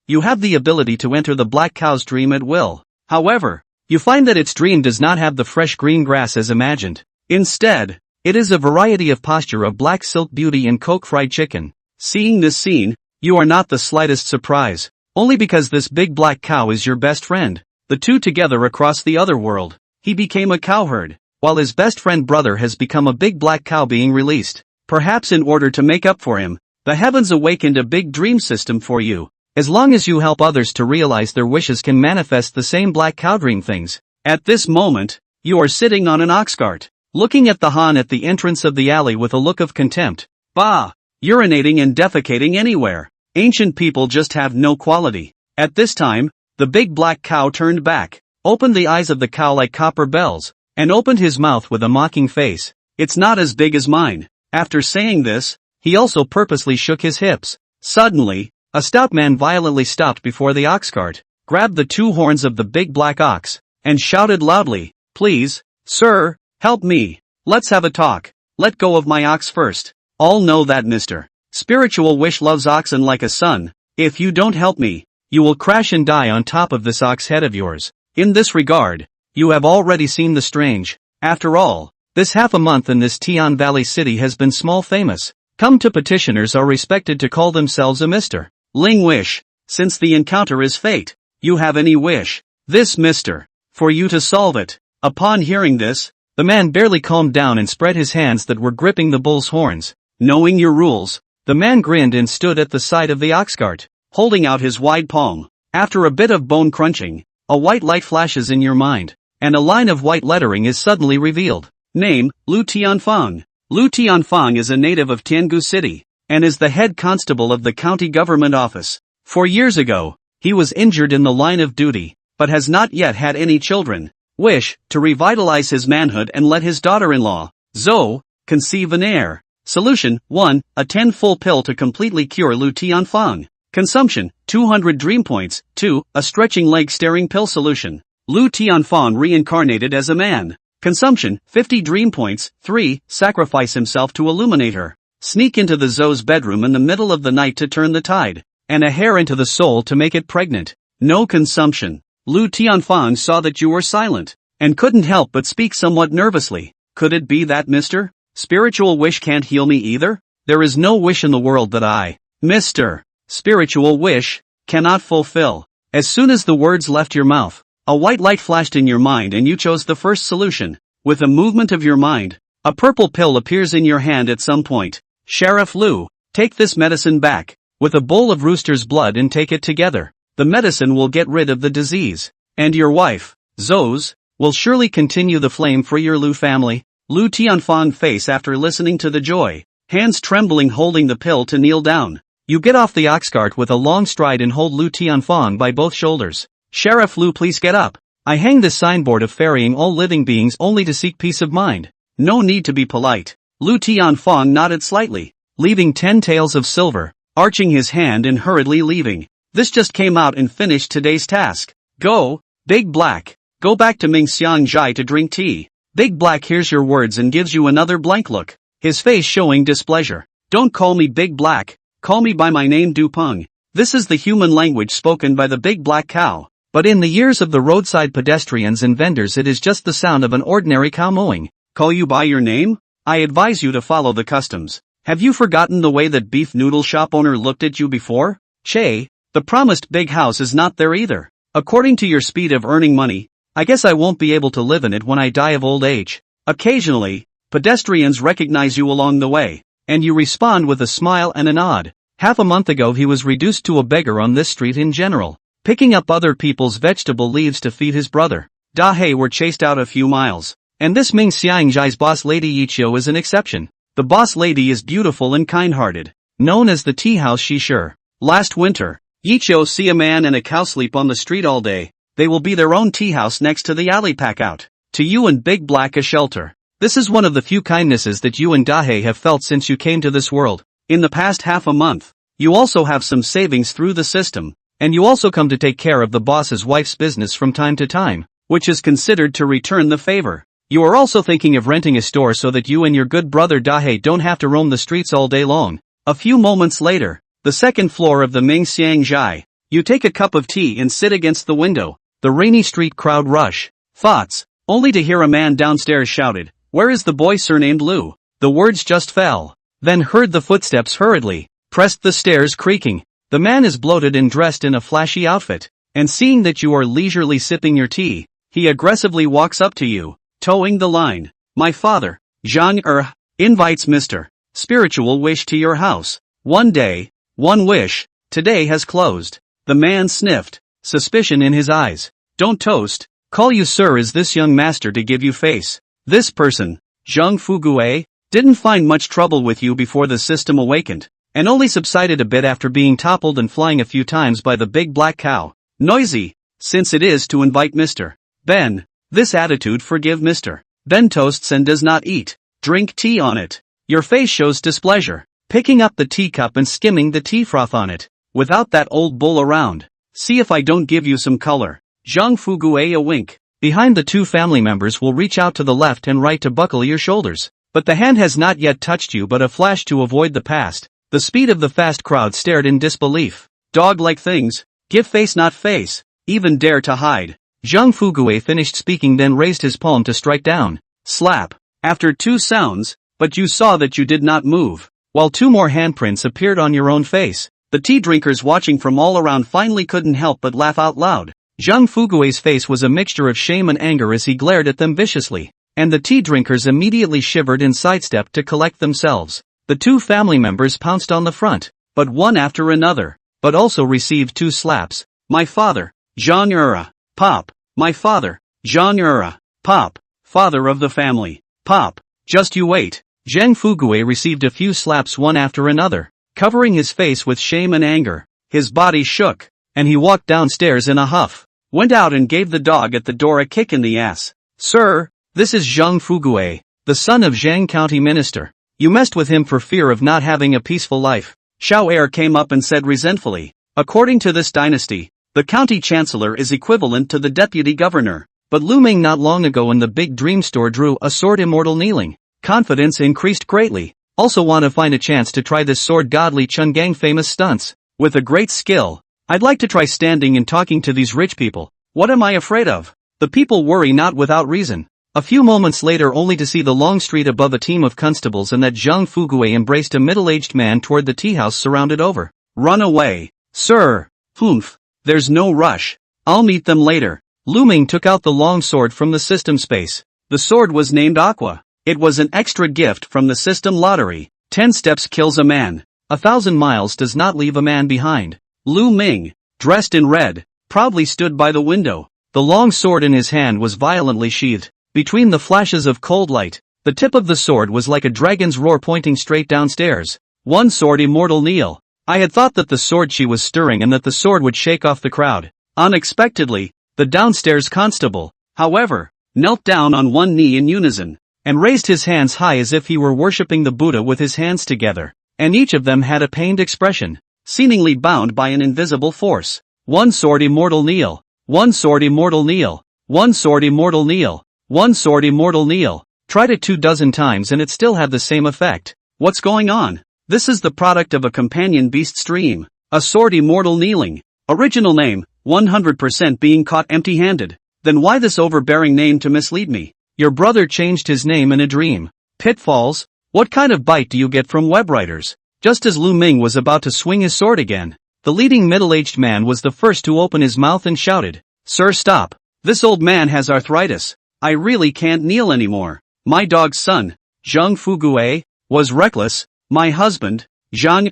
you have the ability to enter the black cow's dream at will. However, you find that its dream does not have the fresh green grass as imagined. Instead, it is a variety of posture of black silk beauty and coke fried chicken. Seeing this scene, you are not the slightest surprise, only because this big black cow is your best friend. The two together across the other world. He became a cowherd, while his best friend brother has become a big black cow being released. Perhaps in order to make up for him, the heavens awakened a big dream system for you. As long as you help others to realize their wishes can manifest the same black cow dream things. At this moment, you are sitting on an ox cart, looking at the Han at the entrance of the alley with a look of contempt. Bah! Urinating and defecating anywhere. Ancient people just have no quality. At this time, the big black cow turned back, opened the eyes of the cow like copper bells, and opened his mouth with a mocking face. It's not as big as mine. After saying this, he also purposely shook his hips. Suddenly, a stout man violently stopped before the ox cart, grabbed the two horns of the big black ox, and shouted loudly, "Please, sir, help me. Let's have a talk. Let go of my ox first. All know that Mr. Spiritual Wish loves oxen like a son. If you don't help me, you will crash and die on top of this ox head of yours." In this regard, you have already seen the strange. After all, this half a month in this Tian Valley city has been small famous. Come to petitioners are respected to call themselves a Mr. Ling wish. Since the encounter is fate, you have any wish, this Mr. for you to solve it. Upon hearing this, the man barely calmed down and spread his hands that were gripping the bull's horns. Knowing your rules, the man grinned and stood at the side of the ox cart, holding out his wide palm. After a bit of bone crunching, a white light flashes in your mind, and a line of white lettering is suddenly revealed. Name, Lu Tianfang. Lu Tianfang is a native of Tiangu City, and is the head constable of the county government office. 4 years ago, he was injured in the line of duty, but has not yet had any children. Wish, to revitalize his manhood and let his daughter-in-law, Zhou, conceive an heir. Solution, 1, a 10 full pill to completely cure Lu Tianfang. Consumption, 200 dream points. 2, a stretching leg staring pill solution. Lu Tianfang reincarnated as a man. Consumption, 50 dream points. 3, sacrifice himself to illuminate her. Sneak into the Zhou's bedroom in the middle of the night to turn the tide, and a hair into the soul to make it pregnant. No consumption. Lu Tianfang saw that you were silent, and couldn't help but speak somewhat nervously. Could it be that Mr. Spiritual Wish can't heal me either? There is no wish in the world that I, Mr. Spiritual Wish, cannot fulfill. As soon as the words left your mouth, a white light flashed in your mind and you chose the first solution. With a movement of your mind, a purple pill appears in your hand at some point. Sheriff Lu, take this medicine back, with a bowl of rooster's blood and take it together. The medicine will get rid of the disease, and your wife, Zhou's, will surely continue the flame for your Lu family. Lu Tianfang face after listening to the joy, hands trembling holding the pill to kneel down. You get off the ox cart with a long stride and hold Lu Tianfang by both shoulders. Sheriff Lu, please get up. I hang this signboard of ferrying all living beings only to seek peace of mind. No need to be polite. Lu Tianfang nodded slightly, leaving 10 taels of silver, arching his hand and hurriedly leaving. This just came out and finished today's task. Go, Big Black. Go back to Ming Xiangjai to drink tea. Big Black hears your words and gives you another blank look, his face showing displeasure. Don't call me Big Black, call me by my name Dupeng. This is the human language spoken by the big black cow, but in the ears of the roadside pedestrians and vendors it is just the sound of an ordinary cow mooing. Call you by your name? I advise you to follow the customs. Have you forgotten the way that beef noodle shop owner looked at you before? Che, the promised big house is not there either. According to your speed of earning money, I guess I won't be able to live in it when I die of old age. Occasionally, pedestrians recognize you along the way, and you respond with a smile and a nod. Half a month ago he was reduced to a beggar on this street in general, picking up other people's vegetable leaves to feed his brother. Da He were chased out a few miles, and this Ming Xiangjai's boss lady Yiqiu is an exception. The boss lady is beautiful and kind-hearted, known as the tea house she sure. Last winter, Yiqiu see a man and a cow sleep on the street all day. They will be their own tea house next to the alley. Pack out. To you and Big Black a shelter. This is one of the few kindnesses that you and Dahe have felt since you came to this world. In the past half a month, you also have some savings through the system, and you also come to take care of the boss's wife's business from time to time, which is considered to return the favor. You are also thinking of renting a store so that you and your good brother Dahe don't have to roam the streets all day long. A few moments later, the second floor of the Ming Xiangjai, You take a cup of tea and sit against the window. The rainy street crowd rush. Thoughts. Only to hear a man downstairs shouted, "Where is the boy surnamed Lu?" The words just fell. Then heard the footsteps hurriedly. Pressed the stairs creaking. The man is bloated and dressed in a flashy outfit. And seeing that you are leisurely sipping your tea, he aggressively walks up to you, towing the line. "My father, Zhang invites Mr. Spiritual Wish to your house. One day, one wish, today has closed." The man sniffed, suspicion in his eyes. "Don't toast, call you sir. Is this young master to give you face?" This person, Zhang Fugue, didn't find much trouble with you before the system awakened, and only subsided a bit after being toppled and flying a few times by the big black cow. Noisy, since it is to invite Mr. Ben. This attitude forgive Mr. Ben toasts and does not eat, drink tea on it. Your face shows displeasure, picking up the teacup and skimming the tea froth on it. "Without that old bull around, see if I don't give you some color." Zhang Fugue a wink. Behind the two family members will reach out to the left and right to buckle your shoulders. But the hand has not yet touched you but a flash to avoid the past. The speed of the fast crowd stared in disbelief. Dog-like things, give face not face, even dare to hide. Zhang Fugue finished speaking then raised his palm to strike down. Slap. After 2 sounds, but you saw that you did not move, while 2 more handprints appeared on your own face. The tea drinkers watching from all around finally couldn't help but laugh out loud. Zhang Fugue's face was a mixture of shame and anger as he glared at them viciously, and the tea drinkers immediately shivered and sidestepped to collect themselves. The 2 family members pounced on the front, but one after another, but also received 2 slaps. "My father, Zhang pop. My father, Zhang pop. Father of the family, pop. Just you wait." Zhang Fugue received a few slaps one after another, covering his face with shame and anger. His body shook, and he walked downstairs in a huff, went out and gave the dog at the door a kick in the ass. "Sir, this is Zhang Fugue, the son of Zhang County Minister. You messed with him for fear of not having a peaceful life." Xiao Er came up and said resentfully, "According to this dynasty, the county chancellor is equivalent to the deputy governor. But Lu Ming not long ago in the big dream store drew a sword immortal kneeling. Confidence increased greatly. Also want to find a chance to try this sword godly Chungang famous stunts. With a great skill. I'd like to try standing and talking to these rich people. What am I afraid of?" The people worry not without reason. A few moments later only to see the long street above a team of constables and that Zhang Fugue embraced a middle-aged man toward the tea house surrounded over. "Run away, sir." "Humph, there's no rush. I'll meet them later." Lu Ming took out the long sword from the system space. The sword was named Aqua. It was an extra gift from the system lottery. 10 steps kills a man. 1,000 miles does not leave a man behind. Lu Ming, dressed in red, proudly stood by the window. The long sword in his hand was violently sheathed. Between the flashes of cold light, the tip of the sword was like a dragon's roar pointing straight downstairs. "One sword immortal kneel." I had thought that the sword she was stirring and that the sword would shake off the crowd. Unexpectedly, the downstairs constable, however, knelt down on one knee in unison, and raised his hands high as if he were worshipping the Buddha with his hands together, and each of them had a pained expression, seemingly bound by an invisible force. "One sword immortal kneel. One sword immortal kneel. One sword immortal kneel. One sword immortal kneel." Tried it 24 times and it still had the same effect. What's going on? This is the product of a companion beast stream. A sword immortal kneeling. Original name, 100% being caught empty-handed. Then why this overbearing name to mislead me? Your brother changed his name in a dream. Pitfalls? What kind of bite do you get from web writers? Just as Lu Ming was about to swing his sword again, the leading middle-aged man was the first to open his mouth and shouted, "Sir, stop. This old man has arthritis. I really can't kneel anymore. My dog's son, Zhang Fugue, was reckless. My husband, Zhang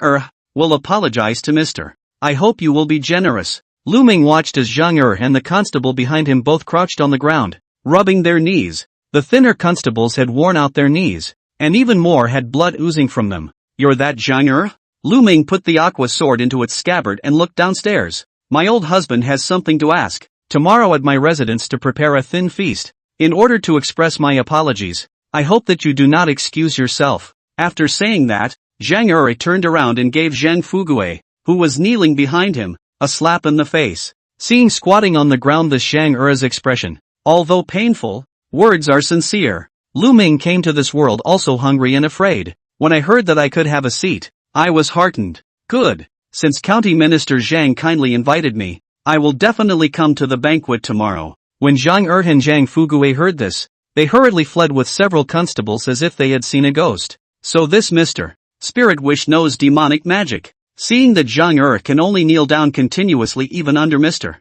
will apologize to Mr. I hope you will be generous." Lu Ming watched as Zhang and the constable behind him both crouched on the ground, rubbing their knees. The thinner constables had worn out their knees, and even more had blood oozing from them. "You're that Zhang?" Lu Ming put the aqua sword into its scabbard and looked downstairs. "My old husband has something to ask. Tomorrow at my residence to prepare a thin feast. In order to express my apologies, I hope that you do not excuse yourself." After saying that, Zhang turned around and gave Zhang Fugue, who was kneeling behind him, a slap in the face. Seeing squatting on the ground the Zhang expression, although painful, words are sincere. Lu Ming came to this world also hungry and afraid. When I heard that I could have a seat, I was heartened. Good. since County Minister Zhang kindly invited me, I will definitely come to the banquet tomorrow. When Zhang Er and Zhang Fugui heard this, they hurriedly fled with several constables as if they had seen a ghost. So this Mr. Spirit Wish knows demonic magic. Seeing that Zhang Er can only kneel down continuously even under Mr.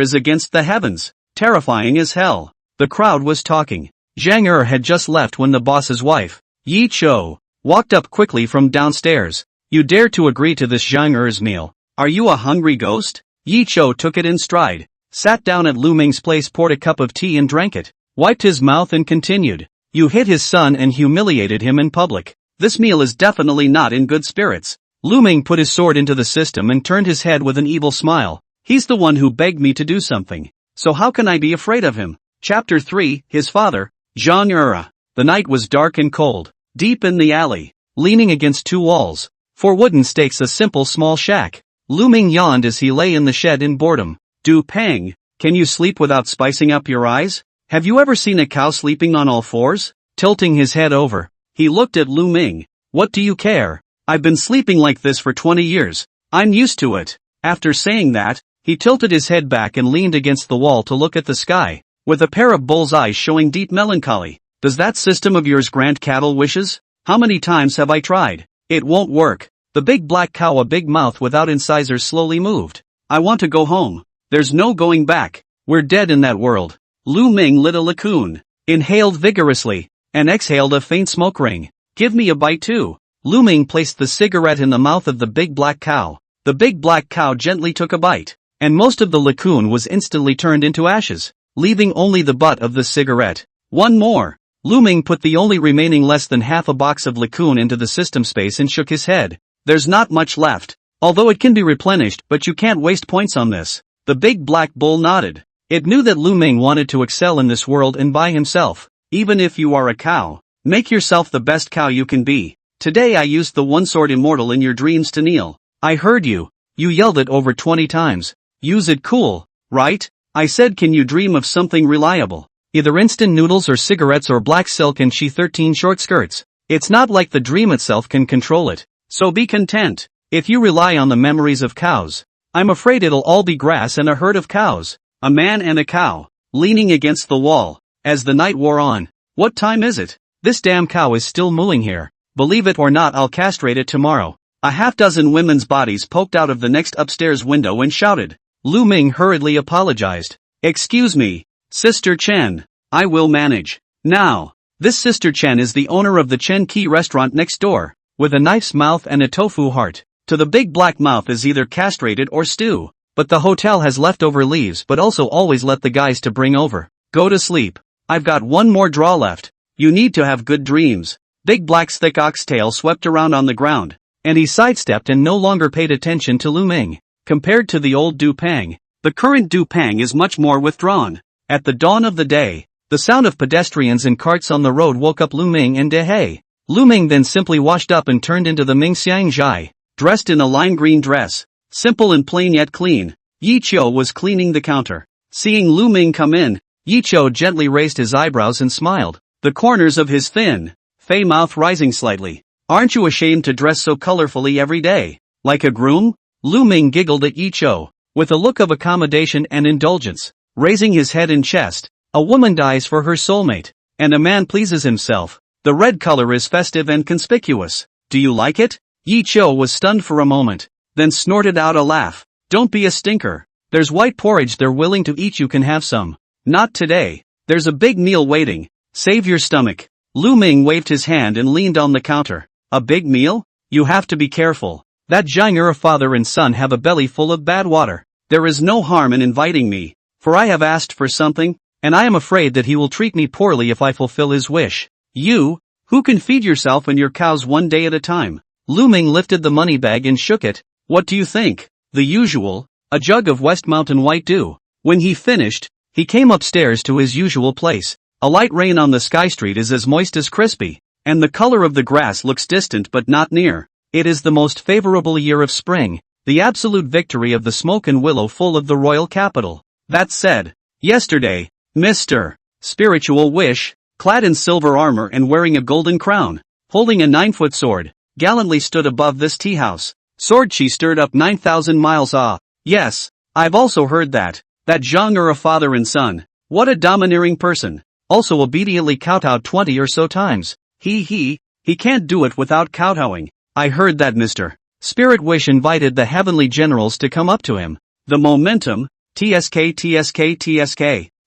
is against the heavens, terrifying as hell. The crowd was talking. Zhang Er had just left when the boss's wife, Yi Chou, walked up quickly from downstairs. You dare to agree to this Zhang Er's meal? Are you a hungry ghost? Yi Chou took it in stride, sat down at Lu Ming's place, poured a cup of tea and drank it, wiped his mouth and continued. You hit his son and humiliated him in public. This meal is definitely not in good spirits. Lu Ming put his sword into the system and turned his head with an evil smile. He's the one who begged me to do something. So how can I be afraid of him? Chapter 3, His father, Zhang Er. The night was dark and cold. Deep in the alley, leaning against two walls, 4 wooden stakes, a simple small shack. Lu Ming yawned as he lay in the shed in boredom. Du Peng, can you sleep without spicing up your eyes? Have you ever seen a cow sleeping on all fours? Tilting his head over, he looked at Lu Ming. What do you care? I've been sleeping like this for 20 years. I'm used to it. After saying that, he tilted his head back and leaned against the wall to look at the sky, with a pair of bull's eyes showing deep melancholy. Does that system of yours grant cattle wishes? How many times have I tried? It won't work. The big black cow, a big mouth without incisors, slowly moved. I want to go home. There's no going back. We're dead in that world. Lu Ming lit a lacoon, inhaled vigorously, and exhaled a faint smoke ring. Give me a bite too. Lu Ming placed the cigarette in the mouth of the big black cow. The big black cow gently took a bite, and most of the lacoon was instantly turned into ashes, leaving only the butt of the cigarette. One more. Lu Ming put the only remaining less than half a box of lacoon into the system space and shook his head. There's not much left. Although it can be replenished, but you can't waste points on this. The big black bull nodded. It knew that Lu Ming wanted to excel in this world and by himself. Even if you are a cow, make yourself the best cow you can be. Today I used the one sword immortal in your dreams to kneel. I heard you. You yelled it over 20 times. Use it cool, right? I said, can you dream of something reliable? Either instant noodles or cigarettes or black silk and she 13 short skirts. It's not like the dream itself can control it. So be content. If you rely on the memories of cows, I'm afraid it'll all be grass and a herd of cows. A man and a cow, leaning against the wall. As the night wore on. What time is it? This damn cow is still mooing here. Believe it or not, I'll castrate it tomorrow. A half-dozen women's bodies poked out of the next upstairs window and shouted. Lu Ming hurriedly apologized. Excuse me, Sister Chen. I will manage. Now, this Sister Chen is the owner of the Chen Ki restaurant next door, with a knife's mouth and a tofu heart. To the big black mouth is either castrated or stew. But the hotel has leftover leaves, but also always let the guys to bring over. Go to sleep. I've got one more draw left. You need to have good dreams. Big Black's thick oxtail swept around on the ground, and he sidestepped and no longer paid attention to Lu Ming. Compared to the old Du Peng, the current Du Peng is much more withdrawn. At the dawn of the day, the sound of pedestrians and carts on the road woke up Lu Ming and De Hei. Lu Ming then simply washed up and turned into the Ming Xiang Zhai, dressed in a lime green dress. Simple and plain yet clean. Yi Chou was cleaning the counter. Seeing Lu Ming come in, Yi Chou gently raised his eyebrows and smiled, the corners of his thin, fey mouth rising slightly. Aren't you ashamed to dress so colorfully every day? Like a groom? Lu Ming giggled at Yi Chou, with a look of accommodation and indulgence. Raising his head and chest, a woman dies for her soulmate, and a man pleases himself. The red color is festive and conspicuous. Do you like it? Yi Chou was stunned for a moment, then snorted out a laugh. Don't be a stinker. There's white porridge they're willing to eat, you can have some. Not today. There's a big meal waiting. Save your stomach. Lu Ming waved his hand and leaned on the counter. A big meal? You have to be careful. That Zhang Er father and son have a belly full of bad water. There is no harm in inviting me, for I have asked for something, and I am afraid that he will treat me poorly if I fulfill his wish. You, who can feed yourself and your cows one day at a time. Lu Ming lifted the money bag and shook it. What do you think? The usual, a jug of West Mountain White Dew. When he finished, he came upstairs to his usual place. A light rain on the sky street is as moist as crispy, and the color of the grass looks distant but not near. It is the most favorable year of spring, the absolute victory of the smoke and willow full of the royal capital. That said, yesterday, Mr. Spiritual Wish, clad in silver armor and wearing a golden crown, holding a 9-foot sword, gallantly stood above this tea house. Sword she stirred up 9,000 miles off. Yes, I've also heard that. That Zhang are a father and son. What a domineering person. Also obediently kowtowed 20 or so times. He can't do it without kowtowing. I heard that Mr. Spirit Wish invited the heavenly generals to come up to him. The momentum, TSK.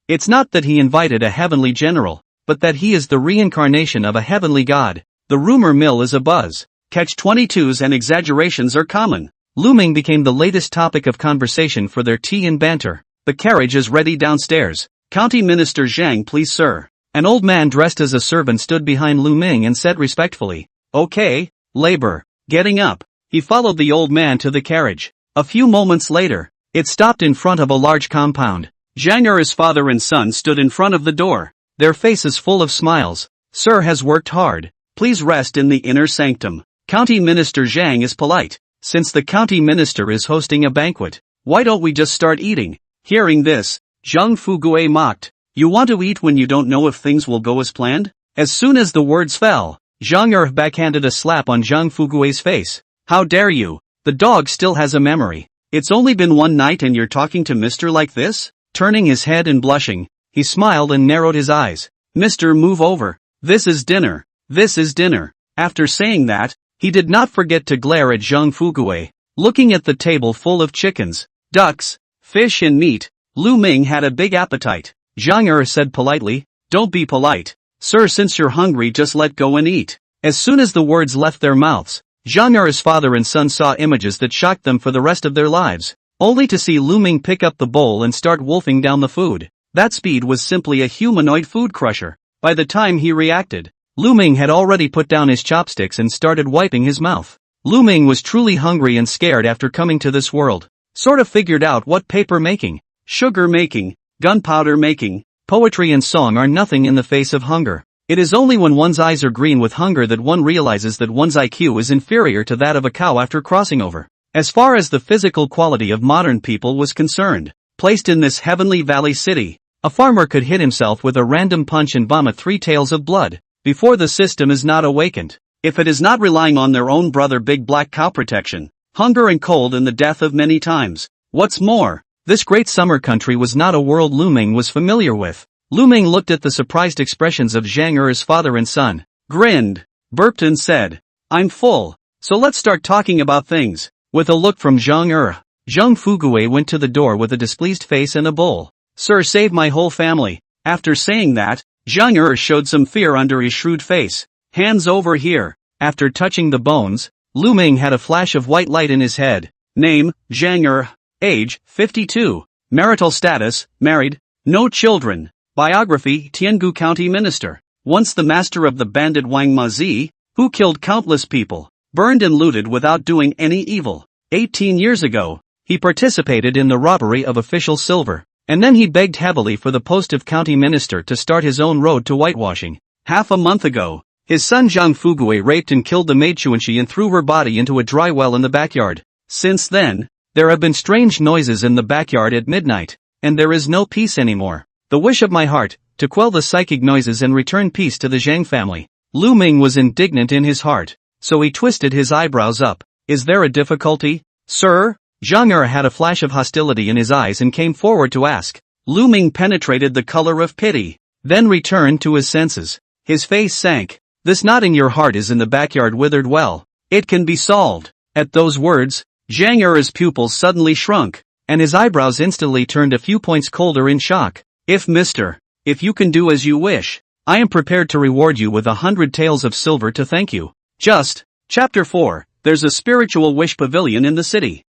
It's not that he invited a heavenly general, but that he is the reincarnation of a heavenly god. The rumor mill is abuzz. Catch-22s and exaggerations are common. Lu Ming became the latest topic of conversation for their tea and banter. The carriage is ready downstairs. County Minister Zhang, please sir. An old man dressed as a servant stood behind Lu Ming and said respectfully, okay, labor. Getting up, he followed the old man to the carriage. A few moments later, it stopped in front of a large compound. Zhang Er's father and son stood in front of the door, their faces full of smiles. Sir has worked hard. Please rest in the inner sanctum. County Minister Zhang is polite. Since the county minister is hosting a banquet, why don't we just start eating? Hearing this, Zhang Fugue mocked. You want to eat when you don't know if things will go as planned? As soon as the words fell, Zhang Er backhanded a slap on Zhang Fugue's face. How dare you? The dog still has a memory. It's only been one night and you're talking to Mr. like this? Turning his head and blushing, he smiled and narrowed his eyes. Mr. Move over. This is dinner. This is dinner. After saying that, he did not forget to glare at Zhang Fugue. Looking at the table full of chickens, ducks, fish and meat, Lu Ming had a big appetite. Zhang Er said politely, don't be polite. Sir, since you're hungry just let go and eat. As soon as the words left their mouths, Zhang Er's father and son saw images that shocked them for the rest of their lives, only to see Lu Ming pick up the bowl and start wolfing down the food. That speed was simply a humanoid food crusher. By the time he reacted, Lu Ming had already put down his chopsticks and started wiping his mouth. Lu Ming was truly hungry and scared after coming to this world. Sort of figured out what paper making, sugar making, gunpowder making, poetry and song are nothing in the face of hunger. It is only when one's eyes are green with hunger that one realizes that one's IQ is inferior to that of a cow after crossing over. As far as the physical quality of modern people was concerned, placed in this heavenly valley city, a farmer could hit himself with a random punch and vomit 3 tails of blood before the system is not awakened. If it is not relying on their own brother big black cow protection, hunger and cold and the death of many times. What's more, this great summer country was not a world Lu Ming was familiar with. Lu Ming looked at the surprised expressions of Zhang Er's father and son, grinned, burped and said, I'm full, so let's start talking about things. With a look from Zhang Er, Zhang Fugue went to the door with a displeased face and a bowl. Sir, save my whole family. After saying that, Zhang Er showed some fear under his shrewd face. Hands over here. After touching the bones, Lu Ming had a flash of white light in his head. Name, Zhang Er. Age, 52. Marital status, married. No children. Biography, Tiangu County Minister. Once the master of the bandit Wang Mazi, who killed countless people, burned and looted without doing any evil. 18 years ago, he participated in the robbery of official silver. And then he begged heavily for the post of county minister to start his own road to whitewashing. Half a month ago, his son Zhang Fugue raped and killed the maid Chuanxi and threw her body into a dry well in the backyard. Since then, there have been strange noises in the backyard at midnight, and there is no peace anymore. The wish of my heart, to quell the psychic noises and return peace to the Zhang family. Lu Ming was indignant in his heart, so he twisted his eyebrows up. Is there a difficulty, sir? Zhang Er had a flash of hostility in his eyes and came forward to ask. Lu Ming penetrated the color of pity, then returned to his senses. His face sank. This knot in your heart is in the backyard withered well. It can be solved. At those words, Zhang Er's pupils suddenly shrunk, and his eyebrows instantly turned a few points colder in shock. If you can do as you wish, I am prepared to reward you with 100 taels of silver to thank you. Chapter 4, there's a spiritual wish pavilion in the city.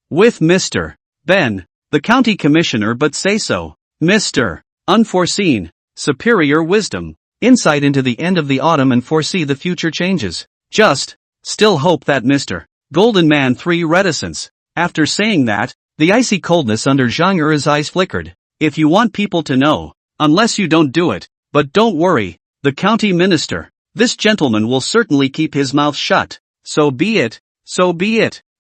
With Mr. Ben, the county commissioner but say so. Mr. Unforeseen, superior wisdom, insight into the end of the autumn and foresee the future changes. Still hope that Mr. Golden Man 3 reticence. After saying that, the icy coldness under Zhang Er's eyes flickered. If you want people to know, unless you don't do it, but don't worry, the county minister, this gentleman will certainly keep his mouth shut. So be it.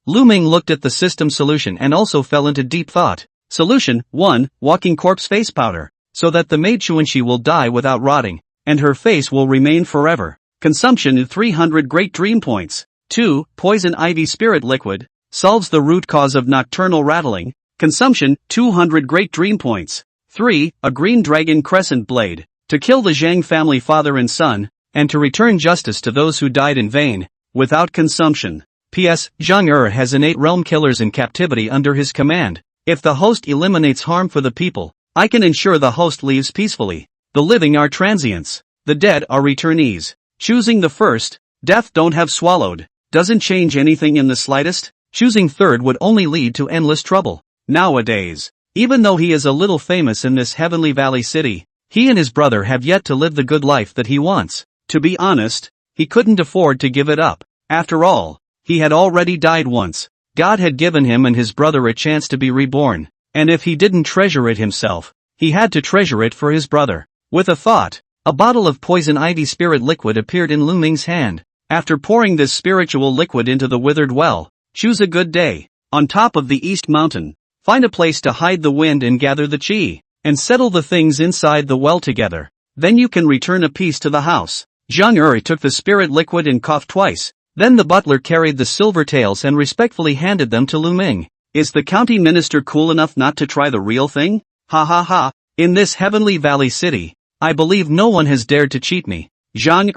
Lu Ming looked at the system solution and also fell into deep thought. Solution 1. Walking corpse face powder, so that the maid Chuanxi will die without rotting, and her face will remain forever. Consumption 300 Great Dream Points. 2. Poison Ivy Spirit Liquid. Solves the root cause of nocturnal rattling. Consumption 200 Great Dream Points. 3. A Green Dragon Crescent Blade. To kill the Zhang family father and son, and to return justice to those who died in vain, without consumption. P.S. Zhang has innate realm killers in captivity under his command. If the host eliminates harm for the people, I can ensure the host leaves peacefully. The living are transients. The dead are returnees. Choosing the first, death don't have swallowed, doesn't change anything in the slightest. Choosing third would only lead to endless trouble. Nowadays, even though he is a little famous in this Heavenly Valley city, he and his brother have yet to live the good life that he wants. To be honest, he couldn't afford to give it up. After all, he had already died once. God had given him and his brother a chance to be reborn, and if he didn't treasure it himself, he had to treasure it for his brother. With a thought, a bottle of poison ivy spirit liquid appeared in Lu Ming's hand. After pouring this spiritual liquid into the withered well, choose a good day. On top of the East Mountain, find a place to hide the wind and gather the chi, and settle the things inside the well together. Then you can return a piece to the house. Zhang took the spirit liquid and coughed twice. Then the butler carried the silver tails and respectfully handed them to Lu Ming. Is the county minister cool enough not to try the real thing? Ha ha ha. In this Heavenly Valley city, I believe no one has dared to cheat me. Zhang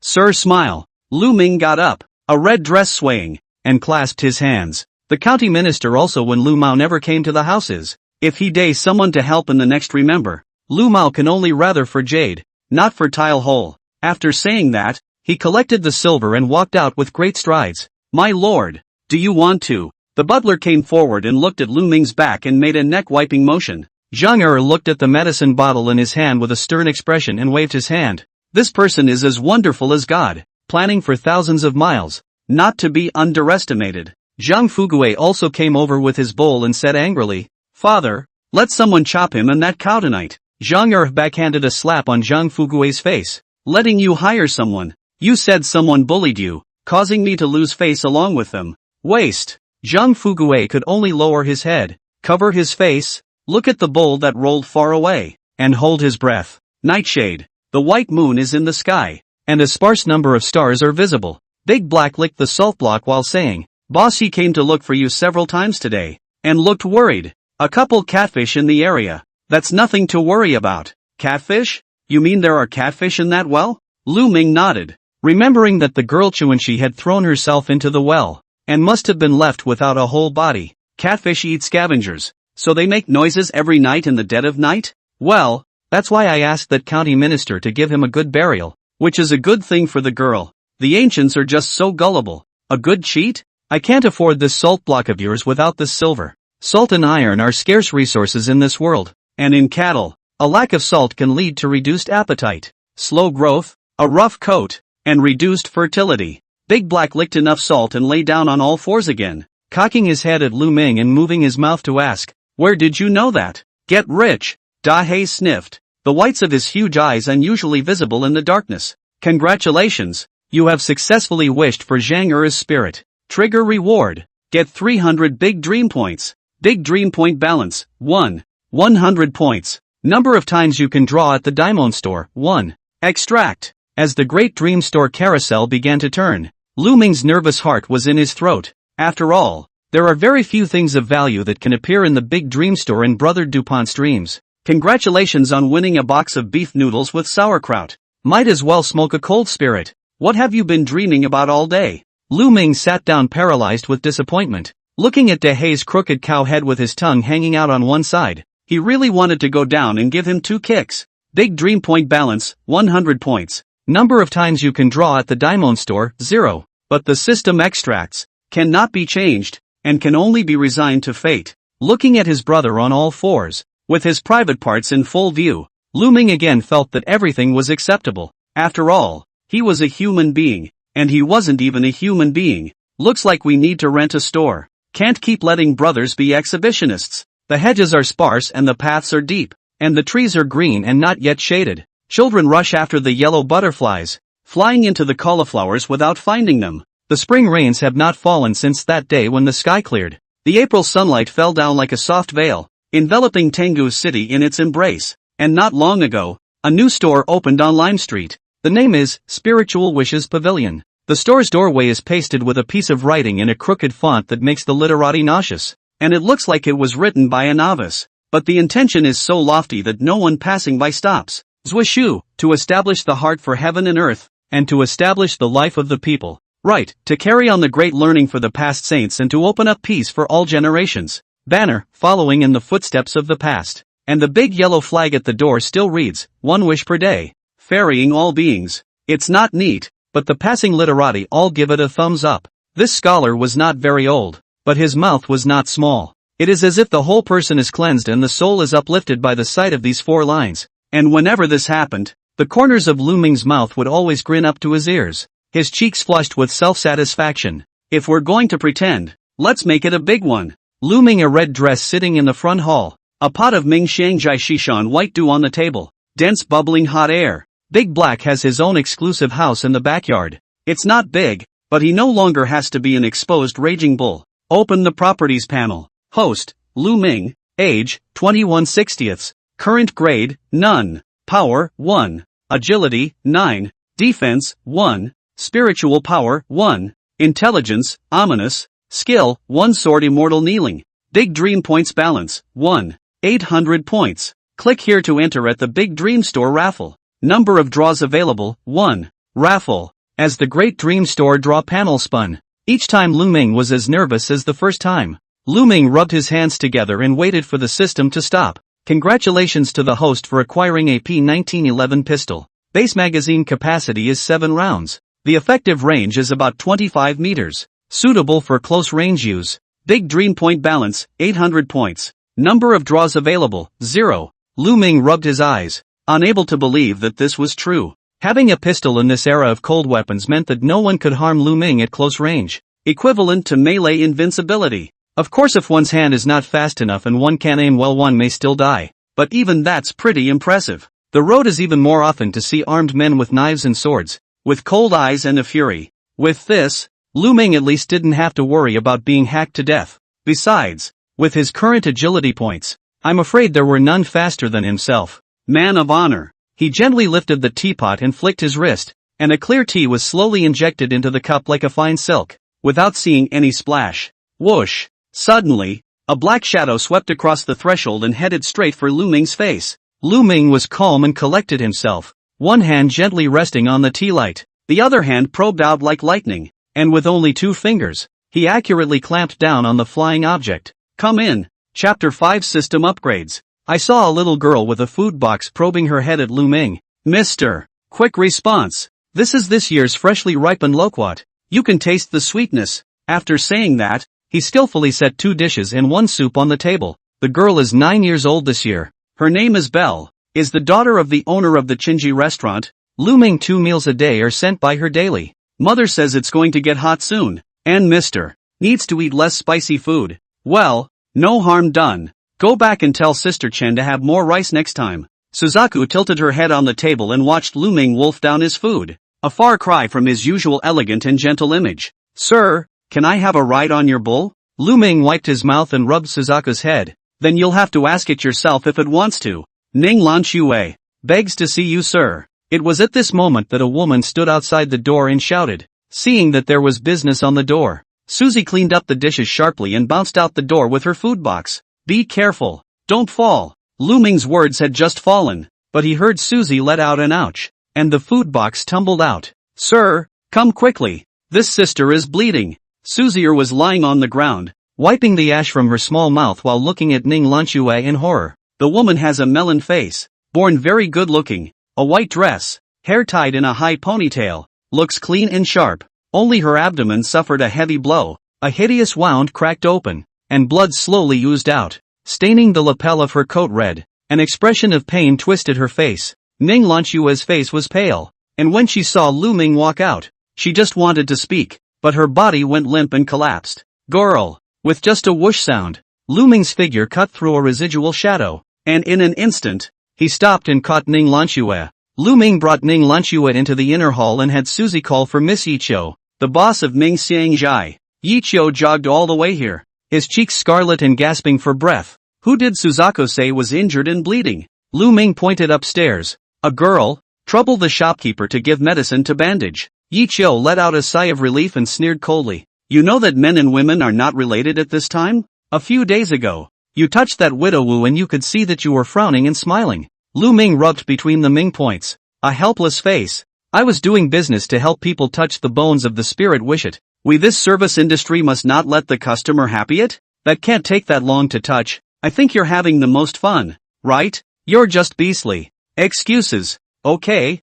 sir, smile. Lu Ming got up, a red dress swaying, and clasped his hands. The county minister also when Lu Mao never came to the houses. If he days someone to help in the next remember, Lu Mao can only rather for jade, not for tile hole. After saying that, he collected the silver and walked out with great strides. My lord, do you want to? The butler came forward and looked at Lu Ming's back and made a neck-wiping motion. Zhang looked at the medicine bottle in his hand with a stern expression and waved his hand. This person is as wonderful as God, planning for thousands of miles, not to be underestimated. Zhang Fuguei also came over with his bowl and said angrily, Father, let someone chop him and that cow tonight. Zhang backhanded a slap on Zhang Fuguei's face. Letting you hire someone. You said someone bullied you, causing me to lose face along with them. Waste. Zhang Fuguei could only lower his head, cover his face, look at the bowl that rolled far away, and hold his breath. Nightshade. The white moon is in the sky, and a sparse number of stars are visible. Big Black licked the salt block while saying, Boss, he came to look for you several times today, and looked worried. A couple catfish in the area. That's nothing to worry about. Catfish? You mean there are catfish in that well? Lu Ming nodded, remembering that the girl Chuanxi had thrown herself into the well, and must have been left without a whole body. Catfish eat scavengers, so they make noises every night in the dead of night? Well, that's why I asked that county minister to give him a good burial, which is a good thing for the girl. The ancients are just so gullible. A good cheat? I can't afford this salt block of yours without this silver. Salt and iron are scarce resources in this world, and in cattle. A lack of salt can lead to reduced appetite, slow growth, a rough coat, and reduced fertility. Big Black licked enough salt and lay down on all fours again, cocking his head at Lu Ming and moving his mouth to ask, Where did you know that? Get rich. Da He sniffed, the whites of his huge eyes unusually visible in the darkness. Congratulations, you have successfully wished for Zhang spirit. Trigger reward. Get 300 Big Dream Points. Big Dream Point balance, 1. 100 points. Number of times you can draw at the diamond store, 1. Extract. As the great dream store carousel began to turn, Lu Ming's nervous heart was in his throat. After all, there are very few things of value that can appear in the big dream store in Brother DuPont's dreams. Congratulations on winning a box of beef noodles with sauerkraut. Might as well smoke a cold spirit. What have you been dreaming about all day? Lu Ming sat down paralyzed with disappointment, looking at De Hei's crooked cow head with his tongue hanging out on one side. He really wanted to go down and give him 2 kicks. Big Dream Point balance, 100 points. Number of times you can draw at the diamond store, 0. But the system extracts cannot be changed, and can only be resigned to fate. Looking at his brother on all fours, with his private parts in full view, Lu Ming again felt that everything was acceptable. After all, he was a human being, and he wasn't even a human being. Looks like we need to rent a store. Can't keep letting brothers be exhibitionists. The hedges are sparse and the paths are deep, and the trees are green and not yet shaded. Children rush after the yellow butterflies, flying into the cauliflowers without finding them. The spring rains have not fallen since that day when the sky cleared. The April sunlight fell down like a soft veil, enveloping Tengu City in its embrace. And not long ago, a new store opened on Lime Street. The name is Spiritual Wishes Pavilion. The store's doorway is pasted with a piece of writing in a crooked font that makes the literati nauseous, and it looks like it was written by a novice. But the intention is so lofty that no one passing by stops. Zwishu, to establish the heart for heaven and earth, and to establish the life of the people. Right, to carry on the great learning for the past saints and to open up peace for all generations. Banner, following in the footsteps of the past. And the big yellow flag at the door still reads, 1 wish per day. Ferrying all beings. It's not neat, but the passing literati all give it a thumbs up. This scholar was not very old, but his mouth was not small. It is as if the whole person is cleansed and the soul is uplifted by the sight of these 4 lines. And whenever this happened, the corners of Lu Ming's mouth would always grin up to his ears. His cheeks flushed with self-satisfaction. If we're going to pretend, let's make it a big one. Lu Ming, a red dress sitting in the front hall. A pot of Ming Xiangjai Shishan white dew on the table. Dense bubbling hot air. Big Black has his own exclusive house in the backyard. It's not big, but he no longer has to be an exposed raging bull. Open the properties panel. Host, Lu Ming. Age, 21/60. Current grade, none. Power, 1. Agility, 9. Defense, 1. Spiritual power, 1. Intelligence, ominous. Skill, 1 sword immortal kneeling. Big Dream points balance, 1. 800 points. Click here to enter at the Big Dream Store raffle. Number of draws available, 1. Raffle. As the Great Dream Store draw panel spun. Each time Lu Ming was as nervous as the first time. Lu Ming rubbed his hands together and waited for the system to stop. Congratulations to the host for acquiring a P1911 pistol. Base magazine capacity is 7 rounds. The effective range is about 25 meters. Suitable for close range use. Big Dream point balance, 800 points. Number of draws available, 0. Lu Ming rubbed his eyes, unable to believe that this was true. Having a pistol in this era of cold weapons meant that no one could harm Lu Ming at close range. Equivalent to melee invincibility. Of course, if one's hand is not fast enough and one can't aim well, one may still die. But even that's pretty impressive. The road is even more often to see armed men with knives and swords, with cold eyes and a fury. With this, Lu Ming at least didn't have to worry about being hacked to death. Besides, with his current agility points, I'm afraid there were none faster than himself. Man of honor. He gently lifted the teapot and flicked his wrist, and a clear tea was slowly injected into the cup like a fine silk, without seeing any splash. Whoosh! Suddenly, a black shadow swept across the threshold and headed straight for Lu Ming's face. Lu Ming was calm and collected himself, one hand gently resting on the tea light, the other hand probed out like lightning, and with only 2 fingers, he accurately clamped down on the flying object. Come in. Chapter 5 System Upgrades. I saw a little girl with a food box probing her head at Lu Ming. Mister. Quick response. This is this year's freshly ripened loquat. You can taste the sweetness. After saying that, he skillfully set 2 dishes and 1 soup on the table. The girl is 9 years old this year. Her name is Belle. Is the daughter of the owner of the Chinji restaurant. Lu Ming 2 meals a day are sent by her daily. Mother says it's going to get hot soon. And Mister. Needs to eat less spicy food. Well, no harm done. Go back and tell Sister Chen to have more rice next time. Suzaku tilted her head on the table and watched Lu Ming wolf down his food. A far cry from his usual elegant and gentle image. Sir, can I have a ride on your bull? Lu Ming wiped his mouth and rubbed Suzaku's head. Then you'll have to ask it yourself if it wants to. Ning Lanxue. Begs to see you, sir. It was at this moment that a woman stood outside the door and shouted. Seeing that there was business on the door, Susie cleaned up the dishes sharply and bounced out the door with her food box. Be careful. Don't fall. Lu Ming's words had just fallen, but he heard Susie let out an ouch, and the food box tumbled out. Sir, come quickly. This sister is bleeding. Susie was lying on the ground, wiping the ash from her small mouth while looking at Ning Lanxue in horror. The woman has a melon face, born very good looking, a white dress, hair tied in a high ponytail, looks clean and sharp. Only her abdomen suffered a heavy blow, a hideous wound cracked open, and blood slowly oozed out, staining the lapel of her coat red. An expression of pain twisted her face. Ning Lanxue's face was pale, and when she saw Lu Ming walk out, she just wanted to speak, but her body went limp and collapsed. Girl! With just a whoosh sound, Lu Ming's figure cut through a residual shadow, and in an instant, he stopped and caught Ning Lanxue. Lu Ming brought Ning Lanxue into the inner hall and had Susie call for Miss Yiqiu, the boss of Ming Xiangjai. Yiqiu jogged all the way here, his cheeks scarlet and gasping for breath. Who did Suzaku say was injured and bleeding? Lu Ming pointed upstairs. A girl? Trouble the shopkeeper to give medicine to bandage. Yi Qiu let out a sigh of relief and sneered coldly. You know that men and women are not related at this time? A few days ago, you touched that widow Wu and you could see that you were frowning and smiling. Lu Ming rubbed between the Ming points. A helpless face. I was doing business to help people touch the bones of the spirit wish it. We this service industry must not let the customer happy it? That can't take that long to touch. I think you're having the most fun, right? You're just beastly. Excuses. Okay,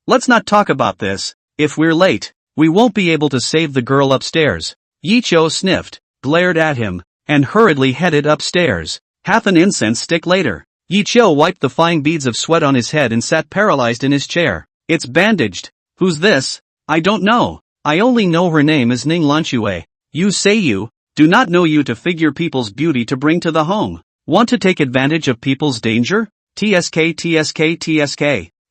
let's not talk about this. If we're late, we won't be able to save the girl upstairs. Yi Qiu sniffed, glared at him, and hurriedly headed upstairs. Half an incense stick later, Yi Qiu wiped the fine beads of sweat on his head and sat paralyzed in his chair. It's bandaged. Who's this? I don't know. I only know her name is Ning Lanxue. You say you do not know you to figure people's beauty to bring to the home. Want to take advantage of people's danger? TSK.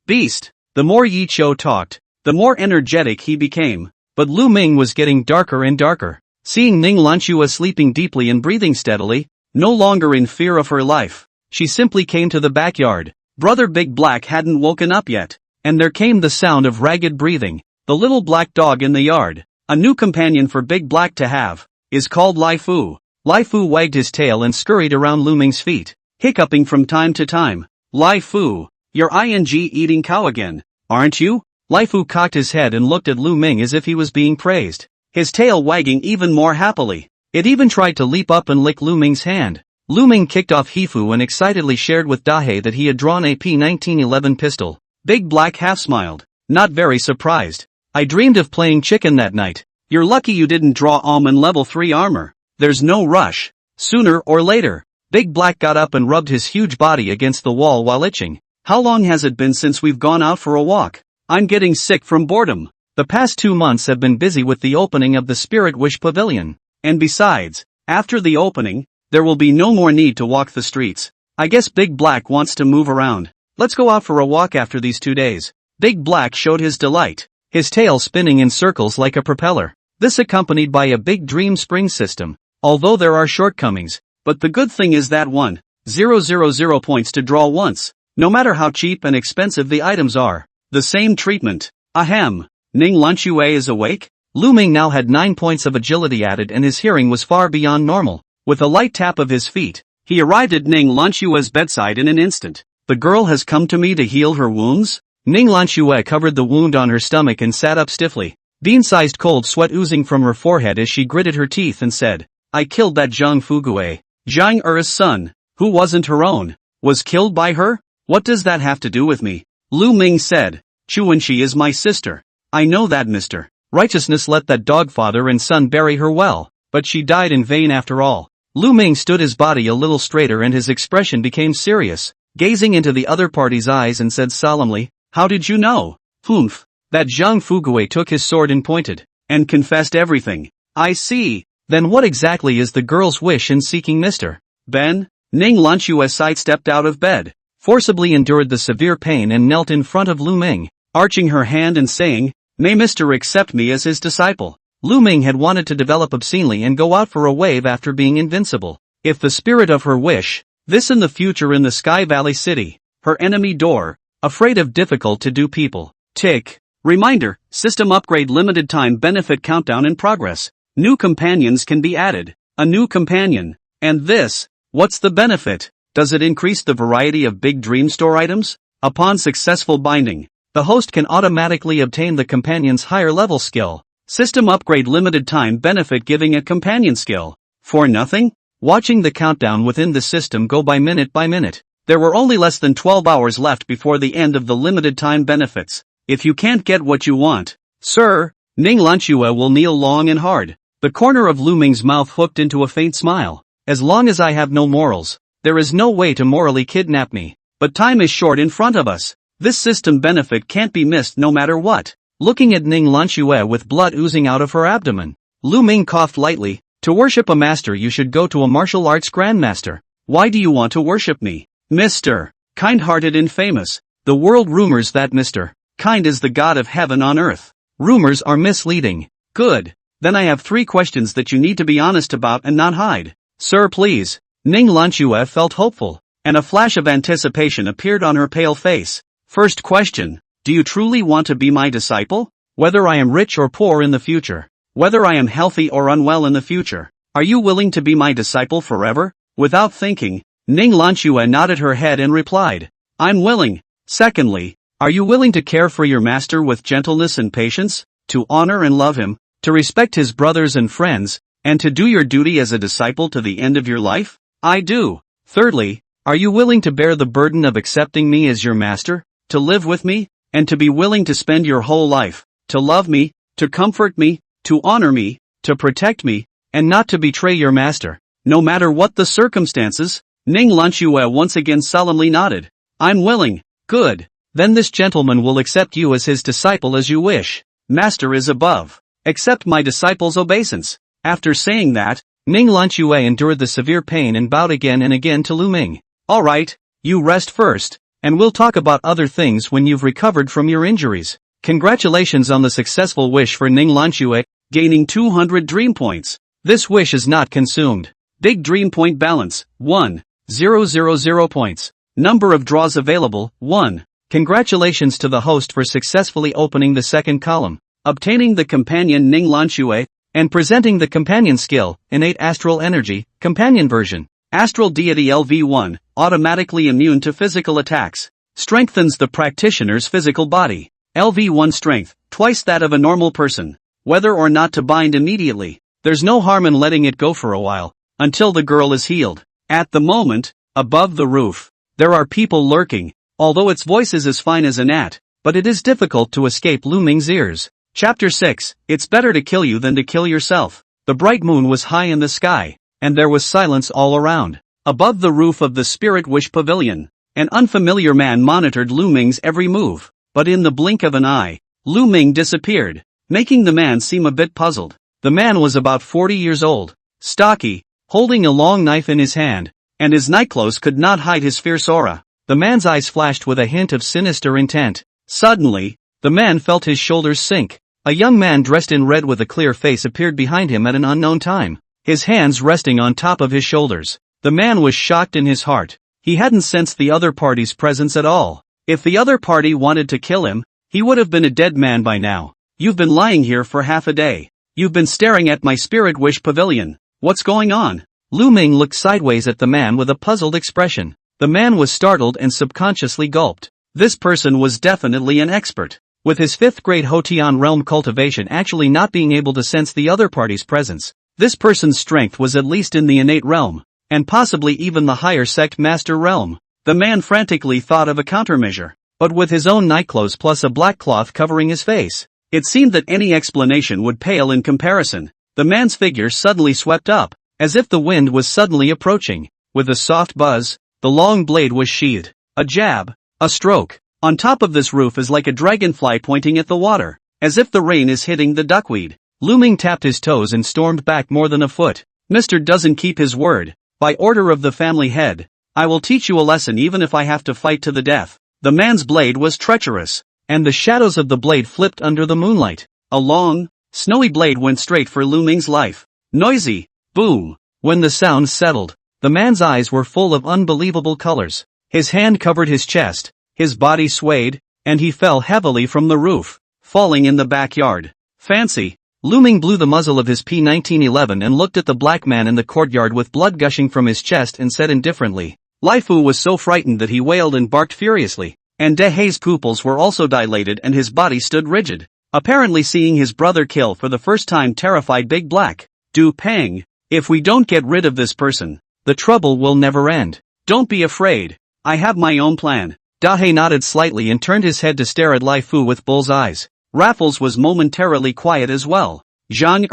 Beast. The more Yi Qiu talked, the more energetic he became. But Lu Ming was getting darker and darker. Seeing Ning Lanxue sleeping deeply and breathing steadily, no longer in fear of her life, she simply came to the backyard. Brother Big Black hadn't woken up yet, and there came the sound of ragged breathing. The little black dog in the yard, a new companion for Big Black to have, is called Lai Fu. Lai Fu wagged his tail and scurried around Lu Ming's feet, hiccuping from time to time. Lai Fu, you're eating cow again, aren't you? Lai Fu cocked his head and looked at Lu Ming as if he was being praised, his tail wagging even more happily. It even tried to leap up and lick Lu Ming's hand. Lu Ming kicked off Hifu and excitedly shared with Dahe that he had drawn a P1911 pistol. Big Black half smiled, not very surprised. I dreamed of playing chicken that night. You're lucky you didn't draw almond level 3 armor. There's no rush. Sooner or later. Big Black got up and rubbed his huge body against the wall while itching. How long has it been since we've gone out for a walk? I'm getting sick from boredom. The past 2 months have been busy with the opening of the Spirit Wish Pavilion. And besides, after the opening, there will be no more need to walk the streets. I guess Big Black wants to move around. Let's go out for a walk after these 2 days. Big Black showed his delight, his tail spinning in circles like a propeller. This accompanied by a big dream spring system, although there are shortcomings. But the good thing is that 1,000 points to draw once, no matter how cheap and expensive the items are. The same treatment. Ahem. Ning Lanxue is awake? Lu Ming now had 9 points of agility added and his hearing was far beyond normal. With a light tap of his feet, he arrived at Ning Lanxue's bedside in an instant. The girl has come to me to heal her wounds? Ning Lanxue covered the wound on her stomach and sat up stiffly, bean-sized cold sweat oozing from her forehead as she gritted her teeth and said, I killed that Zhang Fugue. Zhang Er's son, who wasn't her own, was killed by her? What does that have to do with me? Lu Ming said, Chuanxi is my sister. I know that, mister. Righteousness let that dog father and son bury her well, but she died in vain after all. Lu Ming stood his body a little straighter and his expression became serious, gazing into the other party's eyes and said solemnly, How did you know? Humph. That Zhang Fugue took his sword and pointed, and confessed everything. I see. Then what exactly is the girl's wish in seeking Mr. Ben? Ning Lanxue sidestepped out of bed, forcibly endured the severe pain and knelt in front of Lu Ming, arching her hand and saying, May Mr. accept me as his disciple. Lu Ming had wanted to develop obscenely and go out for a wave after being invincible. If the spirit of her wish, this in the future in the Sky Valley City, her enemy door, afraid of difficult to do people. Tick. Reminder, system upgrade limited time benefit countdown in progress. New companions can be added. A new companion. And this, what's the benefit? Does it increase the variety of big dream store items? Upon successful binding, the host can automatically obtain the companion's higher level skill. System upgrade limited time benefit giving a companion skill. For nothing? Watching the countdown within the system go by minute, there were only less than 12 hours left before the end of the limited time benefits. If you can't get what you want, sir, Ning Lanxue will kneel long and hard. The corner of Lu Ming's mouth hooked into a faint smile. As long as I have no morals, there is no way to morally kidnap me. But time is short in front of us. This system benefit can't be missed no matter what. Looking at Ning Lanxue with blood oozing out of her abdomen, Lu Ming coughed lightly. To worship a master you should go to a martial arts grandmaster. Why do you want to worship me? Mr. Kind-hearted and famous. The world rumors that Mr. Kind is the god of heaven on earth. Rumors are misleading. Good. Then I have 3 questions that you need to be honest about and not hide. Sir, please. Ning Lanxue felt hopeful, and a flash of anticipation appeared on her pale face. First question. Do you truly want to be my disciple? Whether I am rich or poor in the future, whether I am healthy or unwell in the future, are you willing to be my disciple forever? Without thinking, Ning Lanxue nodded her head and replied, I'm willing. Secondly, are you willing to care for your master with gentleness and patience, to honor and love him, to respect his brothers and friends, and to do your duty as a disciple to the end of your life? I do. Thirdly, are you willing to bear the burden of accepting me as your master, to live with me, and to be willing to spend your whole life, to love me, to comfort me, to honor me, to protect me, and not to betray your master, no matter what the circumstances? Ning Lanxue once again solemnly nodded. I'm willing. Good. Then this gentleman will accept you as his disciple as you wish. Master is above. Accept my disciple's obeisance. After saying that, Ning Lanxue endured the severe pain and bowed again and again to Lu Ming. Alright, you rest first, and we'll talk about other things when you've recovered from your injuries. Congratulations on the successful wish for Ning Lanxue, gaining 200 dream points. This wish is not consumed. Big dream point balance, 1,000 points. Number of draws available, 1. Congratulations to the host for successfully opening the second column, obtaining the companion Ning Lanxue, and presenting the companion skill, Innate Astral Energy, Companion Version. Astral Deity LV1, automatically immune to physical attacks. Strengthens the practitioner's physical body. LV1 strength, twice that of a normal person. Whether or not to bind immediately, there's no harm in letting it go for a while, until the girl is healed. At the moment, above the roof, there are people lurking, although its voice is as fine as a gnat, but it is difficult to escape Lu Ming's ears. Chapter 6, It's better to kill you than to kill yourself. The bright moon was high in the sky, and there was silence all around. Above the roof of the Spirit Wish Pavilion, an unfamiliar man monitored Lu Ming's every move, but in the blink of an eye, Lu Ming disappeared, making the man seem a bit puzzled. The man was about 40 years old, stocky, holding a long knife in his hand, and his nightclothes could not hide his fierce aura. The man's eyes flashed with a hint of sinister intent. Suddenly, the man felt his shoulders sink. A young man dressed in red with a clear face appeared behind him at an unknown time, his hands resting on top of his shoulders. The man was shocked in his heart. He hadn't sensed the other party's presence at all. If the other party wanted to kill him, he would have been a dead man by now. You've been lying here for half a day. You've been staring at my Spirit Wish Pavilion. What's going on? Lu Ming looked sideways at the man with a puzzled expression. The man was startled and subconsciously gulped. This person was definitely an expert. With his 5th grade Hotian realm cultivation actually not being able to sense the other party's presence, this person's strength was at least in the innate realm, and possibly even the higher sect master realm. The man frantically thought of a countermeasure, but with his own nightclothes plus a black cloth covering his face, it seemed that any explanation would pale in comparison. The man's figure suddenly swept up, as if the wind was suddenly approaching. With a soft buzz, the long blade was sheathed. A jab, a stroke. On top of this roof is like a dragonfly pointing at the water, as if the rain is hitting the duckweed. Lu Ming tapped his toes and stormed back more than a foot. Mr. doesn't keep his word. By order of the family head, I will teach you a lesson even if I have to fight to the death. The man's blade was treacherous, and the shadows of the blade flipped under the moonlight. A long, snowy blade went straight for Lu Ming's life. Noisy, boom. When the sound settled, the man's eyes were full of unbelievable colors. His hand covered his chest, his body swayed, and he fell heavily from the roof, falling in the backyard. Fancy. Lu Ming blew the muzzle of his P1911 and looked at the black man in the courtyard with blood gushing from his chest and said indifferently. Lai Fu was so frightened that he wailed and barked furiously, and De Hei's pupils were also dilated and his body stood rigid, apparently seeing his brother kill for the first time terrified Big Black. Du Peng, if we don't get rid of this person, the trouble will never end. Don't be afraid. I have my own plan. Da Hei nodded slightly and turned his head to stare at Lai Fu with bull's eyes. Raffles was momentarily quiet as well. Zhang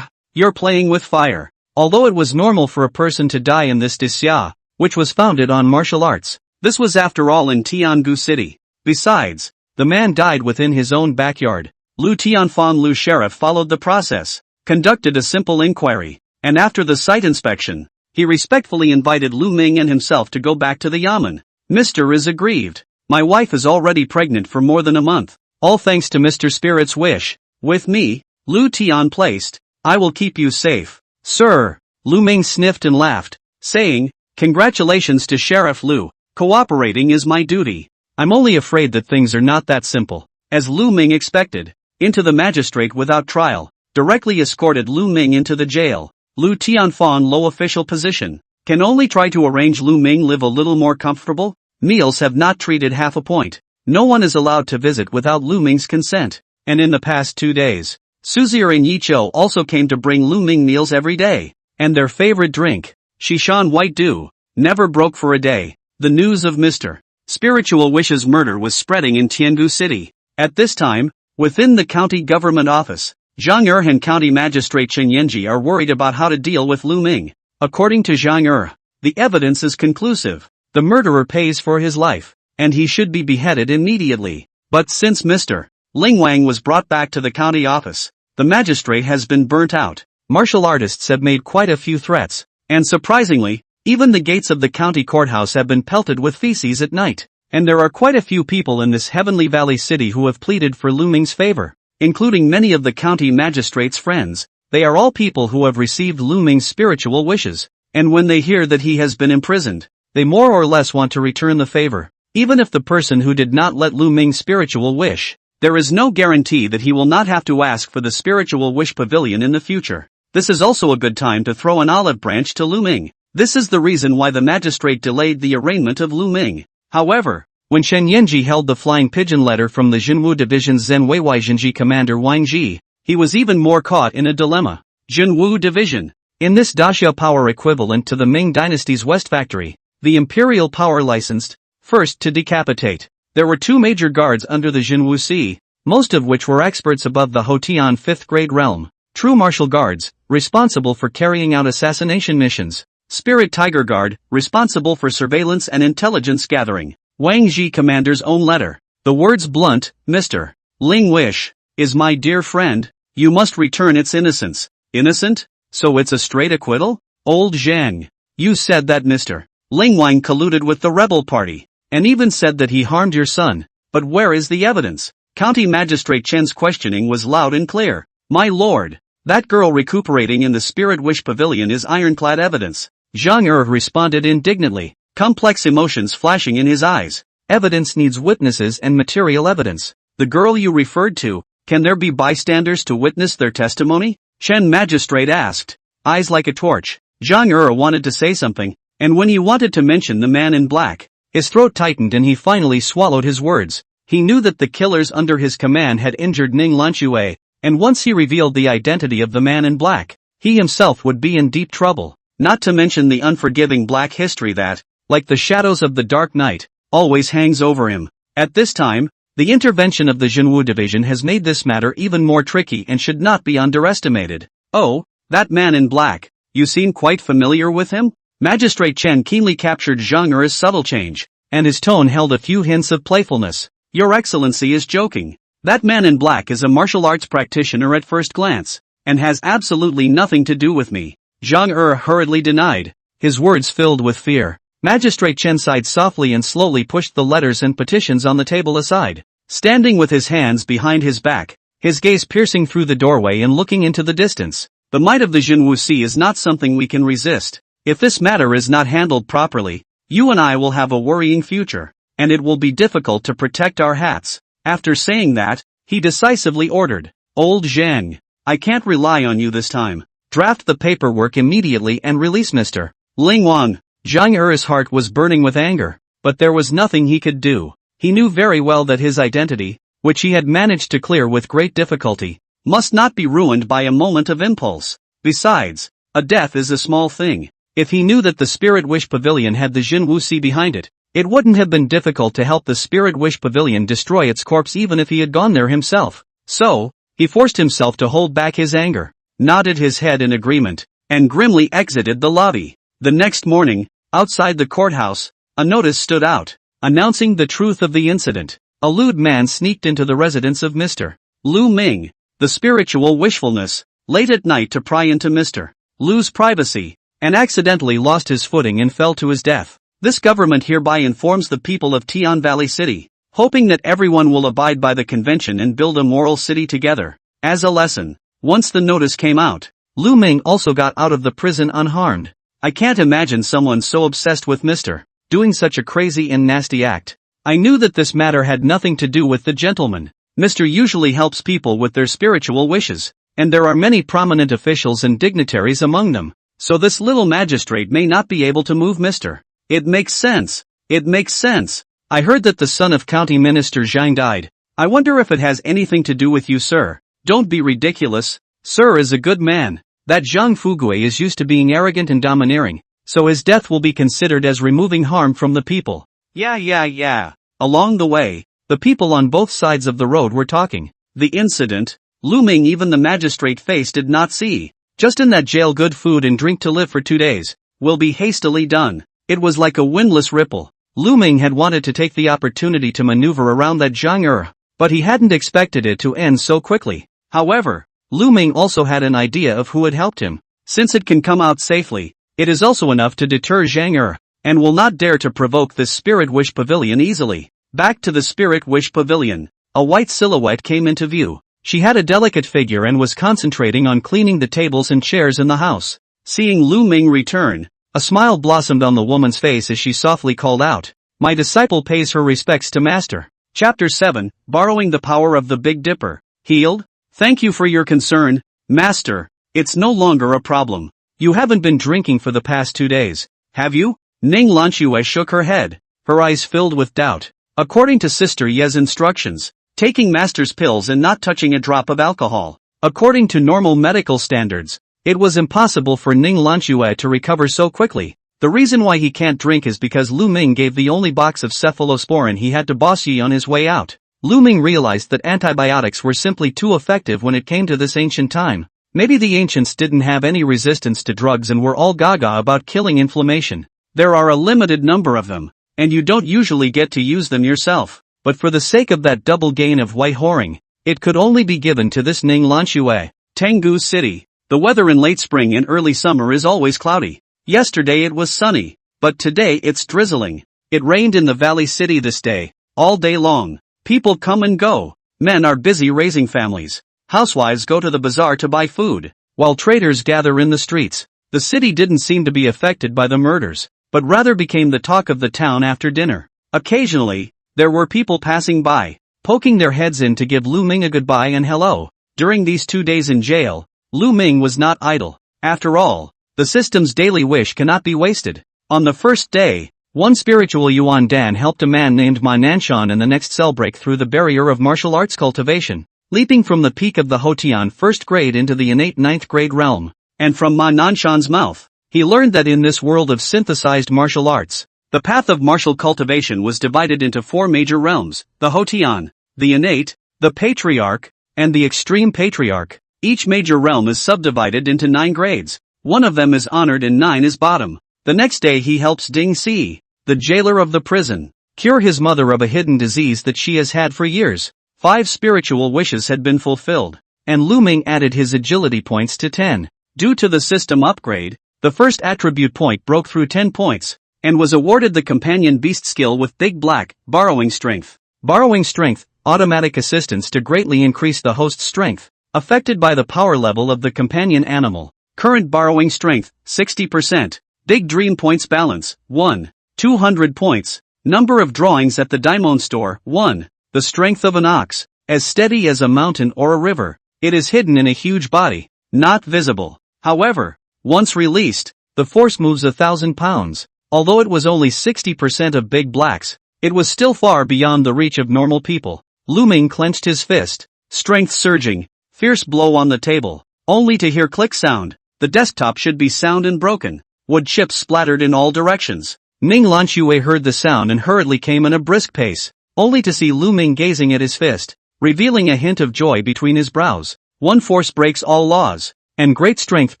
you're playing with fire. Although it was normal for a person to die in this Xia, which was founded on martial arts, this was after all in Tiangu City. Besides, the man died within his own backyard. Lu Tianfan Lu Sheriff followed the process, conducted a simple inquiry, and after the site inspection, he respectfully invited Lu Ming and himself to go back to the Yamen. Mr. is aggrieved. My wife is already pregnant for more than a month. All thanks to Mr. Spirit's wish. With me, Lu Tian placed, I will keep you safe. Sir, Lu Ming sniffed and laughed, saying, congratulations to Sheriff Lu. Cooperating is my duty. I'm only afraid that things are not that simple. as Lu Ming expected, into the magistrate without trial, directly escorted Lu Ming into the jail. Lu Tianfan low official position. Can only try to arrange Lu Ming live a little more comfortable? Meals have not treated half a point. No one is allowed to visit without Lu Ming's consent. And in the past 2 days, Suzier and Yiqiu also came to bring Lu Ming meals every day. And their favorite drink, Shishan White Dew, never broke for a day. The news of Mr. Spiritual Wish's murder was spreading in Tiangu City. At this time, within the county government office, Zhang Er and County Magistrate Chen Yenji are worried about how to deal with Lu Ming. According to Zhang Er, the evidence is conclusive. The murderer pays for his life, and he should be beheaded immediately. But since Mr. Ling Wang was brought back to the county office, the magistrate has been burnt out. Martial artists have made quite a few threats, and surprisingly, even the gates of the county courthouse have been pelted with feces at night. And there are quite a few people in this Heavenly Valley city who have pleaded for Lu Ming's favor, including many of the county magistrate's friends. They are all people who have received Lu Ming's spiritual wishes, and when they hear that he has been imprisoned, they more or less want to return the favor. Even if the person who did not let Lu Ming's spiritual wish, there is no guarantee that he will not have to ask for the spiritual wish pavilion in the future. This is also a good time to throw an olive branch to Lu Ming. This is the reason why the magistrate delayed the arraignment of Lu Ming. However, when Shen Yenji held the flying pigeon letter from the Jinwu Division's Zhenwei Jinji commander Wang Ji, he was even more caught in a dilemma. Jinwu Division. In this daxia power equivalent to the Ming Dynasty's West Factory, the Imperial power licensed, first to decapitate. There were 2 major guards under the Jinwu Si, most of which were experts above the Hotian 5th grade realm. True martial guards, responsible for carrying out assassination missions. Spirit Tiger Guard, responsible for surveillance and intelligence gathering. Wang Ji commander's own letter. The words blunt, Mr. Ling Wish, is my dear friend, you must return its innocence. Innocent? So it's a straight acquittal? Old Zhang. You said that Mr. Ling Wang colluded with the rebel party, and even said that he harmed your son. But where is the evidence? County Magistrate Chen's questioning was loud and clear. My lord, that girl recuperating in the Spirit Wish Pavilion is ironclad evidence. Zhang Er responded indignantly, complex emotions flashing in his eyes. Evidence needs witnesses and material evidence. The girl you referred to, can there be bystanders to witness their testimony? Chen Magistrate asked, eyes like a torch. Zhang Er wanted to say something, and when he wanted to mention the man in black, his throat tightened and he finally swallowed his words. He knew that the killers under his command had injured Ning Lanxue, and once he revealed the identity of the man in black, he himself would be in deep trouble. Not to mention the unforgiving black history that, like the shadows of the dark night, always hangs over him. At this time, the intervention of the Jinwu Division has made this matter even more tricky and should not be underestimated. Oh, that man in black, you seem quite familiar with him? Magistrate Chen keenly captured Zhang Er's subtle change, and his tone held a few hints of playfulness. Your Excellency is joking. That man in black is a martial arts practitioner at first glance, and has absolutely nothing to do with me. Zhang Er hurriedly denied, his words filled with fear. Magistrate Chen sighed softly and slowly pushed the letters and petitions on the table aside. Standing with his hands behind his back, his gaze piercing through the doorway and looking into the distance. The might of the Jinwu Si is not something we can resist. If this matter is not handled properly, you and I will have a worrying future, and it will be difficult to protect our hats. After saying that, he decisively ordered, Old Zhang, I can't rely on you this time. Draft the paperwork immediately and release Mr. Ling Wang. Zhang Er's heart was burning with anger, but there was nothing he could do. He knew very well that his identity, which he had managed to clear with great difficulty, must not be ruined by a moment of impulse. Besides, a death is a small thing. If he knew that the Spirit Wish Pavilion had the Jinwu Si behind it, it wouldn't have been difficult to help the Spirit Wish Pavilion destroy its corpse even if he had gone there himself. So, he forced himself to hold back his anger, nodded his head in agreement, and grimly exited the lobby. The next morning, outside the courthouse, a notice stood out, announcing the truth of the incident. A lewd man sneaked into the residence of Mr. Lu Ming, the spiritual wishfulness, late at night to pry into Mr. Lu's privacy, and accidentally lost his footing and fell to his death. This government hereby informs the people of Tian Valley City, hoping that everyone will abide by the convention and build a moral city together. As a lesson, once the notice came out, Lu Ming also got out of the prison unharmed. I can't imagine someone so obsessed with Mr. doing such a crazy and nasty act. I knew that this matter had nothing to do with the gentleman. Mr. usually helps people with their spiritual wishes, and there are many prominent officials and dignitaries among them, so this little magistrate may not be able to move Mr. It makes sense. It makes sense. I heard that the son of County Minister Zhang died. I wonder if it has anything to do with you, sir. Don't be ridiculous. Sir is a good man. That Zhang Fugui is used to being arrogant and domineering, so his death will be considered as removing harm from the people. Yeah. Along the way, the people on both sides of the road were talking. The incident, looming even the magistrate face did not see. Just in that jail good food and drink to live for 2 days, will be hastily done. It was like a windless ripple. Lu Ming had wanted to take the opportunity to maneuver around that Zhang but he hadn't expected it to end so quickly. However, Lu Ming also had an idea of who had helped him. Since it can come out safely, it is also enough to deter Zhang and will not dare to provoke this Spirit Wish Pavilion easily. Back to the Spirit Wish Pavilion. A white silhouette came into view. She had a delicate figure and was concentrating on cleaning the tables and chairs in the house. Seeing Lu Ming return, a smile blossomed on the woman's face as she softly called out, "My disciple pays her respects to Master." Chapter 7, Borrowing the Power of the Big Dipper. Healed? Thank you for your concern, Master. It's no longer a problem. You haven't been drinking for the past 2 days, have you? Ning Lanxue shook her head, her eyes filled with doubt. According to Sister Ye's instructions, taking Master's pills and not touching a drop of alcohol. According to normal medical standards, it was impossible for Ning Lanxue to recover so quickly. The reason why he can't drink is because Lu Ming gave the only box of cephalosporin he had to Boss Yi on his way out. Lu Ming realized that antibiotics were simply too effective when it came to this ancient time. Maybe the ancients didn't have any resistance to drugs and were all gaga about killing inflammation. There are a limited number of them, and you don't usually get to use them yourself. But for the sake of that double gain of Wei Horing, it could only be given to this Ning Lanxue. Tenggu City. The weather in late spring and early summer is always cloudy. Yesterday it was sunny, but today it's drizzling. It rained in the Valley City this day, all day long. People come and go. Men are busy raising families. Housewives go to the bazaar to buy food, while traders gather in the streets. The city didn't seem to be affected by the murders, but rather became the talk of the town after dinner. Occasionally, there were people passing by, poking their heads in to give Lu Ming a goodbye and hello. During these 2 days in jail, Lu Ming was not idle. After all, the system's daily wish cannot be wasted. On the first day, one spiritual Yuan Dan helped a man named Ma Nanshan in the next cell break through the barrier of martial arts cultivation, leaping from the peak of the Hotian first grade into the innate 9th grade realm. And from Ma Nanshan's mouth, he learned that in this world of synthesized martial arts, the path of martial cultivation was divided into 4 major realms: the Hotian, the innate, the patriarch, and the extreme patriarch. Each major realm is subdivided into 9 grades. One of them is honored and 9 is bottom. The next day he helps Ding Si, the jailer of the prison, cure his mother of a hidden disease that she has had for years. 5 spiritual wishes had been fulfilled, and Lu Ming added his agility points to 10. Due to the system upgrade, the first attribute point broke through 10 points, and was awarded the companion beast skill with Big Black, Borrowing Strength. Borrowing Strength, automatic assistance to greatly increase the host's strength, affected by the power level of the companion animal. Current borrowing strength, 60%. Big Dream Points Balance, 1. 200 points. Number of drawings at the Daimon store, 1. The strength of an ox, as steady as a mountain or a river. It is hidden in a huge body, not visible. However, once released, the force moves 1,000 pounds. Although it was only 60% of Big Black's, it was still far beyond the reach of normal people. Lu Ming clenched his fist, strength surging, fierce blow on the table, only to hear click sound. The desktop should be sound and broken. Wood chips splattered in all directions. Ning Lanxue heard the sound and hurriedly came in a brisk pace, only to see Lu Ming gazing at his fist, revealing a hint of joy between his brows. One force breaks all laws, and great strength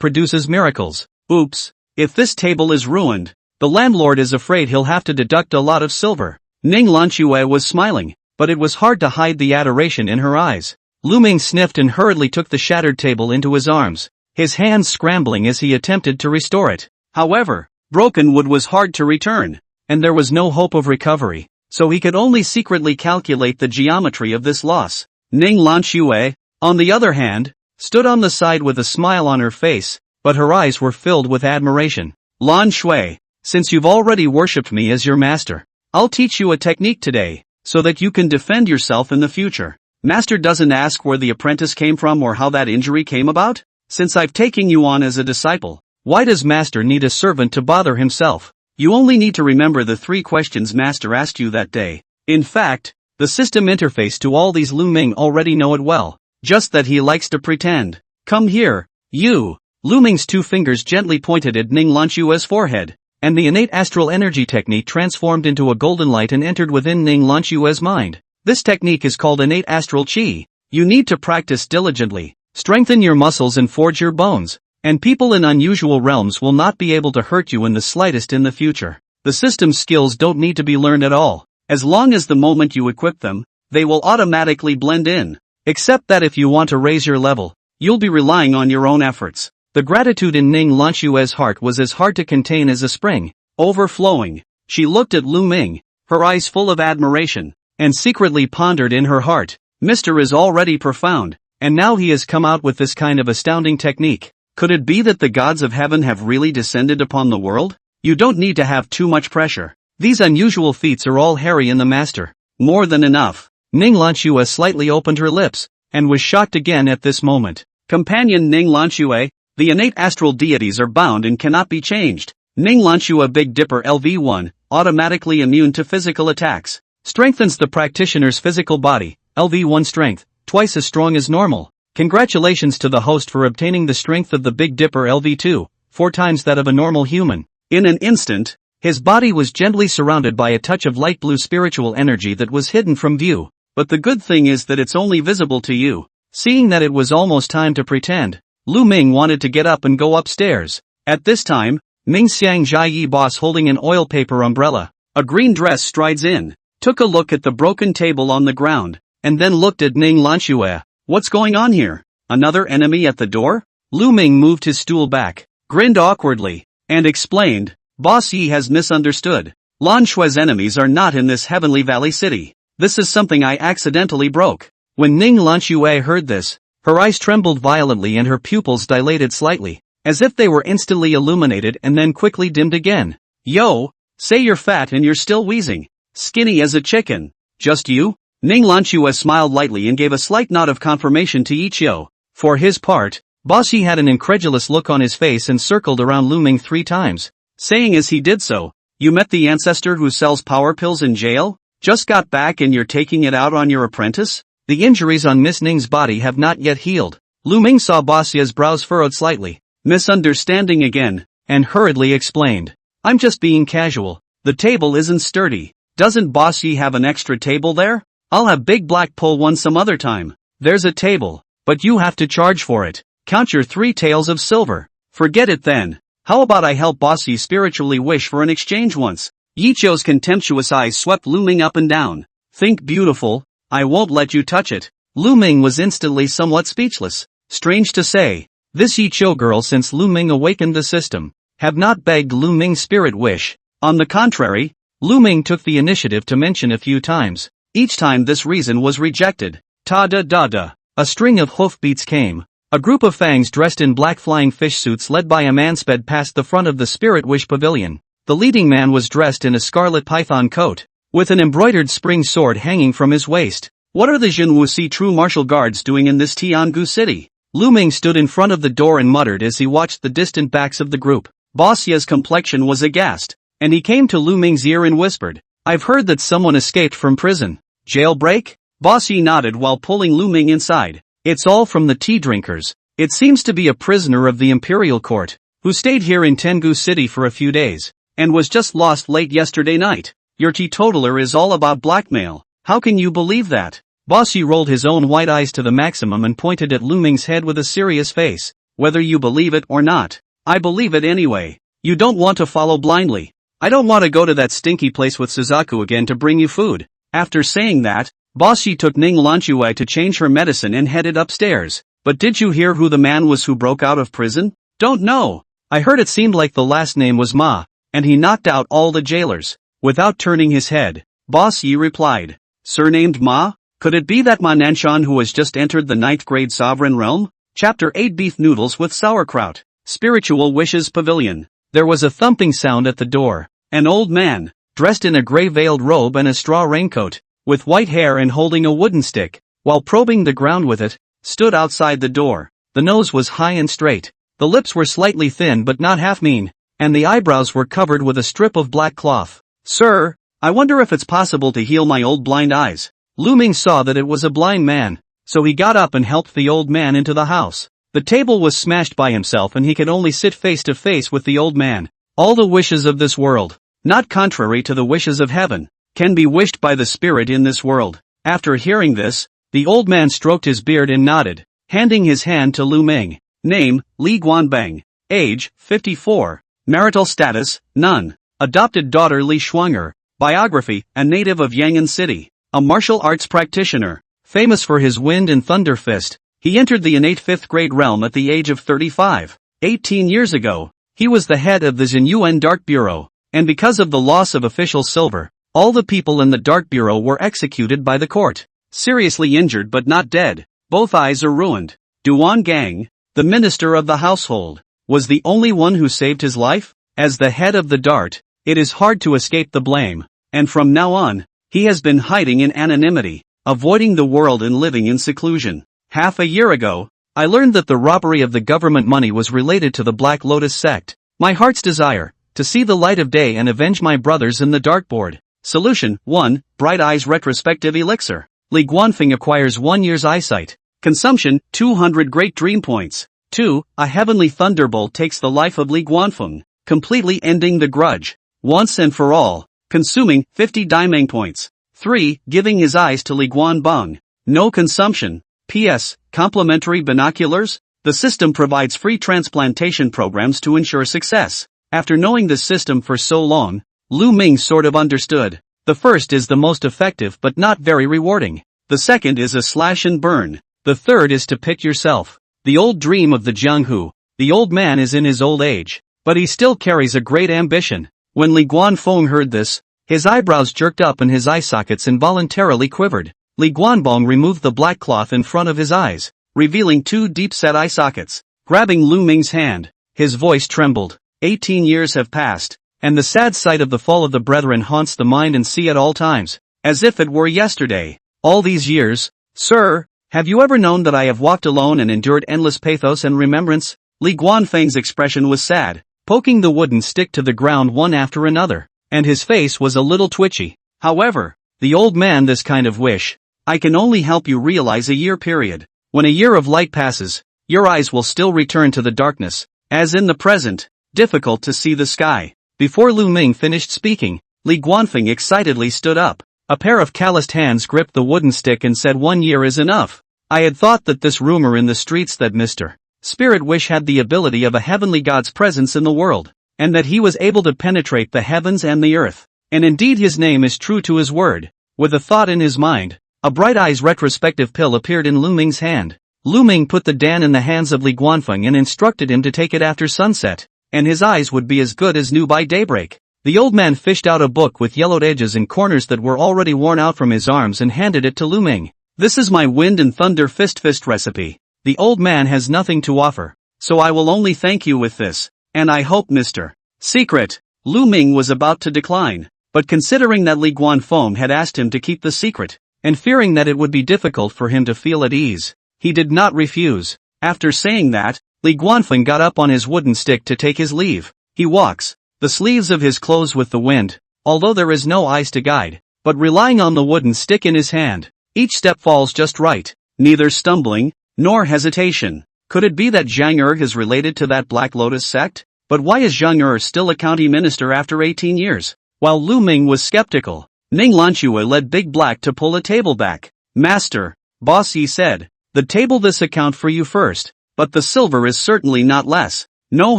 produces miracles. Oops, if this table is ruined, the landlord is afraid he'll have to deduct a lot of silver. Ning Lanxue was smiling, but it was hard to hide the adoration in her eyes. Lu Ming sniffed and hurriedly took the shattered table into his arms, his hands scrambling as he attempted to restore it. However, broken wood was hard to return, and there was no hope of recovery, so he could only secretly calculate the geometry of this loss. Ning Lanxue, on the other hand, stood on the side with a smile on her face, but her eyes were filled with admiration. Lanxue, since you've already worshipped me as your master, I'll teach you a technique today, so that you can defend yourself in the future. Master doesn't ask where the apprentice came from or how that injury came about? Since I've taken you on as a disciple, why does Master need a servant to bother himself? You only need to remember the 3 questions Master asked you that day. In fact, the system interface to all these Lu Ming already know it well, just that he likes to pretend. Come here, you. Lu Ming's 2 fingers gently pointed at Ning Lanxue's forehead, and the innate astral energy technique transformed into a golden light and entered within Ning Lanxue's mind. This technique is called innate astral qi. You need to practice diligently, strengthen your muscles and forge your bones, and people in unusual realms will not be able to hurt you in the slightest in the future. The system's skills don't need to be learned at all. As long as the moment you equip them, they will automatically blend in. Except that if you want to raise your level, you'll be relying on your own efforts. The gratitude in Ning Lanxue's heart was as hard to contain as a spring, overflowing. She looked at Lu Ming, her eyes full of admiration, and secretly pondered in her heart, Mr. is already profound, and now he has come out with this kind of astounding technique. Could it be that the gods of heaven have really descended upon the world? You don't need to have too much pressure. These unusual feats are all Harry and the Master. More than enough. Ning Lanxue slightly opened her lips, and was shocked again at this moment. Companion Ning Lanxue, the innate astral deities are bound and cannot be changed. Ning Lanxue Big Dipper LV1, automatically immune to physical attacks. Strengthens the practitioner's physical body, LV1 strength, twice as strong as normal. Congratulations to the host for obtaining the strength of the Big Dipper LV2, 4 times that of a normal human. In an instant, his body was gently surrounded by a touch of light blue spiritual energy that was hidden from view. But the good thing is that it's only visible to you. Seeing that it was almost time to pretend, Lu Ming wanted to get up and go upstairs. At this time, Ming Xiang Jiayi boss holding an oil paper umbrella, a green dress strides in, took a look at the broken table on the ground, and then looked at Ning Lanxue. What's going on here? Another enemy at the door? Lu Ming moved his stool back, grinned awkwardly, and explained, Boss Yi has misunderstood. Lanxue's enemies are not in this Heavenly Valley city. This is something I accidentally broke. When Ning Lanxue heard this, her eyes trembled violently and her pupils dilated slightly, as if they were instantly illuminated and then quickly dimmed again. Yo, say you're fat and you're still wheezing. Skinny as a chicken. Just you? Ning Lanxue smiled lightly and gave a slight nod of confirmation to each yo. For his part, Boss Yi had an incredulous look on his face and circled around Lu Ming 3 times, saying as he did so, you met the ancestor who sells power pills in jail? Just got back and you're taking it out on your apprentice? The injuries on Miss Ning's body have not yet healed. Lu Ming saw Boss Yi's brows furrowed slightly, misunderstanding again, and hurriedly explained. I'm just being casual. The table isn't sturdy. Doesn't Boss Yi have an extra table there? I'll have Big Black pull one some other time. There's a table, but you have to charge for it. Count your 3 taels of silver. Forget it then. How about I help Boss Yi spiritually wish for an exchange once? Yi Chou's contemptuous eyes swept Lu Ming up and down. Think beautiful, I won't let you touch it. Lu Ming was instantly somewhat speechless. Strange to say, this Yi Chou girl since Lu Ming awakened the system, have not begged Lu Ming's spirit wish. On the contrary, Lu Ming took the initiative to mention a few times. Each time this reason was rejected. Ta-da-da-da. A string of hoofbeats came. A group of fangs dressed in black flying fish suits led by a man sped past the front of the Spirit Wish Pavilion. The leading man was dressed in a scarlet python coat, with an embroidered spring sword hanging from his waist. What are the Jinwusi true martial guards doing in this Tiangu city? Lu Ming stood in front of the door and muttered as he watched the distant backs of the group. Boss Ye's complexion was aghast, and he came to Lu Ming's ear and whispered, I've heard that someone escaped from prison. Jailbreak? Boss Ye nodded while pulling Lu Ming inside. It's all from the tea drinkers. It seems to be a prisoner of the imperial court, who stayed here in Tengu City for a few days, and was just lost late yesterday night. Your teetotaler is all about blackmail. How can you believe that? Boss Ye rolled his own white eyes to the maximum and pointed at Lu Ming's head with a serious face. Whether you believe it or not, I believe it anyway. You don't want to follow blindly. I don't want to go to that stinky place with Suzaku again to bring you food. After saying that, Boss Yi took Ning Lanxue to change her medicine and headed upstairs. But did you hear who the man was who broke out of prison? Don't know. I heard it seemed like the last name was Ma, and he knocked out all the jailers. Without turning his head, Boss Yi replied, surnamed Ma? Could it be that Ma Nanshan who has just entered the 9th grade sovereign realm? Chapter 8 Beef Noodles with Sauerkraut. Spiritual Wishes Pavilion. There was a thumping sound at the door. An old man, dressed in a gray veiled robe and a straw raincoat, with white hair and holding a wooden stick, while probing the ground with it, stood outside the door. The nose was high and straight. The lips were slightly thin but not half mean, and the eyebrows were covered with a strip of black cloth. "Sir, I wonder if it's possible to heal my old blind eyes." Lu Ming saw that it was a blind man, so he got up and helped the old man into the house. The table was smashed by himself and he could only sit face to face with the old man. All the wishes of this world, not contrary to the wishes of heaven, can be wished by the spirit in this world. After hearing this, the old man stroked his beard and nodded, handing his hand to Lu Ming. Name, Li Guanbang. Age, 54. Marital status, none. Adopted daughter Li Shuanger. Biography, a native of Yangon City. A martial arts practitioner. Famous for his wind and thunder fist, he entered the innate 5th grade realm at the age of 35. 18 years ago, he was the head of the Xinyuan Dark Bureau, and because of the loss of official silver, all the people in the Dark Bureau were executed by the court. Seriously injured but not dead, both eyes are ruined. Duan Gang, the minister of the household, was the only one who saved his life. As the head of the Dart, it is hard to escape the blame, and from now on, he has been hiding in anonymity, avoiding the world and living in seclusion. Half a year ago, I learned that the robbery of the government money was related to the Black Lotus sect. My heart's desire, to see the light of day and avenge my brothers in the dartboard. Solution: 1. Bright Eyes Retrospective Elixir. Li Guanfeng acquires 1 year's eyesight. Consumption, 200 Great Dream Points. 2. A heavenly thunderbolt takes the life of Li Guanfeng, completely ending the grudge, once and for all, consuming 50 Daimeng points. 3. Giving his eyes to Li Guanbang. No consumption. P.S. Complimentary binoculars? The system provides free transplantation programs to ensure success. After knowing this system for so long, Lu Ming sort of understood. The first is the most effective but not very rewarding. The second is a slash and burn. The third is to pick yourself. The old dream of the Jianghu. The old man is in his old age, but he still carries a great ambition. When Li Guanfeng heard this, his eyebrows jerked up and his eye sockets involuntarily quivered. Li Guanbang removed the black cloth in front of his eyes, revealing 2 deep-set eye sockets. Grabbing Lu Ming's hand, his voice trembled. 18 years have passed, and the sad sight of the fall of the brethren haunts the mind and sea at all times, as if it were yesterday. All these years, sir, have you ever known that I have walked alone and endured endless pathos and remembrance? Li Guanfeng's expression was sad, poking the wooden stick to the ground one after another, and his face was a little twitchy. However, the old man, this kind of wish, I can only help you realize a year period. When a year of light passes, your eyes will still return to the darkness, as in the present, difficult to see the sky. Before Lu Ming finished speaking, Li Guanfeng excitedly stood up. A pair of calloused hands gripped the wooden stick and said 1 year is enough. I had thought that this rumor in the streets that Mr. Spirit Wish had the ability of a heavenly god's presence in the world, and that he was able to penetrate the heavens and the earth. And indeed his name is true to his word. With a thought in his mind, a Bright Eyes retrospective pill appeared in Lu Ming's hand. Lu Ming put the Dan in the hands of Li Guanfeng and instructed him to take it after sunset, and his eyes would be as good as new by daybreak. The old man fished out a book with yellowed edges and corners that were already worn out from his arms and handed it to Lu Ming. This is my wind and thunder fist recipe. The old man has nothing to offer, so I will only thank you with this, and I hope Mr. Secret. Lu Ming was about to decline, but considering that Li Guanfeng had asked him to keep the secret, and fearing that it would be difficult for him to feel at ease, he did not refuse. After saying that, Li Guanfeng got up on his wooden stick to take his leave. He walks the sleeves of his clothes with the wind, although there is no eyes to guide, but relying on the wooden stick in his hand. Each step falls just right, neither stumbling, nor hesitation. Could it be that Zhang Er is related to that Black Lotus sect? But why is Zhang Er still a county minister after 18 years? While Lu Ming was skeptical, Ning Lanxue led Big Black to pull a table back. Master, boss, he said, the table this account for you first, but the silver is certainly not less. No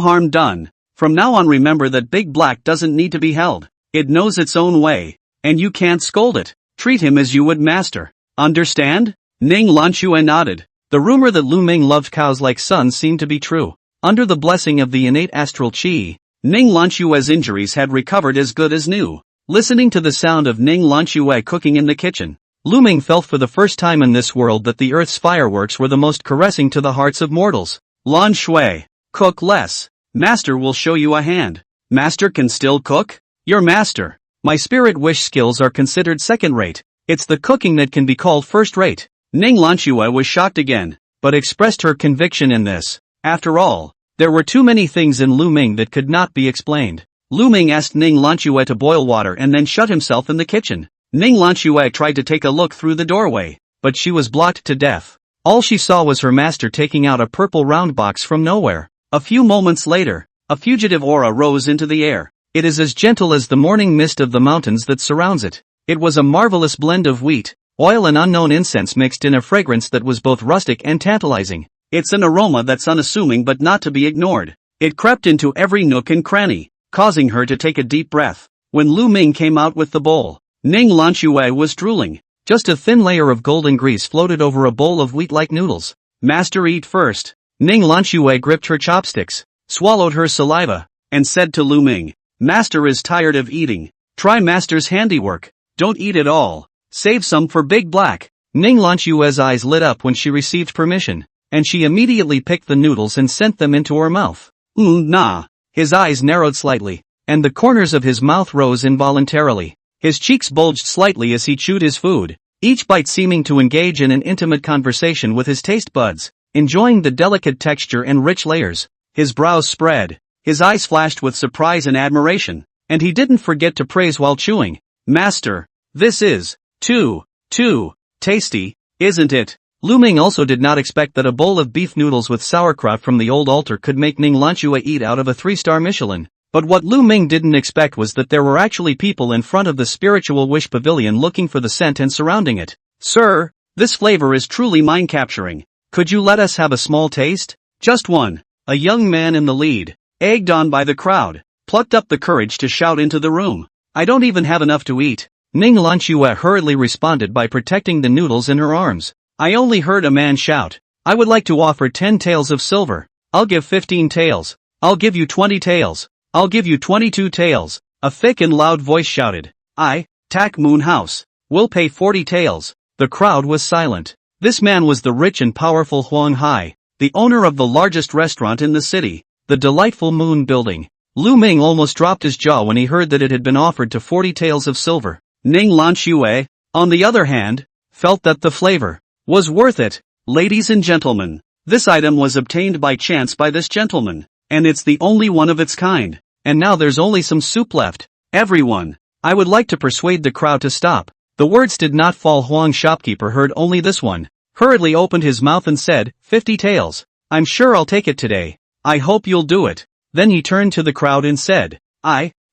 harm done. From now on remember that Big Black doesn't need to be held. It knows its own way, and you can't scold it. Treat him as you would master. Understand? Ning Lanxue nodded. The rumor that Lu Ming loved cows like sons seemed to be true. Under the blessing of the innate astral chi, Ning Lanxue's injuries had recovered as good as new. Listening to the sound of Ning Lanxue cooking in the kitchen, Lu Ming felt for the first time in this world that the earth's fireworks were the most caressing to the hearts of mortals. Lanxue, cook less. Master will show you a hand. Master can still cook? Your master. My spirit wish skills are considered second-rate. It's the cooking that can be called first-rate. Ning Lanxue was shocked again, but expressed her conviction in this. After all, there were too many things in Lu Ming that could not be explained. Lu Ming asked Ning Lanxue to boil water and then shut himself in the kitchen. Ning Lanxue tried to take a look through the doorway, but she was blocked to death. All she saw was her master taking out a purple round box from nowhere. A few moments later, a fugitive aura rose into the air. It is as gentle as the morning mist of the mountains that surrounds it. It was a marvelous blend of wheat, oil and unknown incense mixed in a fragrance that was both rustic and tantalizing. It's an aroma that's unassuming but not to be ignored. It crept into every nook and cranny, causing her to take a deep breath. When Lu Ming came out with the bowl, Ning Lanxue was drooling. Just a thin layer of golden grease floated over a bowl of wheat-like noodles. Master, eat first. Ning Lanxue gripped her chopsticks, swallowed her saliva, and said to Lu Ming, Master is tired of eating. Try Master's handiwork. Don't eat it all. Save some for Big Black. Ning Lanxue's eyes lit up when she received permission, and she immediately picked the noodles and sent them into her mouth. Nah. His eyes narrowed slightly, and the corners of his mouth rose involuntarily. His cheeks bulged slightly as he chewed his food, each bite seeming to engage in an intimate conversation with his taste buds, enjoying the delicate texture and rich layers. His brows spread, his eyes flashed with surprise and admiration, and he didn't forget to praise while chewing. Master, this is too tasty, isn't it? Lu Ming also did not expect that a bowl of beef noodles with sauerkraut from the old altar could make Ning Lanxue eat out of a 3-star Michelin. But what Lu Ming didn't expect was that there were actually people in front of the spiritual wish pavilion looking for the scent and surrounding it. Sir, this flavor is truly mind-capturing. Could you let us have a small taste? Just one. A young man in the lead, egged on by the crowd, plucked up the courage to shout into the room. I don't even have enough to eat. Ning Lanxue hurriedly responded by protecting the noodles in her arms. I only heard a man shout. I would like to offer 10 taels of silver. I'll give 15 taels. I'll give you 20 taels. I'll give you 22 taels. A thick and loud voice shouted. Tak Moon House. We'll pay 40 taels. The crowd was silent. This man was the rich and powerful Huang Hai, the owner of the largest restaurant in the city, the delightful Moon Building. Lu Ming almost dropped his jaw when he heard that it had been offered to 40 taels of silver. Ning Lanxue, on the other hand, felt that the flavor was worth it. Ladies and gentlemen, this item was obtained by chance by this gentleman, and it's the only one of its kind. And now there's only some soup left. Everyone, I would like to persuade the crowd to stop. The words did not fall. Huang's shopkeeper heard only this one, hurriedly opened his mouth and said, 50 taels. I'm sure I'll take it today. I hope you'll do it. Then he turned to the crowd and said,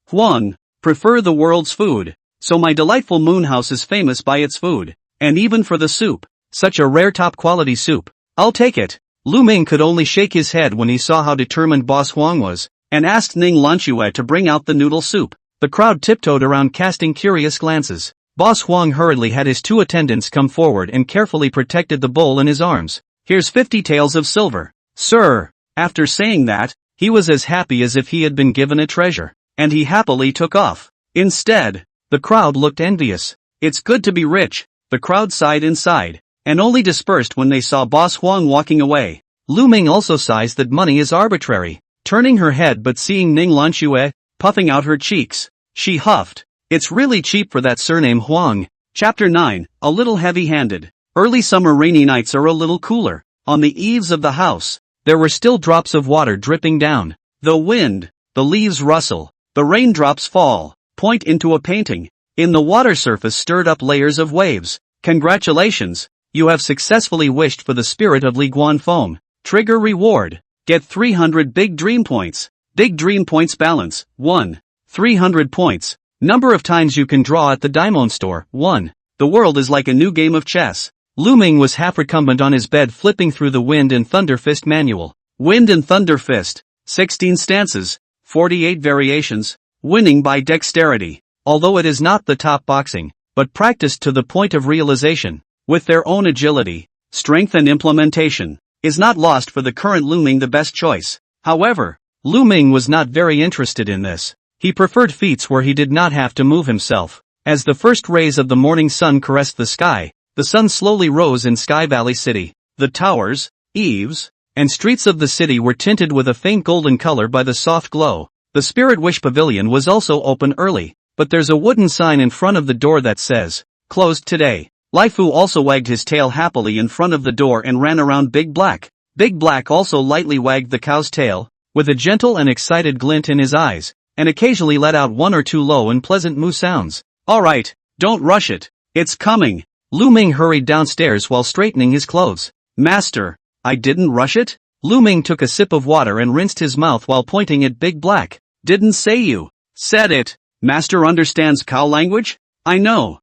Huang, prefer the world's food. So my delightful moon house is famous by its food, and even for the soup. Such a rare top-quality soup. I'll take it. Lu Ming could only shake his head when he saw how determined Boss Huang was, and asked Ning Lanxue to bring out the noodle soup. The crowd tiptoed around casting curious glances. Boss Huang hurriedly had his 2 attendants come forward and carefully protected the bowl in his arms. Here's 50 taels of silver. Sir. After saying that, he was as happy as if he had been given a treasure, and he happily took off. Instead, the crowd looked envious. It's good to be rich, the crowd sighed inside, and only dispersed when they saw Boss Huang walking away. Lu Ming also sighs that money is arbitrary. Turning her head but seeing Ning Lanxue, puffing out her cheeks, she huffed. It's really cheap for that surname Huang. Chapter 9, a little heavy-handed. Early summer rainy nights are a little cooler. On the eaves of the house, there were still drops of water dripping down. The wind, the leaves rustle, the raindrops fall, point into a painting. In the water surface stirred up layers of waves. Congratulations, you have successfully wished for the spirit of Liguan foam. Trigger reward. Get 300 big dream points. Big dream points balance, 1. 300 points. Number of times you can draw at the diamond store, 1. The world is like a new game of chess. Lu Ming was half recumbent on his bed flipping through the Wind and Thunder Fist manual. Wind and Thunder Fist. 16 stances. 48 variations. Winning by dexterity. Although it is not the top boxing, but practiced to the point of realization, with their own agility, strength and implementation, is not lost for the current Lu Ming the best choice. However, Lu Ming was not very interested in this. He preferred feats where he did not have to move himself. As the first rays of the morning sun caressed the sky, the sun slowly rose in Sky Valley City. The towers, eaves, and streets of the city were tinted with a faint golden color by the soft glow. The Spirit Wish Pavilion was also open early, but there's a wooden sign in front of the door that says, closed today. Laifu also wagged his tail happily in front of the door and ran around Big Black. Big Black also lightly wagged the cow's tail, with a gentle and excited glint in his eyes, and occasionally let out one or two low and pleasant moo sounds. Alright, don't rush it. It's coming. Lu Ming hurried downstairs while straightening his clothes. Master, I didn't rush it? Lu Ming took a sip of water and rinsed his mouth while pointing at Big Black. Didn't say you said it. Master understands cow language? I know.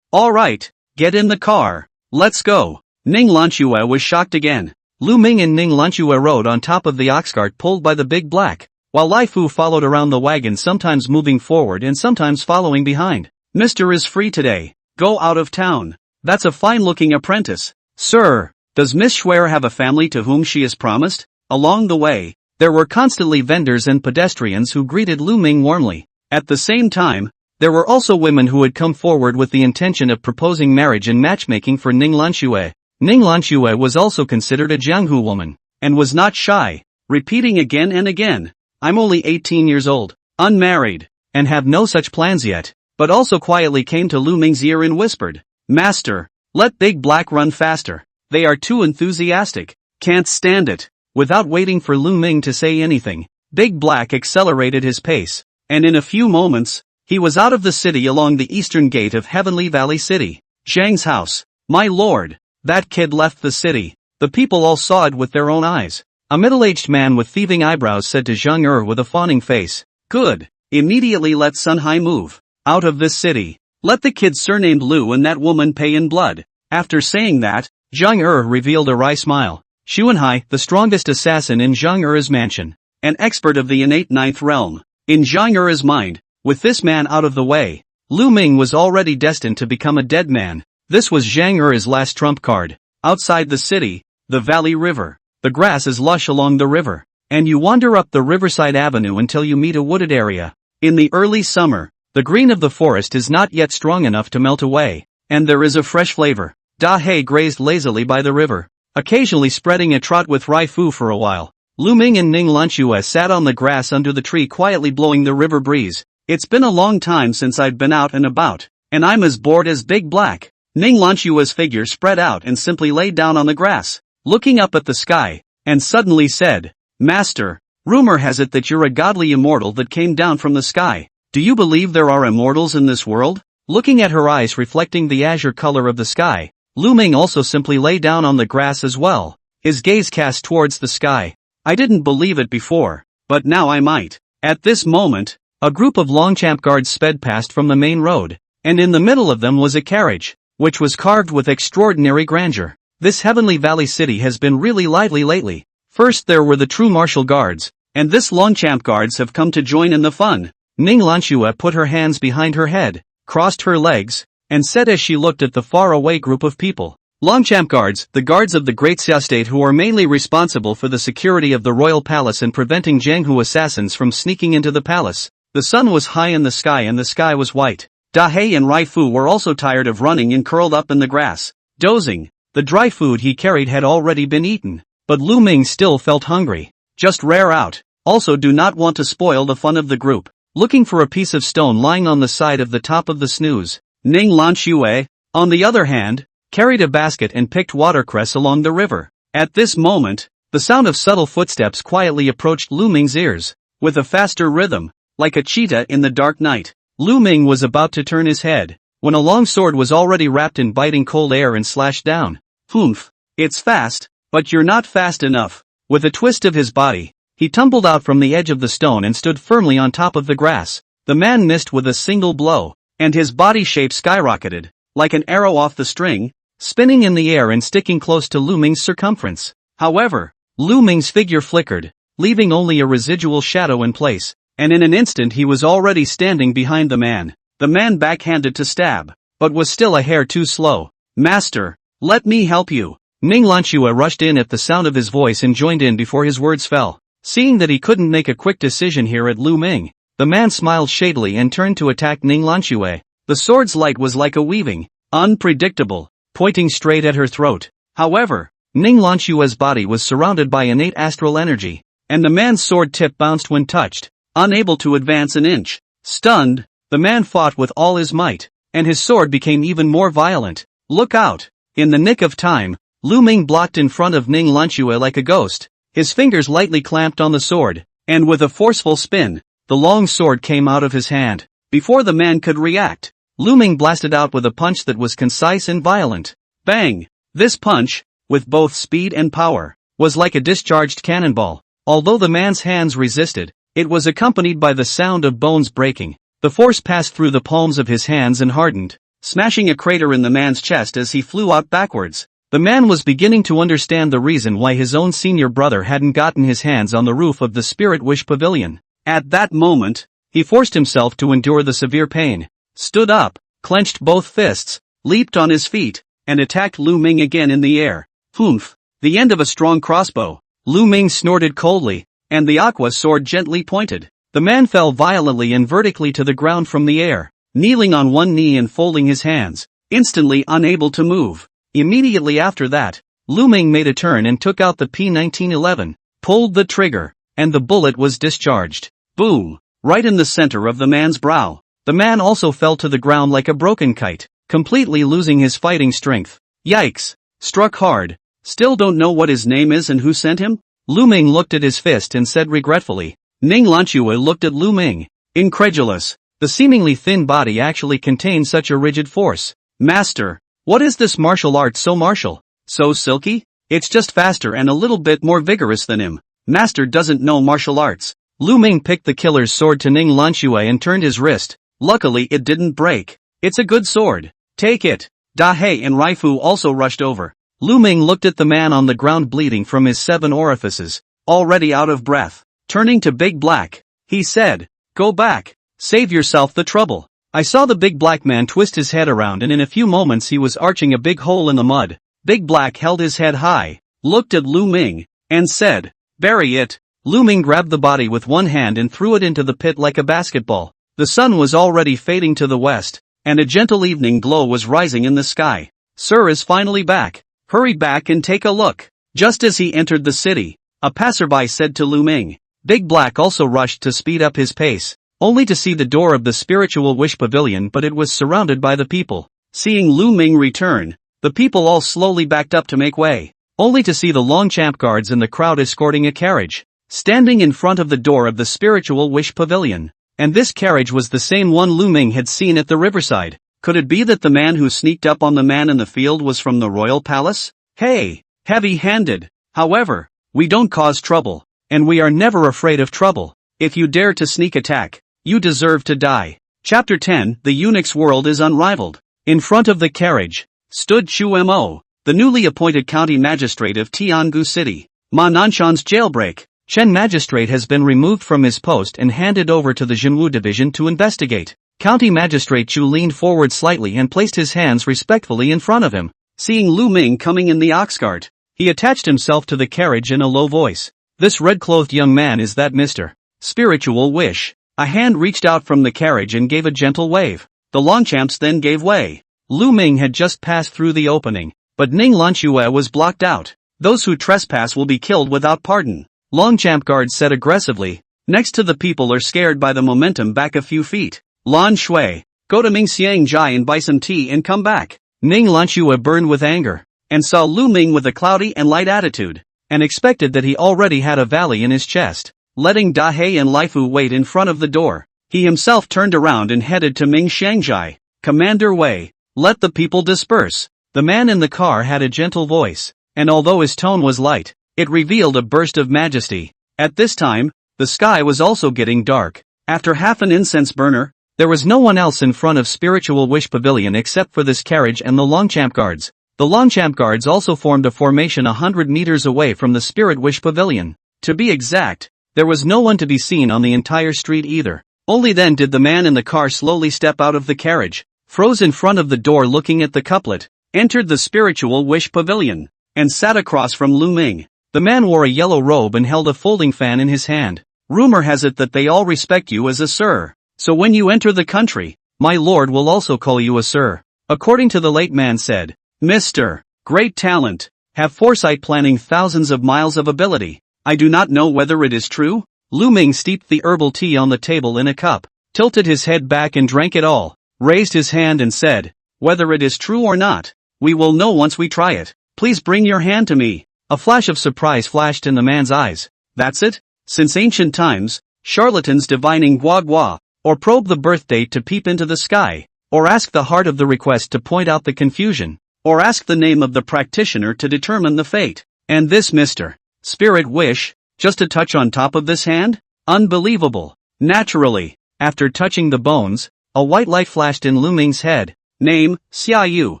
Alright, get in the car. Let's go. Ning Lanxue was shocked again. Lu Ming and Ning Lanxue rode on top of the ox cart pulled by the Big Black, while Laifu followed around the wagon, sometimes moving forward and sometimes following behind. Mr. is free today. Go out of town. That's a fine-looking apprentice. Sir, does Miss Schwer have a family to whom she is promised? Along the way, there were constantly vendors and pedestrians who greeted Lu Ming warmly. At the same time, there were also women who had come forward with the intention of proposing marriage and matchmaking for Ning Lanxue. Ning Lanxue was also considered a Jianghu woman, and was not shy, repeating again and again, I'm only 18 years old, unmarried, and have no such plans yet, but also quietly came to Lu Ming's ear and whispered, Master, let Big Black run faster. They are too enthusiastic. Can't stand it. Without waiting for Lu Ming to say anything, Big Black accelerated his pace, and in a few moments, he was out of the city along the eastern gate of Heavenly Valley City. Zhang's house. My lord, that kid left the city. The people all saw it with their own eyes. A middle-aged man with thieving eyebrows said to Zhang with a fawning face, Good. Immediately let Sun Hai move out of this city. Let the kid surnamed Lu and that woman pay in blood. After saying that, Zhang revealed a wry smile. Xuanhai, the strongest assassin in Zhang mansion, an expert of the innate ninth realm. In Zhang mind, with this man out of the way, Lu Ming was already destined to become a dead man. This was Zhang last trump card. Outside the city, the Valley River. The grass is lush along the river, and you wander up the riverside avenue until you meet a wooded area. In the early summer, the green of the forest is not yet strong enough to melt away, and there is a fresh flavor. Da He grazed lazily by the river, occasionally spreading a trot with Rai Fu for a while. Lu Ming and Ning Lanxue sat on the grass under the tree quietly blowing the river breeze. It's been a long time since I've been out and about, and I'm as bored as Big Black. Ning Lanxue's figure spread out and simply laid down on the grass, looking up at the sky, and suddenly said, Master, rumor has it that you're a godly immortal that came down from the sky. Do you believe there are immortals in this world? Looking at her eyes reflecting the azure color of the sky, Lu Ming also simply lay down on the grass as well, his gaze cast towards the sky. I didn't believe it before, but now I might. At this moment, a group of Longchamp guards sped past from the main road, and in the middle of them was a carriage, which was carved with extraordinary grandeur. This Heavenly Valley city has been really lively lately. First there were the true martial guards, and this Longchamp guards have come to join in the fun. Ning Lanxue put her hands behind her head, crossed her legs, and said as she looked at the far-away group of people, Longchamp guards, the guards of the Great Xia State who are mainly responsible for the security of the royal palace and preventing Jianghu assassins from sneaking into the palace. The sun was high in the sky and the sky was white. Da He and Rai Fu were also tired of running and curled up in the grass, dozing. The dry food he carried had already been eaten, but Lu Ming still felt hungry. Just rare out. Also do not want to spoil the fun of the group. Looking for a piece of stone lying on the side of the top of the snooze, Ning Lanxue, on the other hand, carried a basket and picked watercress along the river. At this moment, the sound of subtle footsteps quietly approached Lu Ming's ears, with a faster rhythm, like a cheetah in the dark night. Lu Ming was about to turn his head, when a long sword was already wrapped in biting cold air and slashed down. Humph, it's fast, but you're not fast enough. With a twist of his body, he tumbled out from the edge of the stone and stood firmly on top of the grass. The man missed with a single blow, and his body shape skyrocketed, like an arrow off the string, spinning in the air and sticking close to Lu Ming's circumference. However, Lu Ming's figure flickered, leaving only a residual shadow in place, and in an instant he was already standing behind the man. The man backhanded to stab, but was still a hair too slow. Master, let me help you. Ning Lanxue rushed in at the sound of his voice and joined in before his words fell. Seeing that he couldn't make a quick decision here at Lu Ming, the man smiled shadily and turned to attack Ning Lanxue. The sword's light was like a weaving, unpredictable, pointing straight at her throat. However, Ning Lanxue's body was surrounded by innate astral energy, and the man's sword tip bounced when touched, unable to advance an inch. Stunned, the man fought with all his might, and his sword became even more violent. Look out! In the nick of time, Lu Ming blocked in front of Ning Lanxue like a ghost. His fingers lightly clamped on the sword, and with a forceful spin, the long sword came out of his hand. Before the man could react, Lu Ming blasted out with a punch that was concise and violent. Bang! This punch, with both speed and power, was like a discharged cannonball. Although the man's hands resisted, it was accompanied by the sound of bones breaking. The force passed through the palms of his hands and hardened, smashing a crater in the man's chest as he flew out backwards. The man was beginning to understand the reason why his own senior brother hadn't gotten his hands on the roof of the Spirit Wish Pavilion. At that moment, he forced himself to endure the severe pain, stood up, clenched both fists, leaped on his feet, and attacked Lu Ming again in the air. Humph! The end of a strong crossbow. Lu Ming snorted coldly, and the aqua sword gently pointed. The man fell violently and vertically to the ground from the air, kneeling on one knee and folding his hands, instantly unable to move. Immediately after that, Lu Ming made a turn and took out the P1911, pulled the trigger, and the bullet was discharged. Boom! Right in the center of the man's brow. The man also fell to the ground like a broken kite, completely losing his fighting strength. Yikes! Struck hard. Still don't know what his name is and who sent him? Lu Ming looked at his fist and said regretfully. Ning Lanxue looked at Lu Ming, incredulous. The seemingly thin body actually contained such a rigid force. Master, what is this martial art so martial? So silky? It's just faster and a little bit more vigorous than him. Master doesn't know martial arts. Lu Ming picked the killer's sword to Ning Lanxue and turned his wrist. Luckily it didn't break. It's a good sword. Take it. Da Hei and Raifu also rushed over. Lu Ming looked at the man on the ground bleeding from his 7 orifices, already out of breath. Turning to Big Black, he said, "Go back. Save yourself the trouble." I saw the big black man twist his head around and in a few moments he was arching a big hole in the mud. Big Black held his head high, looked at Lu Ming, and said, "Bury it." Lu Ming grabbed the body with one hand and threw it into the pit like a basketball. The sun was already fading to the west, and a gentle evening glow was rising in the sky. "Sir is finally back. Hurry back and take a look." Just as he entered the city, a passerby said to Lu Ming. Big Black also rushed to speed up his pace, only to see the door of the Spiritual Wish Pavilion, but it was surrounded by the people. Seeing Lu Ming return, the people all slowly backed up to make way, only to see the Longchamp guards in the crowd escorting a carriage, standing in front of the door of the Spiritual Wish Pavilion. And this carriage was the same one Lu Ming had seen at the riverside. Could it be that the man who sneaked up on the man in the field was from the royal palace? Hey, heavy-handed. However, we don't cause trouble, and we are never afraid of trouble. If you dare to sneak attack, you deserve to die. Chapter 10. The eunuch's world is unrivaled. In front of the carriage stood Chu Mo, the newly appointed county magistrate of Tiangu City. Ma Nanshan's jailbreak. Chen magistrate has been removed from his post and handed over to the Jinwu division to investigate. County Magistrate Chu leaned forward slightly and placed his hands respectfully in front of him. Seeing Lu Ming coming in the ox cart, he attached himself to the carriage in a low voice. "This red-clothed young man is that Mr. Spiritual Wish." A hand reached out from the carriage and gave a gentle wave. The Longchamps then gave way. Lu Ming had just passed through the opening, but Ning Lanxue was blocked out. "Those who trespass will be killed without pardon," Longchamp guards said aggressively. Next to the people are scared by the momentum back a few feet. "Lan Shui, go to Mingxiang Jai and buy some tea and come back." Ning Lanxue burned with anger, and saw Lu Ming with a cloudy and light attitude, and expected that he already had a valley in his chest. Letting Da Hei and Laifu wait in front of the door, he himself turned around and headed to Mingxiang Jai. "Commander Wei, let the people disperse." The man in the car had a gentle voice, and although his tone was light, it revealed a burst of majesty. At this time, the sky was also getting dark. After half an incense burner, there was no one else in front of Spiritual Wish Pavilion except for this carriage and the Longchamp guards. The Longchamp guards also formed a formation 100 meters away from the Spirit Wish Pavilion. To be exact, there was no one to be seen on the entire street either. Only then did the man in the car slowly step out of the carriage, froze in front of the door looking at the couplet, entered the Spiritual Wish Pavilion, and sat across from Lu Ming. The man wore a yellow robe and held a folding fan in his hand. "Rumor has it that they all respect you as a sir. So when you enter the country, my lord will also call you a sir." According to the late man said, "Mr. Great talent, have foresight planning thousands of miles of ability. I do not know whether it is true." Lu Ming steeped the herbal tea on the table in a cup, tilted his head back and drank it all. raised his hand and said, "Whether it is true or not, we will know once we try it. Please bring your hand to me." A flash of surprise flashed in the man's eyes. That's it? Since ancient times, charlatans divining gua gua, or probe the birth date to peep into the sky, or ask the heart of the request to point out the confusion, or ask the name of the practitioner to determine the fate. And this Mr. Spirit Wish, just a touch on top of this hand? Unbelievable. Naturally, after touching the bones, a white light flashed in Lu Ming's head. Name, Xiaoyu.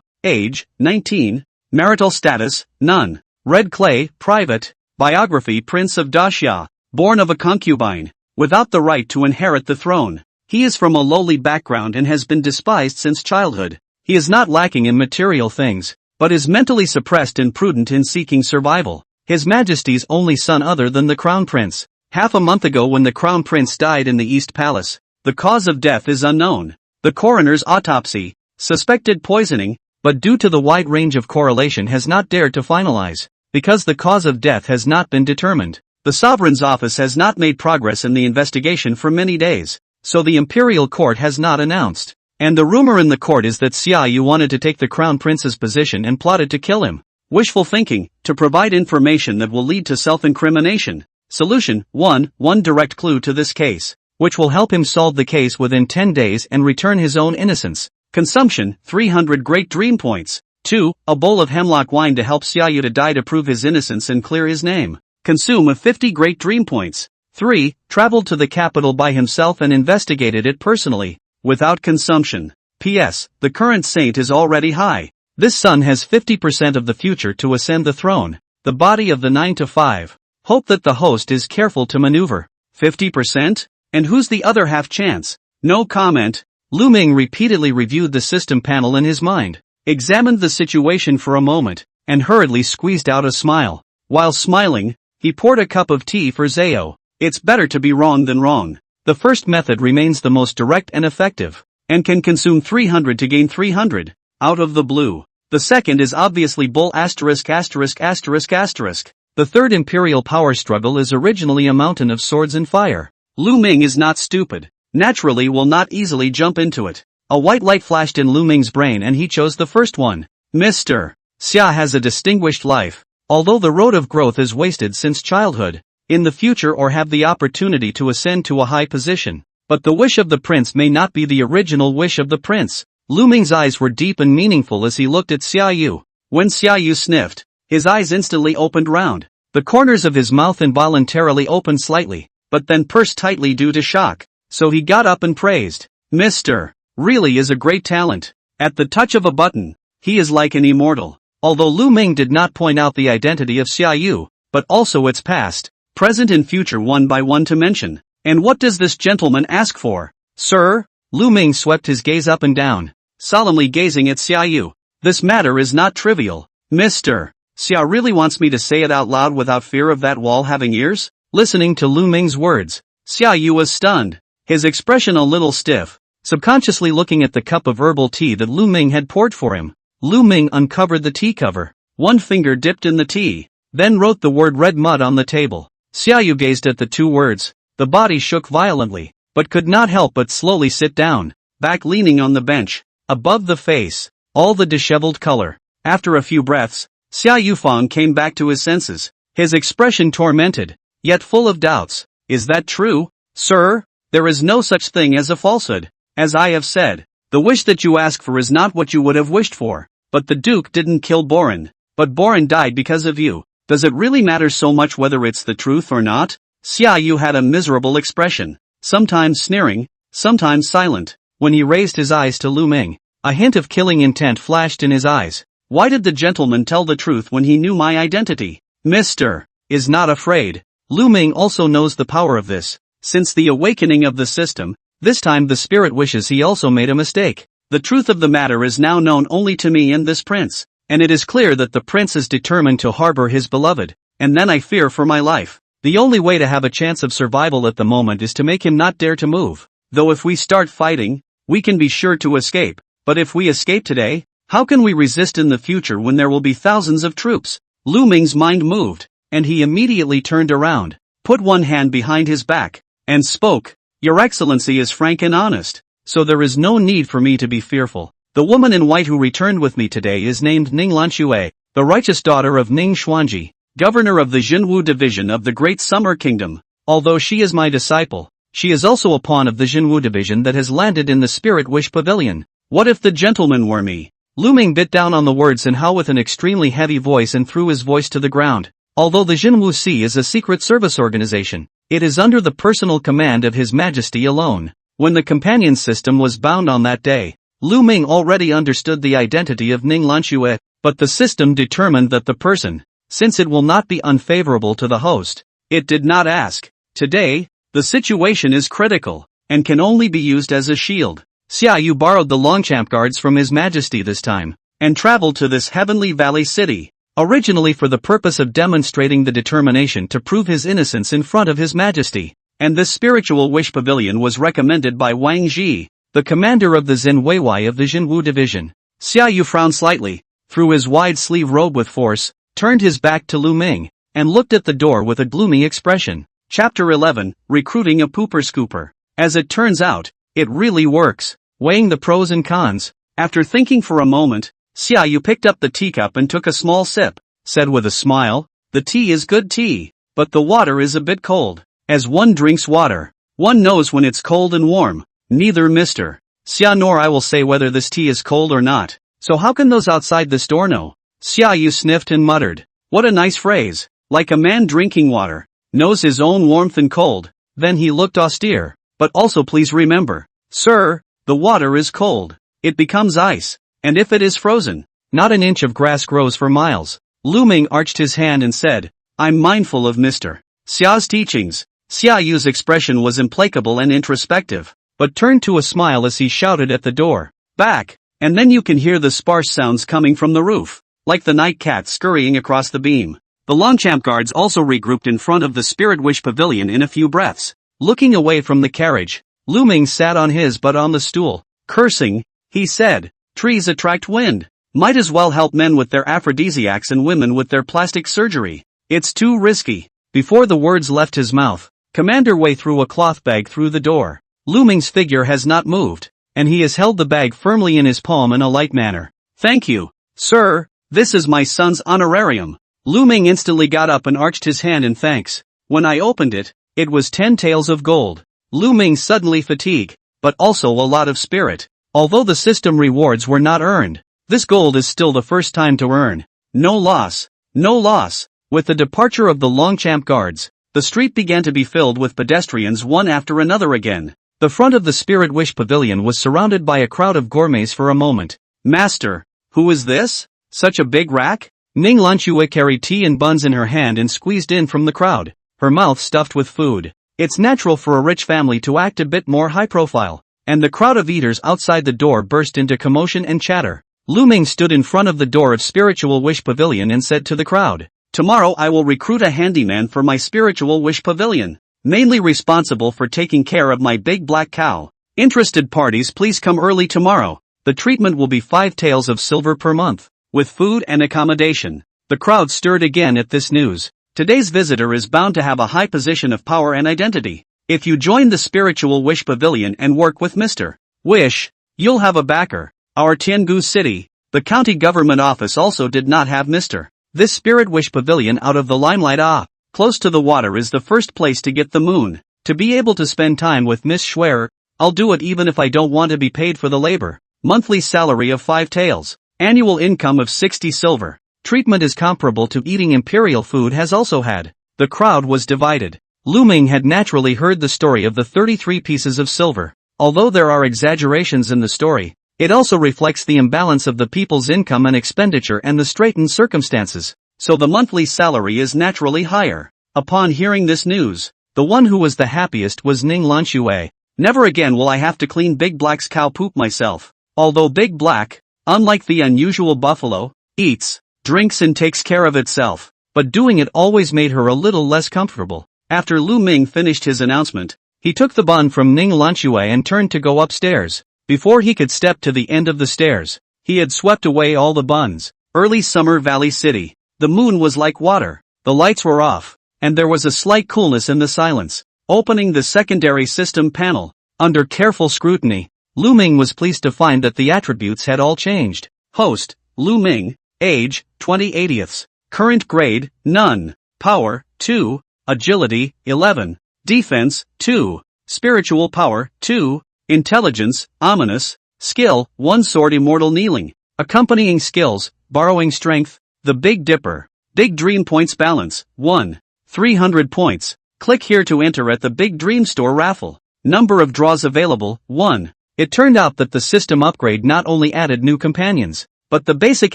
Age, 19. Marital status, none. Red clay, private. Biography, Prince of Daxia. Born of a concubine, without the right to inherit the throne. He is from a lowly background and has been despised since childhood. He is not lacking in material things, but is mentally suppressed and prudent in seeking survival. His Majesty's only son other than the Crown Prince. Half a month ago when the Crown Prince died in the East Palace, the cause of death is unknown. The coroner's autopsy suspected poisoning, but due to the wide range of correlation has not dared to finalize, because the cause of death has not been determined. The sovereign's office has not made progress in the investigation for many days, so the imperial court has not announced. And the rumor in the court is that Xiaoyu wanted to take the crown prince's position and plotted to kill him. Wishful thinking, to provide information that will lead to self-incrimination. Solution: 1. One direct clue to this case, which will help him solve the case within 10 days and return his own innocence. Consumption: 300 great dream points. 2. A bowl of hemlock wine to help Xiaoyu to die to prove his innocence and clear his name. Consume of 50 great dream points. 3. Traveled to the capital by himself and investigated it personally, without consumption. P.S. The current saint is already high. This son has 50% of the future to ascend the throne. The body of the 9 to 5. Hope that the host is careful to maneuver. 50%? And who's the other half chance? No comment. Lu Ming repeatedly reviewed the system panel in his mind, examined the situation for a moment, and hurriedly squeezed out a smile. While smiling, he poured a cup of tea for Zhao. It's better to be wrong than wrong. The first method remains the most direct and effective, and can consume 300 to gain 300, out of the blue. The second is obviously bull asterisk asterisk asterisk asterisk. The third imperial power struggle is originally a mountain of swords and fire. Lu Ming is not stupid, naturally will not easily jump into it. A white light flashed in Lu Ming's brain and he chose the first one. Mr. Xia has a distinguished life, although the road of growth is wasted since childhood, in the future or have the opportunity to ascend to a high position. But the wish of the prince may not be the original wish of the prince. Lu Ming's eyes were deep and meaningful as he looked at Xiaoyu. When Xiaoyu sniffed, his eyes instantly opened round. The corners of his mouth involuntarily opened slightly, but then pursed tightly due to shock. So he got up and praised. Mr. Really is a great talent. At the touch of a button, he is like an immortal. Although Lu Ming did not point out the identity of Xiaoyu, but also its past, present and future one by one to mention. And what does this gentleman ask for? Sir? Lu Ming swept his gaze up and down, solemnly gazing at Xiaoyu. This matter is not trivial. Mr. Xia really wants me to say it out loud without fear of that wall having ears? Listening to Lu Ming's words, Xiaoyu was stunned, his expression a little stiff, subconsciously looking at the cup of herbal tea that Lu Ming had poured for him. Lu Ming uncovered the tea cover, one finger dipped in the tea, then wrote the word red mud on the table. Xiaoyu gazed at the two words, the body shook violently, but could not help but slowly sit down, back leaning on the bench, above the face, all the disheveled color. After a few breaths, Xiaoyu Fang came back to his senses, his expression tormented, yet full of doubts. Is that true, sir? There is no such thing as a falsehood. As I have said, the wish that you ask for is not what you would have wished for. But the Duke didn't kill Boren, but Boren died because of you. Does it really matter so much whether it's the truth or not? Xiaoyu had a miserable expression, sometimes sneering, sometimes silent. When he raised his eyes to Lu Ming, a hint of killing intent flashed in his eyes. Why did the gentleman tell the truth when he knew my identity? Mr. is not afraid. Lu Ming also knows the power of this. Since the awakening of the system, this time the spirit wishes he also made a mistake. The truth of the matter is now known only to me and this prince, and it is clear that the prince is determined to harbor his beloved, and then I fear for my life. The only way to have a chance of survival at the moment is to make him not dare to move. Though if we start fighting, we can be sure to escape. But if we escape today, how can we resist in the future when there will be thousands of troops? Lu Ming's mind moved, and he immediately turned around, put one hand behind his back, and spoke. Your Excellency is frank and honest. so there is no need for me to be fearful. The woman in white who returned with me today is named Ning Lanxue, the righteous daughter of Ning Xuanji, governor of the Jinwu division of the Great Summer Kingdom. Although she is my disciple, she is also a pawn of the Jinwu division that has landed in the Spirit Wish Pavilion. What if the gentleman were me? Lu Ming bit down on the words and how with an extremely heavy voice and threw his voice to the ground. Although the Jinwu Sea is a secret service organization, it is under the personal command of His Majesty alone. When the companion system was bound on that day, Lu Ming already understood the identity of Ning Lanxue, but the system determined that the person, since it will not be unfavorable to the host, it did not ask. Today, the situation is critical, and can only be used as a shield. Xia Yu borrowed the Longchamp guards from His Majesty this time, and traveled to this Heavenly Valley city, originally for the purpose of demonstrating the determination to prove his innocence in front of His Majesty. And this spiritual wish pavilion was recommended by Wang Ji, the commander of the Zenweiwei of the Jinwu division. Xia Yu frowned slightly, threw his wide-sleeve robe with force, turned his back to Lu Ming, and looked at the door with a gloomy expression. Chapter 11, Recruiting a Pooper Scooper. As it turns out, it really works. Weighing the pros and cons, after thinking for a moment, Xia Yu picked up the teacup and took a small sip, said with a smile, "The tea is good tea, but the water is a bit cold. As one drinks water, one knows when it's cold and warm. Neither Mr. Xia nor I will say whether this tea is cold or not, so how can those outside this door know?" Xia Yu sniffed and muttered, "What a nice phrase, like a man drinking water, knows his own warmth and cold." Then he looked austere, "But also please remember, sir, the water is cold, it becomes ice, and if it is frozen, not an inch of grass grows for miles." Lu Ming arched his hand and said, "I'm mindful of Mr. Xia's teachings." Xia Yu's expression was implacable and introspective, but turned to a smile as he shouted at the door, "Back!" And then you can hear the sparse sounds coming from the roof, like the night cat scurrying across the beam. The Longchamp guards also regrouped in front of the Spirit Wish Pavilion in a few breaths. Looking away from the carriage, Lu Ming sat on his butt on the stool. Cursing, he said, "Trees attract wind. Might as well help men with their aphrodisiacs and women with their plastic surgery. It's too risky." Before the words left his mouth, Commander Wei threw a cloth bag through the door. Lu Ming's figure has not moved, and he has held the bag firmly in his palm in a light manner. "Thank you, sir, this is my son's honorarium." Lu Ming instantly got up and arched his hand in thanks. When I opened it, it was 10 taels of gold. Lu Ming suddenly fatigued, but also a lot of spirit. Although the system rewards were not earned, this gold is still the first time to earn. No loss, no loss. With the departure of the Longchamp guards, the street began to be filled with pedestrians one after another again. The front of the Spirit Wish Pavilion was surrounded by a crowd of gourmets for a moment. "Master, who is this? Such a big rack?" Ning Lanxue carried tea and buns in her hand and squeezed in from the crowd, her mouth stuffed with food. It's natural for a rich family to act a bit more high profile, and the crowd of eaters outside the door burst into commotion and chatter. Lu Ming stood in front of the door of Spiritual Wish Pavilion and said to the crowd, "Tomorrow I will recruit a handyman for my Spiritual Wish Pavilion, mainly responsible for taking care of my big black cow. Interested parties please come early tomorrow. The treatment will be 5 taels of silver per month, with food and accommodation." The crowd stirred again at this news. Today's visitor is bound to have a high position of power and identity. If you join the Spiritual Wish Pavilion and work with Mr. Wish, you'll have a backer. Our Tiangu City, the county government office also did not have Mr. This Spirit Wish Pavilion out of the limelight. Close to the water is the first place to get the moon. To be able to spend time with Miss Schwerer, I'll do it even if I don't want to be paid for the labor. Monthly salary of 5 taels. Annual income of 60 silver. Treatment is comparable to eating imperial food has also had. The crowd was divided. Lu Ming had naturally heard the story of the 33 pieces of silver. Although there are exaggerations in the story, it also reflects the imbalance of the people's income and expenditure and the straitened circumstances. So the monthly salary is naturally higher. Upon hearing this news, the one who was the happiest was Ning Lanxue. "Never again will I have to clean Big Black's cow poop myself." Although Big Black, unlike the unusual buffalo, eats, drinks and takes care of itself, but doing it always made her a little less comfortable. After Lu Ming finished his announcement, he took the bun from Ning Lanxue and turned to go upstairs. Before he could step to the end of the stairs, he had swept away all the buns. Early Summer Valley City. The moon was like water, the lights were off, and there was a slight coolness in the silence. Opening the secondary system panel, under careful scrutiny, Lu Ming was pleased to find that the attributes had all changed. Host, Lu Ming. Age, 20/80. Current grade, none. Power, 2. Agility, 11. Defense, 2. Spiritual power, 2. Intelligence, ominous. Skill, 1 sword immortal kneeling. Accompanying skills, borrowing strength, the Big Dipper. Big Dream points balance, 1. 300 points. Click here to enter at the Big Dream Store raffle. Number of draws available, 1. It turned out that the system upgrade not only added new companions, but the basic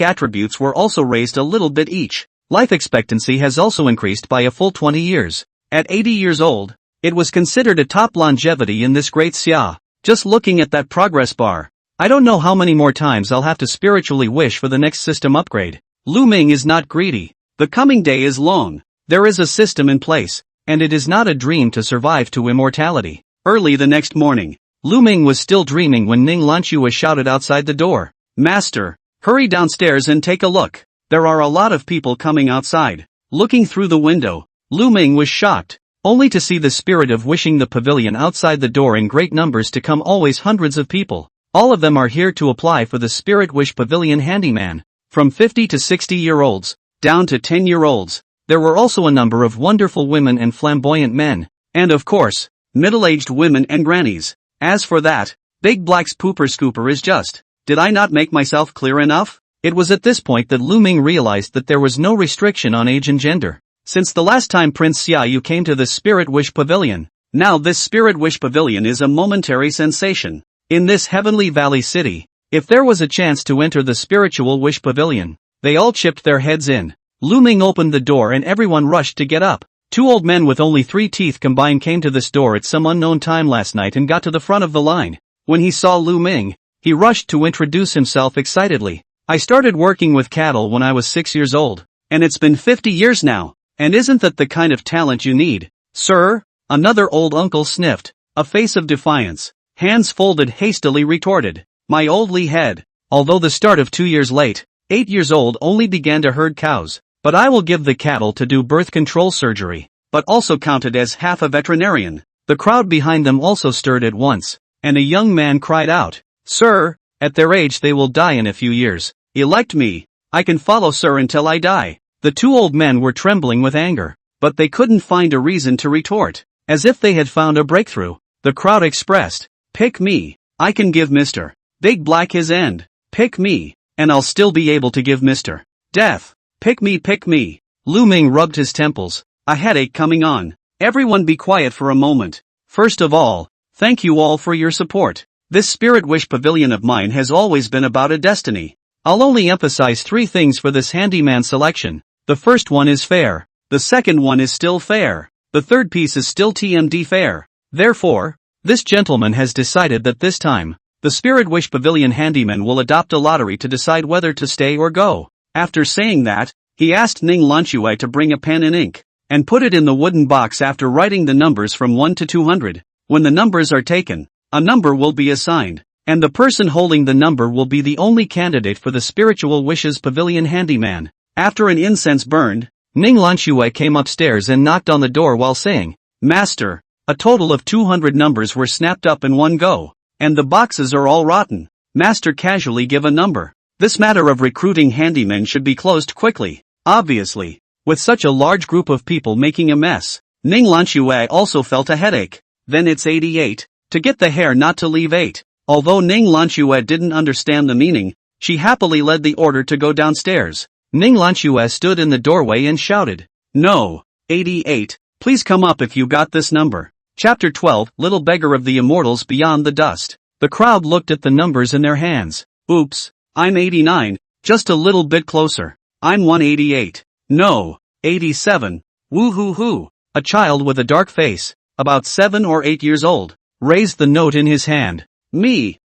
attributes were also raised a little bit each. Life expectancy has also increased by a full 20 years. At 80 years old, it was considered a top longevity in this great Xia. Just looking at that progress bar, I don't know how many more times I'll have to spiritually wish for the next system upgrade. Lu Ming is not greedy. The coming day is long. There is a system in place, and it is not a dream to survive to immortality. Early the next morning, Lu Ming was still dreaming when Ning Lanxue shouted outside the door. Master, hurry downstairs and take a look. There are a lot of people coming outside. Looking through the window, Lu Ming was shocked, only to see the spirit of wishing the pavilion outside the door in great numbers to come, always hundreds of people. All of them are here to apply for the Spirit Wish Pavilion handyman. From 50 to 60-year-olds, down to 10-year-olds. There were also a number of wonderful women and flamboyant men. And of course, middle-aged women and grannies. As for that, Big Black's pooper scooper is just. Did I not make myself clear enough? It was at this point that Lu Ming realized that there was no restriction on age and gender. Since the last time Prince Xiaoyu came to the Spirit Wish Pavilion, now this Spirit Wish Pavilion is a momentary sensation. In this Heavenly Valley city, if there was a chance to enter the Spiritual Wish Pavilion, they all chipped their heads in. Lu Ming opened the door and everyone rushed to get up. 2 old men with only 3 teeth combined came to this door at some unknown time last night and got to the front of the line. When he saw Lu Ming, he rushed to introduce himself excitedly. I started working with cattle when I was 6 years old, and it's been 50 years now. And isn't that the kind of talent you need, sir? Another old uncle sniffed, a face of defiance, hands folded hastily retorted. My old Li head, although the start of 2 years late, 8 years old only began to herd cows. But I will give the cattle to do birth control surgery, but also counted as half a veterinarian. The crowd behind them also stirred at once, and a young man cried out, Sir, at their age they will die in a few years. Elect me. I can follow sir until I die. The 2 old men were trembling with anger, but they couldn't find a reason to retort. As if they had found a breakthrough, the crowd expressed, Pick me. I can give Mr. Big Black his end. Pick me, and I'll still be able to give Mr. Death. Pick me, pick me. Lu Ming rubbed his temples, a headache coming on. Everyone be quiet for a moment. First of all, thank you all for your support. This Spirit Wish Pavilion of mine has always been about a destiny. I'll only emphasize 3 things for this handyman selection. The first one is fair. The second one is still fair. The third piece is still TMD fair. Therefore, this gentleman has decided that this time, the Spirit Wish Pavilion handyman will adopt a lottery to decide whether to stay or go. After saying that, he asked Ning Lanxue to bring a pen and ink, and put it in the wooden box after writing the numbers from 1 to 200. When the numbers are taken, a number will be assigned, and the person holding the number will be the only candidate for the Spiritual Wishes Pavilion handyman. After an incense burned, Ning Lanxue came upstairs and knocked on the door while saying, Master, a total of 200 numbers were snapped up in one go, and the boxes are all rotten. Master casually give a number. This matter of recruiting handymen should be closed quickly. Obviously, with such a large group of people making a mess, Ning Lanxue also felt a headache. Then it's 88, to get the hair not to leave 8. Although Ning Lanxue didn't understand the meaning, she happily led the order to go downstairs. Ning Lanxue stood in the doorway and shouted, No, 88, please come up if you got this number. Chapter 12, Little Beggar of the Immortals Beyond the Dust. The crowd looked at the numbers in their hands. Oops. I'm 89, just a little bit closer. I'm 188. No, 87. Woo-hoo-hoo. A child with a dark face, about 7 or 8 years old, raised the note in his hand. Me,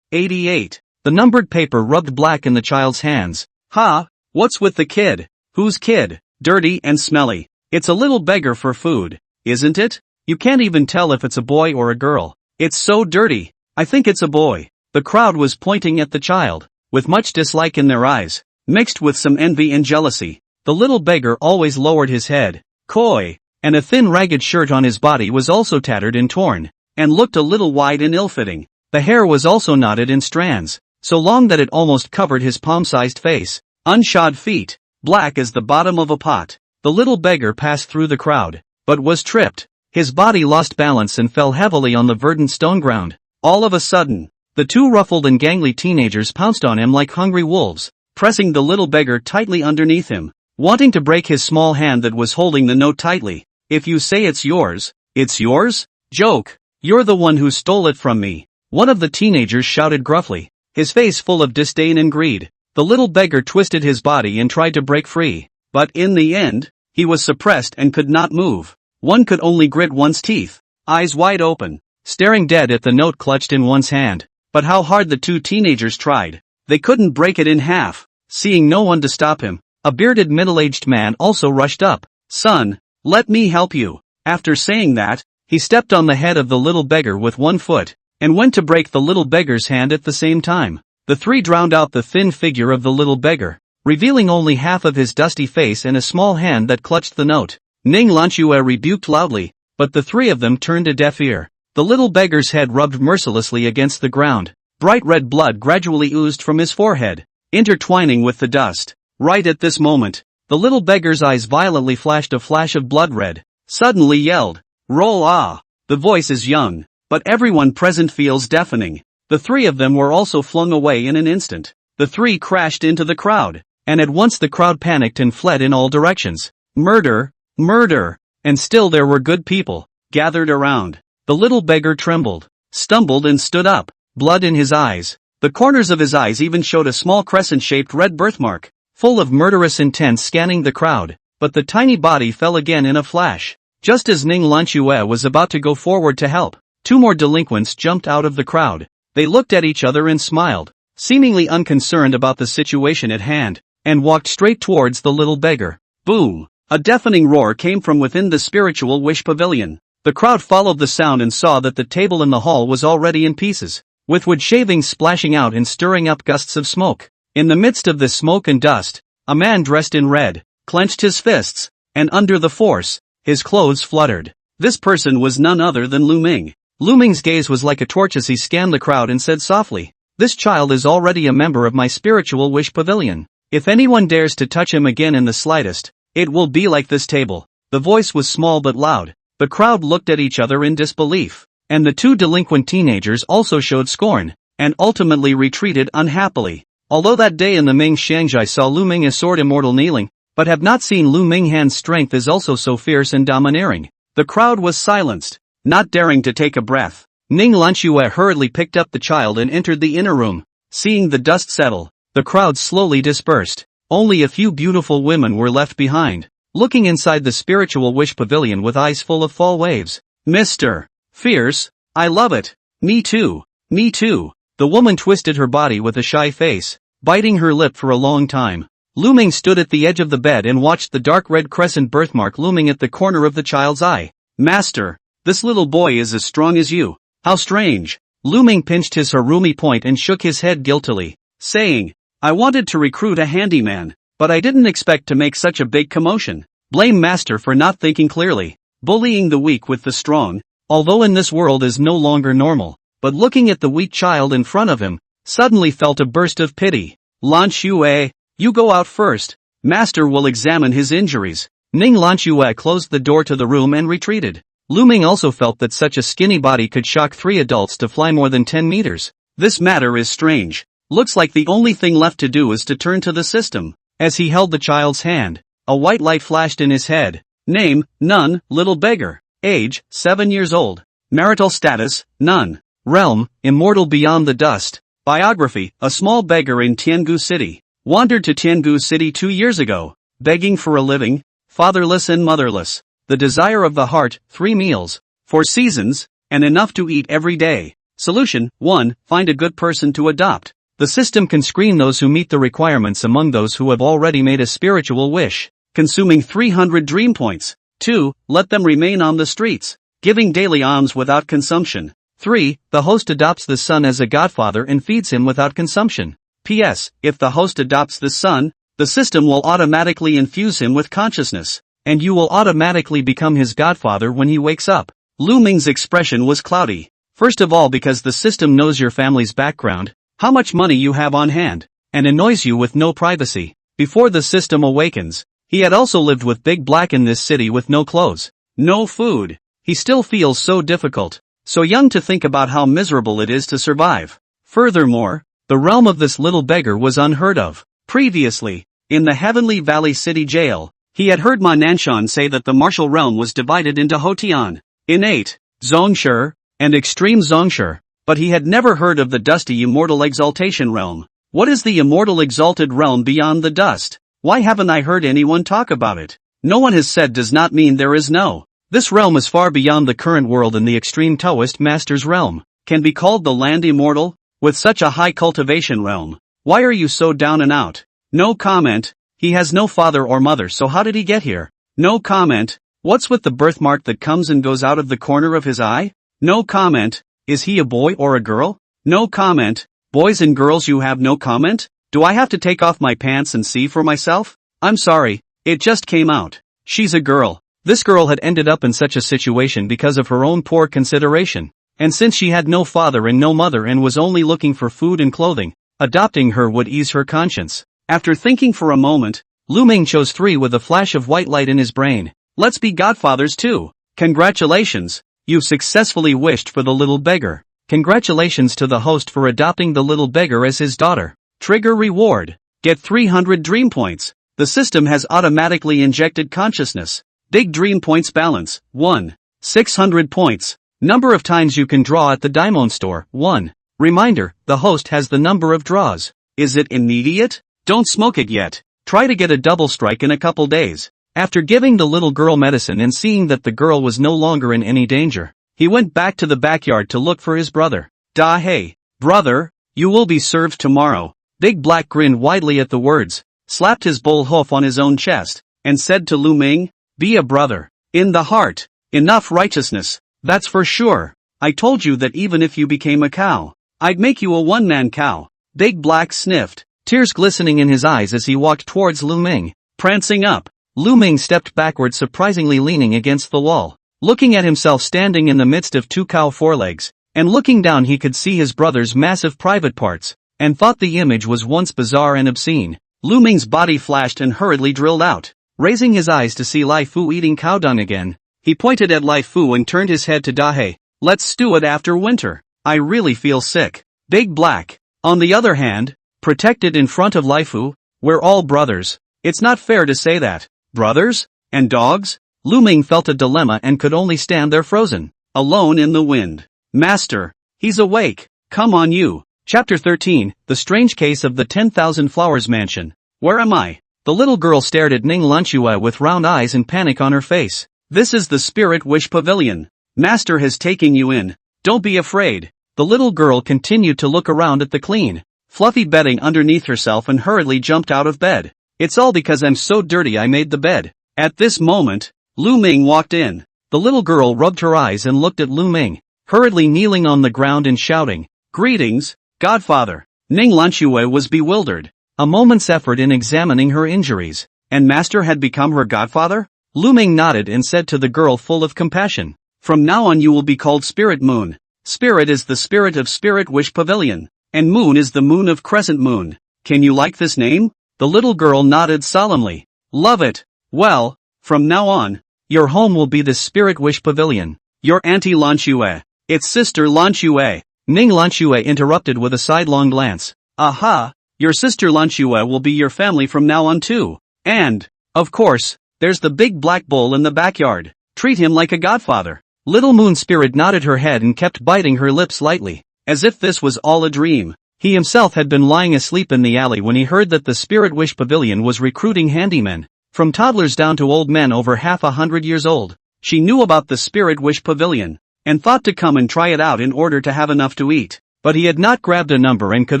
88. The numbered paper rubbed black in the child's hands. Ha, what's with the kid? Whose kid? Dirty and smelly. It's a little beggar for food, isn't it? You can't even tell if it's a boy or a girl. It's so dirty. I think it's a boy. The crowd was pointing at the child, with much dislike in their eyes, mixed with some envy and jealousy. The little beggar always lowered his head, coy, and a thin ragged shirt on his body was also tattered and torn. and looked a little wide and ill-fitting. The hair was also knotted in strands, so long that it almost covered his palm-sized face. Unshod feet, black as the bottom of a pot. The little beggar passed through the crowd, but was tripped. His body lost balance and fell heavily on the verdant stone ground. All of a sudden, the two ruffled and gangly teenagers pounced on him like hungry wolves, pressing the little beggar tightly underneath him, wanting to break his small hand that was holding the note tightly. If you say it's yours, it's yours? Joke. You're the one who stole it from me. One of the teenagers shouted gruffly, his face full of disdain and greed. The little beggar twisted his body and tried to break free, but in the end, he was suppressed and could not move. One could only grit one's teeth, eyes wide open, staring dead at the note clutched in one's hand. But how hard the two teenagers tried. They couldn't break it in half. Seeing no one to stop him, a bearded middle-aged man also rushed up. Son, let me help you. After saying that, he stepped on the head of the little beggar with one foot, and went to break the little beggar's hand at the same time. The three drowned out the thin figure of the little beggar, revealing only half of his dusty face and a small hand that clutched the note. Ning Lanxue rebuked loudly, but the three of them turned a deaf ear. The little beggar's head rubbed mercilessly against the ground. Bright red blood gradually oozed from his forehead, intertwining with the dust. Right at this moment, the little beggar's eyes violently flashed a flash of blood red. Suddenly yelled, "Roll ah!" The voice is young, but everyone present feels deafening. The three of them were also flung away in an instant. The three crashed into the crowd, and at once the crowd panicked and fled in all directions. Murder! Murder! And still there were good people gathered around. The little beggar trembled, stumbled and stood up, blood in his eyes. The corners of his eyes even showed a small crescent-shaped red birthmark, full of murderous intent scanning the crowd. But the tiny body fell again in a flash. Just as Ning Lanxue was about to go forward to help, two more delinquents jumped out of the crowd. They looked at each other and smiled, seemingly unconcerned about the situation at hand, and walked straight towards the little beggar. Boom! A deafening roar came from within the spiritual wish pavilion. The crowd followed the sound and saw that the table in the hall was already in pieces, with wood shavings splashing out and stirring up gusts of smoke. In the midst of this smoke and dust, a man dressed in red clenched his fists, and under the force, his clothes fluttered. This person was none other than Lu Ming. Lu Ming's gaze was like a torch as he scanned the crowd and said softly, "This child is already a member of my spiritual wish pavilion. If anyone dares to touch him again in the slightest, it will be like this table." The voice was small but loud. The crowd looked at each other in disbelief, and the two delinquent teenagers also showed scorn, and ultimately retreated unhappily. Although that day in the Ming Shanghai saw Lu Ming a sword immortal kneeling, but have not seen Lu Ming Han's strength is also so fierce and domineering. The crowd was silenced, not daring to take a breath. Ning Lanxue hurriedly picked up the child and entered the inner room. Seeing the dust settle, the crowd slowly dispersed. Only a few beautiful women were left behind, looking inside the spiritual wish pavilion with eyes full of fall waves. "Mr. Fierce, I love it. Me too, me too." The woman twisted her body with a shy face, biting her lip for a long time. Lu Ming stood at the edge of the bed and watched the dark red crescent birthmark looming at the corner of the child's eye. "Master, this little boy is as strong as you. How strange." Lu Ming pinched his Harumi point and shook his head guiltily, saying, "I wanted to recruit a handyman, but I didn't expect to make such a big commotion. Blame Master for not thinking clearly, bullying the weak with the strong, although in this world is no longer normal." But looking at the weak child in front of him, suddenly felt a burst of pity. "Lanxue, you go out first. Master will examine his injuries." Ning Lanxue closed the door to the room and retreated. Lu Ming also felt that such a skinny body could shock three adults to fly more than 10 meters. This matter is strange. Looks like the only thing left to do is to turn to the system. As he held the child's hand, a white light flashed in his head. Name, none, little beggar. Age, 7 years old. Marital status, none. Realm, immortal beyond the dust. Biography, a small beggar in Tiangu City. Wandered to Tiangu City 2 years ago, begging for a living, fatherless and motherless. The desire of the heart, 3 meals, 4 seasons, and enough to eat every day. Solution, 1, find a good person to adopt. The system can screen those who meet the requirements among those who have already made a spiritual wish, consuming 300 dream points. 2, let them remain on the streets, giving daily alms without consumption. 3, the host adopts the son as a godfather and feeds him without consumption. P.S. If the host adopts the son, the system will automatically infuse him with consciousness, and you will automatically become his godfather when he wakes up. Lu Ming's expression was cloudy. First of all, because the system knows your family's background, how much money you have on hand, and annoys you with no privacy. Before the system awakens, he had also lived with Big Black in this city with no clothes, no food. He still feels so difficult, so young to think about how miserable it is to survive. Furthermore, the realm of this little beggar was unheard of. Previously, in the Heavenly Valley City Jail, he had heard Ma Nanshan say that the martial realm was divided into Hotian, innate, Zongshi, and extreme Zongshi, but he had never heard of the dusty immortal exaltation realm. What is the immortal exalted realm beyond the dust? Why haven't I heard anyone talk about it? No one has said does not mean there is no. This realm is far beyond the current world in the extreme Taoist master's realm. Can be called the land immortal? With such a high cultivation realm. Why are you so down and out? No comment. He has no father or mother, so how did he get here? No comment. What's with the birthmark that comes and goes out of the corner of his eye? No comment. Is he a boy or a girl? No comment. Boys and girls, you have no comment? Do I have to take off my pants and see for myself? I'm sorry, it just came out. She's a girl. This girl had ended up in such a situation because of her own poor consideration. And since she had no father and no mother and was only looking for food and clothing, adopting her would ease her conscience. After thinking for a moment, Lu Ming chose 3 with a flash of white light in his brain. Let's be godfathers too. Congratulations, you've successfully wished for the little beggar. Congratulations to the host for adopting the little beggar as his daughter. Trigger reward. Get 300 dream points. The system has automatically injected consciousness. Big dream points balance, 1. 600 points. Number of times you can draw at the Daimon store, 1. Reminder, the host has the number of draws. Is it immediate? Don't smoke it yet. Try to get a double strike in a couple days. After giving the little girl medicine and seeing that the girl was no longer in any danger, he went back to the backyard to look for his brother. Da hey, brother, you will be served tomorrow. Big Black grinned widely at the words, slapped his bull hoof on his own chest, and said to Lu Ming, be a brother. In the heart. Enough righteousness. That's for sure. I told you that even if you became a cow, I'd make you a one-man cow. Big Black sniffed, tears glistening in his eyes as he walked towards Lu Ming, prancing up. Lu Ming stepped backward, surprisingly leaning against the wall, looking at himself standing in the midst of 2 cow forelegs, and looking down he could see his brother's massive private parts, and thought the image was once bizarre and obscene. Lu Ming's body flashed and hurriedly drilled out. Raising his eyes to see Lai Fu eating cow dung again, he pointed at Lai Fu and turned his head to Dahei. Let's stew it after winter. I really feel sick. Big Black, on the other hand, protected in front of Lai Fu. We're all brothers. It's not fair to say that. Brothers? And dogs? Lu Ming felt a dilemma and could only stand there frozen, alone in the wind. Master, he's awake. Come on you. Chapter 13, The Strange Case of the 10,000 Flowers Mansion. Where am I? The little girl stared at Ning Lanxue with round eyes and panic on her face. This is the Spirit Wish Pavilion. Master has taken you in. Don't be afraid. The little girl continued to look around at the clean, fluffy bedding underneath herself and hurriedly jumped out of bed. It's all because I'm so dirty I made the bed. At this moment, Lu Ming walked in. The little girl rubbed her eyes and looked at Lu Ming, hurriedly kneeling on the ground and shouting, Greetings, Godfather. Ning Lanxue was bewildered. A moment's effort in examining her injuries, and Master had become her godfather? Lu Ming nodded and said to the girl full of compassion, from now on you will be called Spirit Moon. Spirit is the spirit of Spirit Wish Pavilion, and Moon is the moon of Crescent Moon. Can you like this name? The little girl nodded solemnly. Love it. Well, from now on, your home will be the Spirit Wish Pavilion. Your Auntie Lanxue. It's Sister Lanxue. Ning Lanxue interrupted with a sidelong glance. Aha! Your sister Lanxue will be your family from now on too. And, of course, there's the big black bull in the backyard. Treat him like a godfather. Little Moon Spirit nodded her head and kept biting her lips lightly, as if this was all a dream. He himself had been lying asleep in the alley when he heard that the Spirit Wish Pavilion was recruiting handymen, from toddlers down to old men over half 100 years old. She knew about the Spirit Wish Pavilion, and thought to come and try it out in order to have enough to eat. But he had not grabbed a number and could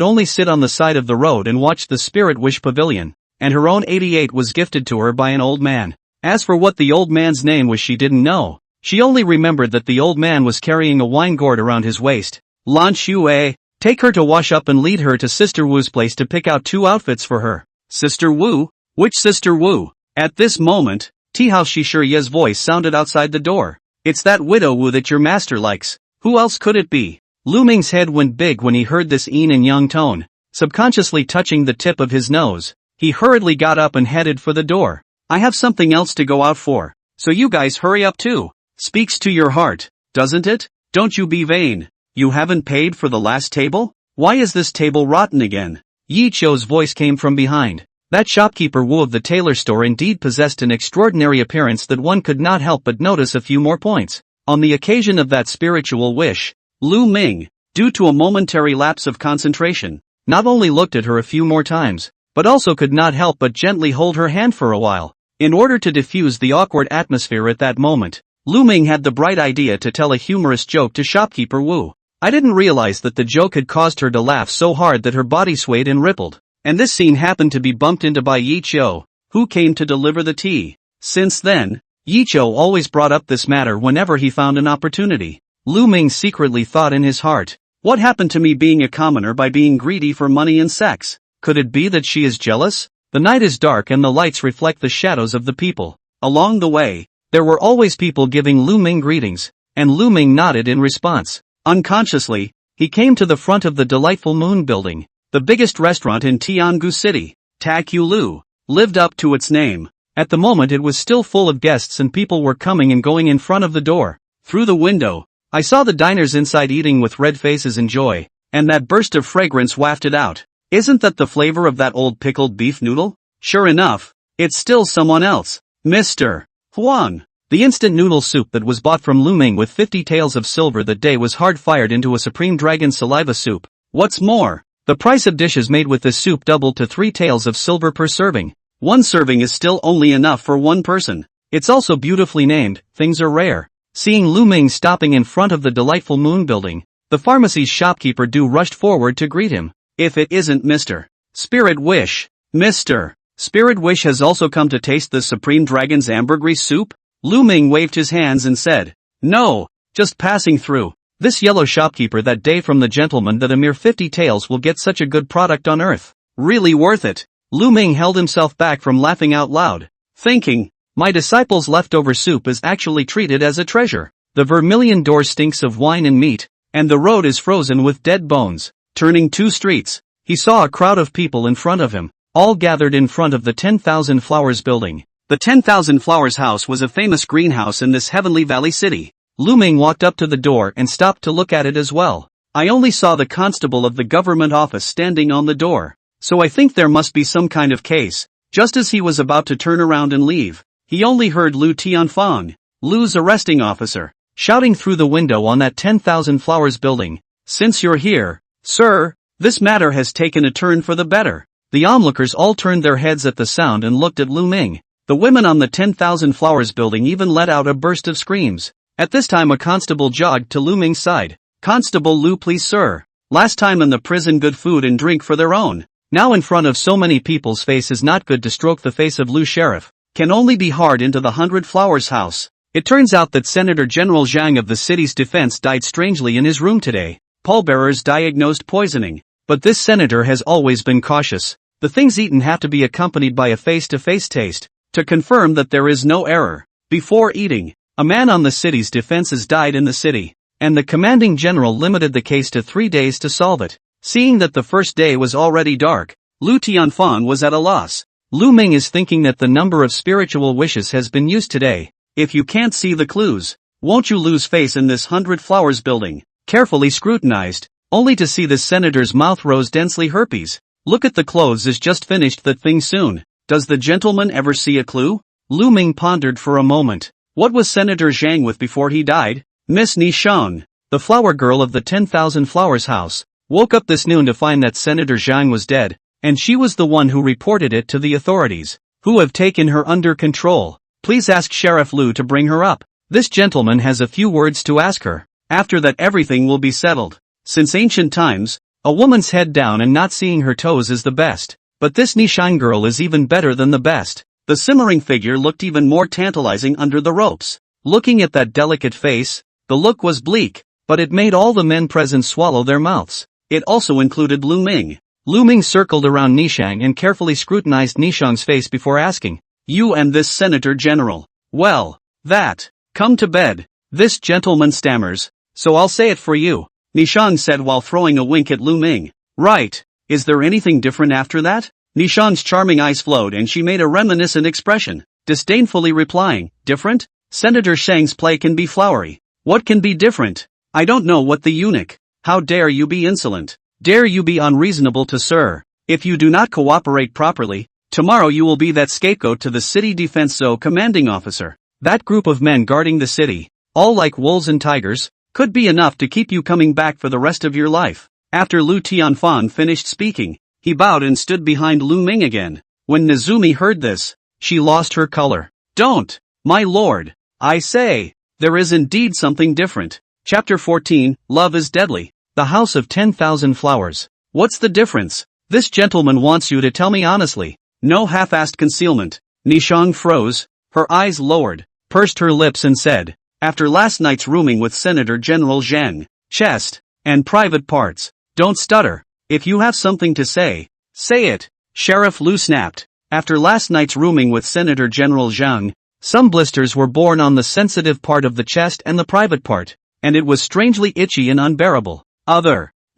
only sit on the side of the road and watch the Spirit Wish Pavilion, and her own 88 was gifted to her by an old man. As for what the old man's name was, she didn't know. She only remembered that the old man was carrying a wine gourd around his waist. Lanxue, take her to wash up and lead her to Sister Wu's place to pick out 2 outfits for her. Sister Wu? Which Sister Wu? At this moment, Tihao Shishiye's voice sounded outside the door. It's that widow Wu that your master likes. Who else could it be? Lu Ming's head went big when he heard this yin and yang tone. Subconsciously touching the tip of his nose, he hurriedly got up and headed for the door. I have something else to go out for, so you guys hurry up too. Speaks to your heart, doesn't it? Don't you be vain. You haven't paid for the last table? Why is this table rotten again? Yi Chou's voice came from behind. That shopkeeper Wu of the tailor store indeed possessed an extraordinary appearance that one could not help but notice a few more points. On the occasion of that spiritual wish, Lu Ming, due to a momentary lapse of concentration, not only looked at her a few more times, but also could not help but gently hold her hand for a while. In order to diffuse the awkward atmosphere at that moment, Lu Ming had the bright idea to tell a humorous joke to shopkeeper Wu. I didn't realize that the joke had caused her to laugh so hard that her body swayed and rippled. And this scene happened to be bumped into by Yi Chou, who came to deliver the tea. Since then, Yi Chou always brought up this matter whenever he found an opportunity. Lu Ming secretly thought in his heart, what happened to me being a commoner by being greedy for money and sex? Could it be that she is jealous? The night is dark and the lights reflect the shadows of the people. Along the way, there were always people giving Lu Ming greetings, and Lu Ming nodded in response. Unconsciously, he came to the front of the delightful Moon Building, the biggest restaurant in Tiangu City. Taku Lu lived up to its name. At the moment it was still full of guests and people were coming and going in front of the door. Through the window, I saw the diners inside eating with red faces in joy, and that burst of fragrance wafted out. Isn't that the flavor of that old pickled beef noodle? Sure enough, it's still someone else. Mr. Huang. The instant noodle soup that was bought from Lu Ming with 50 taels of silver that day was hard-fired into a supreme dragon saliva soup. What's more, the price of dishes made with this soup doubled to 3 taels of silver per serving. One serving is still only enough for one person. It's also beautifully named, Things Are Rare. Seeing Lu Ming stopping in front of the delightful Moon Building, the pharmacy's shopkeeper Du rushed forward to greet him. If it isn't Mr. Spirit Wish. Mr. Spirit Wish has also come to taste the Supreme Dragon's ambergris soup? Lu Ming waved his hands and said, no, just passing through. This yellow shopkeeper that day from the gentleman that a mere 50 taels will get such a good product on earth. Really worth it. Lu Ming held himself back from laughing out loud, thinking, my disciple's leftover soup is actually treated as a treasure. The vermilion door stinks of wine and meat, and the road is frozen with dead bones. Turning 2 streets, he saw a crowd of people in front of him, all gathered in front of the 10,000 Flowers building. The 10,000 Flowers house was a famous greenhouse in this heavenly valley city. Lu Ming walked up to the door and stopped to look at it as well. I only saw the constable of the government office standing on the door, so I think there must be some kind of case. Just as he was about to turn around and leave, he only heard Lu Tianfang, Lu's arresting officer, shouting through the window on that 10,000 Flowers building. Since you're here, sir, this matter has taken a turn for the better. The onlookers all turned their heads at the sound and looked at Lu Ming. The women on the 10,000 Flowers building even let out a burst of screams. At this time a constable jogged to Lu Ming's side. Constable Lu, please sir. Last time in the prison good food and drink for their own. Now in front of so many people's face is not good to stroke the face of Lu Sheriff. Can only be hard into the 100 Flowers house. It turns out that Senator General Zhang of the city's defense died strangely in his room today. Pallbearers diagnosed poisoning. But this senator has always been cautious. The things eaten have to be accompanied by a face-to-face taste, to confirm that there is no error. Before eating, a man on the city's defenses died in the city, and the commanding general limited the case to 3 days to solve it. Seeing that the first day was already dark, Lu Tianfan was at a loss. Lu Ming is thinking that the number of spiritual wishes has been used today. If you can't see the clues, won't you lose face in this 100 Flowers building? Carefully scrutinized, only to see the senator's mouth rose densely herpes. Look at the clothes is just finished that thing soon. Does the gentleman ever see a clue? Lu Ming pondered for a moment. What was Senator Zhang with before he died? Miss Ni Shang, the flower girl of the 10,000 Flowers house, woke up this noon to find that Senator Zhang was dead, and she was the one who reported it to the authorities, who have taken her under control. Please ask Sheriff Lu to bring her up. This gentleman has a few words to ask her. After that everything will be settled. Since ancient times, a woman's head down and not seeing her toes is the best. But this Nishine girl is even better than the best. The simmering figure looked even more tantalizing under the ropes. Looking at that delicate face, the look was bleak, but it made all the men present swallow their mouths. It also included Lu Ming. Lu Ming circled around Nishang and carefully scrutinized Nishang's face before asking, "You and this Senator General? Well, that. Come to bed." This gentleman stammers, so I'll say it for you, Nishang said while throwing a wink at Lu Ming. Right. Is there anything different after that? Nishang's charming eyes flowed and she made a reminiscent expression, disdainfully replying, different? Senator Shang's play can be flowery. What can be different? I don't know what the eunuch. How dare you be insolent? Dare you be unreasonable to Sir? If you do not cooperate properly, tomorrow you will be that scapegoat to the city defense zone commanding officer. That group of men guarding the city, all like wolves and tigers, could be enough to keep you coming back for the rest of your life. After Lu Tianfan finished speaking, he bowed and stood behind Lu Ming again. When Nezumi heard this, she lost her color. Don't, my lord. I say, there is indeed something different. Chapter 14, Love is Deadly. The House of 10,000 Flowers. What's the difference? This gentleman wants you to tell me honestly. No half-assed concealment. Nishang froze, her eyes lowered, pursed her lips and said, after last night's rooming with Senator General Zhang, chest, and private parts, don't stutter. If you have something to say it. Sheriff Lu snapped. After last night's rooming with Senator General Zhang, some blisters were born on the sensitive part of the chest and the private part, and it was strangely itchy and unbearable.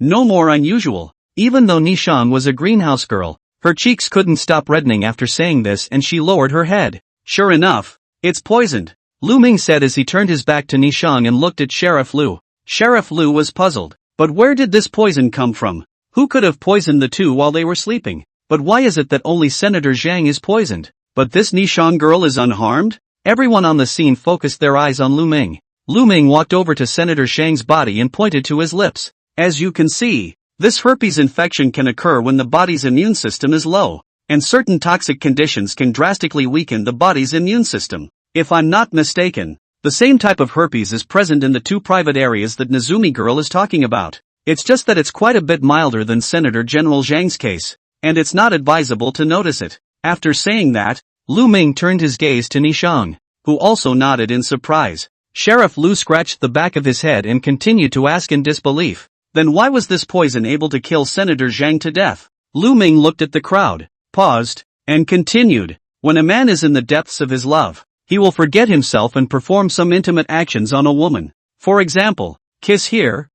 No more unusual. Even though Nishang was a greenhouse girl, her cheeks couldn't stop reddening after saying this and she lowered her head. Sure enough, it's poisoned, Lu Ming said as he turned his back to Nishang and looked at Sheriff Lu. Sheriff Lu was puzzled. But where did this poison come from? Who could have poisoned the two while they were sleeping? But why is it that only Senator Zhang is poisoned, but this Nishang girl is unharmed? Everyone on the scene focused their eyes on Lu Ming. Lu Ming walked over to Senator Zhang's body and pointed to his lips. As you can see, this herpes infection can occur when the body's immune system is low, and certain toxic conditions can drastically weaken the body's immune system. If I'm not mistaken, the same type of herpes is present in the two private areas that Nezumi girl is talking about. It's just that it's quite a bit milder than Senator General Zhang's case, and it's not advisable to notice it. After saying that, Lu Ming turned his gaze to Nishang, who also nodded in surprise. Sheriff Lu scratched the back of his head and continued to ask in disbelief. Then why was this poison able to kill Senator Zhang to death? Lu Ming looked at the crowd, paused, and continued. When a man is in the depths of his love, he will forget himself and perform some intimate actions on a woman. For example, kiss here,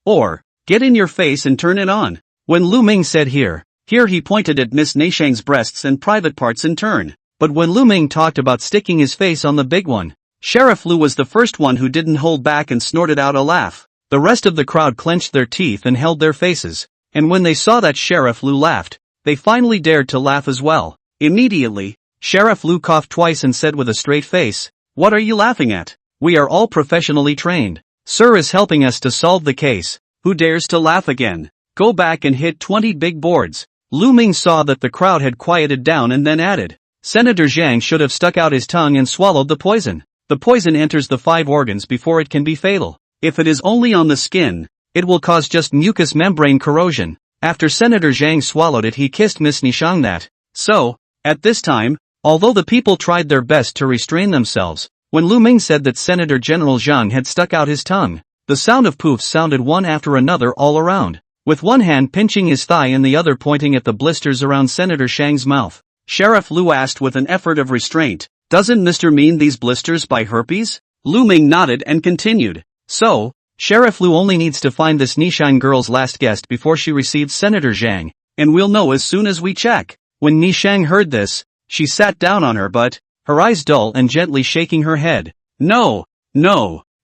or get in your face and turn it on. When Lu Ming said here he pointed at Miss Nishang's breasts and private parts in turn. But when Lu Ming talked about sticking his face on the big one, Sheriff Lu was the first one who didn't hold back and snorted out a laugh. The rest of the crowd clenched their teeth and held their faces, and when they saw that Sheriff Lu laughed, they finally dared to laugh as well. Immediately, Sheriff Lu coughed twice and said with a straight face, "What are you laughing at? We are all professionally trained. Sir is helping us to solve the case. Who dares to laugh again? Go back and hit 20 big boards." Lu Ming saw that the crowd had quieted down and then added, "Senator Zhang should have stuck out his tongue and swallowed the poison. The poison enters the 5 organs before it can be fatal. If it is only on the skin, it will cause just mucous membrane corrosion." After Senator Zhang swallowed it, he kissed Miss Nishang that. So, at this time, although the people tried their best to restrain themselves, when Lu Ming said that Senator General Zhang had stuck out his tongue, the sound of poofs sounded one after another all around, with one hand pinching his thigh and the other pointing at the blisters around Senator Zhang's mouth. Sheriff Lu asked with an effort of restraint, "Doesn't Mr. mean these blisters by herpes?" Lu Ming nodded and continued. "So, Sheriff Lu only needs to find this Nishang girl's last guest before she receives Senator Zhang, and we'll know as soon as we check." When Nishang heard this, she sat down on her butt, her eyes dull and gently shaking her head. No,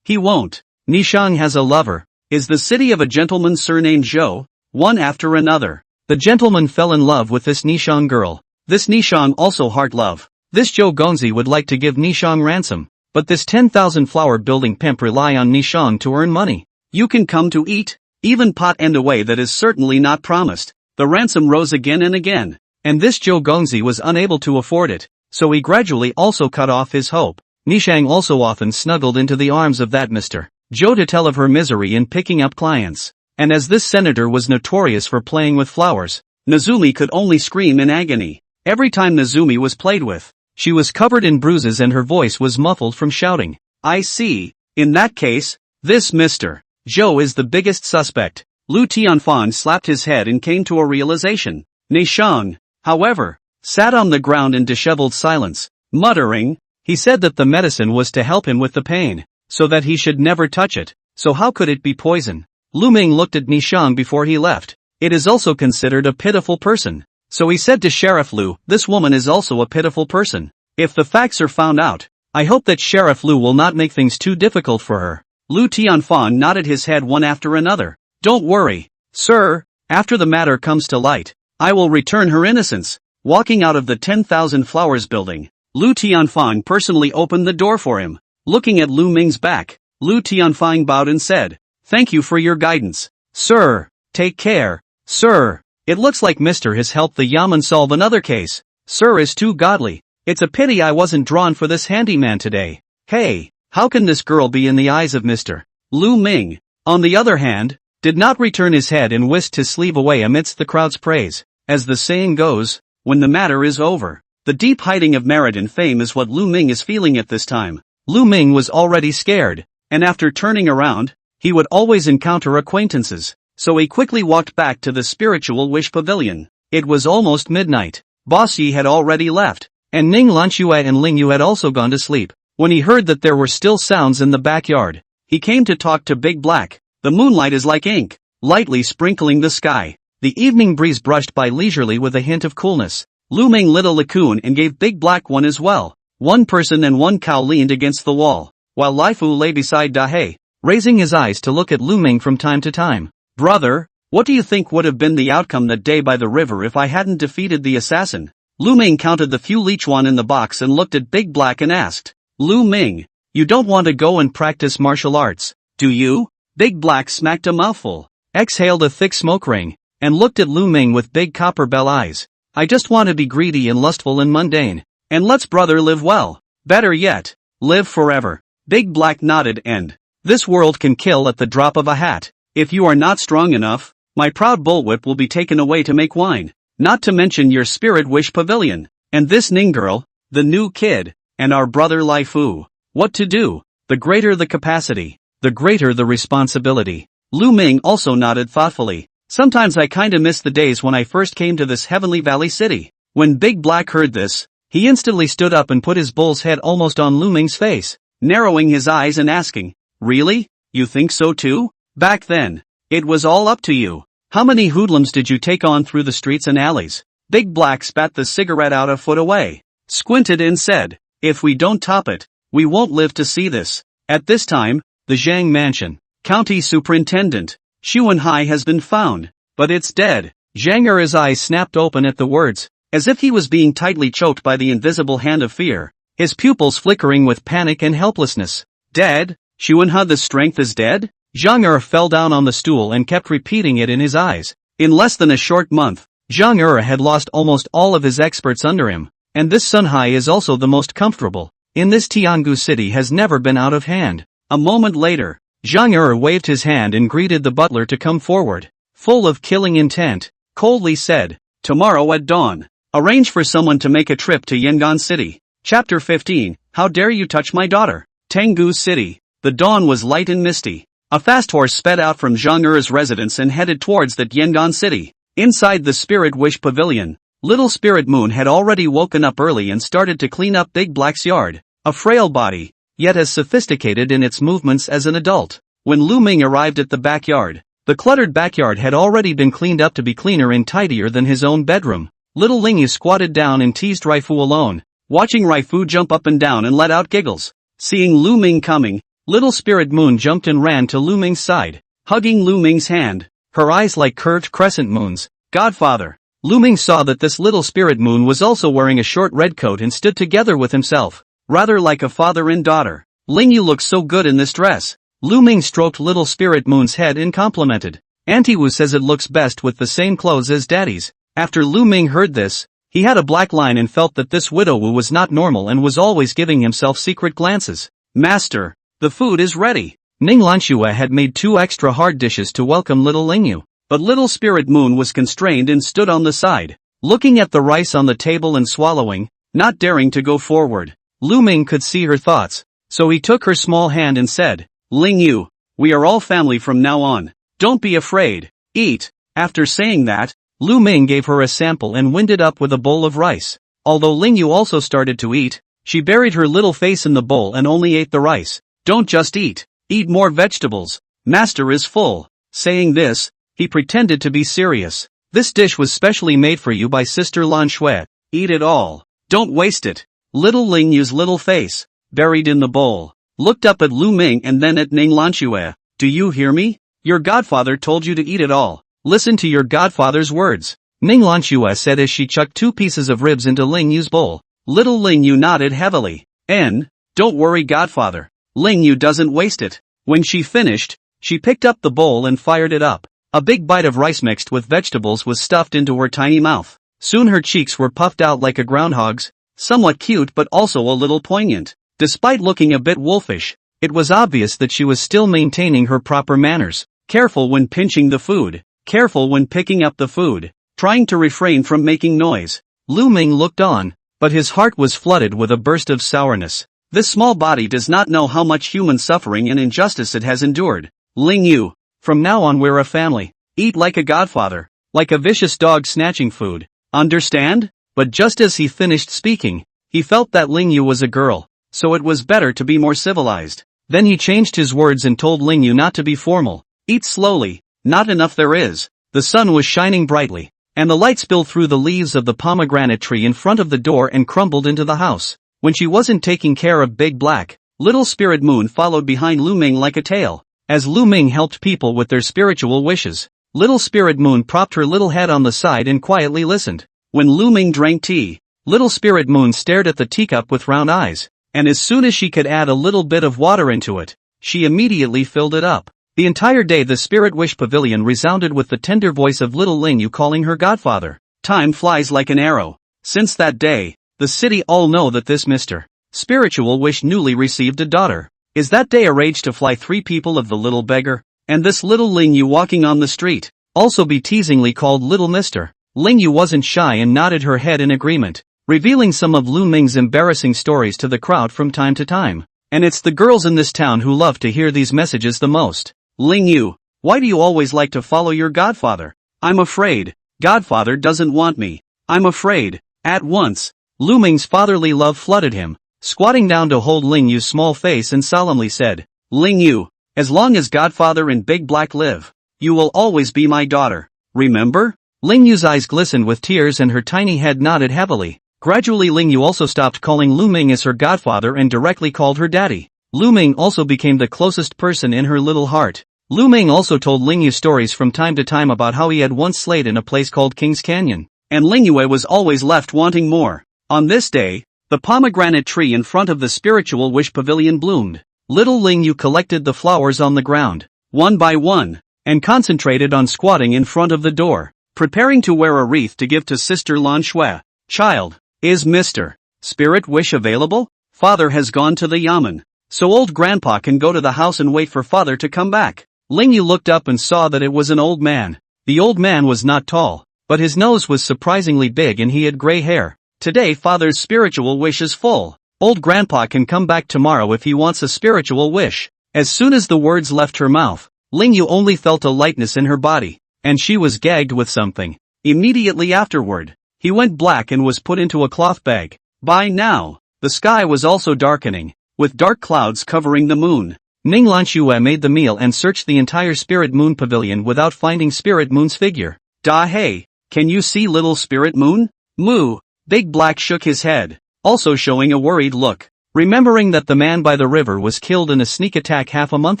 he won't. Nishang has a lover. Is the city of a gentleman surnamed Zhou? One after another. The gentleman fell in love with this Nishang girl. This Nishang also heart love. This Zhou Gongzi would like to give Nishang ransom. But this 10,000 flower building pimp rely on Nishang to earn money. You can come to eat, even pot and a way that is certainly not promised. The ransom rose again and again, and this Zhou Gongzi was unable to afford it, so he gradually also cut off his hope. Nishang also often snuggled into the arms of that Mr. Zhou to tell of her misery in picking up clients. And as this senator was notorious for playing with flowers, Nezumi could only scream in agony. Every time Nezumi was played with, she was covered in bruises and her voice was muffled from shouting. I see. In that case, this Mr. Zhou is the biggest suspect. Lu Tianfan slapped his head and came to a realization. Nishang, however, sat on the ground in disheveled silence. Muttering, he said that the medicine was to help him with the pain. so that he should never touch it, so how could it be poison? Lu Ming looked at Nishang before he left. It is also considered a pitiful person. So he said to Sheriff Lu, this woman is also a pitiful person. If the facts are found out, I hope that Sheriff Lu will not make things too difficult for her. Lu Tianfang nodded his head one after another. Don't worry, sir, after the matter comes to light, I will return her innocence. Walking out of the 10,000 Flowers building, Lu Tianfang personally opened the door for him. Looking at Lu Ming's back, Lu Tianfang bowed and said, thank you for your guidance. Sir, take care. Sir, it looks like Mr. has helped the Yamen solve another case. Sir is too godly. It's a pity I wasn't drawn for this handyman today. Hey, how can this girl be in the eyes of Mr. Lu Ming? On the other hand, did not return his head and whisked his sleeve away amidst the crowd's praise. As the saying goes, when the matter is over, the deep hiding of merit and fame is what Lu Ming is feeling at this time. Lu Ming was already scared, and after turning around, he would always encounter acquaintances, so he quickly walked back to the spiritual wish pavilion. It was almost midnight. Boss Yi had already left, and Ning Lanxue and Ling Yu had also gone to sleep. When he heard that there were still sounds in the backyard, he came to talk to Big Black. The moonlight is like ink, lightly sprinkling the sky. The evening breeze brushed by leisurely with a hint of coolness. Lu Ming lit a laccoon and gave Big Black one as well. One person and one cow leaned against the wall, while Lai Fu lay beside Da He, raising his eyes to look at Lu Ming from time to time. Brother, what do you think would have been the outcome that day by the river if I hadn't defeated the assassin? Lu Ming counted the few Lichuan in the box and looked at Big Black and asked, Lu Ming, you don't want to go and practice martial arts, do you? Big Black smacked a mouthful, exhaled a thick smoke ring, and looked at Lu Ming with big copper bell eyes. I just want to be greedy and lustful and mundane. And let's brother live well. Better yet, live forever. Big Black nodded and, this world can kill at the drop of a hat. If you are not strong enough, my proud bullwhip will be taken away to make wine. Not to mention your spirit wish pavilion, and this Ning girl, the new kid, and our brother Lai Fu. What to do? The greater the capacity, the greater the responsibility. Lu Ming also nodded thoughtfully. Sometimes I kinda miss the days when I first came to this Heavenly Valley city. When Big Black heard this, he instantly stood up and put his bull's head almost on Lu Ming's face, narrowing his eyes and asking, really? You think so too? Back then, it was all up to you. How many hoodlums did you take on through the streets and alleys? Big Black spat the cigarette out a foot away, squinted and said, if we don't top it, we won't live to see this. At this time, the Zhang Mansion, County Superintendent, Xuanhai has been found, but it's dead. Zhang Er's eyes snapped open at the words, as if he was being tightly choked by the invisible hand of fear, his pupils flickering with panic and helplessness. Dead? Xuanhai the strength is dead? Zhang Er fell down on the stool and kept repeating it in his eyes. In less than a short month, Zhang Er had lost almost all of his experts under him, and this Sunhai is also the most comfortable. In this Tiangu city has never been out of hand. A moment later, Zhang Er waved his hand and greeted the butler to come forward. Full of killing intent, coldly said, tomorrow at dawn, arrange for someone to make a trip to Yangon City. Chapter 15, How Dare You Touch My Daughter? Tanggu City. The dawn was light and misty. A fast horse sped out from Zhang Er's residence and headed towards the Yangon City. Inside the Spirit Wish Pavilion, Little Spirit Moon had already woken up early and started to clean up Big Black's yard. A frail body, yet as sophisticated in its movements as an adult. When Lu Ming arrived at the backyard, the cluttered backyard had already been cleaned up to be cleaner and tidier than his own bedroom. Little Lingyu squatted down and teased Raifu alone, watching Raifu jump up and down and let out giggles. Seeing Lu Ming coming, Little Spirit Moon jumped and ran to Lu Ming's side, hugging Lu Ming's hand, her eyes like curved crescent moons. Godfather. Lu Ming saw that this Little Spirit Moon was also wearing a short red coat and stood together with himself, rather like a father and daughter. Lingyu looks so good in this dress. Lu Ming stroked Little Spirit Moon's head and complimented. Auntie Wu says it looks best with the same clothes as daddy's. After Lu Ming heard this, he had a black line and felt that this widow Wu was not normal and was always giving himself secret glances. Master, the food is ready. Ning Lanxue had made 2 extra hard dishes to welcome little Lingyu, but Little Spirit Moon was constrained and stood on the side, looking at the rice on the table and swallowing, not daring to go forward. Lu Ming could see her thoughts, so he took her small hand and said, Lingyu, we are all family from now on. Don't be afraid. Eat. After saying that, Lu Ming gave her a sample and winded up with a bowl of rice. Although Lingyu also started to eat, she buried her little face in the bowl and only ate the rice. Don't just eat. Eat more vegetables. Master is full. Saying this, he pretended to be serious. This dish was specially made for you by Sister Lanxue. Eat it all. Don't waste it. Little Lingyu's little face, buried in the bowl, looked up at Lu Ming and then at Ning Lanxue. Do you hear me? Your godfather told you to eat it all. Listen to your godfather's words. Ning Lanxue said as she chucked 2 pieces of ribs into Lingyu's bowl. Little Lingyu nodded heavily. Don't worry, godfather. Lingyu doesn't waste it. When she finished, she picked up the bowl and fired it up. A big bite of rice mixed with vegetables was stuffed into her tiny mouth. Soon her cheeks were puffed out like a groundhog's, somewhat cute but also a little poignant. Despite looking a bit wolfish, it was obvious that she was still maintaining her proper manners. Careful when pinching the food. Careful when picking up the food. Trying to refrain from making noise. Lu Ming looked on, but his heart was flooded with a burst of sourness. This small body does not know how much human suffering and injustice it has endured. Lingyu, from now on we're a family. Eat like a godfather, like a vicious dog snatching food. Understand? But just as he finished speaking, he felt that Lingyu was a girl, so it was better to be more civilized. Then he changed his words and told Lingyu not to be formal. Eat slowly, not enough there is. The sun was shining brightly, and the light spilled through the leaves of the pomegranate tree in front of the door and crumbled into the house. When she wasn't taking care of Big Black, Little Spirit Moon followed behind Lu Ming like a tail. As Lu Ming helped people with their spiritual wishes, Little Spirit Moon propped her little head on the side and quietly listened. When Lu Ming drank tea, Little Spirit Moon stared at the teacup with round eyes, and as soon as she could add a little bit of water into it, she immediately filled it up. The entire day the Spirit Wish Pavilion resounded with the tender voice of little Lingyu calling her godfather. Time flies like an arrow. Since that day, the city all know that this Mr. Spiritual Wish newly received a daughter. Is that day arranged to fly 3 people of the little beggar? And this little Lingyu walking on the street, also be teasingly called Little Mister. Lingyu wasn't shy and nodded her head in agreement, revealing some of Lu Ming's embarrassing stories to the crowd from time to time. And it's the girls in this town who love to hear these messages the most. Lingyu, why do you always like to follow your godfather? I'm afraid. Godfather doesn't want me. I'm afraid. At once, Lu Ming's fatherly love flooded him, squatting down to hold Lingyu's small face and solemnly said, Lingyu, as long as Godfather and Big Black live, you will always be my daughter. Remember? Lingyu's eyes glistened with tears and her tiny head nodded heavily. Gradually Lingyu also stopped calling Lu Ming as her godfather and directly called her daddy. Lu Ming also became the closest person in her little heart. Lu Ming also told Lingyu stories from time to time about how he had once slayed in a place called King's Canyon, and Lingyu was always left wanting more. On this day, the pomegranate tree in front of the Spiritual Wish Pavilion bloomed. Little Lingyu collected the flowers on the ground, one by one, and concentrated on squatting in front of the door, preparing to wear a wreath to give to Sister Lanxue. Child, is Mr. Spirit Wish available? Father has gone to the yamen, so old grandpa can go to the house and wait for father to come back. Lingyu looked up and saw that it was an old man. The old man was not tall, but his nose was surprisingly big and he had gray hair. Today father's spiritual wish is full. Old grandpa can come back tomorrow if he wants a spiritual wish. As soon as the words left her mouth, Lingyu only felt a lightness in her body, and she was gagged with something. Immediately afterward, he went black and was put into a cloth bag. By now, the sky was also darkening, with dark clouds covering the moon. Ning Lanxue made the meal and searched the entire Spirit Moon Pavilion without finding Spirit Moon's figure. Da hey, can you see little Spirit Moon? Moo. Big Black shook his head, also showing a worried look, remembering that the man by the river was killed in a sneak attack half a month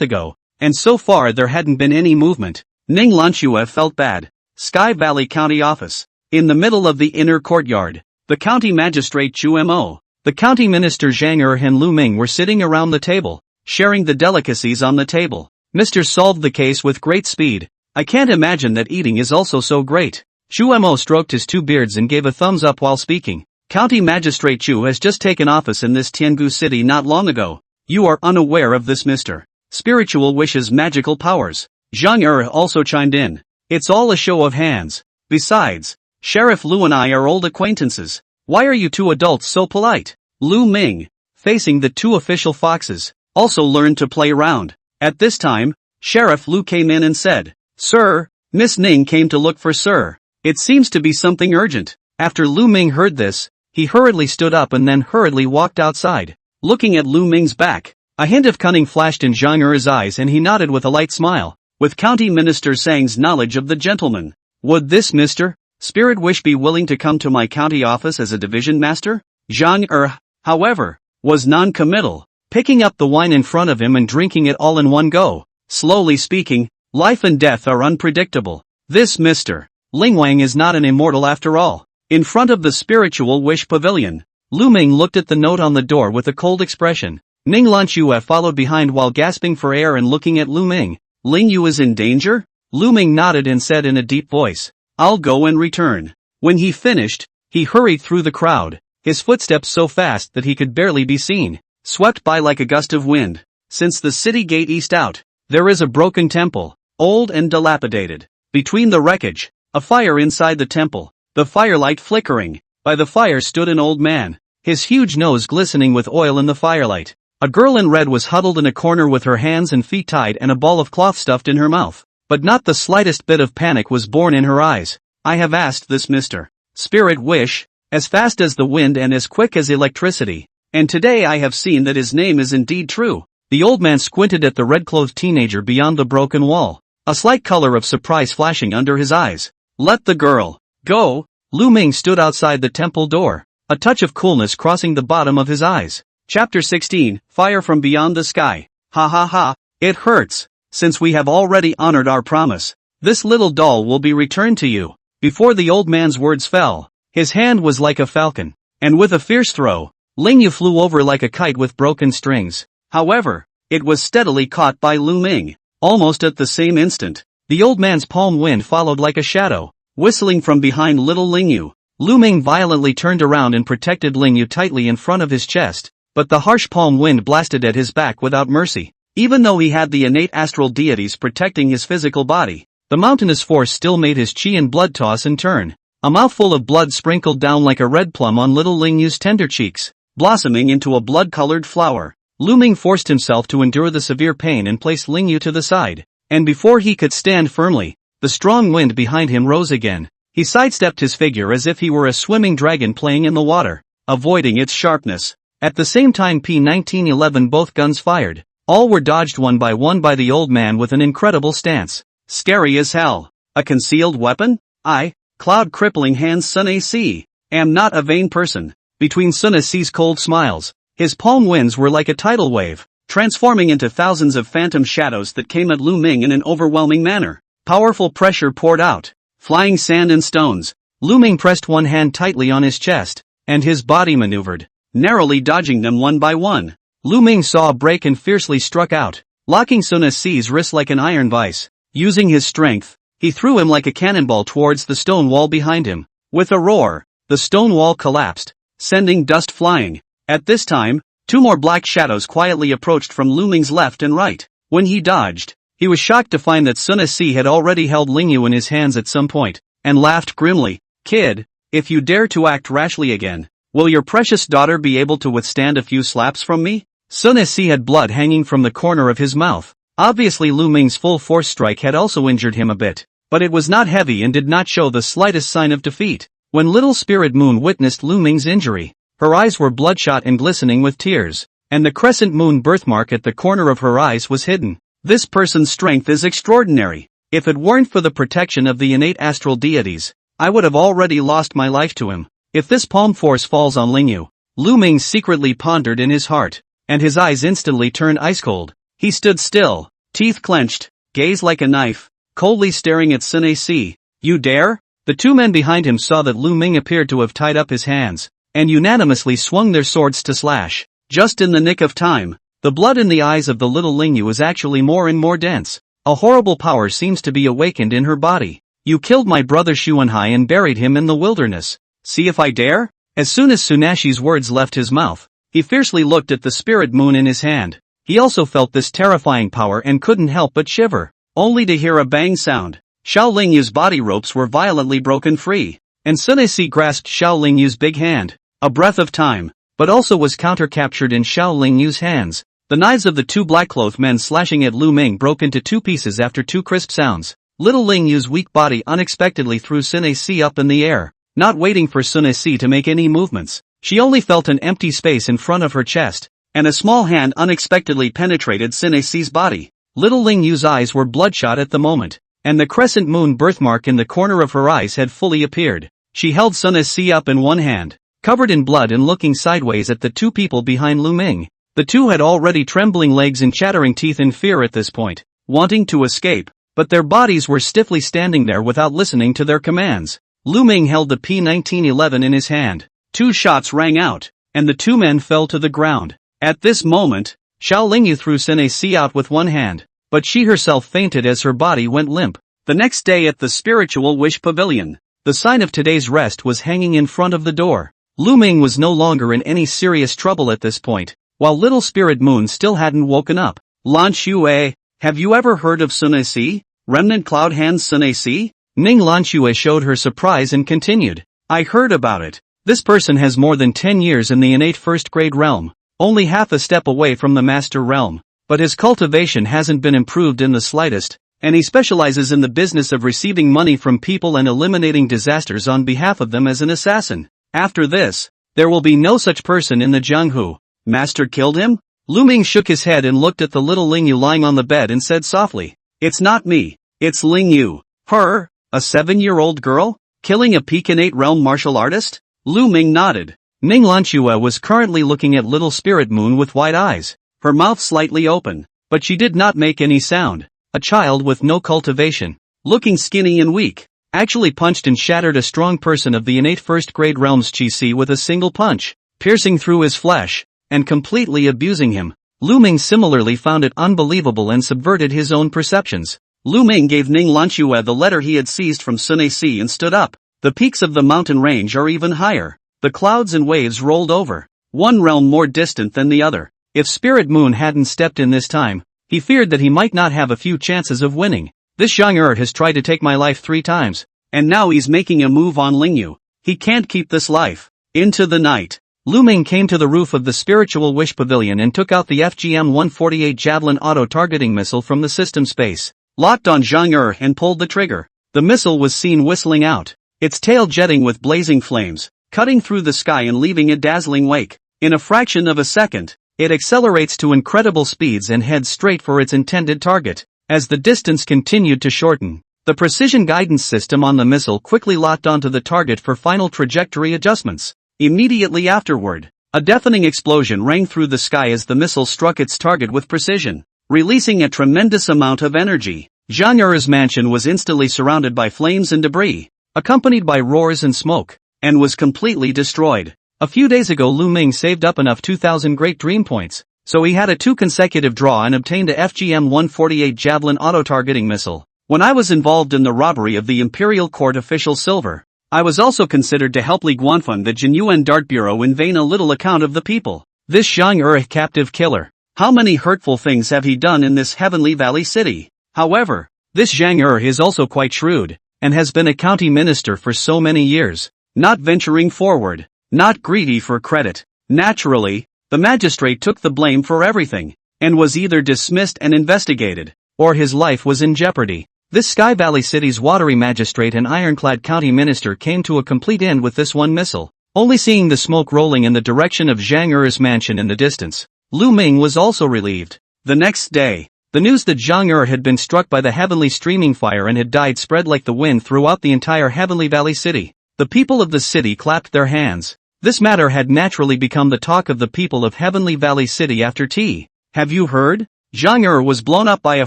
ago, and so far there hadn't been any movement. Ning Lanxue felt bad. Sky Valley County Office. In the middle of the inner courtyard, the county magistrate Chu Mo, the county minister Zhang Er and Lu Ming were sitting around the table, sharing the delicacies on the table. Mr. solved the case with great speed. I can't imagine that eating is also so great. Chu Mo stroked his 2 beards and gave a thumbs up while speaking. County Magistrate Chu has just taken office in this Tiangu city not long ago. You are unaware of this Mr. Spiritual Wish's magical powers. Zhang Er also chimed in. It's all a show of hands. Besides, Sheriff Lu and I are old acquaintances. Why are you 2 adults so polite? Lu Ming, facing the 2 official foxes, also learned to play around. At this time, Sheriff Lu came in and said, Sir, Miss Ning came to look for Sir. It seems to be something urgent. After Lu Ming heard this, he hurriedly stood up and then hurriedly walked outside. Looking at Lu Ming's back, A hint of cunning flashed in Zhang Er's eyes and he nodded with a light smile. With County Minister Sang's knowledge of the gentleman, would this Mr. Spirit Wish be willing to come to my county office as a division master? Zhang Er, however, was non-committal, picking up the wine in front of him and drinking it all in one go. Slowly speaking, life and death are unpredictable. This Mr. Lingwang is not an immortal after all. In front of the Spiritual Wish Pavilion, Lu Ming looked at the note on the door with a cold expression. Ning Lanxue followed behind while gasping for air and looking at Lu Ming. Ling Yu is in danger? Lu Ming nodded and said in a deep voice, I'll go and return. When he finished, he hurried through the crowd, his footsteps so fast that he could barely be seen, swept by like a gust of wind. Since the city gate east out, there is a broken temple, old and dilapidated. Between the wreckage, a fire inside the temple, the firelight flickering. By the fire stood an old man, his huge nose glistening with oil in the firelight. A girl in red was huddled in a corner with her hands and feet tied and a ball of cloth stuffed in her mouth. But not the slightest bit of panic was born in her eyes. I have asked this Mr. Spirit Wish, as fast as the wind and as quick as electricity, and today I have seen that his name is indeed true. The old man squinted at the red-clothed teenager beyond the broken wall, a slight color of surprise flashing under his eyes. Let the girl go. Lu Ming stood outside the temple door, a touch of coolness crossing the bottom of his eyes. Chapter 16, Fire from Beyond the Sky. Ha ha ha, it hurts. Since we have already honored our promise, this little doll will be returned to you. Before the old man's words fell, his hand was like a falcon, and with a fierce throw, Ling Yu flew over like a kite with broken strings. However, it was steadily caught by Lu Ming. Almost at the same instant, the old man's palm wind followed like a shadow, whistling from behind little Ling Yu. Lu Ming violently turned around and protected Ling Yu tightly in front of his chest. But the harsh palm wind blasted at his back without mercy. Even though he had the innate astral deities protecting his physical body, the mountainous force still made his chi and blood toss and turn. A mouthful of blood sprinkled down like a red plum on little Ling Yu's tender cheeks, blossoming into a blood-colored flower. Lu Ming forced himself to endure the severe pain and placed Ling Yu to the side. And before he could stand firmly, the strong wind behind him rose again. He sidestepped his figure as if he were a swimming dragon playing in the water, avoiding its sharpness. At the same time P-1911 both guns fired. All were dodged one by the old man with an incredible stance. Scary as hell. A concealed weapon? I, cloud crippling hands Sun AC, am not a vain person. Between Sun AC's cold smiles, his palm winds were like a tidal wave, transforming into thousands of phantom shadows that came at Lu Ming in an overwhelming manner. Powerful pressure poured out. Flying sand and stones. Lu Ming pressed one hand tightly on his chest, and his body maneuvered, narrowly dodging them one by one. Lu Ming saw a break and fiercely struck out, locking Sun AC's wrist like an iron vice. Using his strength, he threw him like a cannonball towards the stone wall behind him. With a roar, the stone wall collapsed, sending dust flying. At this time, two more black shadows quietly approached from Lu Ming's left and right. When he dodged, he was shocked to find that Sun AC had already held Ling Yu in his hands at some point, and laughed grimly. Kid, if you dare to act rashly again, will your precious daughter be able to withstand a few slaps from me? Sun AC had blood hanging from the corner of his mouth. Obviously Lu Ming's full force strike had also injured him a bit, but it was not heavy and did not show the slightest sign of defeat. When little Spirit Moon witnessed Lu Ming's injury, her eyes were bloodshot and glistening with tears, and the crescent moon birthmark at the corner of her eyes was hidden. This person's strength is extraordinary. If it weren't for the protection of the innate astral deities, I would have already lost my life to him. If this palm force falls on Ling Yu, Lu Ming secretly pondered in his heart, and his eyes instantly turned ice cold. He stood still, teeth clenched, gaze like a knife, coldly staring at Sun AC. You dare? The two men behind him saw that Lu Ming appeared to have tied up his hands, and unanimously swung their swords to slash. Just in the nick of time, the blood in the eyes of the little Ling Yu is actually more and more dense. A horrible power seems to be awakened in her body. You killed my brother Xuanhai and buried him in the wilderness. See if I dare? As soon as Sunashi's words left his mouth, he fiercely looked at the spirit moon in his hand. He also felt this terrifying power and couldn't help but shiver, only to hear a bang sound. Xiao Lingyu's body ropes were violently broken free, and Sun AC grasped Xiao Lingyu's big hand. A breath of time, but also was counter-captured in Xiao Lingyu's hands. The knives of the two black-clothed men slashing at Lu Ming broke into two pieces after two crisp sounds. Little Lingyu's weak body unexpectedly threw Sun AC up in the air, not waiting for Sun AC to make any movements. She only felt an empty space in front of her chest, and a small hand unexpectedly penetrated Sinexi's body. Little Ling Yu's eyes were bloodshot at the moment, and the crescent moon birthmark in the corner of her eyes had fully appeared. She held Sunesi up in one hand, covered in blood and looking sideways at the two people behind Lu Ming. The two had already trembling legs and chattering teeth in fear at this point, wanting to escape, but their bodies were stiffly standing there without listening to their commands. Lu Ming held the P1911 in his hand. 2 shots rang out, and the 2 men fell to the ground. At this moment, Xiao Lingyu threw Sinei out with one hand, but she herself fainted as her body went limp. The next day at the Spiritual Wish Pavilion, the sign of today's rest was hanging in front of the door. Lu Ming was no longer in any serious trouble at this point, while Little Spirit Moon still hadn't woken up. Lanxue, have you ever heard of Sunei? Remnant Cloud Hand's Sunei? Ning Lanxue showed her surprise and continued. I heard about it. This person has more than 10 years in the innate first grade realm, only half a step away from the master realm, but his cultivation hasn't been improved in the slightest, and he specializes in the business of receiving money from people and eliminating disasters on behalf of them as an assassin. After this, there will be no such person in the Jianghu. Master killed him? Lu Ming shook his head and looked at the little Ling Yu lying on the bed and said softly, It's not me, it's Ling Yu. Her, a 7-year-old girl, killing a Pekinate realm martial artist? Lu Ming nodded. Ning Lanxue was currently looking at Little Spirit Moon with wide eyes, her mouth slightly open, but she did not make any sound. A child with no cultivation, looking skinny and weak, actually punched and shattered a strong person of the innate first grade realm's chi with a single punch, piercing through his flesh, and completely abusing him. Lu Ming similarly found it unbelievable and subverted his own perceptions. Lu Ming gave Ning Lanxue the letter he had seized from Sunei and stood up. The peaks of the mountain range are even higher. The clouds and waves rolled over, one realm more distant than the other. If Spirit Moon hadn't stepped in this time, he feared that he might not have a few chances of winning. This Zhang has tried to take my life 3 times, and now he's making a move on Lingyu. He can't keep this life. Into the night, Lu Ming came to the roof of the Spiritual Wish Pavilion and took out the FGM-148 Javelin auto-targeting missile from the system space, locked on Zhang and pulled the trigger. The missile was seen whistling out, its tail jetting with blazing flames, cutting through the sky and leaving a dazzling wake. In a fraction of a second, it accelerates to incredible speeds and heads straight for its intended target. As the distance continued to shorten, the precision guidance system on the missile quickly locked onto the target for final trajectory adjustments. Immediately afterward, a deafening explosion rang through the sky as the missile struck its target with precision, releasing a tremendous amount of energy. Zhang Er's mansion was instantly surrounded by flames and debris, accompanied by roars and smoke, and was completely destroyed. A few days ago Lu Ming saved up enough 2,000 Great Dream Points, so he had a 2 consecutive draw and obtained a FGM-148 Javelin auto-targeting missile. When I was involved in the robbery of the Imperial Court official Silver, I was also considered to help Li Guanfeng the Jinyuan Dart Bureau in vain a little account of the people. This Zhang captive killer. How many hurtful things have he done in this Heavenly Valley city? However, this Zhang is also quite shrewd, and has been a county minister for so many years, not venturing forward, not greedy for credit. Naturally, the magistrate took the blame for everything, and was either dismissed and investigated, or his life was in jeopardy. This Sky Valley City's watery magistrate and ironclad county minister came to a complete end with this one missile, only seeing the smoke rolling in the direction of Zhang mansion in the distance. Lu Ming was also relieved. The next day, the news that Zhang had been struck by the heavenly streaming fire and had died spread like the wind throughout the entire Heavenly Valley City. The people of the city clapped their hands. This matter had naturally become the talk of the people of Heavenly Valley City after tea. Have you heard? Zhang was blown up by a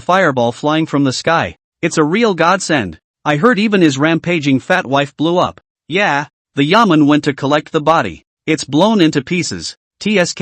fireball flying from the sky. It's a real godsend. I heard even his rampaging fat wife blew up. Yeah, the Yaman went to collect the body. It's blown into pieces. TSK.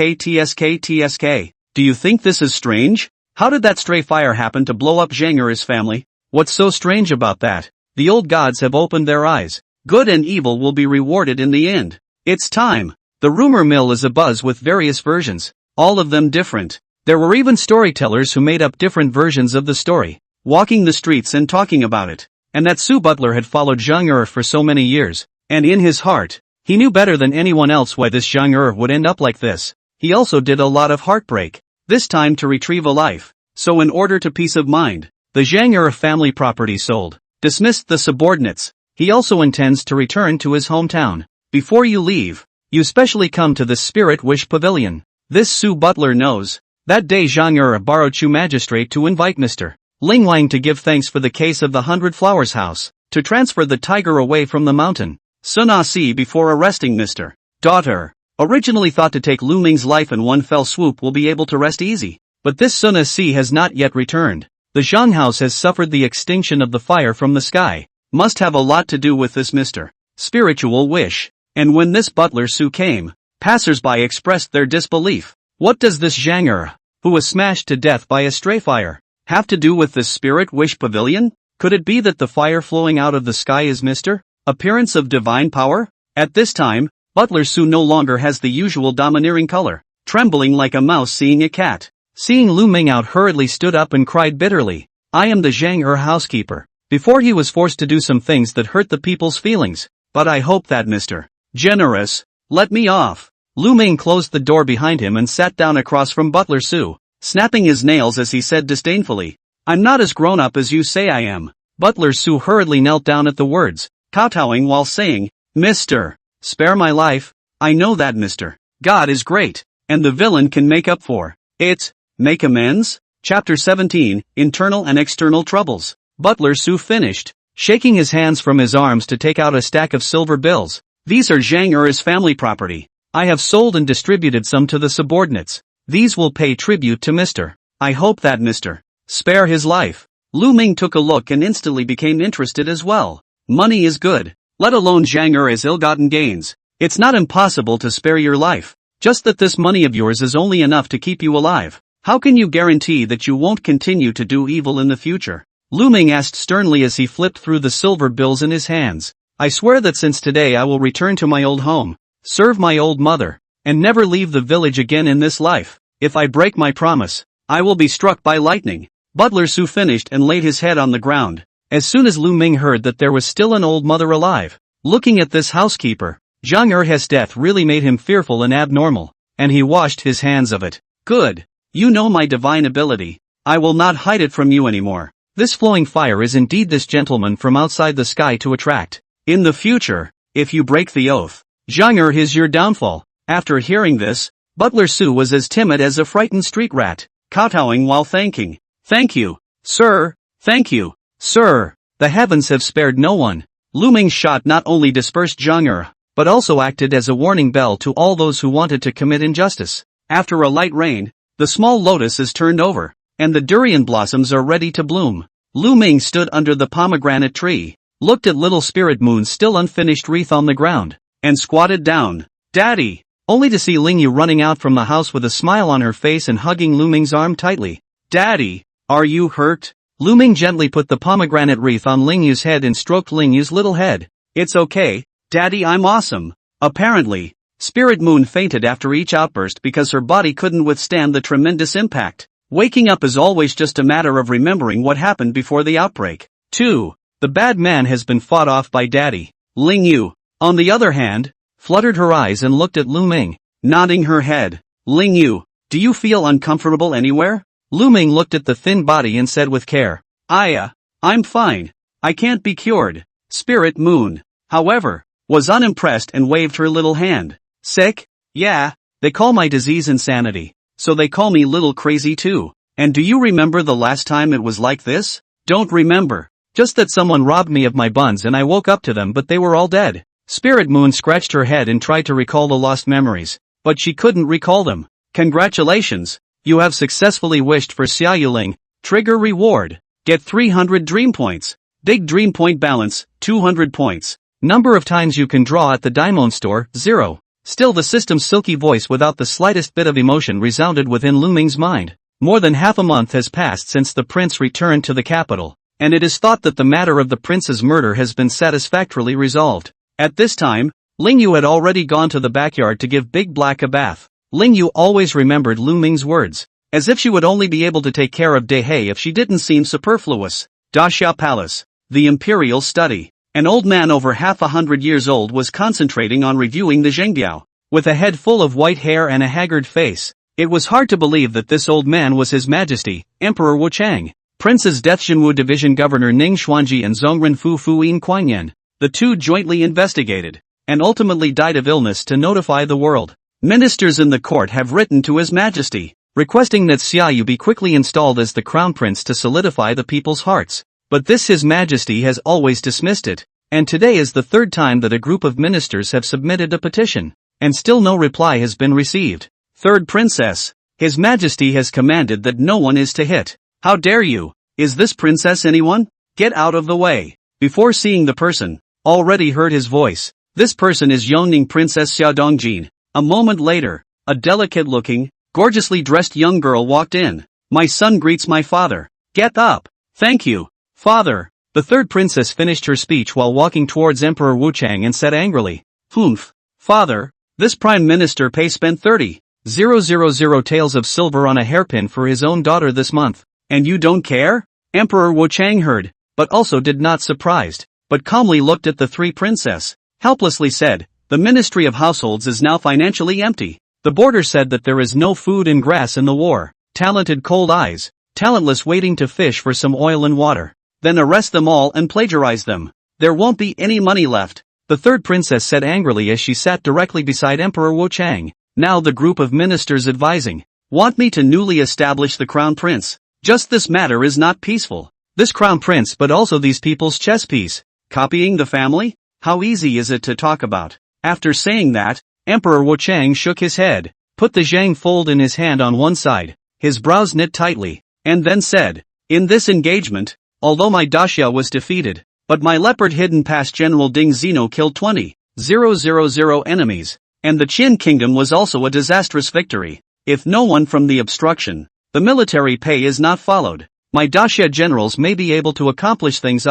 Do you think this is strange? How did that stray fire happen to blow up Zhang family? What's so strange about that? The old gods have opened their eyes. Good and evil will be rewarded in the end. It's time. The rumor mill is abuzz with various versions, all of them different. There were even storytellers who made up different versions of the story, walking the streets and talking about it. And that Su Butler had followed Zhang for so many years, and in his heart, he knew better than anyone else why this Zhang would end up like this. He also did a lot of heartbreak, this time to retrieve a life. So in order to peace of mind, the Zhang family property sold, dismissed the subordinates. He also intends to return to his hometown. Before you leave, you specially come to the Spirit Wish Pavilion. This Su butler knows. That day Zhang Er borrowed Chu magistrate to invite Mr. Ling Lang to give thanks for the case of the 100 Flowers house, to transfer the tiger away from the mountain. Sun Si before arresting Mr. Daughter. Originally thought to take Lu Ming's life in one fell swoop will be able to rest easy. But this Sun Si has not yet returned. The Zhang house has suffered the extinction of the fire from the sky. Must have a lot to do with this Mr. Spiritual wish. And when this butler Su came, passers-by expressed their disbelief. What does this Zhang Er, who was smashed to death by a stray fire, have to do with this spirit wish pavilion? Could it be that the fire flowing out of the sky is Mr. Appearance of divine power? At this time, Butler Su no longer has the usual domineering color, trembling like a mouse seeing a cat. Seeing Lu Ming out hurriedly stood up and cried bitterly. I am the Zhang Er housekeeper. Before he was forced to do some things that hurt the people's feelings. But I hope that Mr. Generous, let me off. Lu Ming closed the door behind him and sat down across from Butler Su, snapping his nails as he said disdainfully, I'm not as grown up as you say I am. Butler Su hurriedly knelt down at the words, kowtowing while saying, Mr. Spare my life. I know that Mr. God is great, and the villain can make up for it. Make amends? Chapter 17, Internal and External Troubles. Butler Su finished, shaking his hands from his arms to take out a stack of silver bills. These are Zhang Er's family property. I have sold and distributed some to the subordinates. These will pay tribute to Mr. I hope that Mr. Spare his life. Lu Ming took a look and instantly became interested as well. Money is good, let alone Zhang Er's ill-gotten gains. It's not impossible to spare your life. Just that this money of yours is only enough to keep you alive. How can you guarantee that you won't continue to do evil in the future? Lu Ming asked sternly as he flipped through the silver bills in his hands. I swear that since today I will return to my old home, serve my old mother, and never leave the village again in this life. If I break my promise, I will be struck by lightning. Butler Su finished and laid his head on the ground. As soon as Lu Ming heard that there was still an old mother alive, looking at this housekeeper, Zhang Er's death really made him fearful and abnormal, and he washed his hands of it. Good. You know my divine ability. I will not hide it from you anymore. This flowing fire is indeed this gentleman from outside the sky to attract. In the future, if you break the oath, Zhang Er is your downfall. After hearing this, Butler Su was as timid as a frightened street rat, kowtowing while thanking. Thank you, sir. Thank you, sir. The heavens have spared no one. Lu Ming's shot not only dispersed Zhang Er, but also acted as a warning bell to all those who wanted to commit injustice. After a light rain, the small lotus is turned over, and the durian blossoms are ready to bloom. Lu Ming stood under the pomegranate tree, looked at little Spirit Moon's still unfinished wreath on the ground, and squatted down. Daddy! Only to see Lingyu running out from the house with a smile on her face and hugging Lu Ming's arm tightly. Daddy! Are you hurt? Lu Ming gently put the pomegranate wreath on Lingyu's head and stroked Lingyu's little head. It's okay, Daddy, I'm awesome. Apparently, Spirit Moon fainted after each outburst because her body couldn't withstand the tremendous impact. Waking up is always just a matter of remembering what happened before the outbreak. 2. The bad man has been fought off by Daddy. Lingyu, on the other hand, fluttered her eyes and looked at Lu Ming, nodding her head. Lingyu, do you feel uncomfortable anywhere? Lu Ming looked at the thin body and said with care, I'm fine. I can't be cured. Spirit Moon, however, was unimpressed and waved her little hand. Sick? Yeah, they call my disease insanity, so they call me little crazy too. And do you remember the last time it was like this? Don't remember. Just that someone robbed me of my buns and I woke up to them but they were all dead. Spirit Moon scratched her head and tried to recall the lost memories, but she couldn't recall them. Congratulations, you have successfully wished for Xia Yuling. Trigger reward. Get 300 dream points. Big dream point balance, 200 points. Number of times you can draw at the Daimon store, 0. Still the system's silky voice without the slightest bit of emotion resounded within Lu Ming's mind. More than half a month has passed since the prince returned to the capital, and it is thought that the matter of the prince's murder has been satisfactorily resolved. At this time, Lingyu had already gone to the backyard to give Big Black a bath. Lingyu always remembered Lu Ming's words, as if she would only be able to take care of Dehei if she didn't seem superfluous. Daxia Palace, the imperial study. An old man over 100 years old was concentrating on reviewing the Zhengbiao. With a head full of white hair and a haggard face, it was hard to believe that this old man was His Majesty, Emperor Wu Chang. Prince's Death Xinwu Division Governor Ning Xuanji and Zhongren Fu Yin Kuanyan. The two jointly investigated, and ultimately died of illness to notify the world. Ministers in the court have written to His Majesty, requesting that Xiaoyu be quickly installed as the crown prince to solidify the people's hearts. But this His Majesty has always dismissed it, and today is the third time that a group of ministers have submitted a petition, and still no reply has been received. Third princess, His Majesty has commanded that no one is to hit. How dare you? Is this princess anyone? Get out of the way. Before seeing the person, already heard his voice. This person is Yongning Princess Xiaodongjin. A moment later, a delicate-looking, gorgeously dressed young girl walked in. My son greets my father. Get up. Thank you, father. The third princess finished her speech while walking towards Emperor Wuchang and said angrily, "Humph, father, this prime minister Pei spent 30,000 taels of silver on a hairpin for his own daughter this month, and you don't care?" Emperor Wuchang heard, but also did not surprised, but calmly looked at the three princess, helplessly said, "The Ministry of Households is now financially empty. The border said that there is no food and grass in the war. Talented cold eyes, talentless waiting to fish for some oil and water. Then arrest them all and plagiarize them. There won't be any money left." The third princess said angrily as she sat directly beside Emperor Wuchang. Now the group of ministers advising, "Want me to newly establish the crown prince? Just this matter is not peaceful. This crown prince but also these people's chess piece. Copying the family? How easy is it to talk about?" After saying that, Emperor Wuchang shook his head, put the zhang fold in his hand on one side, his brows knit tightly, and then said, "In this engagement, although my daxia was defeated, but my leopard hidden past General Ding Zeno killed 20,000 enemies, and the Qin kingdom was also a disastrous victory. If no one from the obstruction, the military pay is not followed, my daxia generals may be able to accomplish things."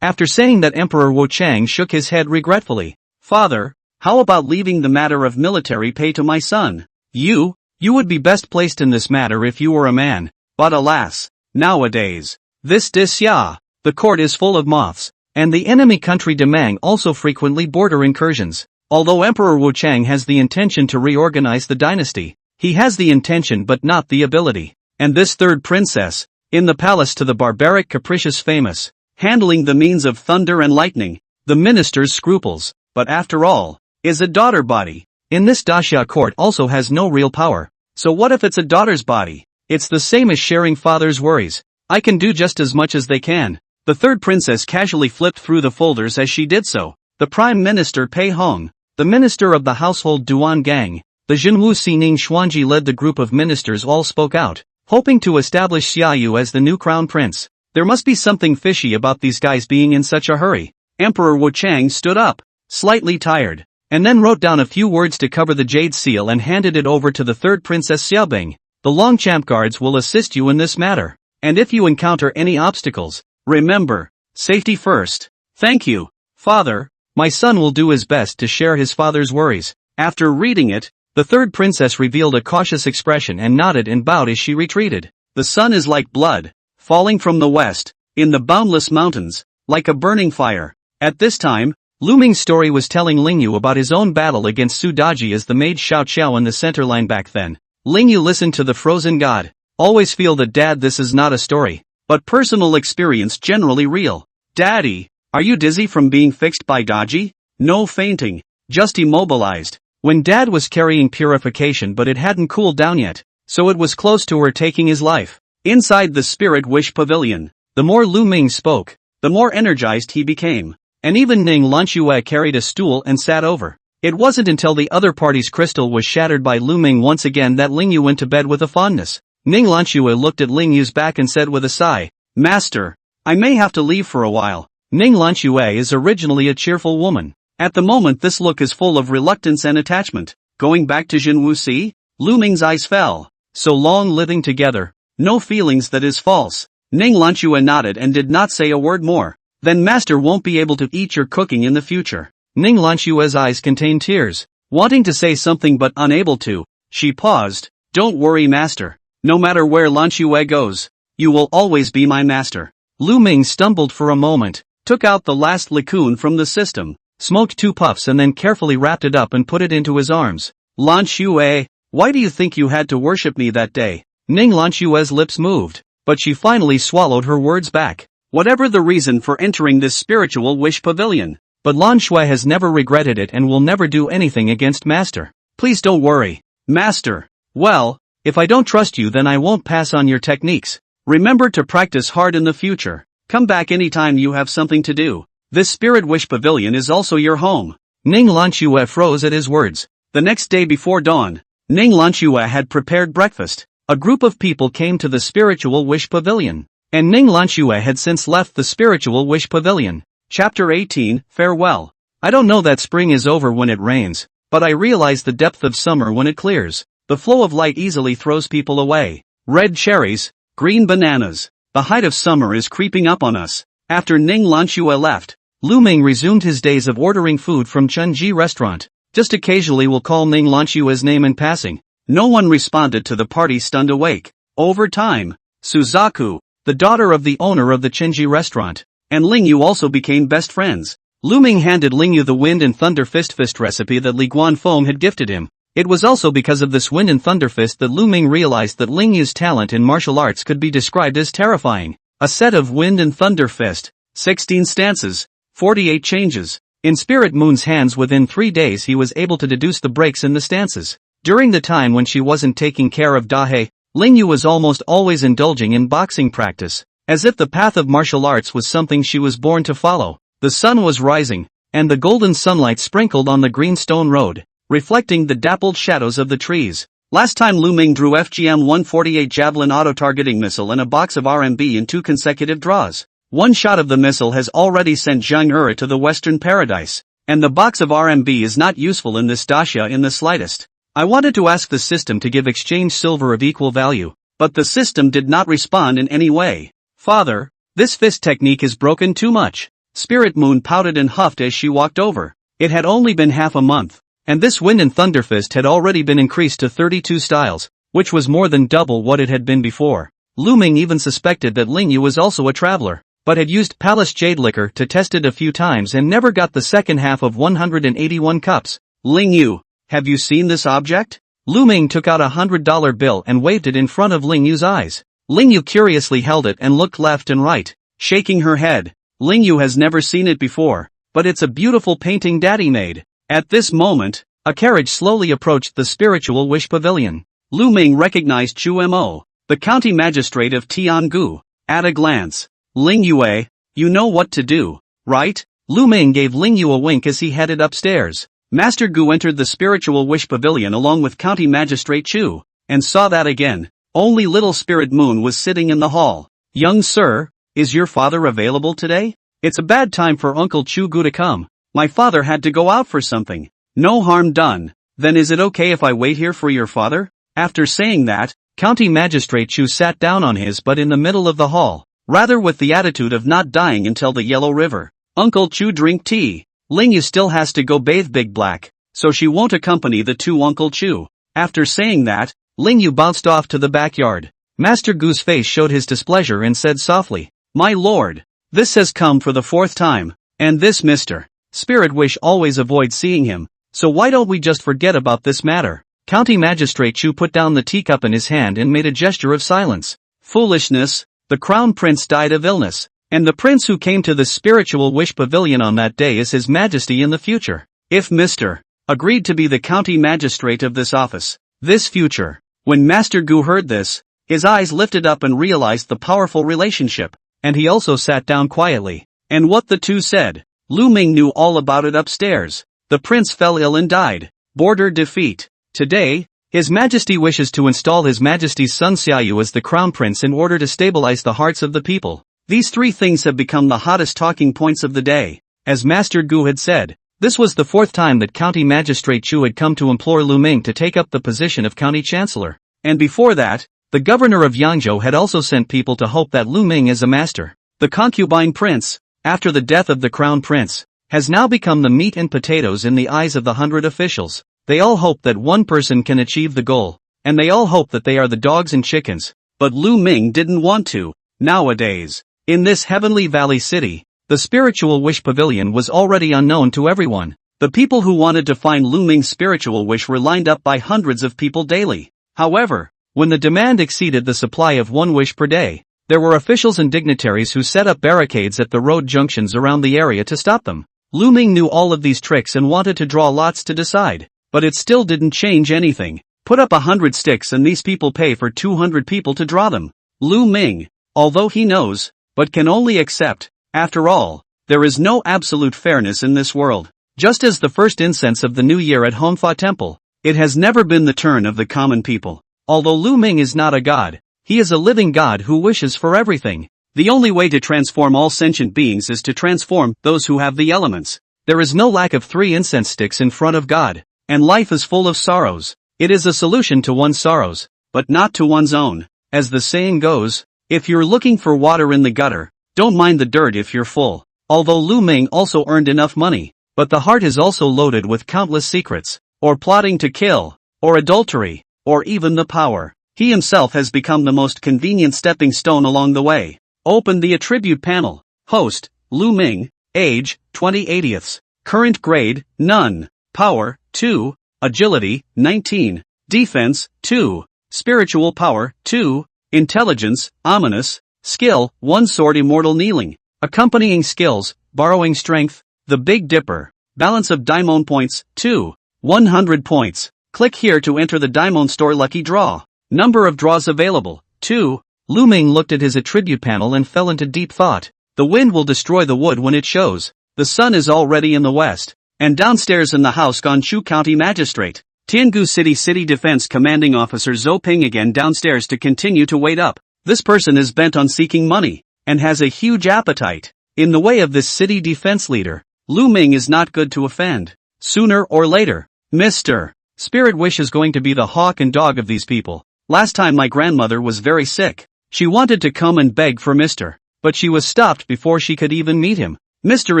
After saying that, Emperor Wuchang shook his head regretfully. "Father, how about leaving the matter of military pay to my son? You would be best placed in this matter if you were a man, but alas, nowadays, the court is full of moths, and the enemy country Demang also frequently border incursions. Although Emperor Wuchang has the intention to reorganize the dynasty, he has the intention but not the ability. And this third princess, in the palace to the barbaric capricious famous, handling the means of thunder and lightning, the minister's scruples, but after all, is a daughter body. In this daxia court also has no real power. So what if it's a daughter's body? It's the same as sharing father's worries. I can do just as much as they can." The third princess casually flipped through the folders as she did so. The Prime Minister Pei Hong, the Minister of the Household Duan Gang, the Zhenwu Si Ning Xuanji led the group of ministers all spoke out, hoping to establish Xiaoyu as the new crown prince. There must be something fishy about these guys being in such a hurry. Emperor Wuchang stood up, slightly tired, and then wrote down a few words to cover the jade seal and handed it over to the third princess Xiaobing. "The Longchamp guards will assist you in this matter, and if you encounter any obstacles, remember, safety first." "Thank you, father. My son will do his best to share his father's worries." After reading it, the third princess revealed a cautious expression and nodded and bowed as she retreated. "The sun is like blood, falling from the west, in the boundless mountains, like a burning fire." At this time, Lu Ming's story was telling Lingyu about his own battle against Su Daji as the mage Xiao Qiao in the center line back then. Lingyu listened to the frozen god. "Always feel that dad, this is not a story, but personal experience, generally real." "Daddy, are you dizzy from being fixed by Daji?" "No fainting, just immobilized." When dad was carrying purification but it hadn't cooled down yet, so it was close to her taking his life. Inside the Spirit Wish Pavilion, the more Lu Ming spoke, the more energized he became. And even Ning Lanxue carried a stool and sat over. It wasn't until the other party's crystal was shattered by Lu Ming once again that Lingyu went to bed with a fondness. Ning Lanxue looked at Lingyu's back and said with a sigh, "Master, I may have to leave for a while." Ning Lanxue is originally a cheerful woman. At the moment this look is full of reluctance and attachment. Going back to Zhenwu Si? Lu Ming's eyes fell. "So long living together, no feelings, that is false." Ning Lanxue nodded and did not say a word more. "Then master won't be able to eat your cooking in the future." Ning Lanxue's eyes contained tears. Wanting to say something but unable to, she paused. "Don't worry master. No matter where Lanxue goes, you will always be my master." Lu Ming stumbled for a moment, took out the last liqueur from the system, smoked 2 puffs and then carefully wrapped it up and put it into his arms. "Lanxue, why do you think you had to worship me that day?" Ning Lanxue's lips moved, but she finally swallowed her words back. "Whatever the reason for entering this spiritual wish pavilion, but Lanxue has never regretted it and will never do anything against master. Please don't worry, Master. Well, if I don't trust you then I won't pass on your techniques. Remember to practice hard in the future. Come back anytime you have something to do. This Spirit Wish Pavilion is also your home. Ning Lanxue froze at his words. The next day before dawn, Ning Lanxue had prepared breakfast. A group of people came to the Spiritual Wish Pavilion. And Ning Lanxue had since left the Spiritual Wish Pavilion. Chapter 18, Farewell. I don't know that spring is over when it rains, but I realize the depth of summer when it clears. The flow of light easily throws people away. Red cherries, green bananas. The height of summer is creeping up on us. After Ning Lanxue left, Lu Ming resumed his days of ordering food from Chunji restaurant. Just occasionally will call Ning Lanxue's name in passing. No one responded to the party stunned awake. Over time, Suzaku, the daughter of the owner of the Chunji restaurant, and Ling Yu also became best friends. Lu Ming handed Ling Yu the Wind and Thunder Fist recipe that Li Guanfeng had gifted him. It was also because of this Wind and Thunder Fist that Lu Ming realized that Ling Yu's talent in martial arts could be described as terrifying. A set of Wind and Thunder Fist, 16 stances, 48 changes. In Spirit Moon's hands within 3 days he was able to deduce the breaks in the stances. During the time when she wasn't taking care of Dahei, Ling Yu was almost always indulging in boxing practice, as if the path of martial arts was something she was born to follow. The sun was rising, and the golden sunlight sprinkled on the green stone road, reflecting the dappled shadows of the trees. Last time Lu Ming drew FGM-148 Javelin auto-targeting missile and a box of RMB in 2 consecutive draws. One shot of the missile has already sent Zhang Ura to the Western Paradise, and the box of RMB is not useful in this dasha in the slightest. I wanted to ask the system to give exchange silver of equal value, but the system did not respond in any way. Father, this fist technique is broken too much. Spirit Moon pouted and huffed as she walked over. It had only been half a month, and this Wind and Thunder Fist had already been increased to 32 styles, which was more than double what it had been before. Lu Ming even suspected that Ling Yu was also a traveler, but had used Palace Jade Liquor to test it a few times and never got the second half of 181 cups. Ling Yu, have you seen this object? Lu Ming took out $100 bill and waved it in front of Ling Yu's eyes. Ling Yu curiously held it and looked left and right, shaking her head. Ling Yu has never seen it before, but it's a beautiful painting Daddy made. At this moment, a carriage slowly approached the Spiritual Wish Pavilion. Lu Ming recognized Chu Mo, the county magistrate of Tiangu. At a glance, Ling Yue, you know what to do, right? Lu Ming gave Ling Yu a wink as he headed upstairs. Master Gu entered the Spiritual Wish Pavilion along with County Magistrate Chu, and saw that again. Only little Spirit Moon was sitting in the hall. Young sir, is your father available today? It's a bad time for Uncle Chu Gu to come. My father had to go out for something. No harm done. Then is it okay if I wait here for your father? After saying that, County Magistrate Chu sat down on his butt in the middle of the hall, rather with the attitude of not dying until the Yellow River. Uncle Chu drink tea. Ling Yu still has to go bathe Big Black, so she won't accompany the two Uncle Chu. After saying that, Ling Yu bounced off to the backyard. Master Gu's face showed his displeasure and said softly, My lord, this has come for the 4th time, and this Mr. Spirit Wish always avoids seeing him, so why don't we just forget about this matter? County Magistrate Chu put down the teacup in his hand and made a gesture of silence. Foolishness, the Crown Prince died of illness. And the prince who came to the Spiritual Wish Pavilion on that day is His Majesty in the future. If Mr. agreed to be the county magistrate of this office, this future. When Master Gu heard this, his eyes lifted up and realized the powerful relationship, and he also sat down quietly. And what the two said, Lu Ming knew all about it upstairs. The prince fell ill and died. Border defeat. Today, His Majesty wishes to install His Majesty's son Xiaoyu as the crown prince in order to stabilize the hearts of the people. These 3 things have become the hottest talking points of the day. As Master Gu had said, this was the 4th time that County Magistrate Chu had come to implore Lu Ming to take up the position of County Chancellor. And before that, the governor of Yangzhou had also sent people to hope that Lu Ming as a master. The concubine prince, after the death of the crown prince, has now become the meat and potatoes in the eyes of the 100 officials. They all hope that one person can achieve the goal, and they all hope that they are the dogs and chickens. But Lu Ming didn't want to. Nowadays, in this Heavenly Valley city, the Spiritual Wish Pavilion was already unknown to everyone. The people who wanted to find Lu Ming's spiritual wish were lined up by hundreds of people daily. However, when the demand exceeded the supply of 1 wish per day, there were officials and dignitaries who set up barricades at the road junctions around the area to stop them. Lu Ming knew all of these tricks and wanted to draw lots to decide. but it still didn't change anything. Put up 100 sticks and these people pay for 200 people to draw them. Lu Ming, although he knows, but can only accept, after all, there is no absolute fairness in this world. Just as the first incense of the new year at Hongfa Temple, it has never been the turn of the common people. Although Lu Ming is not a god, he is a living god who wishes for everything. The only way to transform all sentient beings is to transform those who have the elements. There is no lack of 3 incense sticks in front of God, and life is full of sorrows. It is a solution to one's sorrows, but not to one's own. As the saying goes, if you're looking for water in the gutter, don't mind the dirt if you're full. Although Lu Ming also earned enough money, but the heart is also loaded with countless secrets, or plotting to kill, or adultery, or even the power. He himself has become the most convenient stepping stone along the way. Open the attribute panel. Host, Lu Ming. Age, 20/80ths. Current grade, none. Power, 2. Agility, 19. Defense, 2. Spiritual power, 2. Intelligence, ominous. Skill, 1 sword immortal kneeling. Accompanying skills, borrowing strength, the Big Dipper. Balance of Daimon points, 2. 100 points. Click here to enter the Daimon store lucky draw. Number of draws available, 2. Lu Ming looked at his attribute panel and fell into deep thought. The wind will destroy the wood when it shows. The sun is already in the west. And downstairs in the house Ganshu County Magistrate, Tiangu City Defense Commanding Officer Zhou Ping again downstairs to continue to wait up. This person is bent on seeking money, and has a huge appetite. In the way of this city defense leader, Lu Ming is not good to offend. Sooner or later, Mr. Spirit Wish is going to be the hawk and dog of these people. Last time my grandmother was very sick. She wanted to come and beg for Mr. But she was stopped before she could even meet him. Mr.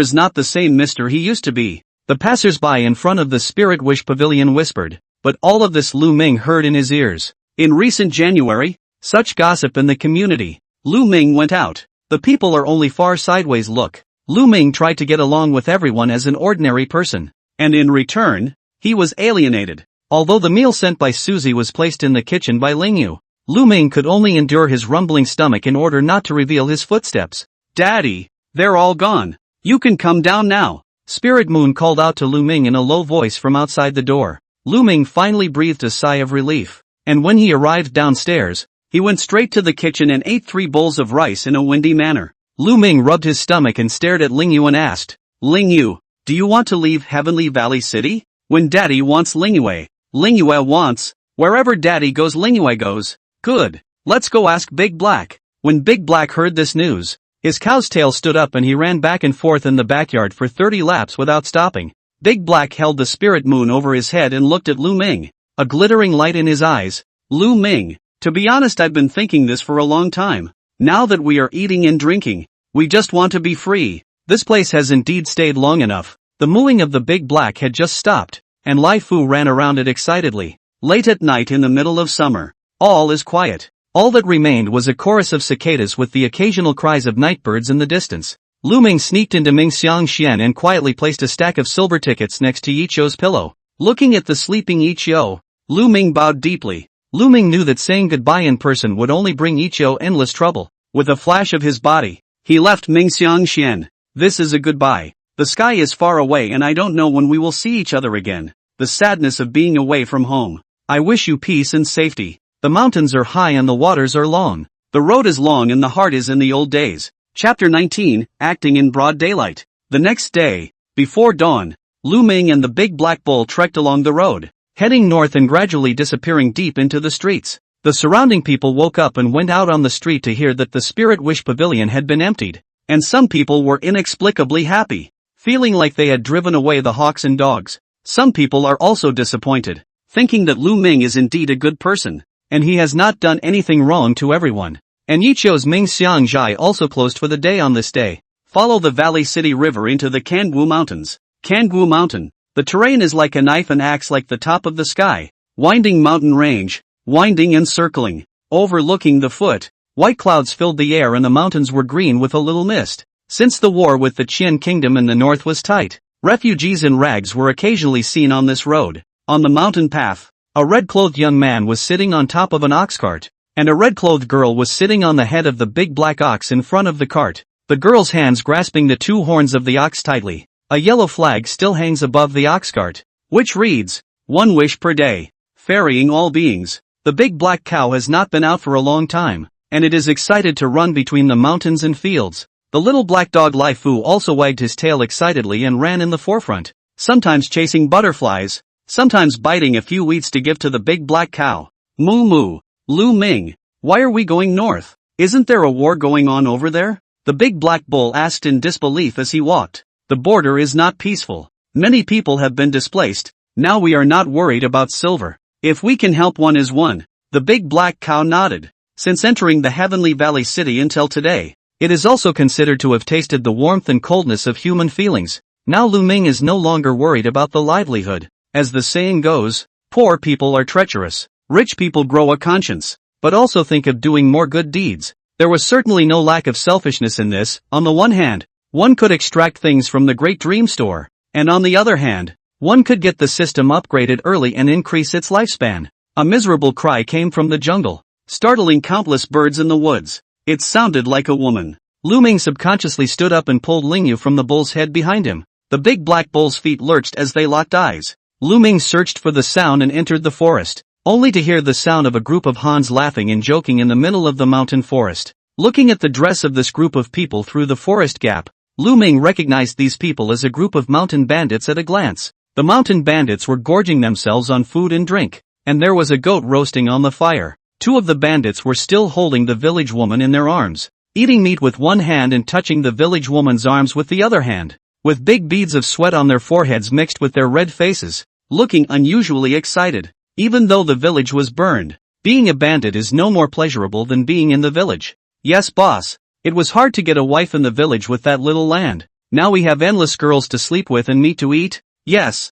is not the same Mr. he used to be. The passers-by in front of the Spirit Wish Pavilion whispered, but all of this Lu Ming heard in his ears. In recent January, such gossip in the community. Lu Ming went out. The people are only far sideways look. Lu Ming tried to get along with everyone as an ordinary person. And in return, he was alienated. Although the meal sent by Susie was placed in the kitchen by Lingyu, Lu Ming could only endure his rumbling stomach in order not to reveal his footsteps. Daddy, they're all gone. You can come down now. Spirit Moon called out to Lu Ming in a low voice from outside the door. Lu Ming finally breathed a sigh of relief. And when he arrived downstairs, he went straight to the kitchen and ate 3 bowls of rice in a windy manner. Lu Ming rubbed his stomach and stared at Lingyu and asked, Lingyu, do you want to leave Heavenly Valley City? When Daddy wants Lingyue, Lingyue wants. Wherever Daddy goes Lingyue goes. Good. Let's go ask Big Black. When Big Black heard this news, his cow's tail stood up and he ran back and forth in the backyard for 30 laps without stopping. Big Black held the Spirit Moon over his head and looked at Lu Ming, a glittering light in his eyes. Lu Ming, to be honest, I've been thinking this for a long time. Now that we are eating and drinking, we just want to be free. This place has indeed stayed long enough. The mooing of the Big Black had just stopped, and Lai Fu ran around it excitedly. Late at night in the middle of summer, all is quiet. All that remained was a chorus of cicadas with the occasional cries of nightbirds in the distance. Lu Ming sneaked into Ming Xiangxian and quietly placed a stack of silver tickets next to Yiqiu's pillow. Looking at the sleeping Yiqiu, Lu Ming bowed deeply. Lu Ming knew that saying goodbye in person would only bring Yiqiu endless trouble. With a flash of his body, he left Ming Xiangxian. This is a goodbye. The sky is far away and I don't know when we will see each other again. The sadness of being away from home. I wish you peace and safety. The mountains are high and the waters are long. The road is long and the heart is in the old days. Chapter 19, Acting in Broad Daylight. The next day, before dawn, Lu Ming and the Big Black Bull trekked along the road, heading north and gradually disappearing deep into the streets. The surrounding people woke up and went out on the street to hear that the Spirit Wish Pavilion had been emptied. And some people were inexplicably happy, feeling like they had driven away the hawks and dogs. Some people are also disappointed, thinking that Lu Ming is indeed a good person, and he has not done anything wrong to everyone. And Yiqiu's Ming Xiangzhai also closed for the day on this day. Follow the Valley City River into the Kangwu Mountains. Kangwu Mountain. The terrain is like a knife and axe like the top of the sky. Winding mountain range, winding and circling, overlooking the foot. White clouds filled the air and the mountains were green with a little mist. Since the war with the Qian kingdom in the north was tight, refugees in rags were occasionally seen on this road. On the mountain path, a red-clothed young man was sitting on top of an ox cart, and a red-clothed girl was sitting on the head of the big black ox in front of the cart, the girl's hands grasping the 2 horns of the ox tightly. A yellow flag still hangs above the ox cart, which reads, 1 wish per day. Ferrying all beings. The big black cow has not been out for a long time, and it is excited to run between the mountains and fields. The little black dog Lai Fu also wagged his tail excitedly and ran in the forefront, sometimes chasing butterflies, sometimes biting a few weeds to give to the big black cow. Moo moo. Lu Ming, why are we going north? Isn't there a war going on over there? The big black bull asked in disbelief as he walked. The border is not peaceful. Many people have been displaced. Now we are not worried about silver. If we can help, one is one. The big black cow nodded. Since entering the Heavenly Valley City until today, it is also considered to have tasted the warmth and coldness of human feelings. Now Lu Ming is no longer worried about the livelihood. As the saying goes, poor people are treacherous. Rich people grow a conscience, but also think of doing more good deeds. There was certainly no lack of selfishness in this. On the one hand, one could extract things from the Great Dream Store, and on the other hand, one could get the system upgraded early and increase its lifespan. A miserable cry came from the jungle, startling countless birds in the woods. It sounded like a woman. Lu Ming subconsciously stood up and pulled Lingyu from the bull's head behind him. The big black bull's feet lurched as they locked eyes. Lu Ming searched for the sound and entered the forest, only to hear the sound of a group of Hans laughing and joking in the middle of the mountain forest. Looking at the dress of this group of people through the forest gap, Lu Ming recognized these people as a group of mountain bandits at a glance. The mountain bandits were gorging themselves on food and drink, and there was a goat roasting on the fire. 2 of the bandits were still holding the village woman in their arms, eating meat with one hand and touching the village woman's arms with the other hand, with big beads of sweat on their foreheads mixed with their red faces, looking unusually excited. Even though the village was burned, being a bandit is no more pleasurable than being in the village. Yes, boss. It was hard to get a wife in the village with that little land. Now we have endless girls to sleep with and meat to eat. Yes.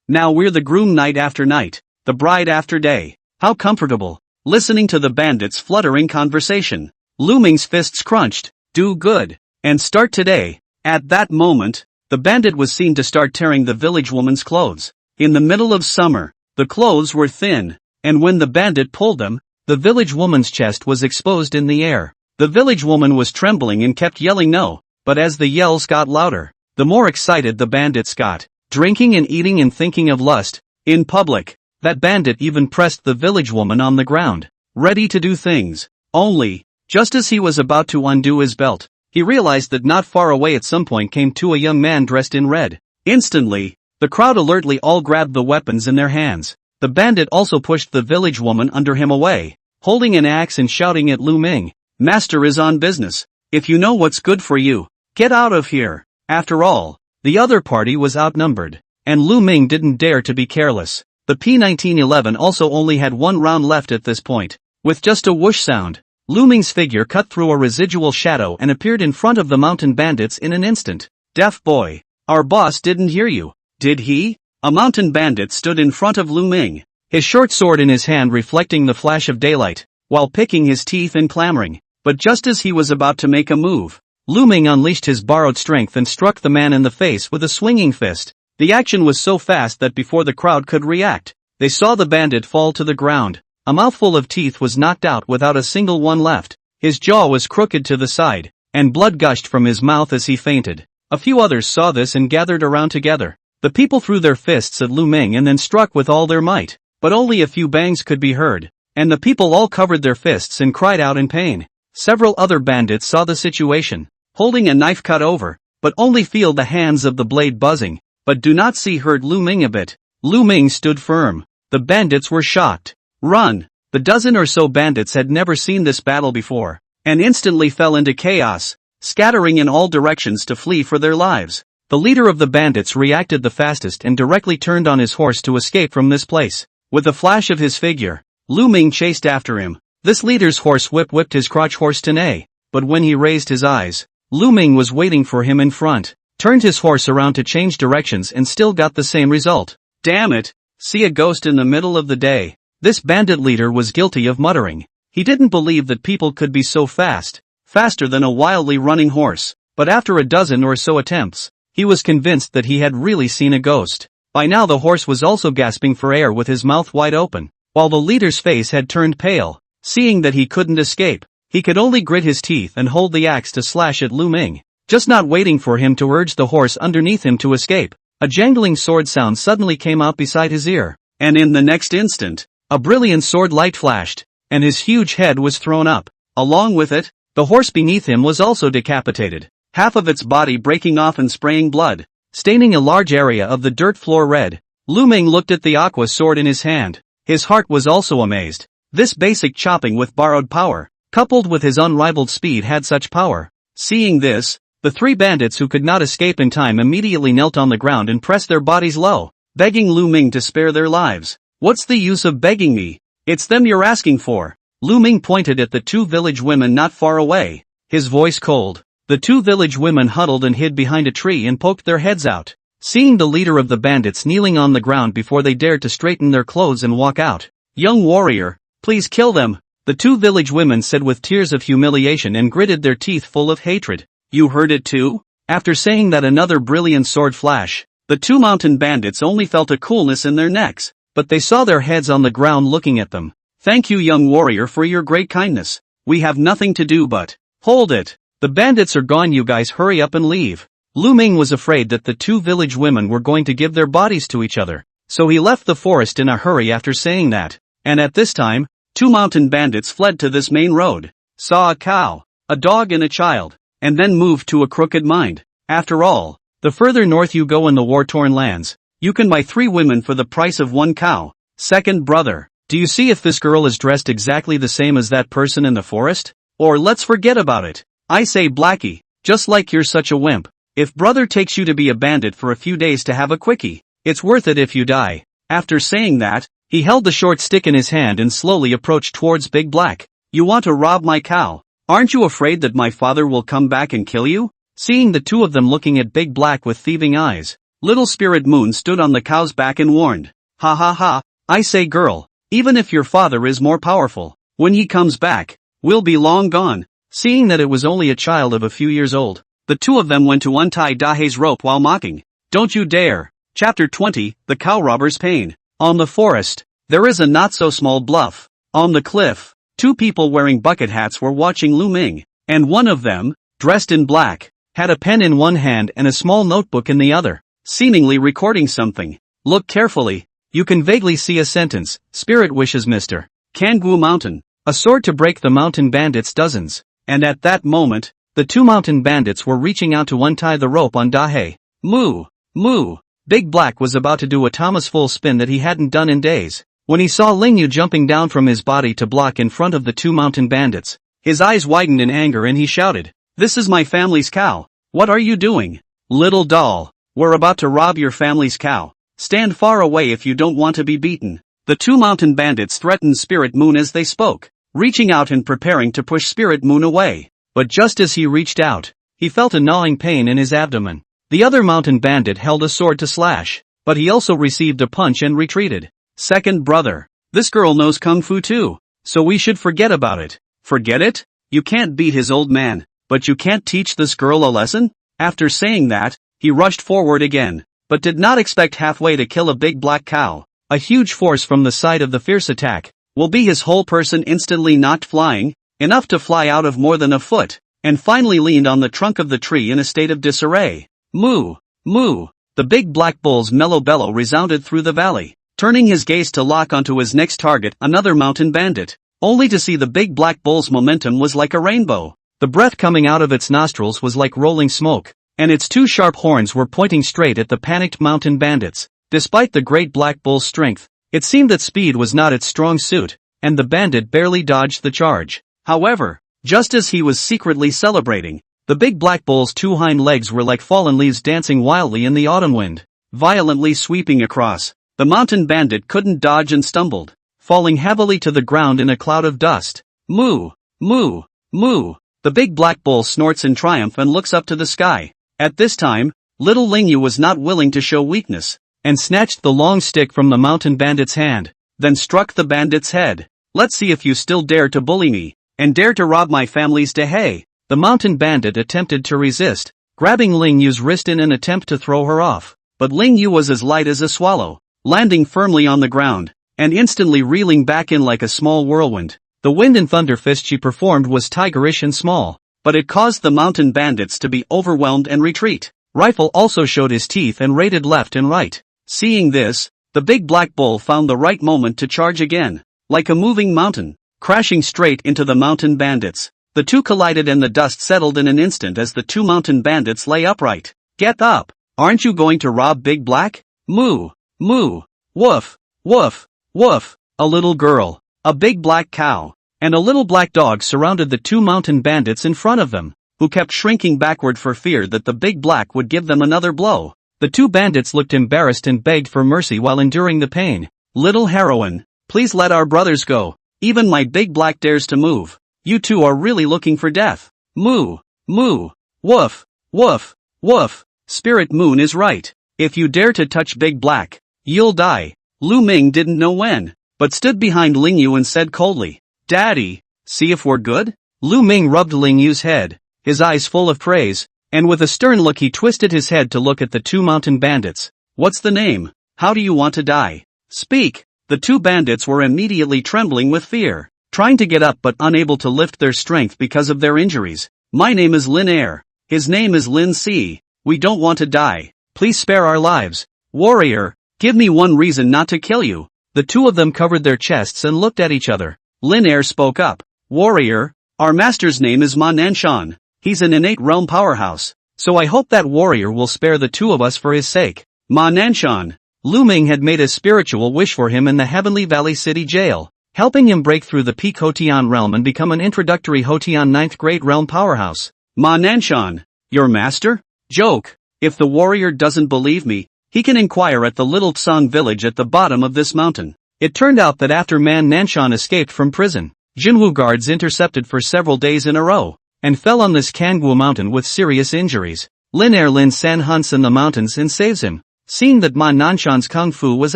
Now we're the groom night after night, the bride after day. How comfortable. Listening to the bandits' fluttering conversation, Lu Ming's fists crunched. Do good. And start today. At that moment, the bandit was seen to start tearing the village woman's clothes. In the middle of summer, the clothes were thin, and when the bandit pulled them, the village woman's chest was exposed in the air. The village woman was trembling and kept yelling no, but as the yells got louder, the more excited the bandits got, drinking and eating and thinking of lust. In public, that bandit even pressed the village woman on the ground, ready to do things. Only, just as he was about to undo his belt, he realized that not far away at some point came to a young man dressed in red. Instantly, the crowd alertly all grabbed the weapons in their hands. The bandit also pushed the village woman under him away, holding an axe and shouting at Lu Ming, "Master is on business. If you know what's good for you, get out of here." After all, the other party was outnumbered, and Lu Ming didn't dare to be careless. The P-1911 also only had 1 round left at this point. With just a whoosh sound, Lu Ming's figure cut through a residual shadow and appeared in front of the mountain bandits in an instant. "Deaf boy, our boss didn't hear you, did he?" A mountain bandit stood in front of Lu Ming, his short sword in his hand reflecting the flash of daylight, while picking his teeth and clamoring. But just as he was about to make a move, Lu Ming unleashed his borrowed strength and struck the man in the face with a swinging fist. The action was so fast that before the crowd could react, they saw the bandit fall to the ground. A mouthful of teeth was knocked out without a single one left. His jaw was crooked to the side, and blood gushed from his mouth as he fainted. A few others saw this and gathered around together. The people threw their fists at Lu Ming and then struck with all their might, but only a few bangs could be heard, and the people all covered their fists and cried out in pain. Several other bandits saw the situation, holding a knife cut over, but only feel the hands of the blade buzzing, but do not see hurt Lu Ming a bit. Lu Ming stood firm. The bandits were shocked. Run! The dozen or so bandits had never seen this battle before, and instantly fell into chaos, scattering in all directions to flee for their lives. The leader of the bandits reacted the fastest and directly turned on his horse to escape from this place. With a flash of his figure, Lu Ming chased after him. This leader's horse whipped his crotch horse to neigh, but when he raised his eyes, Lu Ming was waiting for him in front, turned his horse around to change directions and still got the same result. Damn it! See a ghost in the middle of the day. This bandit leader was guilty of muttering. He didn't believe that people could be so fast, faster than a wildly running horse, but after a dozen or so attempts, he was convinced that he had really seen a ghost. By now the horse was also gasping for air with his mouth wide open, while the leader's face had turned pale. Seeing that he couldn't escape, he could only grit his teeth and hold the axe to slash at Lu Ming, just not waiting for him to urge the horse underneath him to escape. a jangling sword sound suddenly came out beside his ear, and in the next instant, a brilliant sword light flashed, and his huge head was thrown up. Along with it, the horse beneath him was also decapitated, half of its body breaking off and spraying blood, staining a large area of the dirt floor red. Lu Ming looked at the aqua sword in his hand. His heart was also amazed. This basic chopping with borrowed power, coupled with his unrivaled speed, had such power. Seeing this, the three bandits who could not escape in time immediately knelt on the ground and pressed their bodies low, begging Lu Ming to spare their lives. "What's the use of begging me? It's them you're asking for." Lu Ming pointed at the two village women not far away, his voice cold. The two village women huddled and hid behind a tree and poked their heads out, seeing the leader of the bandits kneeling on the ground before they dared to straighten their clothes and walk out. "Young warrior, please kill them," the two village women said with tears of humiliation and gritted their teeth full of hatred. "You heard it too?" After saying that, another brilliant sword flash. The two mountain bandits only felt a coolness in their necks, but they saw their heads on the ground looking at them. "Thank you, young warrior, for your great kindness. We have nothing to do but..." "Hold it. The bandits are gone, you guys hurry up and leave." Lu Ming was afraid that the two village women were going to give their bodies to each other, so he left the forest in a hurry after saying that. And at this time, two mountain bandits fled to this main road, saw a cow, a dog and a child, and then moved to a crooked mind. After all, the further north you go in the war-torn lands, you can buy 3 women for the price of 1 cow. Second brother, do you see if this girl is dressed exactly the same as that person in the forest? Or let's forget about it. I say, Blackie, just like you're such a wimp. If brother takes you to be a bandit for a few days to have a quickie, it's worth it if you die. After saying that, he held the short stick in his hand and slowly approached towards Big Black. "You want to rob my cow? Aren't you afraid that my father will come back and kill you?" Seeing the two of them looking at Big Black with thieving eyes, Little Spirit Moon stood on the cow's back and warned, "Ha ha ha, I say girl, even if your father is more powerful, when he comes back, we'll be long gone." Seeing that it was only a child of a few years old, the two of them went to untie Dahe's rope while mocking. "Don't you dare." Chapter 20, The Cow Robber's Pain. On the forest, there is a not-so-small bluff. On the cliff, 2 people wearing bucket hats were watching Lu Ming, and one of them, dressed in black, had a pen in one hand and a small notebook in the other, seemingly recording something. Look carefully, you can vaguely see a sentence, "Spirit wishes Mr. Kangwu Mountain, a sword to break the mountain bandits dozens." And at that moment, the 2 mountain bandits were reaching out to untie the rope on Dahe. Moo! Moo! Big Black was about to do a Thomas full spin that he hadn't done in days, when he saw Lingyu jumping down from his body to block in front of the 2 mountain bandits. His eyes widened in anger and he shouted, "This is my family's cow. What are you doing? Little doll, we're about to rob your family's cow. Stand far away if you don't want to be beaten." The 2 mountain bandits threatened Spirit Moon as they spoke, reaching out and preparing to push Spirit Moon away. But just as he reached out, he felt a gnawing pain in his abdomen. The other mountain bandit held a sword to slash, but he also received a punch and retreated. "Second brother, this girl knows kung fu too, so we should forget about it." "Forget it? You can't beat his old man, but you can't teach this girl a lesson?" After saying that, he rushed forward again, but did not expect halfway to kill a big black cow. A huge force from the side of the fierce attack will be his whole person instantly knocked flying, enough to fly out of more than a foot, and finally leaned on the trunk of the tree in a state of disarray. Moo! Moo! The big black bull's mellow bellow resounded through the valley, turning his gaze to lock onto his next target, another mountain bandit, only to see the big black bull's momentum was like a rainbow. The breath coming out of its nostrils was like rolling smoke, and its 2 sharp horns were pointing straight at the panicked mountain bandits. Despite the great black bull's strength, it seemed that speed was not its strong suit, and the bandit barely dodged the charge. However, just as he was secretly celebrating, the big black bull's 2 hind legs were like fallen leaves dancing wildly in the autumn wind, violently sweeping across. The mountain bandit couldn't dodge and stumbled, falling heavily to the ground in a cloud of dust. Moo! Moo! Moo! The big black bull snorts in triumph and looks up to the sky. At this time, little Lingyu was not willing to show weakness, and snatched the long stick from the mountain bandit's hand, then struck the bandit's head. "Let's see if you still dare to bully me, and dare to rob my family's Dahe." The mountain bandit attempted to resist, grabbing Lingyu's wrist in an attempt to throw her off, but Lingyu was as light as a swallow, landing firmly on the ground, and instantly reeling back in like a small whirlwind. The wind and thunder fist she performed was tigerish and small, but it caused the mountain bandits to be overwhelmed and retreat. Rifle also showed his teeth and raided left and right. Seeing this, the big black bull found the right moment to charge again. Like a moving mountain, crashing straight into the mountain bandits. The two collided and the dust settled in an instant as the two mountain bandits lay upright. Get up! Aren't you going to rob Big Black? Moo! Moo! Woof! Woof! Woof! A little girl, a big black cow, and a little black dog surrounded the two mountain bandits in front of them, who kept shrinking backward for fear that the big black would give them another blow. The two bandits looked embarrassed and begged for mercy while enduring the pain. Little heroine, please let our brothers go. Even my big black dares to move. You two are really looking for death. Moo! Moo! Woof! Woof! Woof! Spirit Moon is right. If you dare to touch Big Black, you'll die. Lu Ming didn't know when, but stood behind Ling Yu and said coldly, Daddy, see if we're good? Lu Ming rubbed Ling Yu's head, his eyes full of praise, and with a stern look he twisted his head to look at the two mountain bandits. What's the name? How do you want to die? Speak! The two bandits were immediately trembling with fear, trying to get up but unable to lift their strength because of their injuries. My name is Lin Air. His name is Lin Si. We don't want to die. Please spare our lives. Warrior, give me one reason not to kill you. The two of them covered their chests and looked at each other. Lin Air spoke up. Warrior, our master's name is Ma Nanshan. He's an innate realm powerhouse, so I hope that warrior will spare the two of us for his sake. Ma Nanshan. Lu Ming had made a spiritual wish for him in the Heavenly Valley City jail, helping him break through the peak Hotian realm and become an introductory Hotian 9th grade realm powerhouse. Ma Nanshan, your master? Joke. If the warrior doesn't believe me, he can inquire at the little Tsang village at the bottom of this mountain. It turned out that after Man Nanshan escaped from prison, Jinwu guards intercepted for several days in a row, and fell on this Kangwu mountain with serious injuries. Lin Air Lin San hunts in the mountains and saves him. Seeing that Ma Nanshan's kung fu was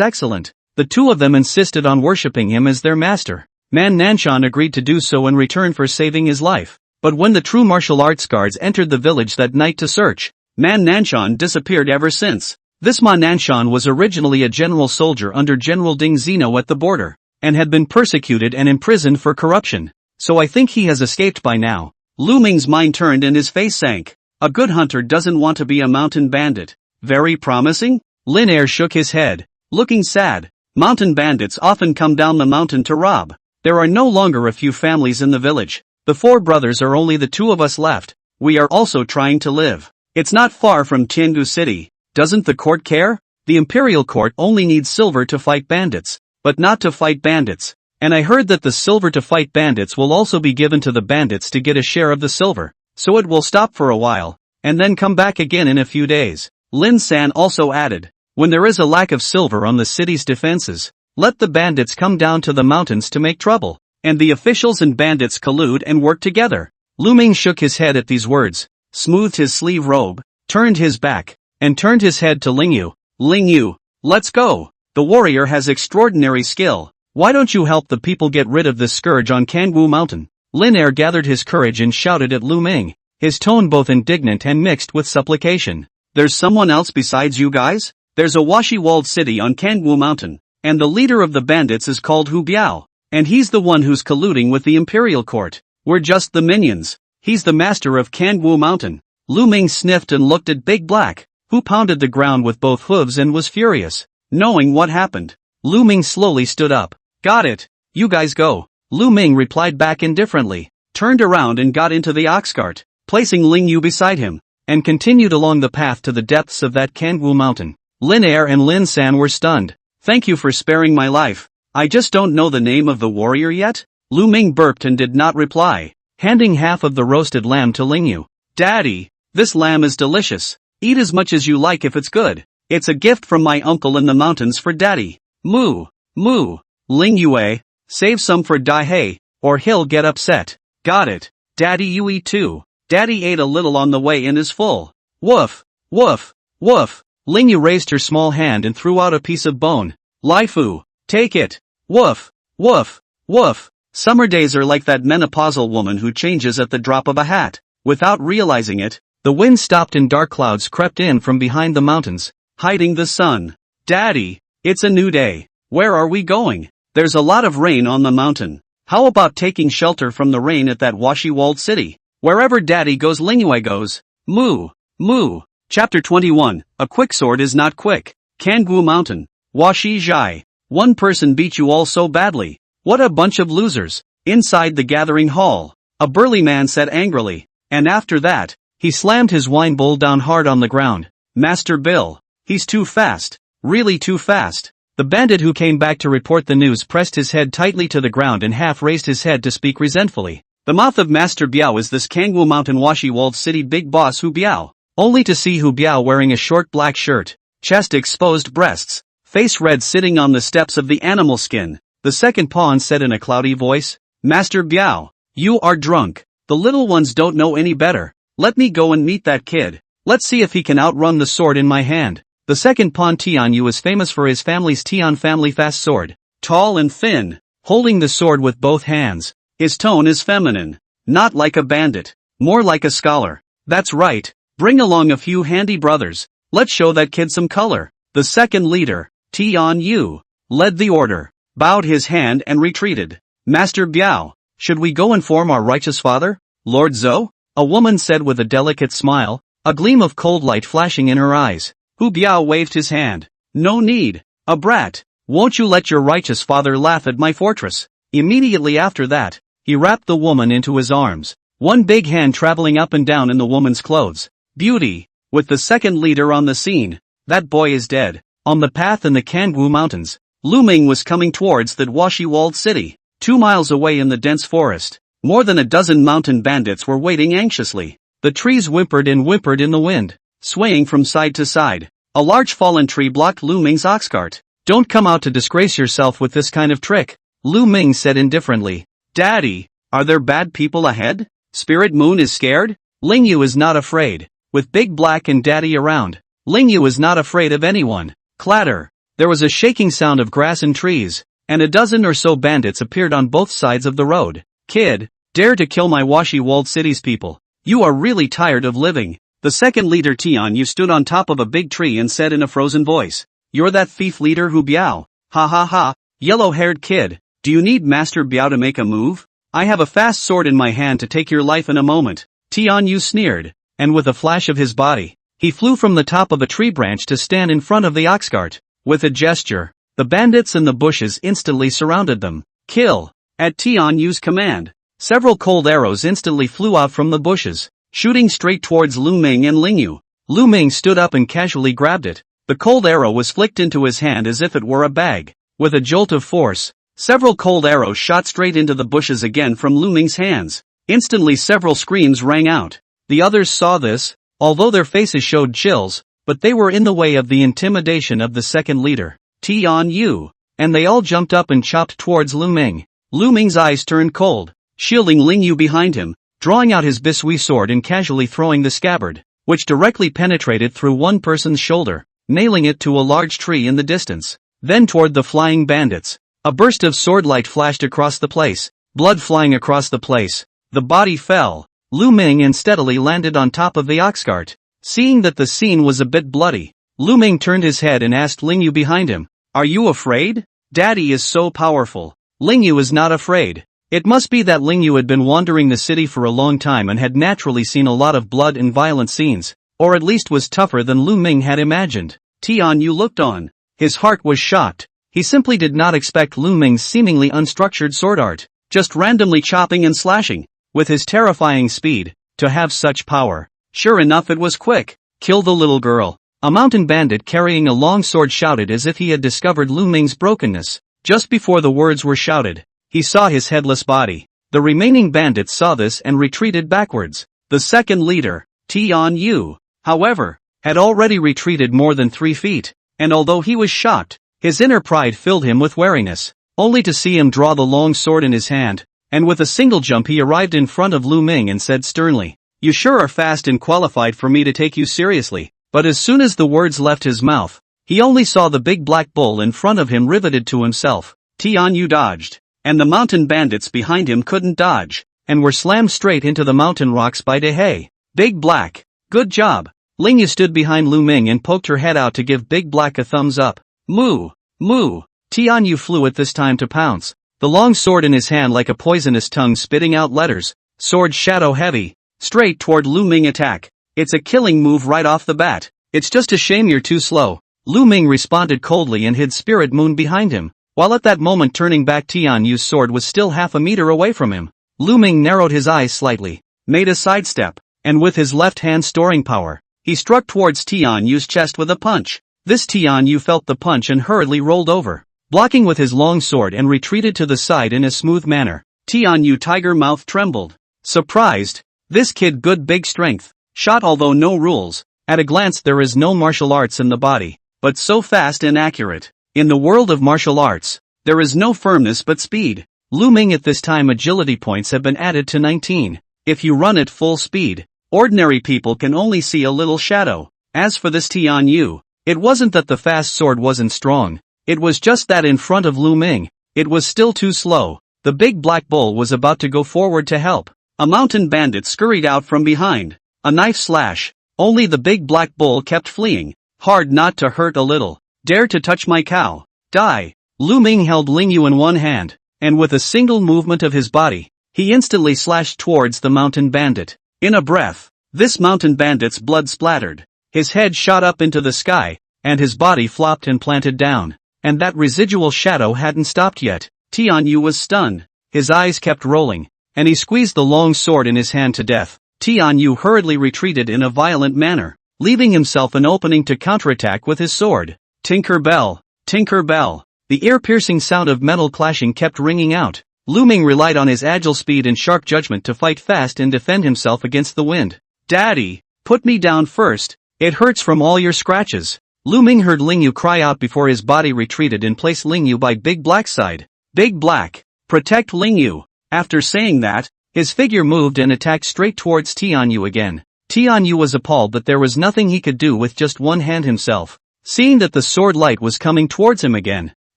excellent, the two of them insisted on worshipping him as their master. Man Nanshan agreed to do so in return for saving his life. But when the true martial arts guards entered the village that night to search, Man Nanshan disappeared ever since. This Ma Nanshan was originally a general soldier under General Ding Zeno at the border, and had been persecuted and imprisoned for corruption. So I think he has escaped by now. Lu Ming's mind turned and his face sank. A good hunter doesn't want to be a mountain bandit. Very promising? Lin Air shook his head, looking sad. Mountain bandits often come down the mountain to rob. There are no longer a few families in the village. The four brothers are only the two of us left. We are also trying to live. It's not far from Tiangu City. Doesn't the court care? The imperial court only needs silver to fight bandits, but not to fight bandits. And I heard that the silver to fight bandits will also be given to the bandits to get a share of the silver. So it will stop for a while, and then come back again in a few days. Lin San also added, when there is a lack of silver on the city's defenses, let the bandits come down to the mountains to make trouble, and the officials and bandits collude and work together. Lu Ming shook his head at these words, smoothed his sleeve robe, turned his back, and turned his head to Ling Yu. Ling Yu, let's go. The warrior has extraordinary skill. Why don't you help the people get rid of this scourge on Kangwu Mountain? Lin Air gathered his courage and shouted at Lu Ming, his tone both indignant and mixed with supplication. There's someone else besides you guys? There's a washy-walled city on Kangwu Mountain, and the leader of the bandits is called Hu Biao, and he's the one who's colluding with the imperial court. We're just the minions. He's the master of Kangwu Mountain. Lu Ming sniffed and looked at Big Black, who pounded the ground with both hooves and was furious. Knowing what happened, Lu Ming slowly stood up. Got it. You guys go. Lu Ming replied back indifferently, turned around and got into the ox cart, placing Ling Yu beside him, and continued along the path to the depths of that Kangwu Mountain. Lin Air and Lin San were stunned. Thank you for sparing my life. I just don't know the name of the warrior yet? Lu Ming burped and did not reply, handing half of the roasted lamb to Ling Yu. Daddy, this lamb is delicious. Eat as much as you like if it's good. It's a gift from my uncle in the mountains for Daddy. Moo, moo. Ling Yue, save some for Dai Hei, or he'll get upset. Got it. Daddy, you eat too. Daddy ate a little on the way and is full. Woof, woof, woof. Ling Yu raised her small hand and threw out a piece of bone. Lai Fu, take it. Woof, woof, woof. Summer days are like that menopausal woman who changes at the drop of a hat. Without realizing it, the wind stopped and dark clouds crept in from behind the mountains, hiding the sun. Daddy, it's a new day. Where are we going? There's a lot of rain on the mountain. How about taking shelter from the rain at that washy-walled city? Wherever Daddy goes Ling Yue goes. Moo, moo. Chapter 21, A Quick Sword is Not Quick. Kangwu Mountain. Washi Zhai. One person beat you all so badly. What a bunch of losers. Inside the gathering hall, a burly man said angrily. And after that, he slammed his wine bowl down hard on the ground. Master Bill. He's too fast. Really too fast. The bandit who came back to report the news pressed his head tightly to the ground and half raised his head to speak resentfully. The mouth of Master Biao is this Kangwu Mountain Washi walled city big boss Hu Biao. Only to see Hu Biao wearing a short black shirt, chest exposed breasts, face red sitting on the steps of the animal skin. The second pawn said in a cloudy voice, Master Biao, you are drunk. The little ones don't know any better. Let me go and meet that kid. Let's see if he can outrun the sword in my hand. The second pawn Tianyu is famous for his family's Tian family fast sword. Tall and thin, holding the sword with both hands. His tone is feminine. Not like a bandit. More like a scholar. That's right. Bring along a few handy brothers. Let's show that kid some color. The second leader, Tianyu, led the order, bowed his hand and retreated. Master Biao, should we go inform our righteous father, Lord Zhou? A woman said with a delicate smile, a gleam of cold light flashing in her eyes. Hu Biao waved his hand. No need. A brat. Won't you let your righteous father laugh at my fortress? Immediately after that, he wrapped the woman into his arms, one big hand traveling up and down in the woman's clothes. Beauty. With the second leader on the scene. That boy is dead. On the path in the Kangwu Mountains, Lu Ming was coming towards that washi-walled city. 2 miles away in the dense forest, more than a dozen mountain bandits were waiting anxiously. The trees whimpered in the wind, swaying from side to side. A large fallen tree blocked Lu Ming's ox cart. Don't come out to disgrace yourself with this kind of trick, Lu Ming said indifferently. Daddy, are there bad people ahead? Spirit Moon is scared? Lingyu is not afraid. With Big Black and Daddy around, Lingyu is not afraid of anyone. Clatter. There was a shaking sound of grass and trees, and a dozen or so bandits appeared on both sides of the road. Kid, dare to kill my washi-walled city's people. You are really tired of living. The second leader Tianyu stood on top of a big tree and said in a frozen voice, You're that thief leader Hu Biao. Ha ha ha, yellow-haired kid. Do you need Master Biao to make a move? I have a fast sword in my hand to take your life in a moment. Tianyu sneered, and with a flash of his body, he flew from the top of a tree branch to stand in front of the ox cart. With a gesture, the bandits in the bushes instantly surrounded them. Kill! At Tianyu's command, several cold arrows instantly flew out from the bushes, shooting straight towards Lu Ming and Lingyu. Lu Ming stood up and casually grabbed it. The cold arrow was flicked into his hand as if it were a bag. With a jolt of force, several cold arrows shot straight into the bushes again from Lu Ming's hands. Instantly several screams rang out. The others saw this, although their faces showed chills, but they were in the way of the intimidation of the second leader, Tianyu, and they all jumped up and chopped towards Lu Ming. Lu Ming's eyes turned cold, shielding Lingyu behind him, drawing out his bisui sword and casually throwing the scabbard, which directly penetrated through one person's shoulder, nailing it to a large tree in the distance. Then toward the flying bandits, a burst of swordlight flashed across the place, blood flying across the place. The body fell. Lu Ming unsteadily landed on top of the ox cart. Seeing that the scene was a bit bloody, Lu Ming turned his head and asked Lingyu behind him, Are you afraid? Daddy is so powerful. Lingyu is not afraid. It must be that Lingyu had been wandering the city for a long time and had naturally seen a lot of blood and violent scenes, or at least was tougher than Lu Ming had imagined. Tianyu looked on. His heart was shocked. He simply did not expect Lu Ming's seemingly unstructured sword art, just randomly chopping and slashing, with his terrifying speed, to have such power. Sure enough, it was quick. Kill the little girl. A mountain bandit carrying a long sword shouted as if he had discovered Lu Ming's brokenness. Just before the words were shouted, he saw his headless body. The remaining bandits saw this and retreated backwards. The second leader, Tianyu, however, had already retreated more than 3 feet, and although he was shocked, his inner pride filled him with wariness, only to see him draw the long sword in his hand, and with a single jump he arrived in front of Lu Ming and said sternly, You sure are fast and qualified for me to take you seriously. But as soon as the words left his mouth, he only saw the big black bull in front of him riveted to himself. Tianyu dodged, and the mountain bandits behind him couldn't dodge, and were slammed straight into the mountain rocks by Dehei. Big Black, good job. Lingyu stood behind Lu Ming and poked her head out to give Big Black a thumbs up. Moo, moo. Tianyu flew at this time to pounce, the long sword in his hand like a poisonous tongue spitting out letters, sword shadow heavy, straight toward Lu Ming attack. It's a killing move right off the bat. It's just a shame you're too slow. Lu Ming responded coldly and hid Spirit Moon behind him, while at that moment turning back Tian Yu's sword was still half a meter away from him. Lu Ming narrowed his eyes slightly, made a sidestep, and with his left hand storing power, he struck towards Tian Yu's chest with a punch. This Tian Yu felt the punch and hurriedly rolled over, blocking with his long sword and retreated to the side in a smooth manner. Tian Yu tiger mouth trembled. Surprised. This kid good big strength. Shot although no rules. At a glance there is no martial arts in the body, but so fast and accurate. In the world of martial arts, there is no firmness but speed. Lu Ming at this time agility points have been added to 19. If you run at full speed, ordinary people can only see a little shadow. As for this Tian Yu, it wasn't that the fast sword wasn't strong. It was just that in front of Lu Ming, it was still too slow. The big black bull was about to go forward to help. A mountain bandit scurried out from behind. A knife slash. Only the big black bull kept fleeing. Hard not to hurt a little. Dare to touch my cow. Die. Lu Ming held Lingyu in one hand, and with a single movement of his body, he instantly slashed towards the mountain bandit. In a breath, this mountain bandit's blood splattered. His head shot up into the sky, and his body flopped and planted down. And that residual shadow hadn't stopped yet. Tian Yu was stunned. His eyes kept rolling, and he squeezed the long sword in his hand to death. Tian Yu hurriedly retreated in a violent manner, leaving himself an opening to counterattack with his sword. Tinker bell, tinker bell. The ear-piercing sound of metal clashing kept ringing out. Lu Ming relied on his agile speed and sharp judgment to fight fast and defend himself against the wind. Daddy, put me down first. It hurts from all your scratches. Lu Ming heard Lingyu cry out before his body retreated and placed Lingyu by Big Black's side. Big Black, protect Lingyu. After saying that, his figure moved and attacked straight towards Tian Yu again. Tian Yu was appalled, but there was nothing he could do with just one hand himself. Seeing that the sword light was coming towards him again,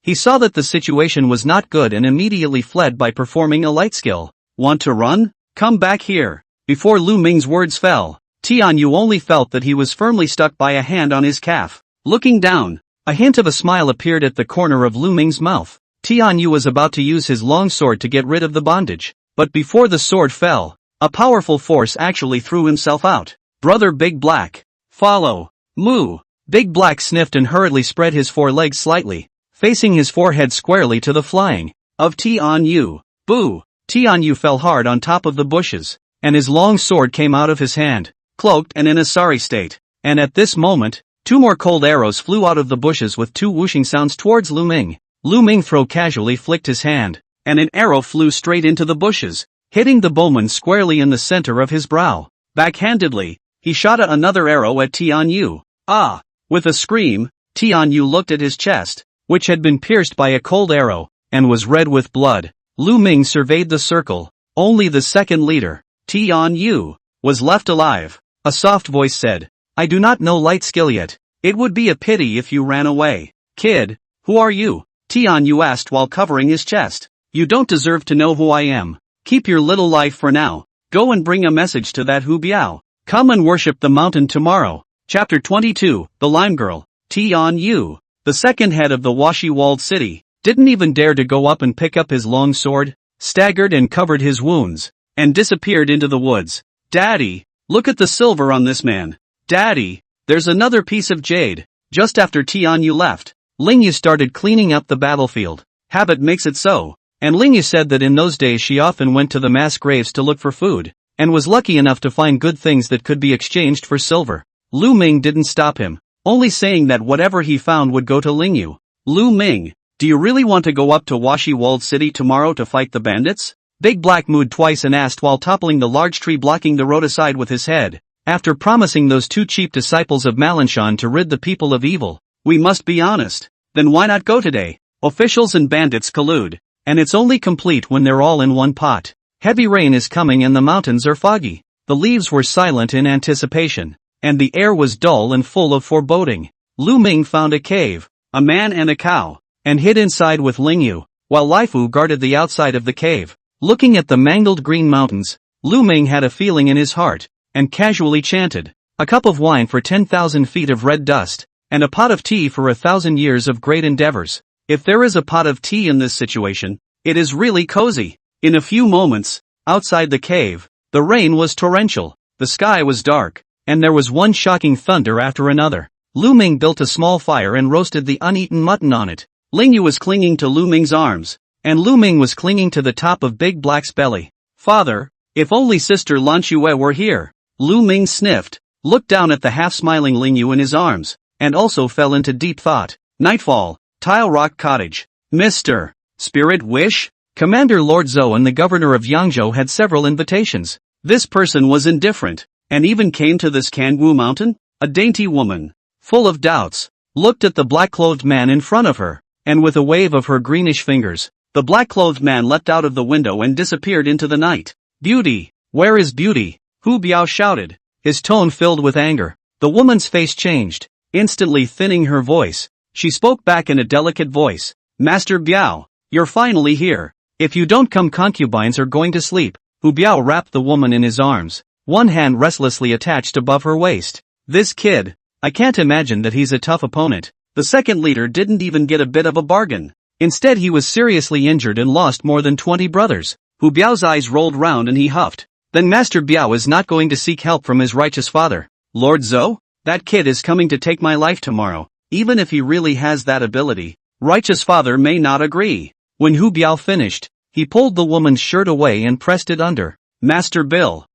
he saw that the situation was not good and immediately fled by performing a light skill. Want to run? Come back here. Before Lu Ming's words fell, Tian Yu only felt that he was firmly stuck by a hand on his calf. Looking down, a hint of a smile appeared at the corner of Lu Ming's mouth. Tian Yu was about to use his long sword to get rid of the bondage, but before the sword fell, a powerful force actually threw himself out. Brother Big Black. Follow. Moo. Big Black sniffed and hurriedly spread his forelegs slightly, facing his forehead squarely to the flying of Tian Yu. Boo! Tian Yu fell hard on top of the bushes, and his long sword came out of his hand, cloaked and in a sorry state. And at this moment, 2 more cold arrows flew out of the bushes with 2 whooshing sounds towards Lu Ming. Lu Ming casually flicked his hand, and an arrow flew straight into the bushes, hitting the bowman squarely in the center of his brow. Backhandedly, he shot another arrow at Tian Yu. Ah! With a scream, Tian Yu looked at his chest, which had been pierced by a cold arrow, and was red with blood. Lu Ming surveyed the circle. Only the second leader, Tian Yu, was left alive. A soft voice said, I do not know light skill yet. It would be a pity if you ran away. Kid, who are you? Tian Yu asked while covering his chest. You don't deserve to know who I am. Keep your little life for now. Go and bring a message to that Hu Biao. Come and worship the mountain tomorrow. Chapter 22, The Lime Girl. Tian Yu, the second head of the washy-walled city, didn't even dare to go up and pick up his long sword, staggered and covered his wounds, and disappeared into the woods. Daddy, look at the silver on this man. Daddy, there's another piece of jade. Just after Tian Yu left, Lingyu started cleaning up the battlefield. Habit makes it so. And Lingyu said that in those days she often went to the mass graves to look for food, and was lucky enough to find good things that could be exchanged for silver. Lu Ming didn't stop him, only saying that whatever he found would go to Lingyu. Lu Ming, do you really want to go up to Washi-Walled City tomorrow to fight the bandits? Big Black mooed twice and asked while toppling the large tree blocking the road aside with his head. After promising those 2 cheap disciples of Malinshan to rid the people of evil, we must be honest. Then why not go today? Officials and bandits collude, and it's only complete when they're all in one pot. Heavy rain is coming and the mountains are foggy. The leaves were silent in anticipation, and the air was dull and full of foreboding. Lu Ming found a cave, a man and a cow, and hid inside with Lingyu, while Laifu guarded the outside of the cave. Looking at the mangled green mountains, Lu Ming had a feeling in his heart, and casually chanted, a cup of wine for 10,000 feet of red dust, and a pot of tea for 1,000 years of great endeavors. If there is a pot of tea in this situation, it is really cozy. In a few moments, outside the cave, the rain was torrential, the sky was dark, and there was one shocking thunder after another. Lu Ming built a small fire and roasted the uneaten mutton on it. Lingyu was clinging to Lu Ming's arms, and Lu Ming was clinging to the top of Big Black's belly. Father, if only Sister Lanxue were here. Lu Ming sniffed, looked down at the half-smiling Lingyu in his arms, and also fell into deep thought. Nightfall, Tile Rock Cottage. Mr. Spirit Wish? Commander Lord Zhou and the governor of Yangzhou had several invitations. This person was indifferent, and even came to this Kangwu mountain? A dainty woman, full of doubts, looked at the black-clothed man in front of her, and with a wave of her greenish fingers, the black-clothed man leapt out of the window and disappeared into the night. Beauty, where is beauty? Hu Biao shouted, his tone filled with anger. The woman's face changed, instantly thinning her voice. She spoke back in a delicate voice. Master Biao, you're finally here. If you don't come, concubines are going to sleep. Hu Biao wrapped the woman in his arms, one hand restlessly attached above her waist. This kid, I can't imagine that he's a tough opponent. The second leader didn't even get a bit of a bargain. Instead he was seriously injured and lost more than 20 brothers. Hu Biao's eyes rolled round and he huffed. Then Master Biao is not going to seek help from his righteous father. Lord Zhou? That kid is coming to take my life tomorrow. Even if he really has that ability, righteous father may not agree. When Hu Biao finished, he pulled the woman's shirt away and pressed it under. Master Bill.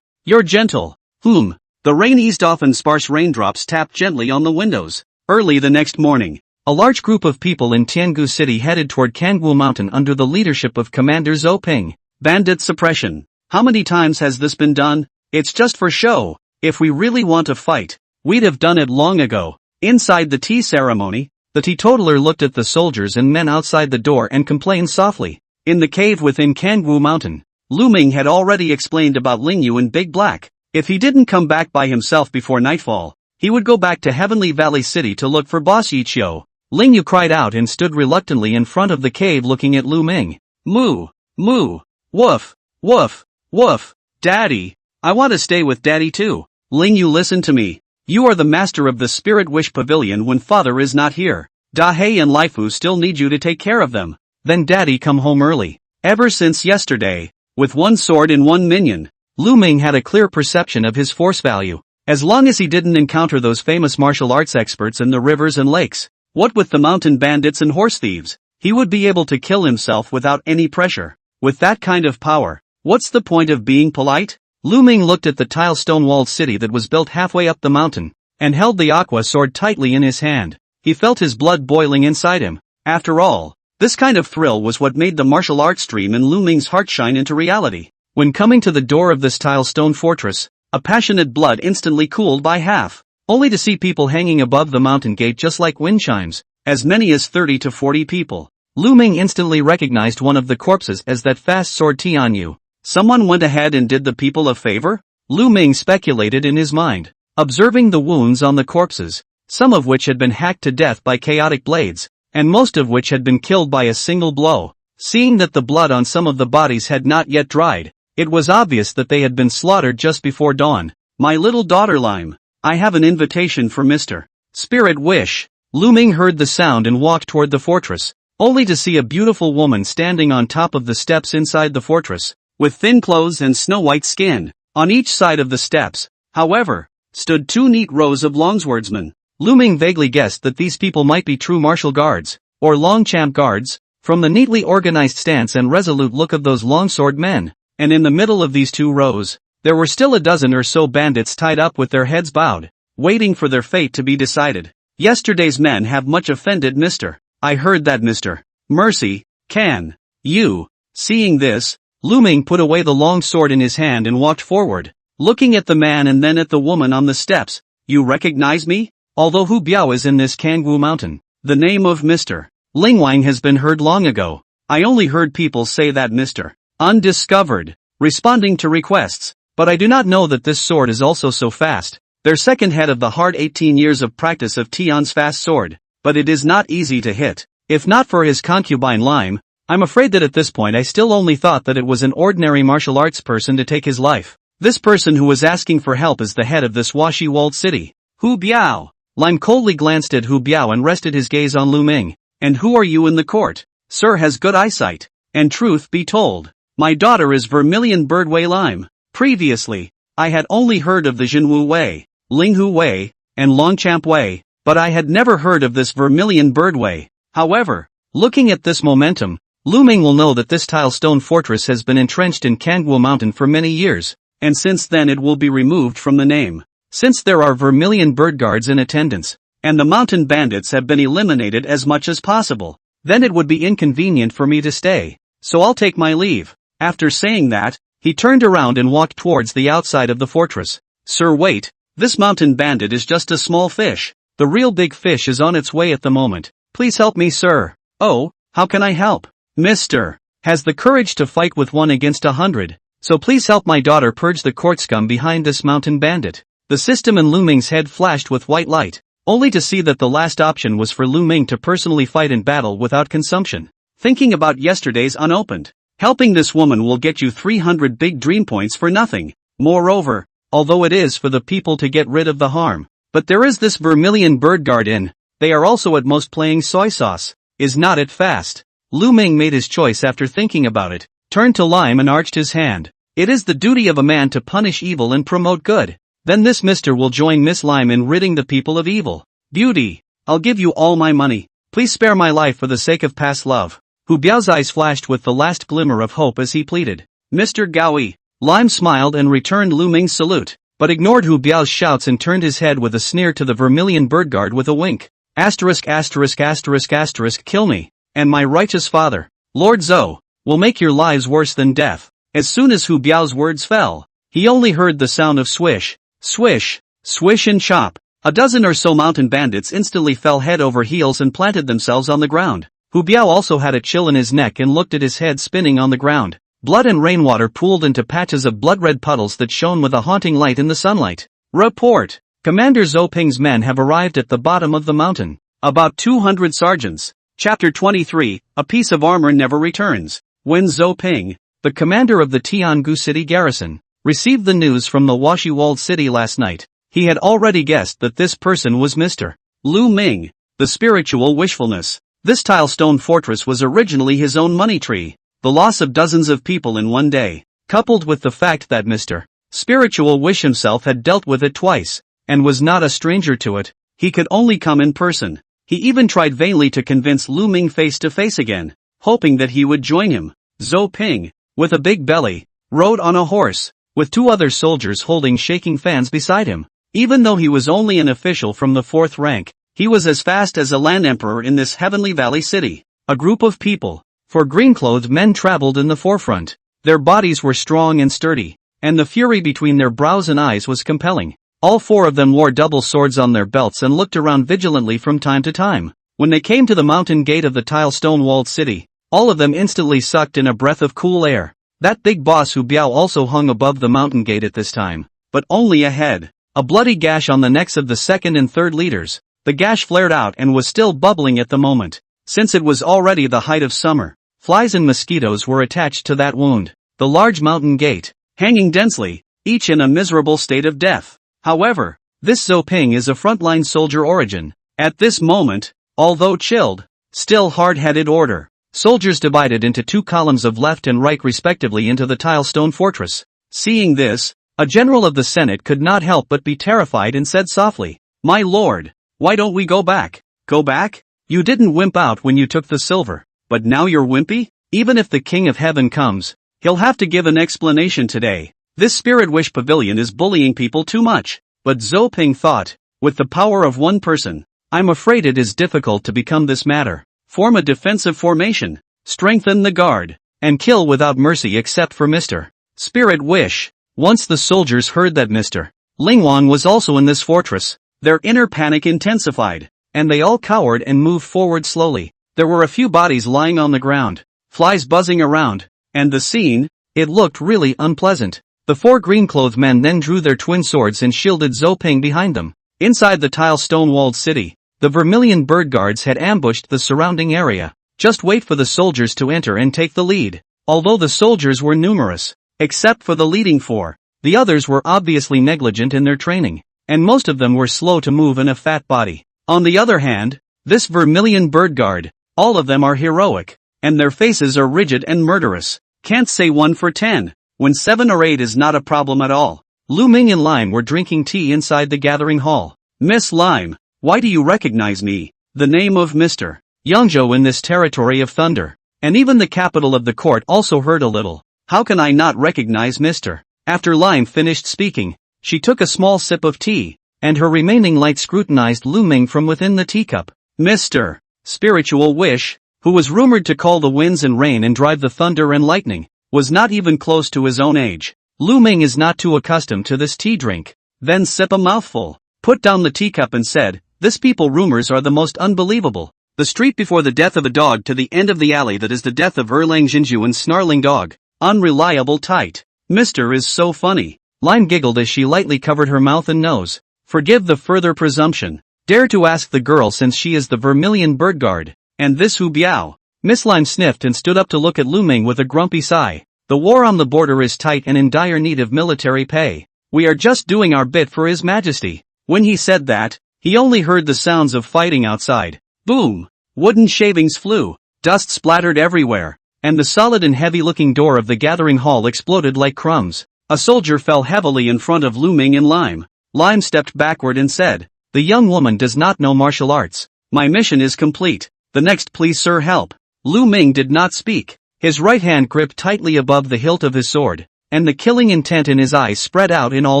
You're gentle. The rain eased off and sparse raindrops tapped gently on the windows. Early the next morning, a large group of people in Tiangu City headed toward Kangwu Mountain under the leadership of Commander Zhou Ping. Bandit suppression. How many times has this been done? It's just for show. If we really want to fight, we'd have done it long ago. Inside the tea ceremony, the teetotaler looked at the soldiers and men outside the door and complained softly. In the cave within Kangwu Mountain, Lu Ming had already explained about Lingyu and Big Black. If he didn't come back by himself before nightfall, he would go back to Heavenly Valley City to look for Boss Yiqiu. Lingyu cried out and stood reluctantly in front of the cave looking at Lu Ming. Moo, moo, woof, woof, woof. Daddy, I want to stay with Daddy too. Lingyu, listen to me. You are the master of the Spirit Wish Pavilion when Father is not here. Dahei and Laifu still need you to take care of them. Then Daddy come home early. Ever since yesterday, with one sword and one minion, Lu Ming had a clear perception of his force value. As long as he didn't encounter those famous martial arts experts in the rivers and lakes, what with the mountain bandits and horse thieves, he would be able to kill himself without any pressure. With that kind of power, what's the point of being polite? Lu Ming looked at the tile stone-walled city that was built halfway up the mountain, and held the aqua sword tightly in his hand. He felt his blood boiling inside him. After all, this kind of thrill was what made the martial arts dream in Lu Ming's heart shine into reality. When coming to the door of this tile stone fortress, a passionate blood instantly cooled by half, only to see people hanging above the mountain gate just like wind chimes, as many as 30 to 40 people. Lu Ming instantly recognized one of the corpses as that fast sword Tianyu. Someone went ahead and did the people a favor? Lu Ming speculated in his mind, observing the wounds on the corpses, some of which had been hacked to death by chaotic blades, and most of which had been killed by a single blow. Seeing that the blood on some of the bodies had not yet dried, it was obvious that they had been slaughtered just before dawn. My little daughter Lime, I have an invitation for Mr. Spirit Wish. Lu Ming heard the sound and walked toward the fortress, only to see a beautiful woman standing on top of the steps inside the fortress, with thin clothes and snow-white skin. On each side of the steps, however, stood two neat rows of longswordsmen. Lu Ming vaguely guessed that these people might be true martial guards, or Longchamp guards, from the neatly organized stance and resolute look of those longsword men. And in the middle of these two rows, there were still a dozen or so bandits tied up with their heads bowed, waiting for their fate to be decided. Yesterday's men have much offended Mr. I heard that Mr. Mercy, can you? Seeing this, Lu Ming put away the long sword in his hand and walked forward, looking at the man and then at the woman on the steps. You recognize me? Although Hu Biao is in this Kangwu mountain, the name of Mr. Lingwang has been heard long ago. I only heard people say that Mr. Undiscovered, responding to requests, but I do not know that this sword is also so fast. Their second head of the hard 18 years of practice of Tian's fast sword, but it is not easy to hit. If not for his concubine Lime, I'm afraid that at this point I still only thought that it was an ordinary martial arts person to take his life. This person who was asking for help is the head of this washi-walled city. Hu Biao. Lime coldly glanced at Hu Biao and rested his gaze on Lu Ming. And who are you in the court? Sir has good eyesight. And truth be told, my daughter is Vermilion Birdway Lime. Previously, I had only heard of the Jinwu Wei, Linghu Wei, and Longchamp Wei, but I had never heard of this Vermilion Bird Wei. However, looking at this momentum, Lu Ming will know that this tilestone fortress has been entrenched in Kangguo Mountain for many years, and since then it will be removed from the name. Since there are Vermilion Bird Guards in attendance, and the mountain bandits have been eliminated as much as possible, then it would be inconvenient for me to stay, so I'll take my leave. After saying that, he turned around and walked towards the outside of the fortress. Sir, wait, this mountain bandit is just a small fish. The real big fish is on its way at the moment. Please help me, sir. Oh, how can I help? Mister has the courage to fight with 1 against 100, so please help my daughter purge the court scum behind this mountain bandit. The system in Lu Ming's head flashed with white light, only to see that the last option was for Lu Ming to personally fight in battle without consumption. Thinking about yesterday's unopened. Helping this woman will get you 300 big dream points for nothing. Moreover, although it is for the people to get rid of the harm, but there is this Vermilion Bird Guard in, they are also at most playing soy sauce. Is not it fast? Lu Ming made his choice after thinking about it, turned to Lime and arched his hand. It is the duty of a man to punish evil and promote good. Then this mister will join Miss Lime in ridding the people of evil. Beauty, I'll give you all my money. Please spare my life for the sake of past love. Hu Biao's eyes flashed with the last glimmer of hope as he pleaded. Mr. Gaoi. Lime smiled and returned Lu Ming's salute, but ignored Hu Biao's shouts and turned his head with a sneer to the Vermilion Bird Guard with a wink. Asterisk asterisk asterisk asterisk kill me, and my righteous father, Lord Zhou, will make your lives worse than death. As soon as Hu Biao's words fell, he only heard the sound of swish, swish, swish and chop. A dozen or so mountain bandits instantly fell head over heels and planted themselves on the ground. Hu Biao also had a chill in his neck and looked at his head spinning on the ground. Blood and rainwater pooled into patches of blood-red puddles that shone with a haunting light in the sunlight. Report! Commander Zhou Ping's men have arrived at the bottom of the mountain. About 200 sergeants. Chapter 23, A Piece of Armor Never Returns. When Zhou Ping, the commander of the Tiangu City garrison, received the news from the Washi walled city last night, he had already guessed that this person was Mr. Lu Ming, the spiritual wishfulness. This tilestone fortress was originally his own money tree. The loss of dozens of people in one day, coupled with the fact that Mr. Spiritual Wish himself had dealt with it twice, and was not a stranger to it, he could only come in person. He even tried vainly to convince Lu Ming face to face again, hoping that he would join him. Zhou Ping, with a big belly, rode on a horse, with 2 other soldiers holding shaking fans beside him. Even though he was only an official from the 4th rank, he was as fast as a land emperor in this heavenly valley city. A group of people, 4 green-clothed men traveled in the forefront. Their bodies were strong and sturdy, and the fury between their brows and eyes was compelling. All 4 of them wore double swords on their belts and looked around vigilantly from time to time. When they came to the mountain gate of the tilestone-walled city, all of them instantly sucked in a breath of cool air. That big boss Hu Biao also hung above the mountain gate at this time, but only a head. A bloody gash on the necks of the 2nd and 3rd leaders. The gash flared out and was still bubbling at the moment. Since it was already the height of summer, flies and mosquitoes were attached to that wound. The large mountain gate, hanging densely, each in a miserable state of death. However, this Zhou Ping is a frontline soldier origin. At this moment, although chilled, still hard-headed order. Soldiers divided into 2 columns of left and right respectively into the tilestone fortress. Seeing this, a general of the Senate could not help but be terrified and said softly, "My lord, why don't we go back?" "Go back? You didn't wimp out when you took the silver, but now you're wimpy? Even if the King of Heaven comes, he'll have to give an explanation today. This Spirit Wish Pavilion is bullying people too much." But Zhou Ping thought, with the power of one person, "I'm afraid it is difficult to become this matter. Form a defensive formation, strengthen the guard, and kill without mercy except for Mr. Spirit Wish." Once the soldiers heard that Mr. Lingwan was also in this fortress, their inner panic intensified, and they all cowered and moved forward slowly. There were a few bodies lying on the ground, flies buzzing around, and the scene, it looked really unpleasant. The 4 green-clothed men then drew their twin swords and shielded Zhou Ping behind them. Inside the tilestone-walled city, the Vermilion Bird Guards had ambushed the surrounding area. Just wait for the soldiers to enter and take the lead. Although the soldiers were numerous, except for the leading 4, the others were obviously negligent in their training, and most of them were slow to move in a fat body. On the other hand, this Vermilion Bird Guard, all of them are heroic, and their faces are rigid and murderous. Can't say 1 for 10, when 7 or 8 is not a problem at all. Lu Ming and Lime were drinking tea inside the gathering hall. Miss Lime, why do you recognize me? The name of Mr. Yangzhou in this territory of thunder. And even the capital of the court also heard a little. How can I not recognize Mr. After Lime finished speaking, she took a small sip of tea, and her remaining light scrutinized Lu Ming from within the teacup. Mr. Spiritual Wish, who was rumored to call the winds and rain and drive the thunder and lightning, was not even close to his own age. Lu Ming is not too accustomed to this tea drink. Then sip a mouthful, put down the teacup and said, "This people rumors are the most unbelievable. The street before the death of a dog to the end of the alley that is the death of Erlang Jinju and snarling dog. Unreliable tight. Mr. is so funny." Lime giggled as she lightly covered her mouth and nose. Forgive the further presumption. Dare to ask the girl since she is the Vermilion Bird Guard. And this Hu Biao. Miss Lime sniffed and stood up to look at Lu Ming with a grumpy sigh. The war on the border is tight and in dire need of military pay. We are just doing our bit for His Majesty. When he said that, he only heard the sounds of fighting outside. Boom! Wooden shavings flew, dust splattered everywhere, and the solid and heavy-looking door of the gathering hall exploded like crumbs. A soldier fell heavily in front of Lu Ming and Lime. Lime stepped backward and said, "The young woman does not know martial arts. My mission is complete. The next please sir help." Lu Ming did not speak. His right hand gripped tightly above the hilt of his sword, and the killing intent in his eyes spread out in all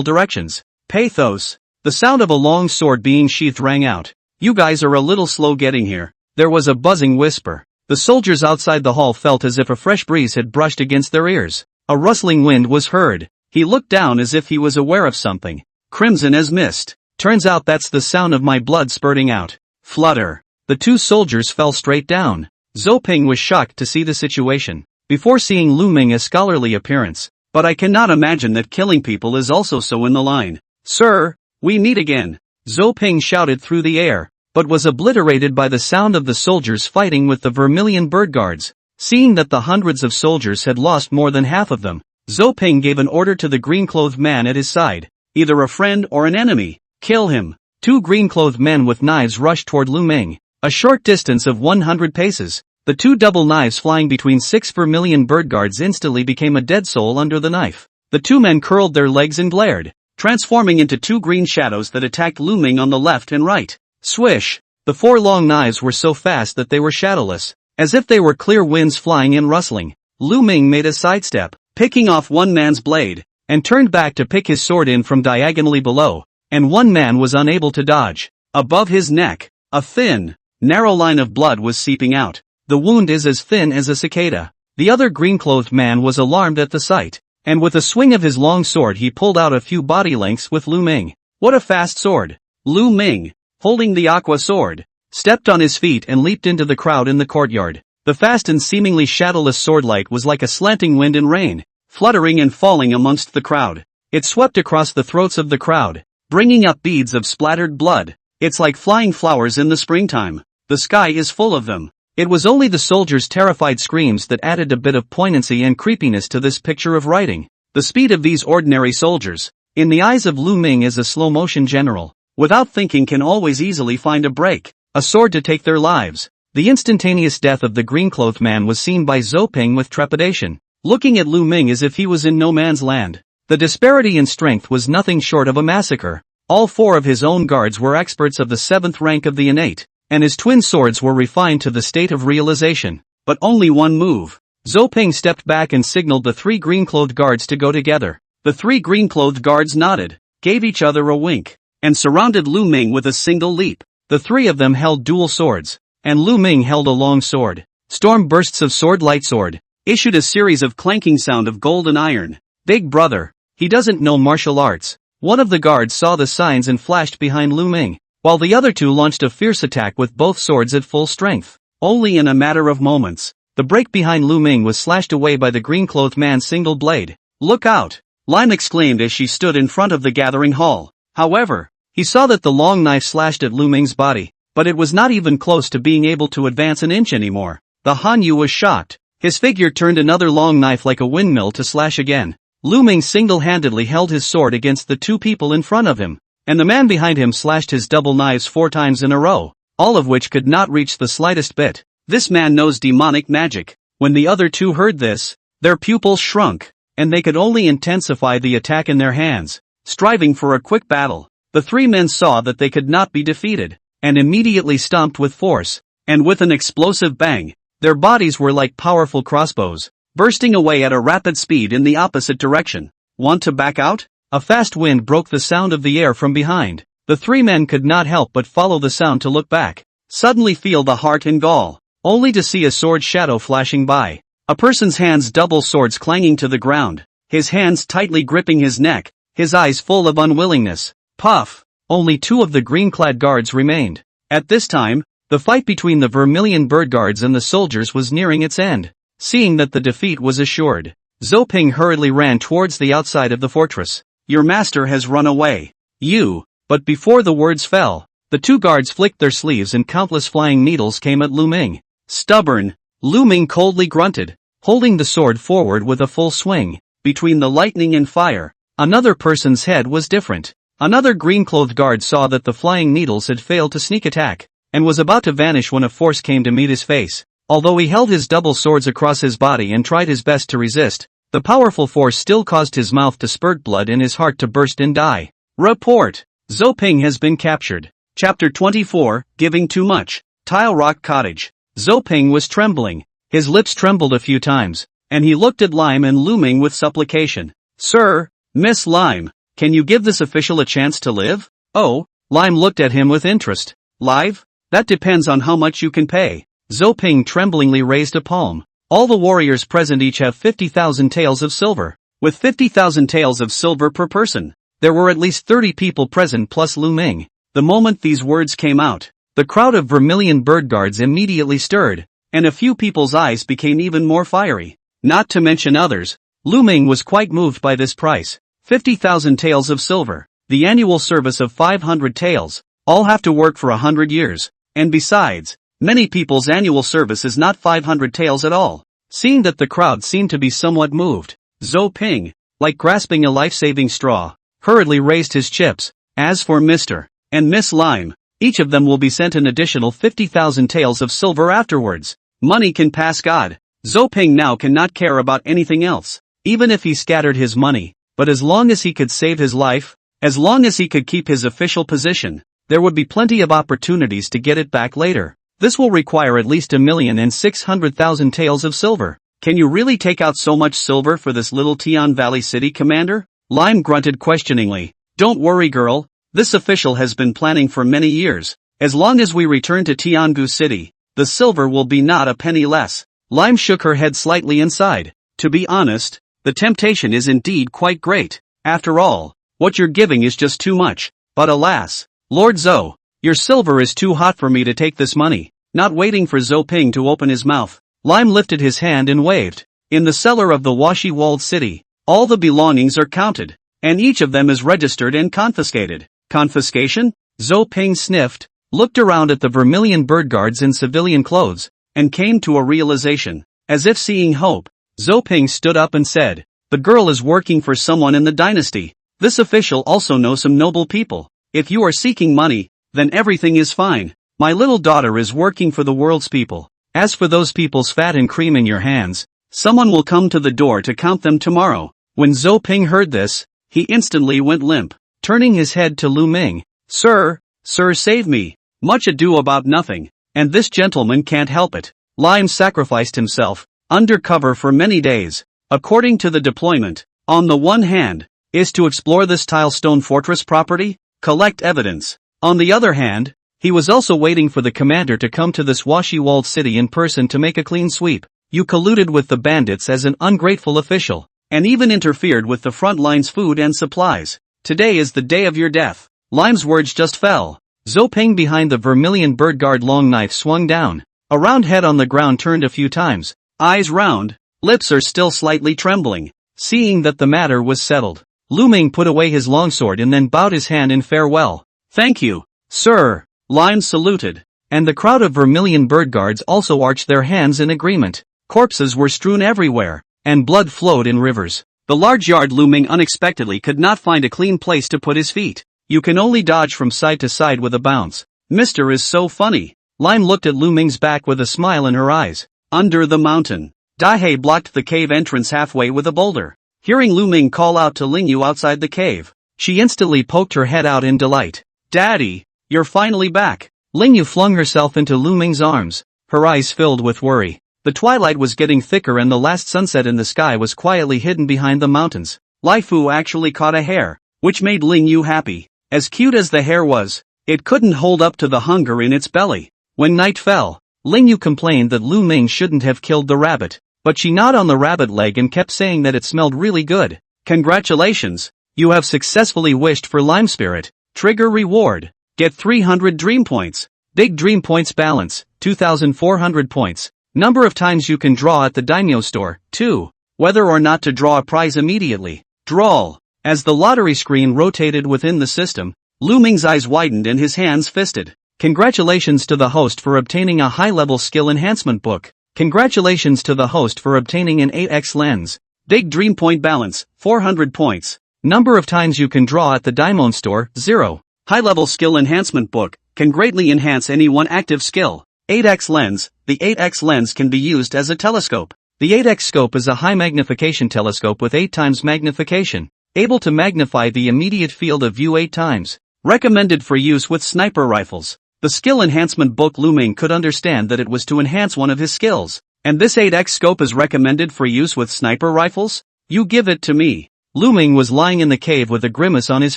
directions. Pathos. The sound of a long sword being sheathed rang out. "You guys are a little slow getting here." There was a buzzing whisper. The soldiers outside the hall felt as if a fresh breeze had brushed against their ears. A rustling wind was heard. He looked down as if he was aware of something. Crimson as mist. Turns out that's the sound of my blood spurting out. Flutter. The two soldiers fell straight down. Zhou Ping was shocked to see the situation, before seeing Lu Ming a scholarly appearance. But I cannot imagine that killing people is also so in the line. "Sir, we meet again," Zhou Ping shouted through the air, but was obliterated by the sound of the soldiers fighting with the Vermilion Bird Guards. Seeing that the hundreds of soldiers had lost more than half of them, Zhou Ping gave an order to the green-clothed man at his side. Either a friend or an enemy. Kill him. Two green-clothed men with knives rushed toward Lu Ming. A short distance of 100 paces. The two double knives flying between 6 Vermilion Bird Guards instantly became a dead soul under the knife. The two men curled their legs and glared, transforming into two green shadows that attacked Lu Ming on the left and right. Swish! The four long knives were so fast that they were shadowless, as if they were clear winds flying and rustling. Lu Ming made a sidestep, picking off one man's blade, and turned back to pick his sword in from diagonally below, and one man was unable to dodge. Above his neck, a thin, narrow line of blood was seeping out. The wound is as thin as a cicada. The other green-clothed man was alarmed at the sight, and with a swing of his long sword he pulled out a few body lengths with Lu Ming. What a fast sword! Lu Ming, holding the aqua sword, stepped on his feet and leaped into the crowd in the courtyard. The fast and seemingly shadowless swordlight was like a slanting wind and rain, fluttering and falling amongst the crowd. It swept across the throats of the crowd, bringing up beads of splattered blood. It's like flying flowers in the springtime. The sky is full of them. It was only the soldiers' terrified screams that added a bit of poignancy and creepiness to this picture of writing. The speed of these ordinary soldiers, in the eyes of Lu Ming as a slow-motion general, without thinking can always easily find a break, a sword to take their lives. The instantaneous death of the green-clothed man was seen by Zhou Ping with trepidation, looking at Lu Ming as if he was in no man's land. The disparity in strength was nothing short of a massacre. All four of his own guards were experts of the 7th rank of the innate, and his twin swords were refined to the state of realization. But only one move. Zhou Ping stepped back and signaled the three green-clothed guards to go together. The three green-clothed guards nodded, gave each other a wink, and surrounded Lu Ming with a single leap. The three of them held dual swords, and Lu Ming held a long sword. Storm bursts of sword light sword, issued a series of clanking sound of gold and iron. Big brother, he doesn't know martial arts. One of the guards saw the signs and flashed behind Lu Ming, while the other two launched a fierce attack with both swords at full strength. Only in a matter of moments, the break behind Lu Ming was slashed away by the green-clothed man's single blade. "Look out!" Lime exclaimed as she stood in front of the gathering hall. However, he saw that the long knife slashed at Lu Ming's body, but it was not even close to being able to advance an inch anymore. The Hanyu was shocked. His figure turned another long knife like a windmill to slash again. Lu Ming single-handedly held his sword against the two people in front of him, and the man behind him slashed his double knives 4 times in a row, all of which could not reach the slightest bit. This man knows demonic magic. When the other two heard this, their pupils shrunk, and they could only intensify the attack in their hands. striving for a quick battle. The three men saw that they could not be defeated, and immediately stomped with force, and with an explosive bang, their bodies were like powerful crossbows, bursting away at a rapid speed in the opposite direction. Want to back out? A fast wind broke the sound of the air from behind. The three men could not help but follow the sound to look back. Suddenly feel the heart in gall, only to see a sword shadow flashing by. A person's hands, double swords clanging to the ground, his hands tightly gripping his neck, his eyes full of unwillingness. Puff! Only two of the green-clad guards remained. At this time, the fight between the vermilion bird guards and the soldiers was nearing its end. Seeing that the defeat was assured, Zhou Ping hurriedly ran towards the outside of the fortress. Your master has run away. You. But before the words fell, the two guards flicked their sleeves and countless flying needles came at Lu Ming. Stubborn! Lu Ming coldly grunted, holding the sword forward with a full swing. Between the lightning and fire, another person's head was different. Another green-clothed guard saw that the flying needles had failed to sneak attack, and was about to vanish when a force came to meet his face. Although he held his double swords across his body and tried his best to resist, the powerful force still caused his mouth to spurt blood and his heart to burst and die. Report! Zhou Ping has been captured. Chapter 24, Giving Too Much. Tile Rock Cottage. Zhou Ping was trembling. His lips trembled a few times, and he looked at Lime and Lu Ming with supplication. Sir, Miss Lime, can you give this official a chance to live? Oh, Lime looked at him with interest. Live? That depends on how much you can pay. Zhou Ping tremblingly raised a palm. All the warriors present each have 50,000 taels of silver. With 50,000 taels of silver per person, there were at least 30 people present plus Lu Ming. The moment these words came out, the crowd of vermilion bird guards immediately stirred, and a few people's eyes became even more fiery. Not to mention others, Lu Ming was quite moved by this price. 50,000 taels of silver, the annual service of 500 taels, all have to work for 100 years, and besides, many people's annual service is not 500 taels at all. Seeing that the crowd seemed to be somewhat moved, Zhou Ping, like grasping a life-saving straw, hurriedly raised his chips. As for Mr. and Miss Lime, each of them will be sent an additional 50,000 taels of silver afterwards. Money can pass God. Zhou Ping now cannot care about anything else, even if he scattered his money. But as long as he could save his life, as long as he could keep his official position, there would be plenty of opportunities to get it back later. This will require at least 1,600,000 taels of silver. Can you really take out so much silver for this little Tian Valley city, Commander? Lime grunted questioningly. Don't worry, girl. This official has been planning for many years. As long as we return to Tiangu City, the silver will be not a penny less. Lime shook her head slightly and sighed. To be honest, the temptation is indeed quite great. After all, what you're giving is just too much. But alas, Lord Zhou, your silver is too hot for me to take this money. Not waiting for Zhou Ping to open his mouth, Lime lifted his hand and waved. In the cellar of the washy walled city, all the belongings are counted, and each of them is registered and confiscated. Confiscation? Zhou Ping sniffed, looked around at the vermilion bird guards in civilian clothes, and came to a realization. As if seeing hope, Zhou Ping stood up and said, the girl is working for someone in the dynasty. This official also knows some noble people. If you are seeking money, then everything is fine. My little daughter is working for the world's people. As for those people's fat and cream in your hands, someone will come to the door to count them tomorrow. When Zhou Ping heard this, he instantly went limp, turning his head to Lu Ming. Sir, save me. Much ado about nothing, and this gentleman can't help it. Lime sacrificed himself, under cover for many days, according to the deployment. On the one hand, is to explore this tilestone fortress property, collect evidence. On the other hand, he was also waiting for the commander to come to this washy-walled city in person to make a clean sweep. You colluded with the bandits as an ungrateful official, and even interfered with the front line's food and supplies. Today is the day of your death. Lime's words just fell. Zhou Ping behind the vermilion bird guard long knife swung down. A round head on the ground turned a few times. Eyes round, lips are still slightly trembling. Seeing that the matter was settled, Lu Ming put away his longsword and then bowed his hand in farewell. Thank you, sir. Lime saluted, and the crowd of vermilion bird guards also arched their hands in agreement. Corpses were strewn everywhere, and blood flowed in rivers. The large yard Lu Ming unexpectedly could not find a clean place to put his feet. You can only dodge from side to side with a bounce. Mister is so funny. Lime looked at Lu Ming's back with a smile in her eyes. Under the mountain, Dai blocked the cave entrance halfway with a boulder. Hearing Lu Ming call out to Ling Yu outside the cave, She instantly poked her head out in delight. "Daddy, you're finally back." Lingyu flung herself into Lu Ming's arms, her eyes filled with worry. The twilight was getting thicker and the last sunset in the sky was quietly hidden behind the mountains. Lai Fu actually caught a hare, which made Lingyu happy. As cute as the hare was, it couldn't hold up to the hunger in its belly. When night fell, Lingyu complained that Lu Ming shouldn't have killed the rabbit, but she gnawed on the rabbit leg and kept saying that it smelled really good. "Congratulations, you have successfully wished for Lime Spirit. Trigger reward. Get 300 dream points. Big dream points balance, 2,400 points. Number of times you can draw at the daimyo store, 2. Whether or not to draw a prize immediately. Draw. As the lottery screen rotated within the system, Lu Ming's eyes widened and his hands fisted. Congratulations to the host for obtaining a high-level skill enhancement book. Congratulations to the host for obtaining an 8x lens. Big dream point balance, 400 points. Number of times you can draw at the daimon store, 0. High-level skill enhancement book, can greatly enhance any one active skill. 8x lens, the 8x lens can be used as a telescope. The 8x scope is a high magnification telescope with 8 times magnification, able to magnify the immediate field of view 8 times. Recommended for use with sniper rifles. The skill enhancement book. Lu Ming could understand that it was to enhance one of his skills. And this 8x scope is recommended for use with sniper rifles? You give it to me. Lu Ming was lying in the cave with a grimace on his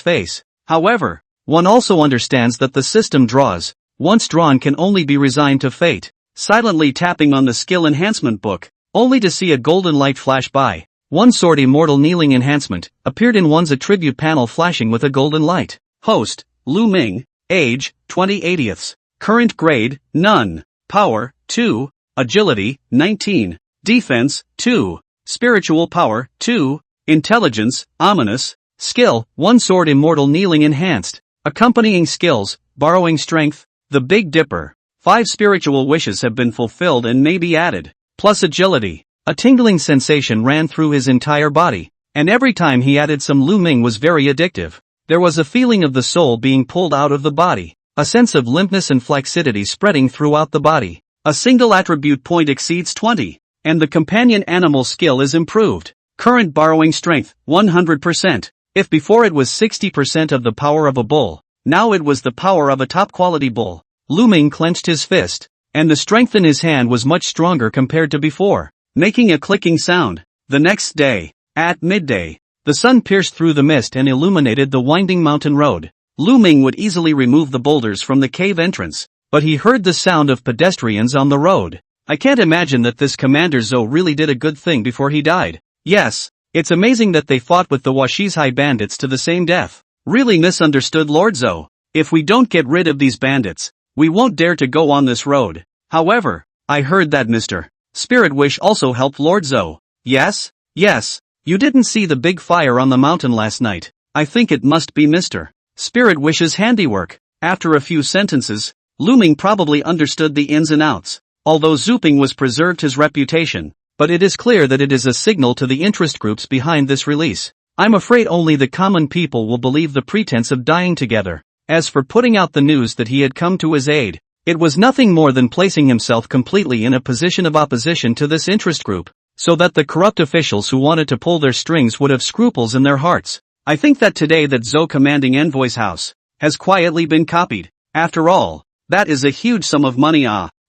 face. However, one also understands that the system draws, once drawn, can only be resigned to fate. Silently tapping on the skill enhancement book, only to see a golden light flash by. One sword immortal kneeling enhancement appeared in one's attribute panel, flashing with a golden light. Host, Lu Ming. Age, 20/80ths. Current grade, none. Power, 2. Agility, 19. Defense, 2. Spiritual power, 2. Intelligence, ominous. Skill, 1 sword immortal kneeling enhanced. Accompanying skills, borrowing strength, the Big Dipper. 5 spiritual wishes have been fulfilled and may be added. Plus agility. A tingling sensation ran through his entire body, and every time he added some, Lu Ming was very addictive. There was a feeling of the soul being pulled out of the body, a sense of limpness and flexidity spreading throughout the body. A single attribute point exceeds 20, and the companion animal skill is improved. Current borrowing strength, 100%. If before it was 60% of the power of a bull, now it was the power of a top-quality bull. Lu Ming clenched his fist, and the strength in his hand was much stronger compared to before, making a clicking sound. The next day, at midday, the sun pierced through the mist and illuminated the winding mountain road. Lu Ming would easily remove the boulders from the cave entrance, but he heard the sound of pedestrians on the road. I can't imagine that this Commander Zhou really did a good thing before he died. Yes, it's amazing that they fought with the Washizhai bandits to the same death. Really misunderstood Lord Zhou. If we don't get rid of these bandits, we won't dare to go on this road. However, I heard that Mr. Spirit Wish also helped Lord Zhou. Yes? Yes. You didn't see the big fire on the mountain last night. I think it must be Mr. Spirit Wish's handiwork. After a few sentences, Lu Ming probably understood the ins and outs. Although Zuping was preserved his reputation, but it is clear that it is a signal to the interest groups behind this release. I'm afraid only the common people will believe the pretense of dying together. As for putting out the news that he had come to his aid, it was nothing more than placing himself completely in a position of opposition to this interest group, so that the corrupt officials who wanted to pull their strings would have scruples in their hearts. I think that today that Zhou commanding Envoy's house has quietly been copied. After all, that is a huge sum of money.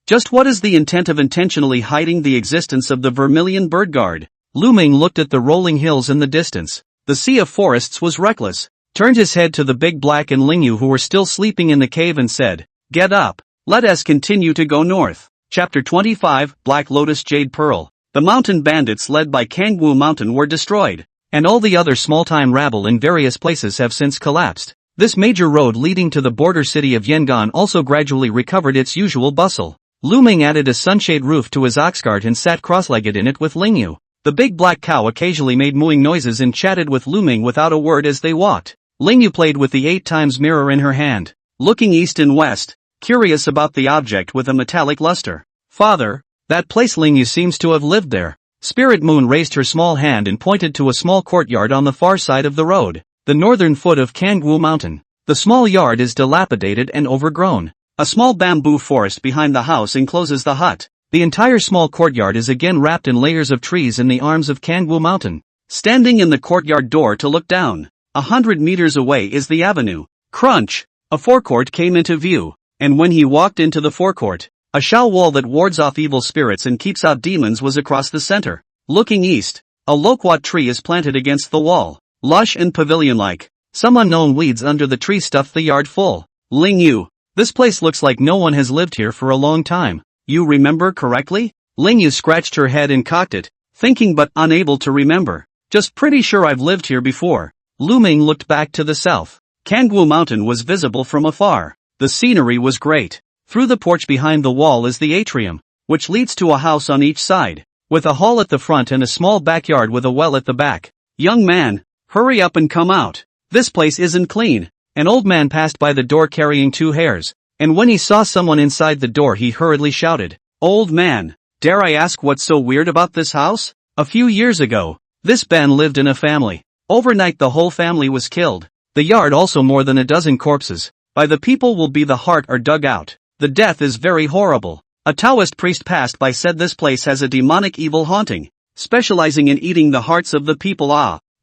Just what is the intent of intentionally hiding the existence of the Vermilion Bird Guard? Lu Ming looked at the rolling hills in the distance. The sea of forests was reckless, turned his head to the Big Black and Lingyu who were still sleeping in the cave and said, "Get up, let us continue to go north." Chapter 25, Black Lotus Jade Pearl. The mountain bandits led by Kangwu Mountain were destroyed, and all the other small-time rabble in various places have since collapsed. This major road leading to the border city of Yangon also gradually recovered its usual bustle. Lu Ming added a sunshade roof to his ox cart and sat cross-legged in it with Lingyu. The big black cow occasionally made mooing noises and chatted with Lu Ming without a word as they walked. Lingyu played with the 8 times mirror in her hand, looking east and west, curious about the object with a metallic luster. "Father, that place Lingyu seems to have lived there." Spirit Moon raised her small hand and pointed to a small courtyard on the far side of the road, the northern foot of Kangwu Mountain. The small yard is dilapidated and overgrown. A small bamboo forest behind the house encloses the hut. The entire small courtyard is again wrapped in layers of trees in the arms of Kangwu Mountain. Standing in the courtyard door to look down, 100 meters away is the avenue. Crunch! A forecourt came into view, and when he walked into the forecourt, a shell wall that wards off evil spirits and keeps out demons was across the center. Looking east, a loquat tree is planted against the wall, lush and pavilion-like. Some unknown weeds under the tree stuff the yard full. Lanxue, this place looks like no one has lived here for a long time. You remember correctly? Lanxue scratched her head and cocked it, thinking but unable to remember. Just pretty sure I've lived here before. Lu Ming looked back to the south. Kangwu Mountain was visible from afar. The scenery was great. Through the porch behind the wall is the atrium, which leads to a house on each side, with a hall at the front and a small backyard with a well at the back. Young man, hurry up and come out. This place isn't clean. An old man passed by the door carrying 2 hares, and when he saw someone inside the door he hurriedly shouted, "Old man, dare I ask what's so weird about this house?" A few years ago, this Ben lived in a family. Overnight the whole family was killed. The yard also more than a dozen corpses. By the people will be the heart are dug out. The death is very horrible. A Taoist priest passed by said this place has a demonic evil haunting, specializing in eating the hearts of the people.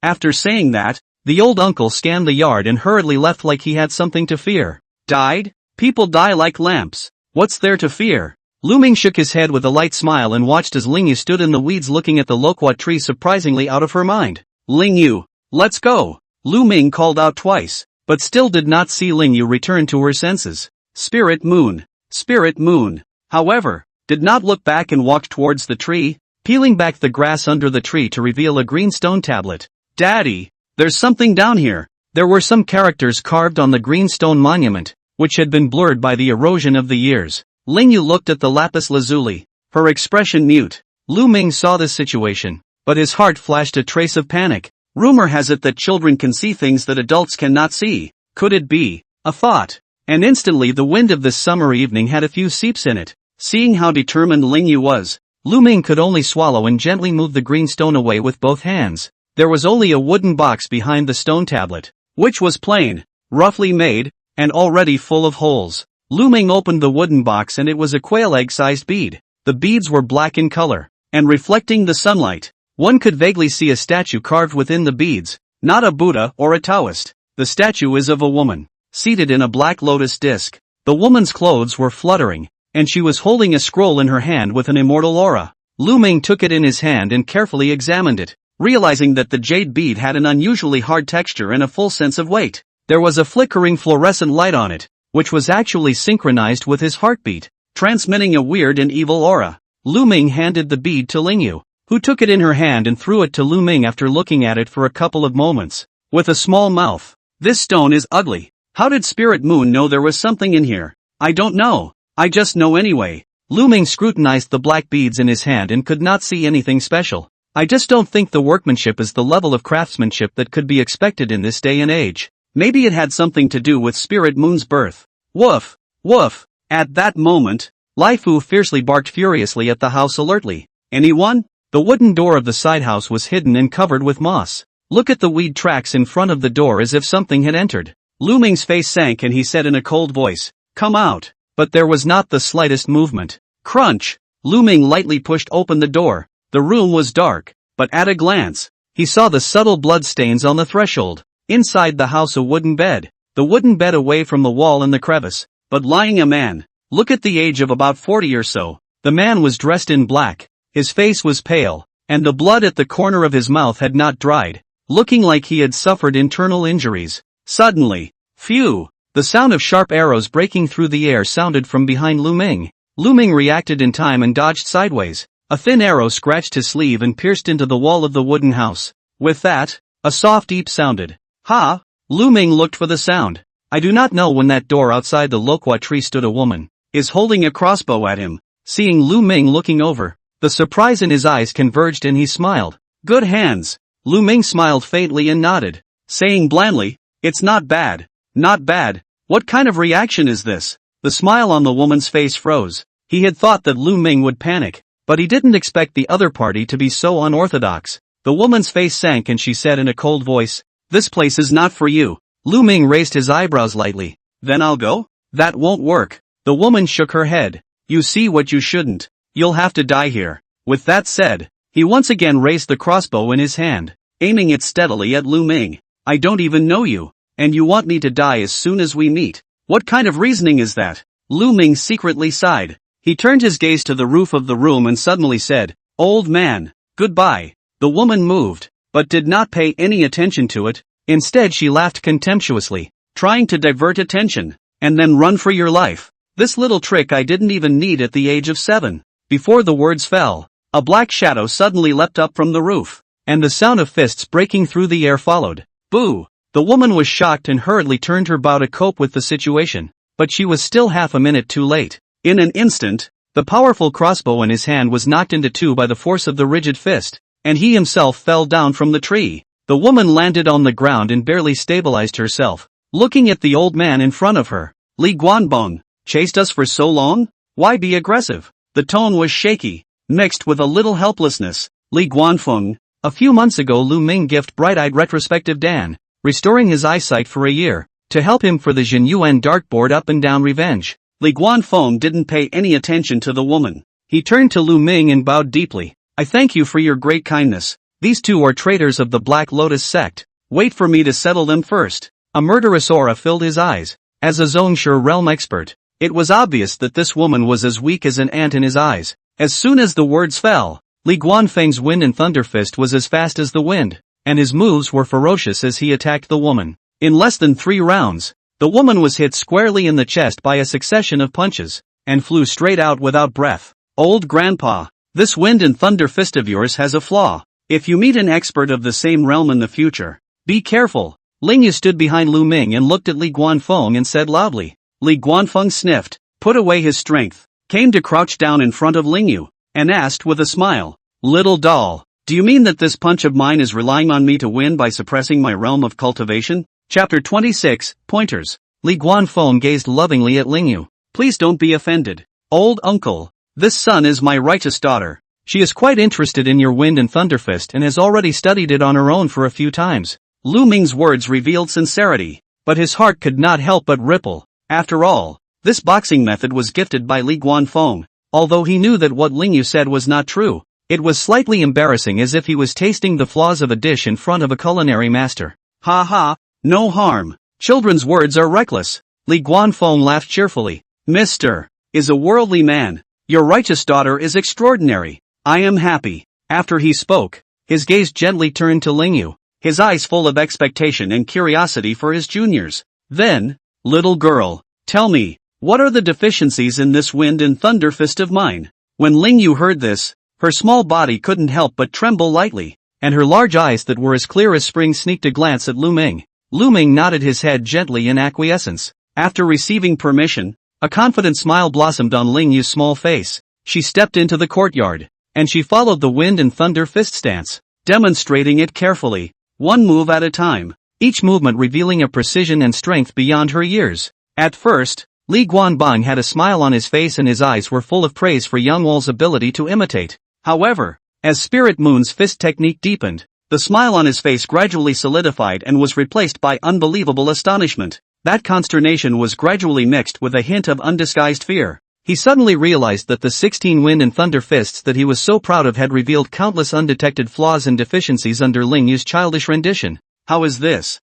After saying that, the old uncle scanned the yard and hurriedly left like he had something to fear. Died? People die like lamps. What's there to fear? Lu Ming shook his head with a light smile and watched as Lanxue stood in the weeds looking at the loquat tree surprisingly out of her mind. Lanxue, let's go. Lu Ming called out twice, but still did not see Lanxue return to her senses. Spirit Moon. Spirit Moon, however, did not look back and walked towards the tree, peeling back the grass under the tree to reveal a green stone tablet. Daddy, there's something down here. There were some characters carved on the green stone monument, which had been blurred by the erosion of the years. Lanxue looked at the lapis lazuli, her expression mute. Lu Ming saw this situation, but his heart flashed a trace of panic. Rumor has it that children can see things that adults cannot see. Could it be? A thought. And instantly the wind of this summer evening had a few seeps in it. Seeing how determined Lanxue was, Lu Ming could only swallow and gently move the green stone away with both hands. There was only a wooden box behind the stone tablet, which was plain, roughly made, and already full of holes. Lu Ming opened the wooden box and it was a quail egg-sized bead. The beads were black in color, and reflecting the sunlight. One could vaguely see a statue carved within the beads, not a Buddha or a Taoist. The statue is of a woman, seated in a black lotus disc. The woman's clothes were fluttering, and she was holding a scroll in her hand with an immortal aura. Lu Ming took it in his hand and carefully examined it, realizing that the jade bead had an unusually hard texture and a full sense of weight. There was a flickering fluorescent light on it, which was actually synchronized with his heartbeat, transmitting a weird and evil aura. Lu Ming handed the bead to Lanxue, who took it in her hand and threw it to Lu Ming after looking at it for a couple of moments. With a small mouth. This stone is ugly. How did Spirit Moon know there was something in here? I don't know. I just know anyway. Lu Ming scrutinized the black beads in his hand and could not see anything special. I just don't think the workmanship is the level of craftsmanship that could be expected in this day and age. Maybe it had something to do with Spirit Moon's birth. Woof! Woof! At that moment, Lai Fu fiercely barked furiously at the house alertly. Anyone? The wooden door of the side house was hidden and covered with moss. Look at the weed tracks in front of the door as if something had entered. Lu Ming's face sank and he said in a cold voice, "Come out." But there was not the slightest movement. Crunch! Lu Ming lightly pushed open the door. The room was dark, but at a glance, he saw the subtle blood stains on the threshold. Inside the house a wooden bed. The wooden bed away from the wall in the crevice, but lying a man. Look at the age of about 40 or so. The man was dressed in black. His face was pale, and the blood at the corner of his mouth had not dried, looking like he had suffered internal injuries. Suddenly, phew! The sound of sharp arrows breaking through the air sounded from behind Lu Ming. Lu Ming reacted in time and dodged sideways. A thin arrow scratched his sleeve and pierced into the wall of the wooden house. With that, a soft eep sounded. Ha! Lu Ming looked for the sound. I do not know when that door outside the loquat tree stood a woman, is holding a crossbow at him. Seeing Lu Ming looking over, the surprise in his eyes converged and he smiled. Good hands. Lu Ming smiled faintly and nodded, saying blandly, "It's not bad. Not bad. What kind of reaction is this?" The smile on the woman's face froze. He had thought that Lu Ming would panic, but he didn't expect the other party to be so unorthodox. The woman's face sank and she said in a cold voice, "This place is not for you." Lu Ming raised his eyebrows lightly. "Then I'll go?" "That won't work." The woman shook her head. "You see what you shouldn't. You'll have to die here." With that said, he once again raised the crossbow in his hand, aiming it steadily at Lu Ming. I don't even know you. And you want me to die as soon as we meet. What kind of reasoning is that? Lu Ming secretly sighed. He turned his gaze to the roof of the room and suddenly said, "Old man, goodbye." The woman moved, but did not pay any attention to it. Instead she laughed contemptuously, trying to divert attention, and then run for your life. This little trick I didn't even need at the age of 7. Before the words fell, a black shadow suddenly leapt up from the roof, and the sound of fists breaking through the air followed. Boo! The woman was shocked and hurriedly turned her bow to cope with the situation, but she was still half a minute too late. In an instant, the powerful crossbow in his hand was knocked into two by the force of the rigid fist, and he himself fell down from the tree. The woman landed on the ground and barely stabilized herself, looking at the old man in front of her. "Li Guanbong, chased us for so long? Why be aggressive?" The tone was shaky, mixed with a little helplessness. "Li Guanfeng, a few months ago Lu Ming gifted bright-eyed retrospective Dan, restoring his eyesight for a year, to help him for the Jin Yuan dartboard up and down revenge." Li Guanfeng didn't pay any attention to the woman. He turned to Lu Ming and bowed deeply. "I thank you for your great kindness. These two are traitors of the Black Lotus sect. Wait for me to settle them first." A murderous aura filled his eyes. As a Zhongshe realm expert, it was obvious that this woman was as weak as an ant in his eyes. As soon as the words fell, Li Guanfeng's wind and thunder fist was as fast as the wind, and his moves were ferocious as he attacked the woman. In less than 3 rounds, the woman was hit squarely in the chest by a succession of punches, and flew straight out without breath. "Old grandpa, this wind and thunder fist of yours has a flaw. If you meet an expert of the same realm in the future, be careful." Lingyu stood behind Lu Ming and looked at Li Guanfeng and said loudly. Li Guanfeng sniffed, put away his strength, came to crouch down in front of Lingyu, and asked with a smile, "Little doll, do you mean that this punch of mine is relying on me to win by suppressing my realm of cultivation?" Chapter 26, Pointers. Li Guanfeng gazed lovingly at Lingyu. "Please don't be offended. Old uncle, this son is my righteous daughter. She is quite interested in your wind and thunder fist and has already studied it on her own for a few times." Lu Ming's words revealed sincerity, but his heart could not help but ripple. After all, this boxing method was gifted by Li Guanfeng. Although he knew that what Lingyu said was not true, it was slightly embarrassing, as if he was tasting the flaws of a dish in front of a culinary master. "Ha ha, no harm. Children's words are reckless." Li Guanfeng laughed cheerfully. "Mr. is a worldly man. Your righteous daughter is extraordinary. I am happy." After he spoke, his gaze gently turned to Lingyu, his eyes full of expectation and curiosity for his juniors. Then, "Little girl, tell me, what are the deficiencies in this wind and thunder fist of mine?" When Lingyu heard this, her small body couldn't help but tremble lightly, and her large eyes that were as clear as spring sneaked a glance at Lu Ming. Lu Ming nodded his head gently in acquiescence. After receiving permission, a confident smile blossomed on Lingyu's small face. She stepped into the courtyard, and she followed the wind and thunder fist stance, demonstrating it carefully, one move at a time, each movement revealing a precision and strength beyond her years. At first, Li Guanbang had a smile on his face and his eyes were full of praise for Young Wol's ability to imitate. However, as Spirit Moon's fist technique deepened, the smile on his face gradually solidified and was replaced by unbelievable astonishment. That consternation was gradually mixed with a hint of undisguised fear. He suddenly realized that the 16 wind and thunder fists that he was so proud of had revealed countless undetected flaws and deficiencies under Lingyu's childish rendition. How is this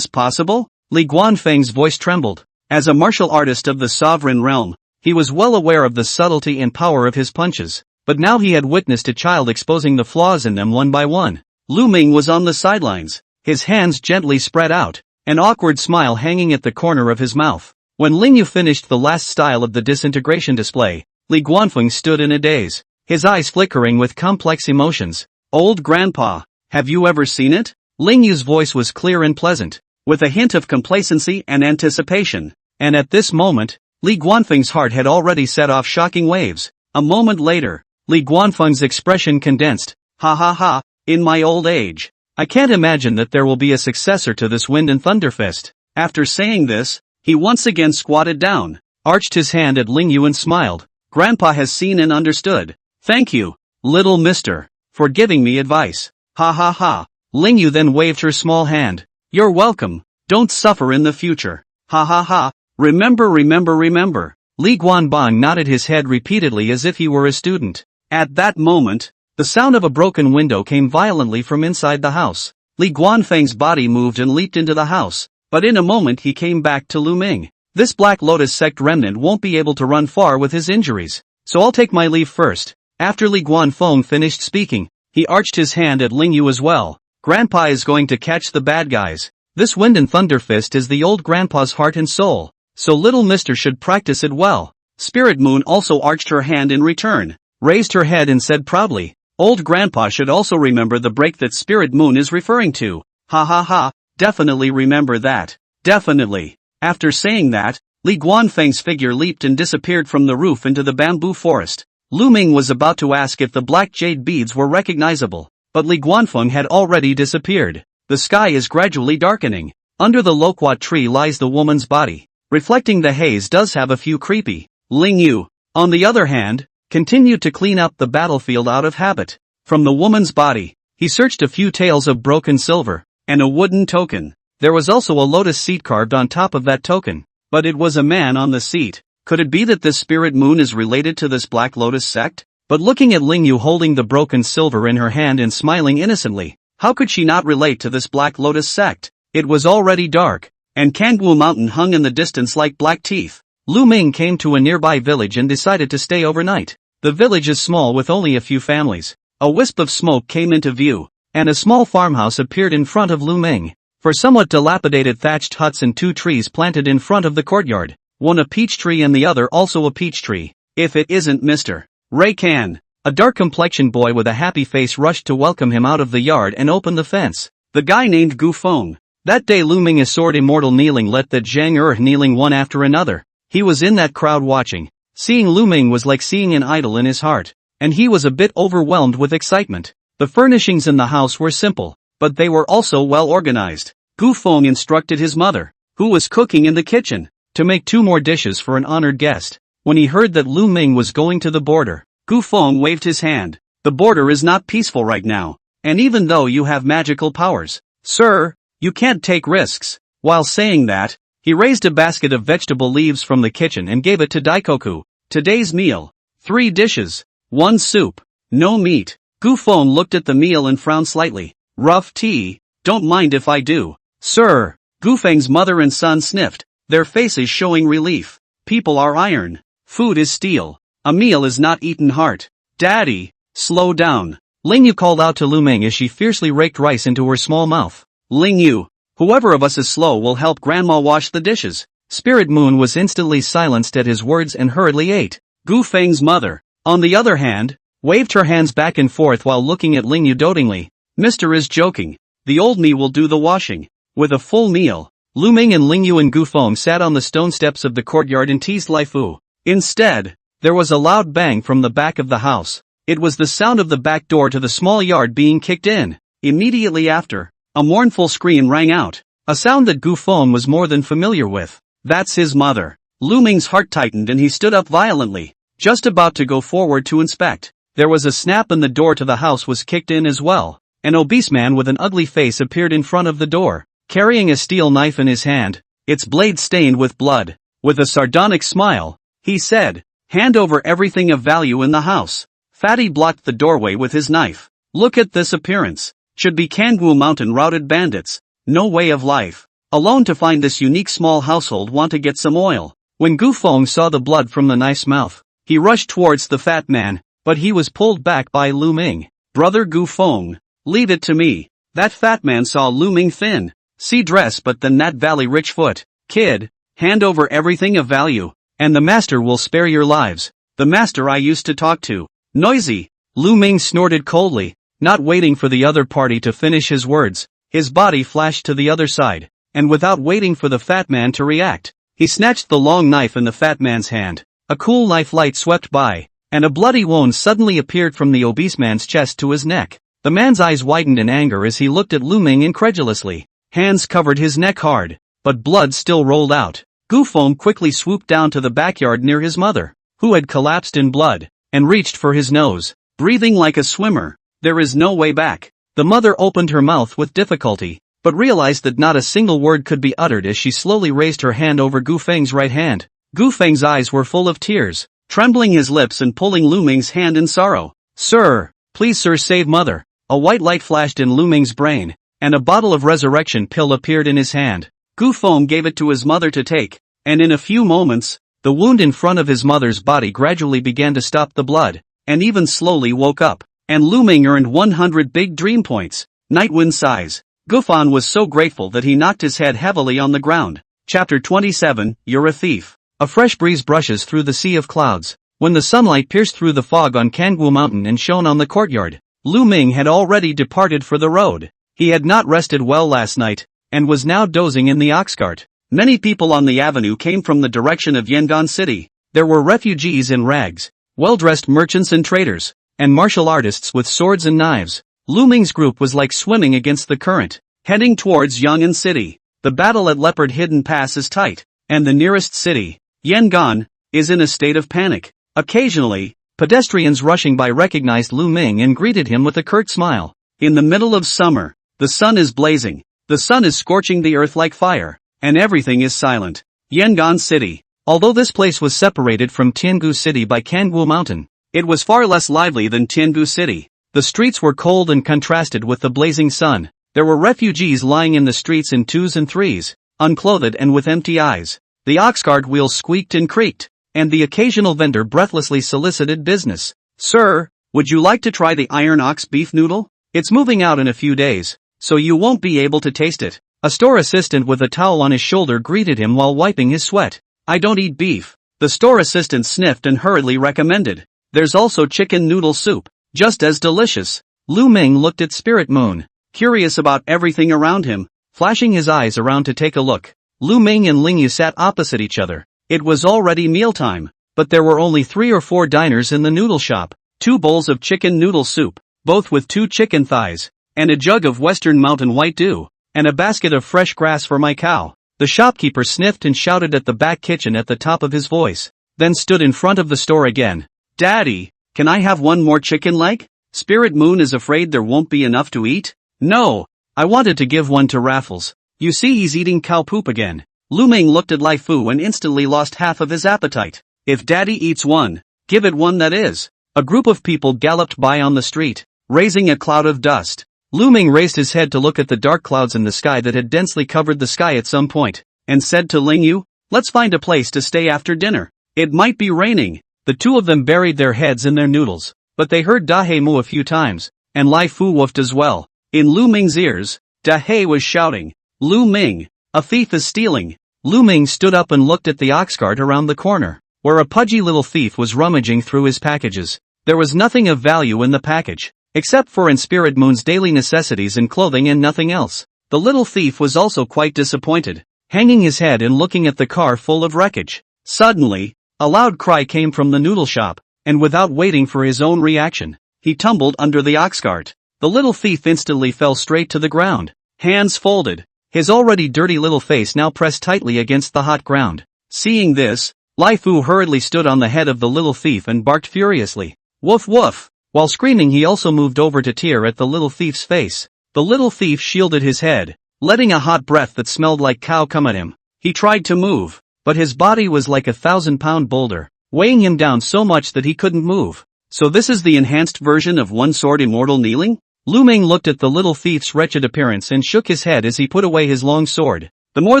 possible? Li Guanfeng's voice trembled. As a martial artist of the sovereign realm, he was well aware of the subtlety and power of his punches, but now he had witnessed a child exposing the flaws in them one by one. Lu Ming was on the sidelines, his hands gently spread out, an awkward smile hanging at the corner of his mouth. When Lingyu finished the last style of the disintegration display, Li Guanfeng stood in a daze, his eyes flickering with complex emotions. "Old grandpa, have you ever seen it?" Lingyu's voice was clear and pleasant, with a hint of complacency and anticipation. And at this moment, Li Guanfeng's heart had already set off shocking waves. A moment later, Li Guanfeng's expression condensed. "Ha ha ha, in my old age, I can't imagine that there will be a successor to this wind and thunder fist." After saying this, he once again squatted down, arched his hand at Lingyu and smiled. "Grandpa has seen and understood. Thank you, little mister, for giving me advice." Ha ha ha. Lingyu then waved her small hand. "You're welcome. Don't suffer in the future. Ha ha ha. Remember. Li Guanbang nodded his head repeatedly as if he were a student. At that moment, the sound of a broken window came violently from inside the house. Li Guanfeng's body moved and leaped into the house, but in a moment he came back to Lu Ming. This Black Lotus sect remnant won't be able to run far with his injuries, so I'll take my leave first. After Li Guanfeng finished speaking, he arched his hand at Ling Yu as well. Grandpa is going to catch the bad guys. This Wind and Thunder Fist is the old grandpa's heart and soul, so little mister should practice it well. Spirit Moon also arched her hand in return, raised her head and said proudly, old grandpa should also remember the break that Spirit Moon is referring to. Ha ha ha, definitely remember that. Definitely. After saying that, Li Guanfeng's figure leaped and disappeared from the roof into the bamboo forest. Lu Ming was about to ask if the black jade beads were recognizable, but Li Guanfeng had already disappeared. The sky is gradually darkening. Under the loquat tree lies the woman's body. Reflecting the haze does have a few creepy. Ling Yu, on the other hand, continued to clean up the battlefield out of habit. From the woman's body, he searched a few taels of broken silver, and a wooden token. There was also a lotus seat carved on top of that token, but it was a man on the seat. Could it be that this Spirit Moon is related to this Black Lotus sect? But looking at Ling Yu holding the broken silver in her hand and smiling innocently, how could she not relate to this Black Lotus sect? It was already dark, and Kangwu Mountain hung in the distance like black teeth. Lu Ming came to a nearby village and decided to stay overnight. The village is small with only a few families. A wisp of smoke came into view, and a small farmhouse appeared in front of Lu Ming. For somewhat dilapidated thatched huts and 2 trees planted in front of the courtyard, one a peach tree and the other also a peach tree. If it isn't Mr. Ray Can. A dark-complexioned boy with a happy face rushed to welcome him out of the yard and open the fence. The guy named Gu Feng. That day Lu Ming assured immortal kneeling let the Zhang kneeling one after another. He was in that crowd watching. Seeing Lu Ming was like seeing an idol in his heart, and he was a bit overwhelmed with excitement. The furnishings in the house were simple, but they were also well organized. Gu Feng instructed his mother, who was cooking in the kitchen, to make 2 more dishes for an honored guest. When he heard that Lu Ming was going to the border, Gu Feng waved his hand. The border is not peaceful right now, and even though you have magical powers, sir, you can't take risks. While saying that, he raised a basket of vegetable leaves from the kitchen and gave it to Daikoku. Today's meal: 3 dishes, 1 soup, no meat. Gu Feng looked at the meal and frowned slightly. Rough tea? Don't mind if I do, sir. Gu Feng's mother and son sniffed, their faces showing relief. People are iron. Food is steel. A meal is not eaten heart. Daddy, slow down. Ling Yu called out to Lu Ming as she fiercely raked rice into her small mouth. Ling Yu, whoever of us is slow will help grandma wash the dishes. Spirit Moon was instantly silenced at his words and hurriedly ate. Gu Feng's mother, on the other hand, waved her hands back and forth while looking at Ling Yu dotingly. Mister is joking. The old me will do the washing. With a full meal, Lu Ming and Ling Yu and Gu Feng sat on the stone steps of the courtyard and teased Lai Fu. Instead, there was a loud bang from the back of the house. It was the sound of the back door to the small yard being kicked in. Immediately after, a mournful scream rang out, a sound that Gu Feng was more than familiar with. That's his mother. Lu Ming's heart tightened and he stood up violently, just about to go forward to inspect. There was a snap and the door to the house was kicked in as well. An obese man with an ugly face appeared in front of the door, carrying a steel knife in his hand, its blade stained with blood. With a sardonic smile, he said, "Hand over everything of value in the house." Fatty blocked the doorway with his knife. Look at this appearance. Should be Kangwu Mountain routed bandits. No way of life. Alone to find this unique small household want to get some oil. When Gu Feng saw the blood from the knife's mouth, he rushed towards the fat man, but he was pulled back by Lu Ming. Brother Gu Feng, leave it to me. That fat man saw Lu Ming thin. See dress but then that valley rich foot. Kid, hand over everything of value, and the master will spare your lives. The master I used to talk to. Noisy. Lu Ming snorted coldly, not waiting for the other party to finish his words. His body flashed to the other side, and without waiting for the fat man to react, he snatched the long knife in the fat man's hand. A cool knife light swept by, and a bloody wound suddenly appeared from the obese man's chest to his neck. The man's eyes widened in anger as he looked at Lu Ming incredulously. Hands covered his neck hard, but blood still rolled out. Gu Feng quickly swooped down to the backyard near his mother, who had collapsed in blood, and reached for his nose, breathing like a swimmer. There is no way back. The mother opened her mouth with difficulty, but realized that not a single word could be uttered as she slowly raised her hand over Gu Feng's right hand. Gu Feng's eyes were full of tears, trembling his lips and pulling Lu Ming's hand in sorrow. Sir, please sir, save mother. A white light flashed in Lu Ming's brain, and a bottle of resurrection pill appeared in his hand. Gu Feng gave it to his mother to take, and in a few moments, the wound in front of his mother's body gradually began to stop the blood, and even slowly woke up, and Lu Ming earned 100 big dream points. Nightwind sighs. Gu Feng was so grateful that he knocked his head heavily on the ground. Chapter 27, You're a Thief. A fresh breeze brushes through the sea of clouds. When the sunlight pierced through the fog on Kangwu Mountain and shone on the courtyard, Lu Ming had already departed for the road. He had not rested well last night, and was now dozing in the ox cart. Many people on the avenue came from the direction of Yangon City. There were refugees in rags, well-dressed merchants and traders, and martial artists with swords and knives. Lu Ming's group was like swimming against the current, heading towards Yangon City. The battle at Leopard Hidden Pass is tight, and the nearest city, Yangon, is in a state of panic. Occasionally, pedestrians rushing by recognized Lu Ming and greeted him with a curt smile. In the middle of summer, the sun is blazing. The sun is scorching the earth like fire, and everything is silent. Yangon City. Although this place was separated from Tiangu City by Kangwu Mountain, it was far less lively than Tiangu City. The streets were cold and contrasted with the blazing sun. There were refugees lying in the streets in twos and threes, unclothed and with empty eyes. The ox cart wheels squeaked and creaked, and the occasional vendor breathlessly solicited business. Sir, would you like to try the iron ox beef noodle? It's moving out in a few days, so you won't be able to taste it. A store assistant with a towel on his shoulder greeted him while wiping his sweat. I don't eat beef. The store assistant sniffed and hurriedly recommended. There's also chicken noodle soup, just as delicious. Lu Ming looked at Spirit Moon, curious about everything around him, flashing his eyes around to take a look. Lu Ming and Lingyu sat opposite each other. It was already mealtime, but there were only 3 or 4 diners in the noodle shop. 2 bowls of chicken noodle soup, both with 2 chicken thighs, and a jug of Western Mountain White Dew, and a basket of fresh grass for my cow. The shopkeeper sniffed and shouted at the back kitchen at the top of his voice, then stood in front of the store again. Daddy, can I have one more chicken leg? Spirit Moon is afraid there won't be enough to eat? No, I wanted to give one to Raffles. You see he's eating cow poop again. Lu Ming looked at Lai Fu and instantly lost half of his appetite. If Daddy eats one, give it one that is. A group of people galloped by on the street, raising a cloud of dust. Lu Ming raised his head to look at the dark clouds in the sky that had densely covered the sky at some point, and said to Lingyu, let's find a place to stay after dinner. It might be raining. The two of them buried their heads in their noodles, but they heard Dahe moo a few times, and Lai Fu woofed as well. In Lu Ming's ears, Dahe was shouting, Lu Ming, a thief is stealing. Lu Ming stood up and looked at the ox cart around the corner, where a pudgy little thief was rummaging through his packages. There was nothing of value in the package, except for Spirit Moon's daily necessities and clothing and nothing else. The little thief was also quite disappointed, hanging his head and looking at the car full of wreckage. Suddenly, a loud cry came from the noodle shop, and without waiting for his own reaction, he tumbled under the ox cart. The little thief instantly fell straight to the ground, hands folded, his already dirty little face now pressed tightly against the hot ground. Seeing this, Lai Fu hurriedly stood on the head of the little thief and barked furiously. Woof woof! While screaming he also moved over to tear at the little thief's face. The little thief shielded his head, letting a hot breath that smelled like cow come at him. He tried to move, but his body was like a 1,000-pound boulder, weighing him down so much that he couldn't move. So this is the enhanced version of one-sword immortal kneeling? Lu Ming looked at the little thief's wretched appearance and shook his head as he put away his long sword. The more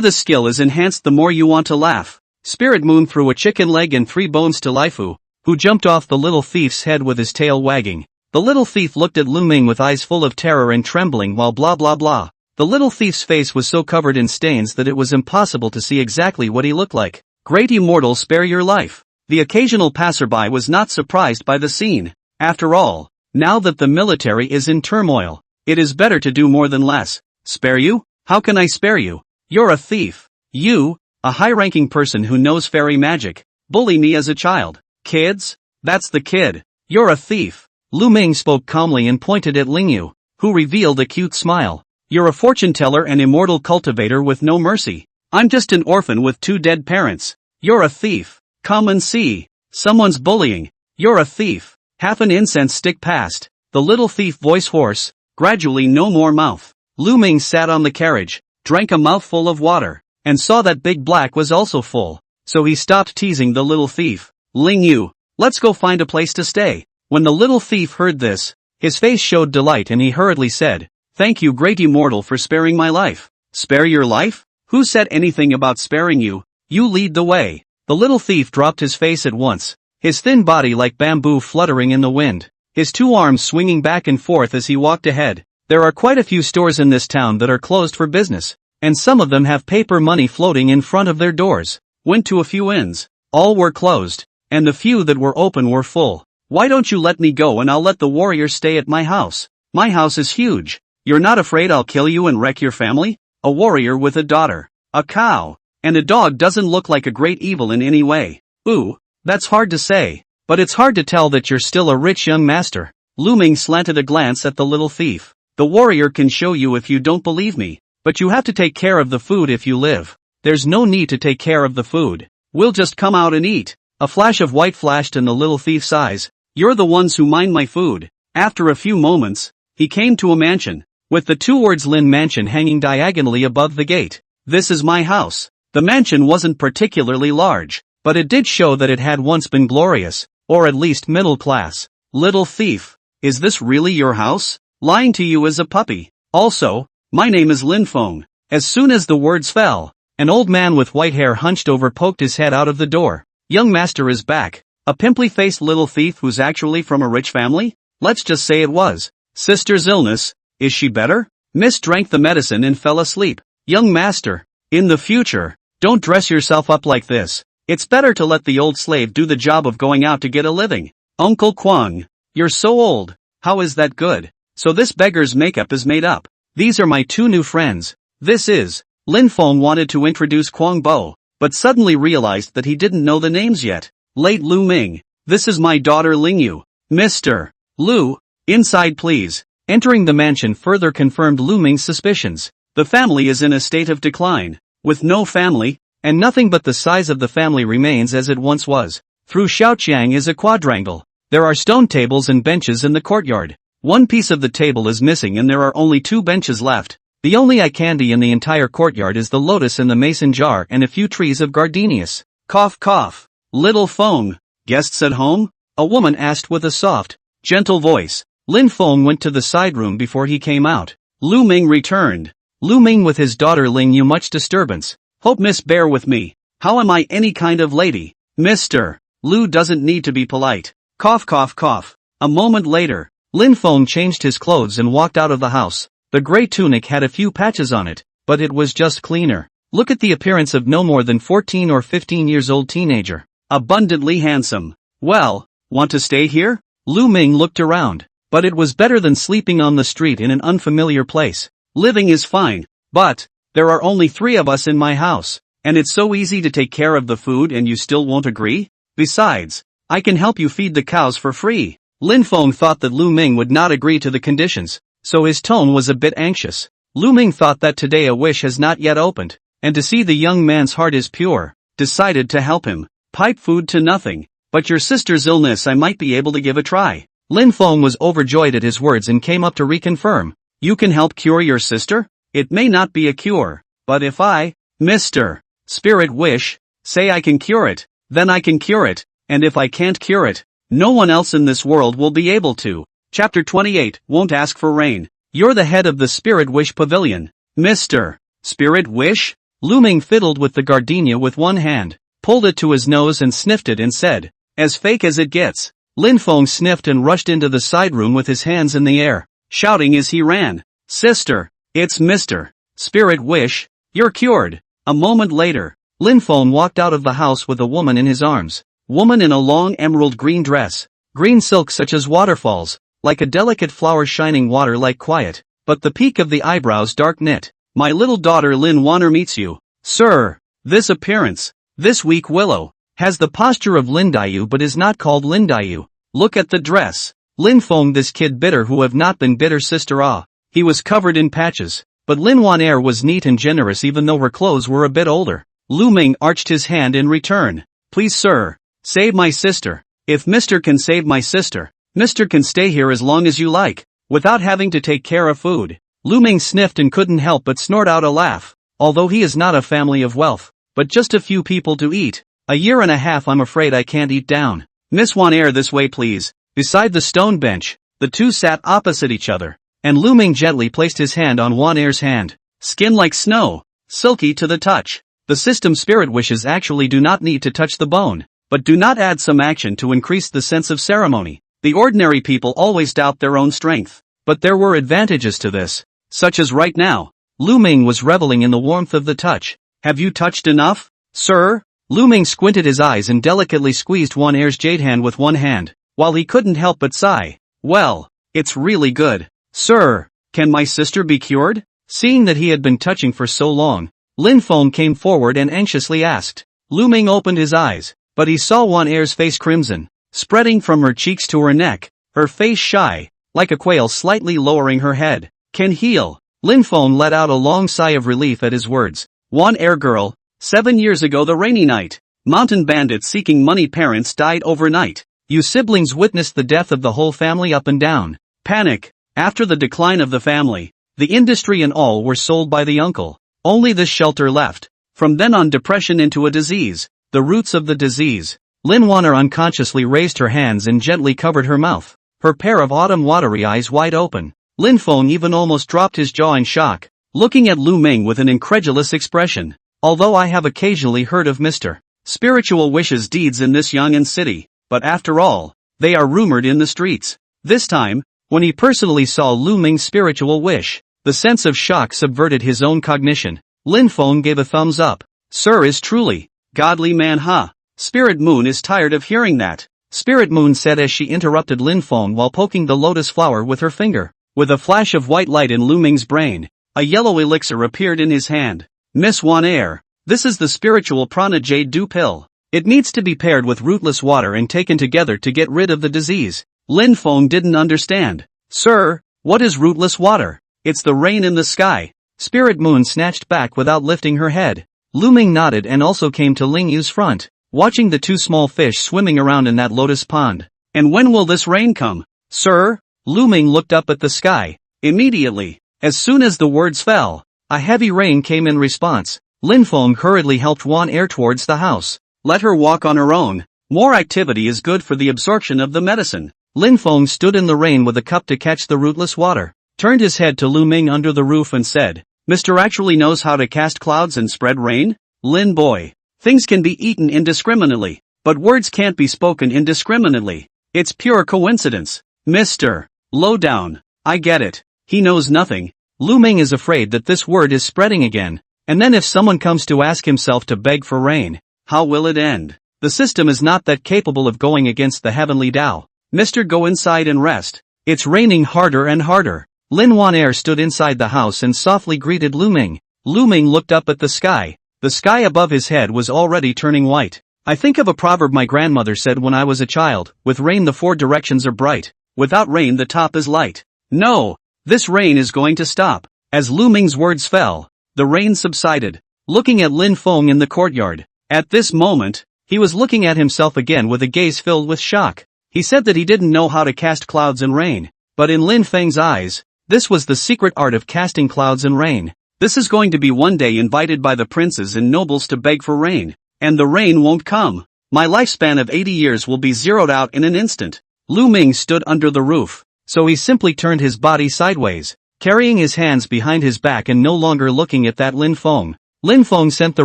this skill is enhanced, the more you want to laugh. Spirit Moon threw a chicken leg and 3 bones to Lai Fu, who jumped off the little thief's head with his tail wagging. The little thief looked at Lu Ming with eyes full of terror and trembling while blah blah blah. The little thief's face was so covered in stains that it was impossible to see exactly what he looked like. Great Immortal, spare your life. The occasional passerby was not surprised by the scene. After all, now that the military is in turmoil, it is better to do more than less. Spare you? How can I spare you? You're a thief. You, a high-ranking person who knows fairy magic, bully me as a child. Kids? That's the kid. You're a thief. Lu Ming spoke calmly and pointed at Lingyu, who revealed a cute smile. You're a fortune teller and immortal cultivator with no mercy. I'm just an orphan with 2 dead parents. You're a thief. Come and see. Someone's bullying. You're a thief. Half an incense stick passed. The little thief, voice hoarse, gradually no more mouth. Lu Ming sat on the carriage, drank a mouthful of water, and saw that Big Black was also full. So he stopped teasing the little thief. Lingyu, let's go find a place to stay. When the little thief heard this, his face showed delight and he hurriedly said, Thank you, great immortal, for sparing my life. Spare your life? Who said anything about sparing you? You lead the way. The little thief dropped his face at once, his thin body like bamboo fluttering in the wind, his two arms swinging back and forth as he walked ahead. There are quite a few stores in this town that are closed for business, and some of them have paper money floating in front of their doors. Went to a few inns. All were closed, and the few that were open were full. Why don't you let me go and I'll let the warrior stay at my house? My house is huge. You're not afraid I'll kill you and wreck your family? A warrior with a daughter, a cow, and a dog doesn't look like a great evil in any way. Ooh, that's hard to say, but it's hard to tell that you're still a rich young master. Lu Ming slanted a glance at the little thief. The warrior can show you if you don't believe me, but you have to take care of the food if you live. There's no need to take care of the food. We'll just come out and eat. A flash of white flashed in the little thief's eyes. You're the ones who mind my food. After a few moments, he came to a mansion, with the two words Lin Mansion hanging diagonally above the gate. This is my house. The mansion wasn't particularly large, but it did show that it had once been glorious, or at least middle class. Little thief, is this really your house? Lying to you as a puppy. Also, my name is Lin Feng. As soon as the words fell, an old man with white hair hunched over poked his head out of the door. Young master is back. A pimply-faced little thief who's actually from a rich family? Let's just say it was. Sister's illness, is she better? Miss drank the medicine and fell asleep. Young master, in the future, don't dress yourself up like this. It's better to let the old slave do the job of going out to get a living. Uncle Kwang, you're so old. How is that good? So this beggar's makeup is made up. These are my two new friends. This is. Lin Feng wanted to introduce Kwang Bo, but suddenly realized that he didn't know the names yet. Late Lu Ming. This is my daughter Ling Yu. Mr. Lu, inside please. Entering the mansion further confirmed Lu Ming's suspicions. The family is in a state of decline. With no family, and nothing but the size of the family remains as it once was. Through Xiaoqiang is a quadrangle. There are stone tables and benches in the courtyard. One piece of the table is missing and there are only two benches left. The only eye candy in the entire courtyard is the lotus in the mason jar and a few trees of gardenias. Cough cough. Little Feng, guests at home? A woman asked with a soft, gentle voice. Lin Feng went to the side room before he came out. Lu Ming returned. Lu Ming with his daughter Ling Yu. Much disturbance. Hope miss bear with me. How am I any kind of lady? Mr. Lu doesn't need to be polite. Cough cough cough. A moment later, Lin Feng changed his clothes and walked out of the house. The gray tunic had a few patches on it, but it was just cleaner. Look at the appearance of no more than 14 or 15 years old teenager. Abundantly handsome. Well, want to stay here? Lu Ming looked around. But it was better than sleeping on the street in an unfamiliar place. Living is fine, but there are only 3 of us in my house, and it's so easy to take care of the food and you still won't agree? Besides, I can help you feed the cows for free. Lin Feng thought that Lu Ming would not agree to the conditions, so his tone was a bit anxious. Lu Ming thought that today a wish has not yet opened, and to see the young man's heart is pure, decided to help him. Pipe food to nothing, but your sister's illness I might be able to give a try. Lin Feng was overjoyed at his words and came up to reconfirm. You can help cure your sister? It may not be a cure, but if I, Mr. Spirit wish, say I can cure it, then I can cure it, and if I can't cure it, no one else in this world will be able to. Chapter 28, Won't Ask for Rain. You're the head of the Spirit Wish Pavilion. Mr. Spirit Wish? Lu Ming fiddled with the gardenia with one hand, pulled it to his nose and sniffed it and said, as fake as it gets. Lin Feng sniffed and rushed into the side room with his hands in the air, shouting as he ran. Sister, it's Mr. Spirit Wish, you're cured. A moment later, Lin Feng walked out of the house with a woman in his arms. Woman in a long emerald green dress, green silk such as waterfalls, like a delicate flower shining water like quiet, but the peak of the eyebrows dark knit. My little daughter Lin Wanner meets you. Sir, this appearance, this weak willow, has the posture of Lindayu but is not called Lindayu. Look at the dress. Lin Feng this kid bitter who have not been bitter sister ah. He was covered in patches, but Lin Wanner was neat and generous even though her clothes were a bit older. Lu Ming arched his hand in return. Please sir, save my sister. If Mr. can save my sister, Mr. can stay here as long as you like, without having to take care of food. Lu Ming sniffed and couldn't help but snort out a laugh. Although he is not a family of wealth, but just a few people to eat. A year and a half I'm afraid I can't eat down. Miss Wanner this way please. Beside the stone bench, the two sat opposite each other. and Lu Ming gently placed his hand on Wan Er's hand. Skin like snow, silky to the touch. The system spirit wishes actually do not need to touch the bone, but do not add some action to increase the sense of ceremony. The ordinary people always doubt their own strength, but there were advantages to this, such as right now. Lu Ming was reveling in the warmth of the touch. Have you touched enough, sir? Lu Ming squinted his eyes and delicately squeezed Wan Er's jade hand with one hand, while he couldn't help but sigh. Well, it's really good. Sir, can my sister be cured? Seeing that he had been touching for so long, Lin Feng came forward and anxiously asked. Lu Ming opened his eyes, but he saw Wan Er's face crimson, spreading from her cheeks to her neck, her face shy, like a quail slightly lowering her head. Can heal. Lin Feng let out a long sigh of relief at his words. Wan Er girl, 7 years ago the rainy night, mountain bandits seeking money parents died overnight. You siblings witnessed the death of the whole family up and down. Panic. After the decline of the family, the industry and all were sold by the uncle. Only this shelter left. From then on depression into a disease. The roots of the disease. Lin Wanner unconsciously raised her hands and gently covered her mouth, her pair of autumn watery eyes wide open. Lin Feng even almost dropped his jaw in shock, looking at Lu Ming with an incredulous expression. Although I have occasionally heard of Mr. Spiritual Wishes deeds in this Yang'an city, but after all, they are rumored in the streets. This time, when he personally saw Lu Ming's spiritual wish, the sense of shock subverted his own cognition. Lin Feng gave a thumbs up. Sir is truly godly man, huh? Spirit Moon is tired of hearing that. Spirit Moon said as she interrupted Lin Feng while poking the lotus flower with her finger. With a flash of white light in Lu Ming's brain, a yellow elixir appeared in his hand. Miss Wan Er, this is the spiritual prana jade dew pill. It needs to be paired with rootless water and taken together to get rid of the disease. Lin Feng didn't understand. Sir, what is rootless water? It's the rain in the sky. Spirit Moon snatched back without lifting her head. Lu Ming nodded and also came to Ling Yu's front, watching the two small fish swimming around in that lotus pond. And when will this rain come? Sir? Lu Ming looked up at the sky. Immediately, as soon as the words fell, a heavy rain came in response. Lin Feng hurriedly helped Wan Er towards the house. Let her walk on her own. More activity is good for the absorption of the medicine. Lin Feng stood in the rain with a cup to catch the rootless water, turned his head to Lu Ming under the roof and said, Mr. actually knows how to cast clouds and spread rain? Lin boy, things can be eaten indiscriminately, but words can't be spoken indiscriminately. It's pure coincidence. Mr. Lowdown, I get it. He knows nothing. Lu Ming is afraid that this word is spreading again, and then if someone comes to ask himself to beg for rain, how will it end? The system is not that capable of going against the heavenly Tao. Mr. Go inside and rest. It's raining harder and harder. Lin Wan Er stood inside the house and softly greeted Lu Ming. Lu Ming looked up at the sky. The sky above his head was already turning white. I think of a proverb my grandmother said when I was a child, with rain the 4 directions are bright, without rain the top is light. No, this rain is going to stop. As Lu Ming's words fell, the rain subsided. Looking at Lin Feng in the courtyard, at this moment, he was looking at himself again with a gaze filled with shock. He said that he didn't know how to cast clouds and rain, but in Lin Feng's eyes, this was the secret art of casting clouds and rain. This is going to be one day invited by the princes and nobles to beg for rain, and the rain won't come. My lifespan of 80 years will be zeroed out in an instant. Lu Ming stood under the roof, so he simply turned his body sideways, carrying his hands behind his back and no longer looking at that Lin Feng. Lin Feng sent the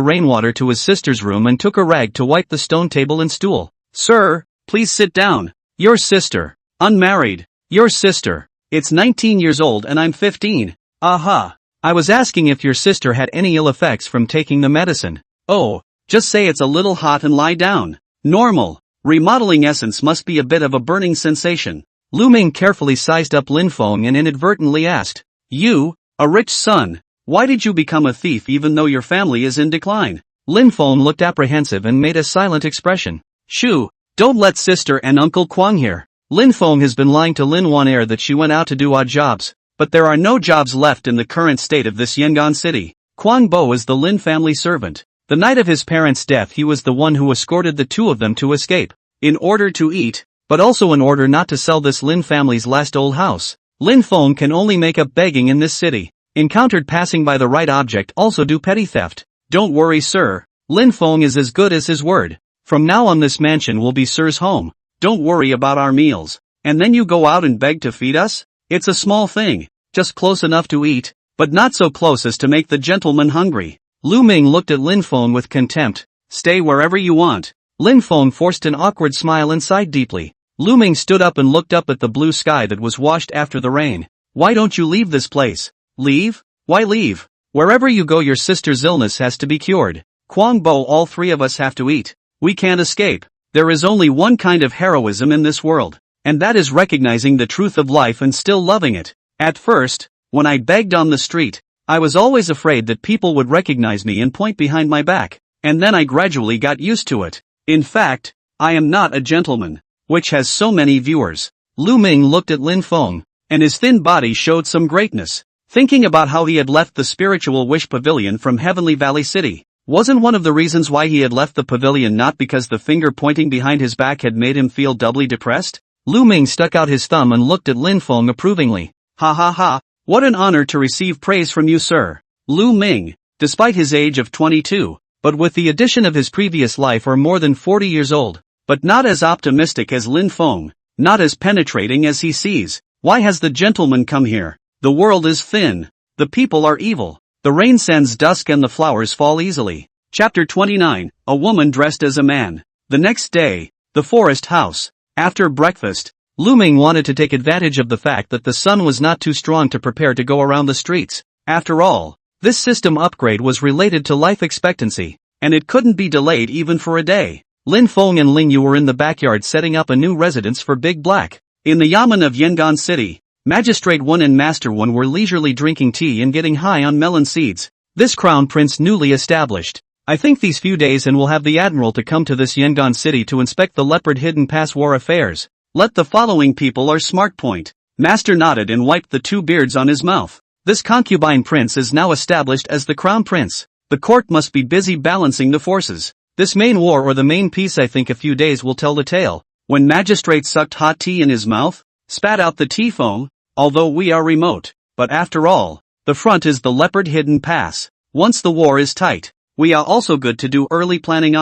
rainwater to his sister's room and took a rag to wipe the stone table and stool. Sir, please sit down. Your sister. Unmarried. Your sister. It's 19 years old and I'm 15. Aha. I was asking if your sister had any ill effects from taking the medicine. Oh, just say it's a little hot and lie down. Normal. Remodeling essence must be a bit of a burning sensation. Lu Ming carefully sized up Lin Feng and inadvertently asked, You, a rich son, why did you become a thief even though your family is in decline? Lin Feng looked apprehensive and made a silent expression. Shoo, don't let sister and Uncle Kwang hear. Lin Feng has been lying to Lin Wan Er that she went out to do odd jobs, but there are no jobs left in the current state of this Yangon city. Kwang Bo is the Lin family servant. The night of his parents' death he was the one who escorted the two of them to escape, in order to eat, but also in order not to sell this Lin family's last old house. Lin Feng can only make up begging in this city. Encountered passing by the right object also do petty theft. Don't worry sir, Lin Feng is as good as his word. From now on this mansion will be sir's home. Don't worry about our meals. And then you go out and beg to feed us? It's a small thing. just close enough to eat, but not so close as to make the gentleman hungry. Lu Ming looked at Lin Feng with contempt. Stay wherever you want. Lin Feng forced an awkward smile and sighed deeply. Lu Ming stood up and looked up at the blue sky that was washed after the rain. Why don't you leave this place? Leave? Why leave? Wherever you go your sister's illness has to be cured. Quang Bo, all three of us have to eat. We can't escape. There is only one kind of heroism in this world, and that is recognizing the truth of life and still loving it. At first, when I begged on the street, I was always afraid that people would recognize me and point behind my back, and then I gradually got used to it. In fact, I am not a gentleman, which has so many viewers. Lu Ming looked at Lin Feng, and his thin body showed some greatness. Thinking about how he had left the spiritual wish pavilion from Heavenly Valley City. Wasn't one of the reasons why he had left the pavilion not because the finger pointing behind his back had made him feel doubly depressed? Lu Ming stuck out his thumb and looked at Lin Feng approvingly. Ha ha ha, what an honor to receive praise from you, sir. Lu Ming, despite his age of 22, but with the addition of his previous life are more than 40 years old, but not as optimistic as Lin Feng, not as penetrating as he sees. Why has the gentleman come here? The world is thin. The people are evil. The rain sends dusk and the flowers fall easily. Chapter 29, A Woman Dressed as a Man. The next day, the forest house. After breakfast, Lu Ming wanted to take advantage of the fact that the sun was not too strong to prepare to go around the streets. After all, this system upgrade was related to life expectancy, and it couldn't be delayed even for a day. Lin Feng and Ling Yu were in the backyard setting up a new residence for Big Black. In the Yamen of Yangon City, Magistrate 1 and Master 1 were leisurely drinking tea and getting high on melon seeds. This crown prince newly established. I think these few days and we'll have the admiral to come to this Yangon city to inspect the leopard hidden pass war affairs. Let the following people are smart point. Master nodded and wiped the two beards on his mouth. This concubine prince is now established as the crown prince. The court must be busy balancing the forces. This main war or the main peace, I think a few days will tell the tale. When Magistrate sucked hot tea in his mouth, spat out the tea foam. Although we are remote, but after all, the front is the leopard hidden pass. Once the war is tight, we are also good to do early planning.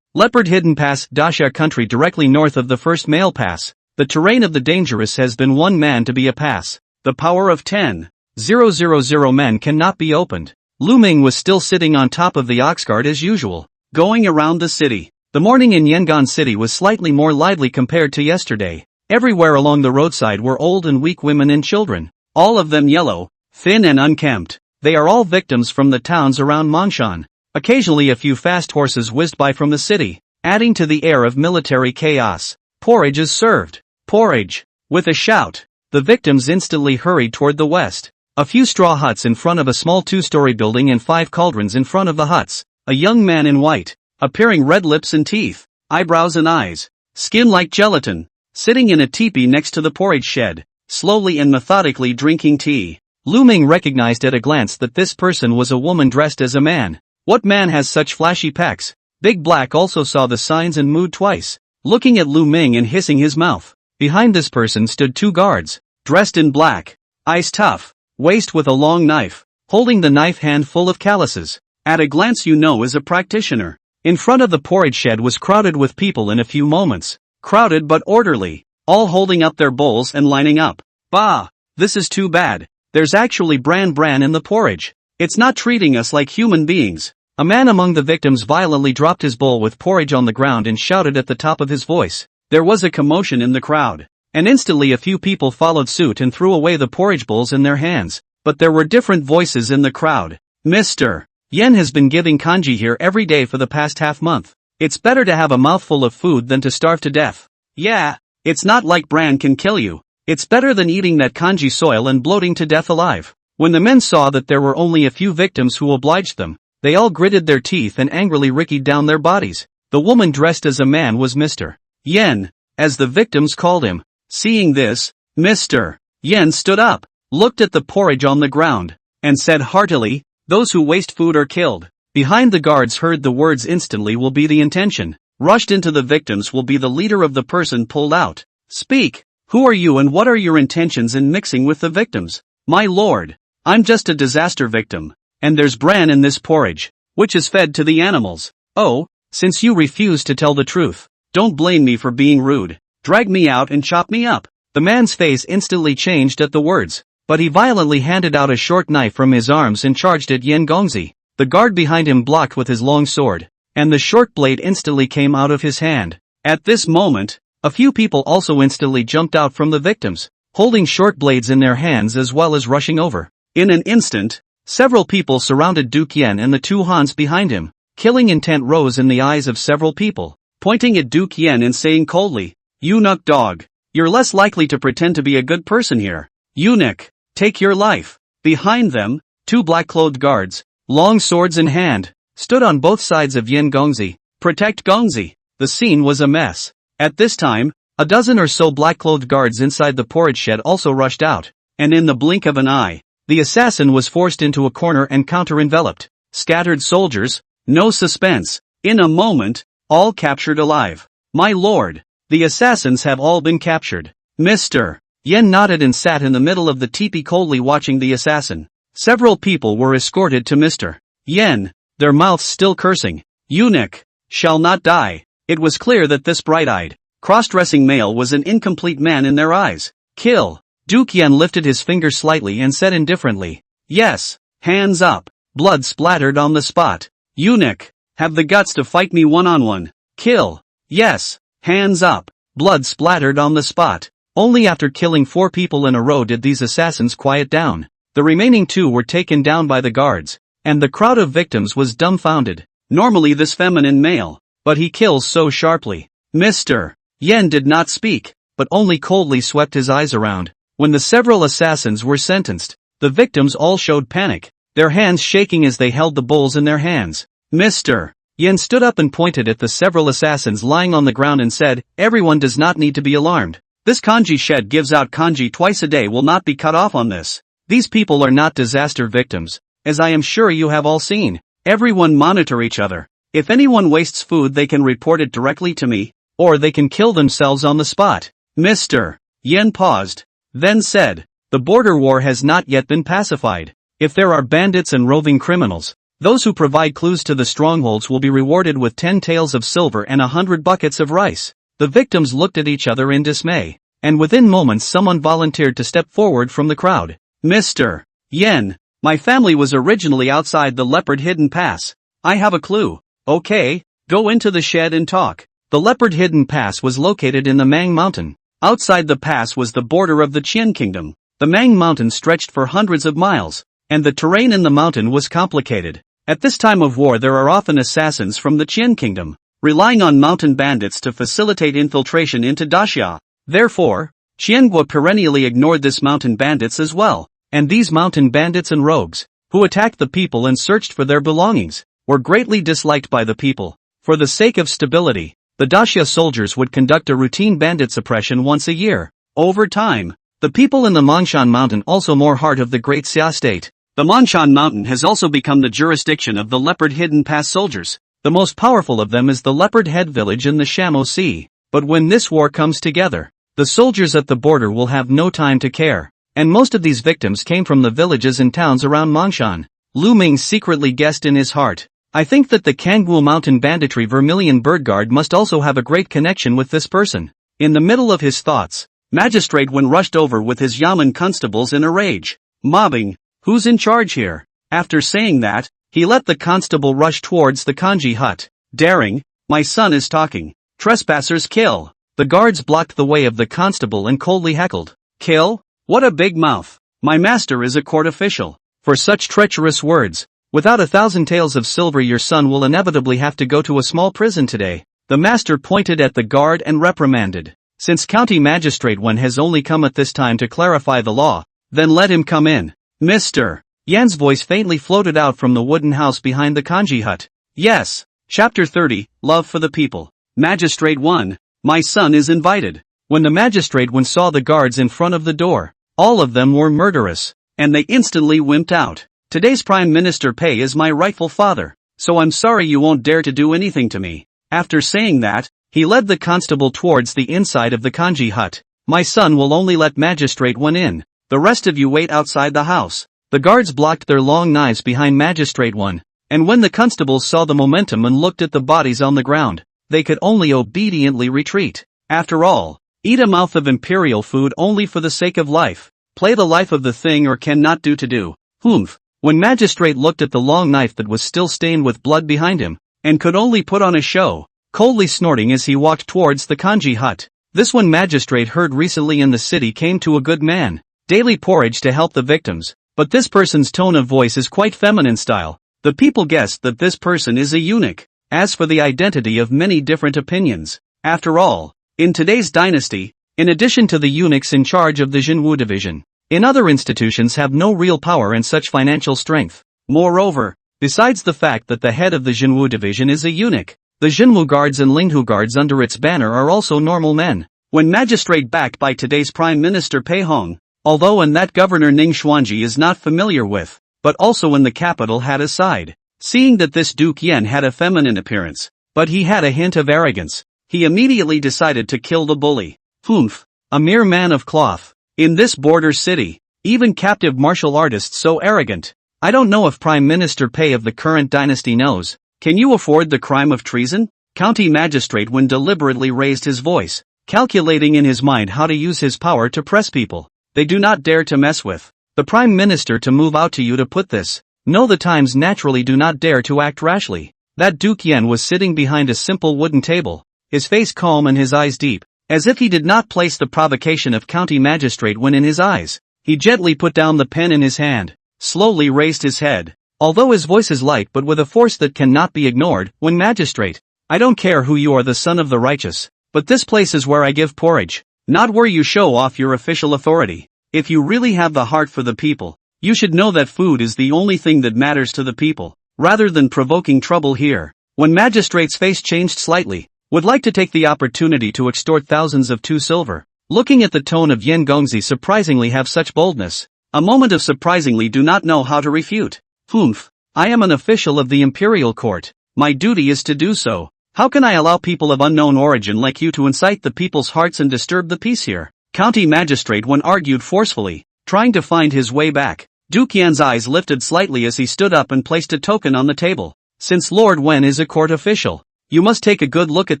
Leopard hidden pass, Dasha country directly north of the first mail pass. The terrain of the dangerous has been one man to be a pass. The power of 10,000 men cannot be opened. Lu Ming was still sitting on top of the oxcart as usual, going around the city. The morning in Yangon City was slightly more lively compared to yesterday. Everywhere along the roadside were old and weak women and children, all of them yellow, thin and unkempt. They are all victims from the towns around Mongshan. Occasionally a few fast horses whizzed by from the city, adding to the air of military chaos. Porridge is served. Porridge. With a shout, the victims instantly hurried toward the west. A few straw huts in front of a small two-story building and 5 cauldrons in front of the huts. A young man in white, appearing red lips and teeth, eyebrows and eyes, skin like gelatin, sitting in a teepee next to the porridge shed, slowly and methodically drinking tea. Lu Ming recognized at a glance that this person was a woman dressed as a man. What man has such flashy pecs? Big Black also saw the signs and moved twice, looking at Lu Ming and hissing his mouth. Behind this person stood 2 guards, dressed in black, eyes tough, waist with a long knife, holding the knife hand full of calluses. At a glance you know is a practitioner. In front of the porridge shed was crowded with people in a few moments. Crowded but orderly, all holding up their bowls and lining up. Bah, this is too bad. There's actually bran in the porridge. It's not treating us like human beings. A man among the victims violently dropped his bowl with porridge on the ground and shouted at the top of his voice. There was a commotion in the crowd, and instantly a few people followed suit and threw away the porridge bowls in their hands. But there were different voices in the crowd. Mr. Yen has been giving kanji here every day for the past half month. It's better to have a mouthful of food than to starve to death. Yeah, it's not like bran can kill you. It's better than eating that kanji soil and bloating to death alive. When the men saw that there were only a few victims who obliged them, they all gritted their teeth and angrily rickied down their bodies. The woman dressed as a man was Mr. Yen, as the victims called him. Seeing this, Mr. Yen stood up, looked at the porridge on the ground, and said heartily, "Those who waste food are killed." Behind the guards heard the words "instantly will be the intention. Rushed into the victims will be the leader of the person pulled out. Speak, who are you and what are your intentions in mixing with the victims? My lord, I'm just a disaster victim, and there's bran in this porridge, which is fed to the animals. Oh, since you refuse to tell the truth, don't blame me for being rude. Drag me out and chop me up. The man's face instantly changed at the words. but he violently handed out a short knife from his arms and charged at Yan Gongzi. The guard behind him blocked with his long sword, and the short blade instantly came out of his hand. At this moment, a few people also instantly jumped out from the victims, holding short blades in their hands as well as rushing over. In an instant, several people surrounded Duke Yan and the two Hans behind him. Killing intent rose in the eyes of several people, pointing at Duke Yan and saying coldly, "Eunuch dog, you're less likely to pretend to be a good person here. Eunuch, take your life." Behind them, two black-clothed guards, long swords in hand, stood on both sides of Yan Gongzi. Protect Gongzi. The scene was a mess. At this time, a dozen or so black-clothed guards inside the porridge shed also rushed out, and in the blink of an eye, the assassin was forced into a corner and counter-enveloped. Scattered soldiers, no suspense. In a moment, all captured alive. "My lord, the assassins have all been captured." Mr. Yan nodded and sat in the middle of the teepee coldly watching the assassin. Several people were escorted to Mr. Yan, their mouths still cursing. "Eunuch shall not die." It was clear that this bright-eyed, cross-dressing male was an incomplete man in their eyes. "Kill." Duke Yan lifted his finger slightly and said indifferently, "Yes, hands up." Blood splattered on the spot. "Eunuch, have the guts to fight me one-on-one." "Kill." "Yes, hands up." Blood splattered on the spot. Only after killing 4 people in a row did these assassins quiet down. The remaining 2 were taken down by the guards, and the crowd of victims was dumbfounded. Normally this feminine male, but he kills so sharply. Mr. Yan did not speak, but only coldly swept his eyes around. When the several assassins were sentenced, the victims all showed panic, their hands shaking as they held the bowls in their hands. Mr. Yan stood up and pointed at the several assassins lying on the ground and said, "Everyone does not need to be alarmed. This kanji shed gives out kanji twice a day will not be cut off on this. These people are not disaster victims, as I am sure you have all seen. Everyone monitor each other. If anyone wastes food they can report it directly to me, or they can kill themselves on the spot." Mr. Yan paused, then said, "The border war has not yet been pacified. If there are bandits and roving criminals, those who provide clues to the strongholds will be rewarded with 10 taels of silver and 100 buckets of rice." The victims looked at each other in dismay, and within moments someone volunteered to step forward from the crowd. "Mr. Yan, my family was originally outside the leopard hidden pass. I have a clue." "Okay, go into the shed and talk." The leopard hidden pass was located in the Mang Mountain. Outside the pass was the border of the Qian kingdom. The Mang Mountain stretched for hundreds of miles, and the terrain in the mountain was complicated. At this time of war there are often assassins from the Qian kingdom, relying on mountain bandits to facilitate infiltration into Daxia. Therefore, Qianguo perennially ignored this mountain bandits as well, and these mountain bandits and rogues, who attacked the people and searched for their belongings, were greatly disliked by the people. For the sake of stability, the Daxia soldiers would conduct a routine bandit suppression once a year. Over time, the people in the Mongshan Mountain also more heart of the Great Xia state. The Mongshan Mountain has also become the jurisdiction of the Leopard Hidden Pass soldiers. The most powerful of them is the Leopard Head village in the Shamo Sea. But when this war comes together, the soldiers at the border will have no time to care. And most of these victims came from the villages and towns around Mongshan. Lu Ming secretly guessed in his heart, "I think that the Kangwu Mountain Banditry Vermilion Bird Guard must also have a great connection with this person." In the middle of his thoughts, Magistrate Wen rushed over with his yamen constables in a rage. "Mobbing, who's in charge here?" After saying that, he let the constable rush towards the kanji hut. "Daring, my son is talking. Trespassers kill." The guards blocked the way of the constable and coldly heckled, "Kill? What a big mouth. My master is a court official. For such treacherous words, without 1,000 taels of silver your son will inevitably have to go to a small prison today." The master pointed at the guard and reprimanded. "Since County Magistrate Wen has only come at this time to clarify the law, then let him come in." Mr. Yan's voice faintly floated out from the wooden house behind the kanji hut. "Yes." Chapter 30, Love for the People. Magistrate 1, my son is invited. When the magistrate Wen saw the guards in front of the door, all of them were murderous, and they instantly wimped out. "Today's Prime Minister Pei is my rightful father, so I'm sorry you won't dare to do anything to me." After saying that, he led the constable towards the inside of the kanji hut. "My son will only let Magistrate Wen in. The rest of you wait outside the house." The guards blocked their long knives behind Magistrate Wen, and when the constables saw the momentum and looked at the bodies on the ground, they could only obediently retreat. After all, eat a mouth of imperial food only for the sake of life. Play the life of the thing or cannot do to do. Humph. When magistrate looked at the long knife that was still stained with blood behind him, and could only put on a show, coldly snorting as he walked towards the kanji hut. This one magistrate heard recently in the city came to a good man, daily porridge to help the victims, but this person's tone of voice is quite feminine style. The people guessed that this person is a eunuch. As for the identity of many different opinions, after all, in today's dynasty, in addition to the eunuchs in charge of the Jinwu division, in other institutions have no real power and such financial strength. Moreover, besides the fact that the head of the Jinwu division is a eunuch, the Jinwu guards and Linghu guards under its banner are also normal men. When magistrate backed by today's Prime Minister Pei Hong, although and that Governor Ning Xuanji is not familiar with, but also in the capital had a side. Seeing that this Duke Yen had a feminine appearance, but he had a hint of arrogance, he immediately decided to kill the bully. Humph. A mere man of cloth. In this border city, even captive martial artists so arrogant. I don't know if Prime Minister Pei of the current dynasty knows. Can you afford the crime of treason? County magistrate when deliberately raised his voice, calculating in his mind how to use his power to press people they do not dare to mess with. The Prime Minister to move out to you to put this. No, the times naturally do not dare to act rashly. That Duke Yen was sitting behind a simple wooden table, his face calm and his eyes deep, as if he did not place the provocation of county magistrate when in his eyes. He gently put down the pen in his hand, slowly raised his head, although his voice is light but with a force that cannot be ignored. When magistrate, I don't care who you are, the son of the righteous, but this place is where I give porridge, not where you show off your official authority. If you really have the heart for the people, you should know that food is the only thing that matters to the people, rather than provoking trouble here. When magistrate's face changed slightly, would like to take the opportunity to extort thousands of 2 silver. Looking at the tone of Yen Gongzi surprisingly have such boldness. A moment of surprisingly do not know how to refute. Humph. I am an official of the imperial court. My duty is to do so. How can I allow people of unknown origin like you to incite the people's hearts and disturb the peace here? County magistrate one argued forcefully, trying to find his way back. Duke Yan's eyes lifted slightly as he stood up and placed a token on the table. Since Lord Wen is a court official, you must take a good look at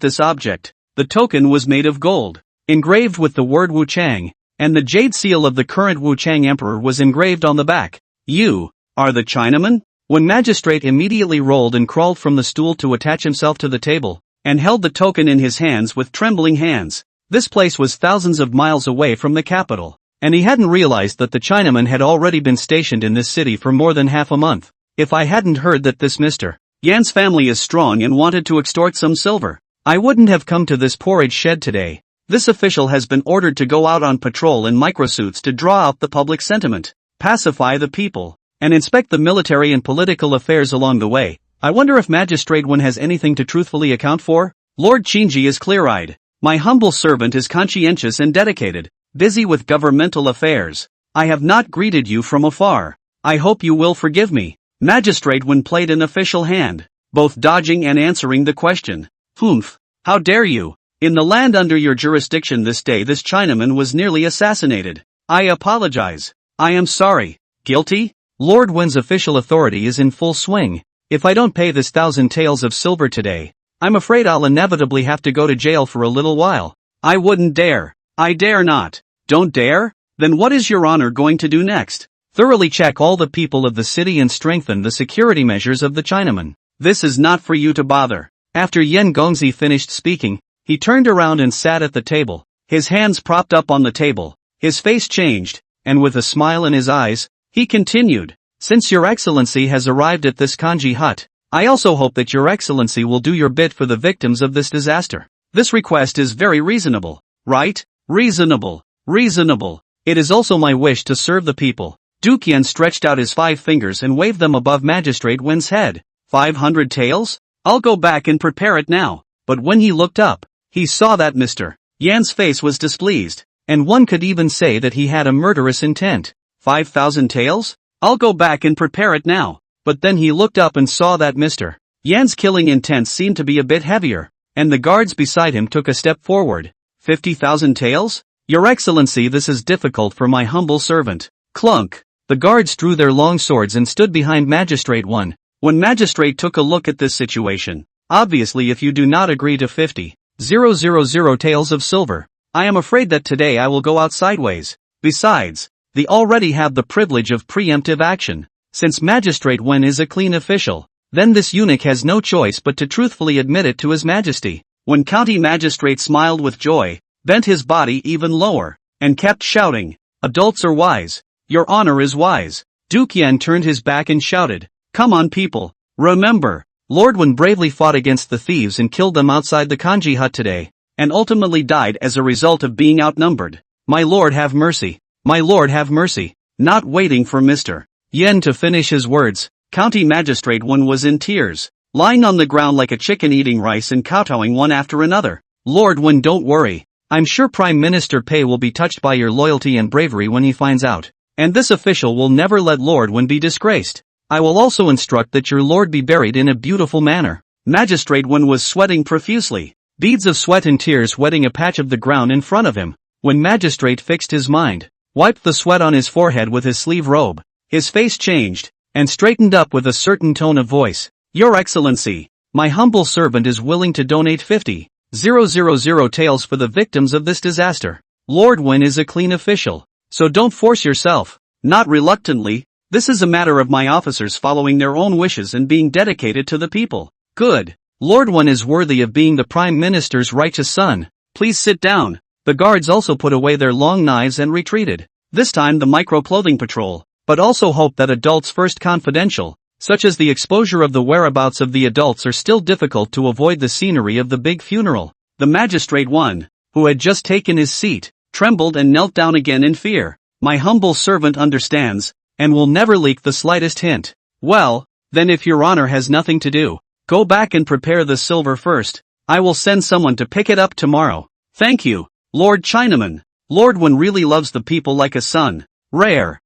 this object. The token was made of gold, engraved with the word Wu Chang, and the jade seal of the current Wu Chang emperor was engraved on the back. You are the Chinaman? When magistrate immediately rolled and crawled from the stool to attach himself to the table, and held the token in his hands with trembling hands. This place was thousands of miles away from the capital, and he hadn't realized that the Chinaman had already been stationed in this city for more than half a month. If I hadn't heard that this Mr. Yan's family is strong and wanted to extort some silver, I wouldn't have come to this porridge shed today. This official has been ordered to go out on patrol in microsuits to draw out the public sentiment, pacify the people, and inspect the military and political affairs along the way. I wonder if Magistrate One has anything to truthfully account for? Lord Qingji is clear-eyed. My humble servant is conscientious and dedicated, busy with governmental affairs. I have not greeted you from afar. I hope you will forgive me. Magistrate One played an official hand, both dodging and answering the question. Humph, how dare you? In the land under your jurisdiction this day this Chinaman was nearly assassinated. I apologize. I am sorry. Guilty? Lord Wen's official authority is in full swing. If I don't pay this 1,000 taels of silver today, I'm afraid I'll inevitably have to go to jail for a little while. I wouldn't dare. I dare not. Don't dare? Then what is your honor going to do next? Thoroughly check all the people of the city and strengthen the security measures of the Chinaman. This is not for you to bother. After Yen Gongzi finished speaking, he turned around and sat at the table, his hands propped up on the table. His face changed, and with a smile in his eyes, he continued, "Since Your Excellency has arrived at this kanji hut, I also hope that Your Excellency will do your bit for the victims of this disaster. This request is very reasonable, right? Reasonable. Reasonable. It is also my wish to serve the people." Duke Yen stretched out his 5 fingers and waved them above Magistrate Wen's head. 500 taels? I'll go back and prepare it now. But when he looked up, he saw that Mr. Yan's face was displeased, and one could even say that he had a murderous intent. 5,000 taels? I'll go back and prepare it now. But then he looked up and saw that Mr. Yan's killing intent seemed to be a bit heavier, and the guards beside him took a step forward. 50,000 taels? Your Excellency, this is difficult for my humble servant. Clunk. The guards drew their long swords and stood behind Magistrate One. When Magistrate took a look at this situation, obviously if you do not agree to 50,000 taels of silver, I am afraid that today I will go out sideways. Besides, they already have the privilege of preemptive action. Since Magistrate Wen is a clean official, then this eunuch has no choice but to truthfully admit it to His Majesty. When County Magistrate smiled with joy, bent his body even lower, and kept shouting, "Adults are wise. Your honor is wise." Duke Yen turned his back and shouted, "Come on people, remember, Lord Wen bravely fought against the thieves and killed them outside the kanji hut today, and ultimately died as a result of being outnumbered. My lord have mercy, my lord have mercy." Not waiting for Mr. Yen to finish his words, County Magistrate Wen was in tears, lying on the ground like a chicken eating rice and kowtowing one after another. "Lord Wen, don't worry. I'm sure Prime Minister Pei will be touched by your loyalty and bravery when he finds out. And this official will never let Lord Wen be disgraced. I will also instruct that your lord be buried in a beautiful manner." Magistrate Wen was sweating profusely, beads of sweat and tears wetting a patch of the ground in front of him. When Magistrate fixed his mind, wiped the sweat on his forehead with his sleeve robe, his face changed, and straightened up with a certain tone of voice. "Your Excellency, my humble servant is willing to donate 50,000 taels for the victims of this disaster. Lord Wen is a clean official, so don't force yourself." "Not reluctantly, this is a matter of my officers following their own wishes and being dedicated to the people." "Good. Lord Wen is worthy of being the Prime Minister's righteous son. Please sit down." The guards also put away their long knives and retreated. This time the micro-clothing patrol, but also hoped that adults first confidential, such as the exposure of the whereabouts of the adults are still difficult to avoid the scenery of the big funeral. The Magistrate Wen, who had just taken his seat, trembled and knelt down again in fear. "My humble servant understands, and will never leak the slightest hint." "Well, then if your honor has nothing to do, go back and prepare the silver first. I will send someone to pick it up tomorrow." "Thank you, Lord Chinaman. Lord Wen really loves the people like a son." Rare.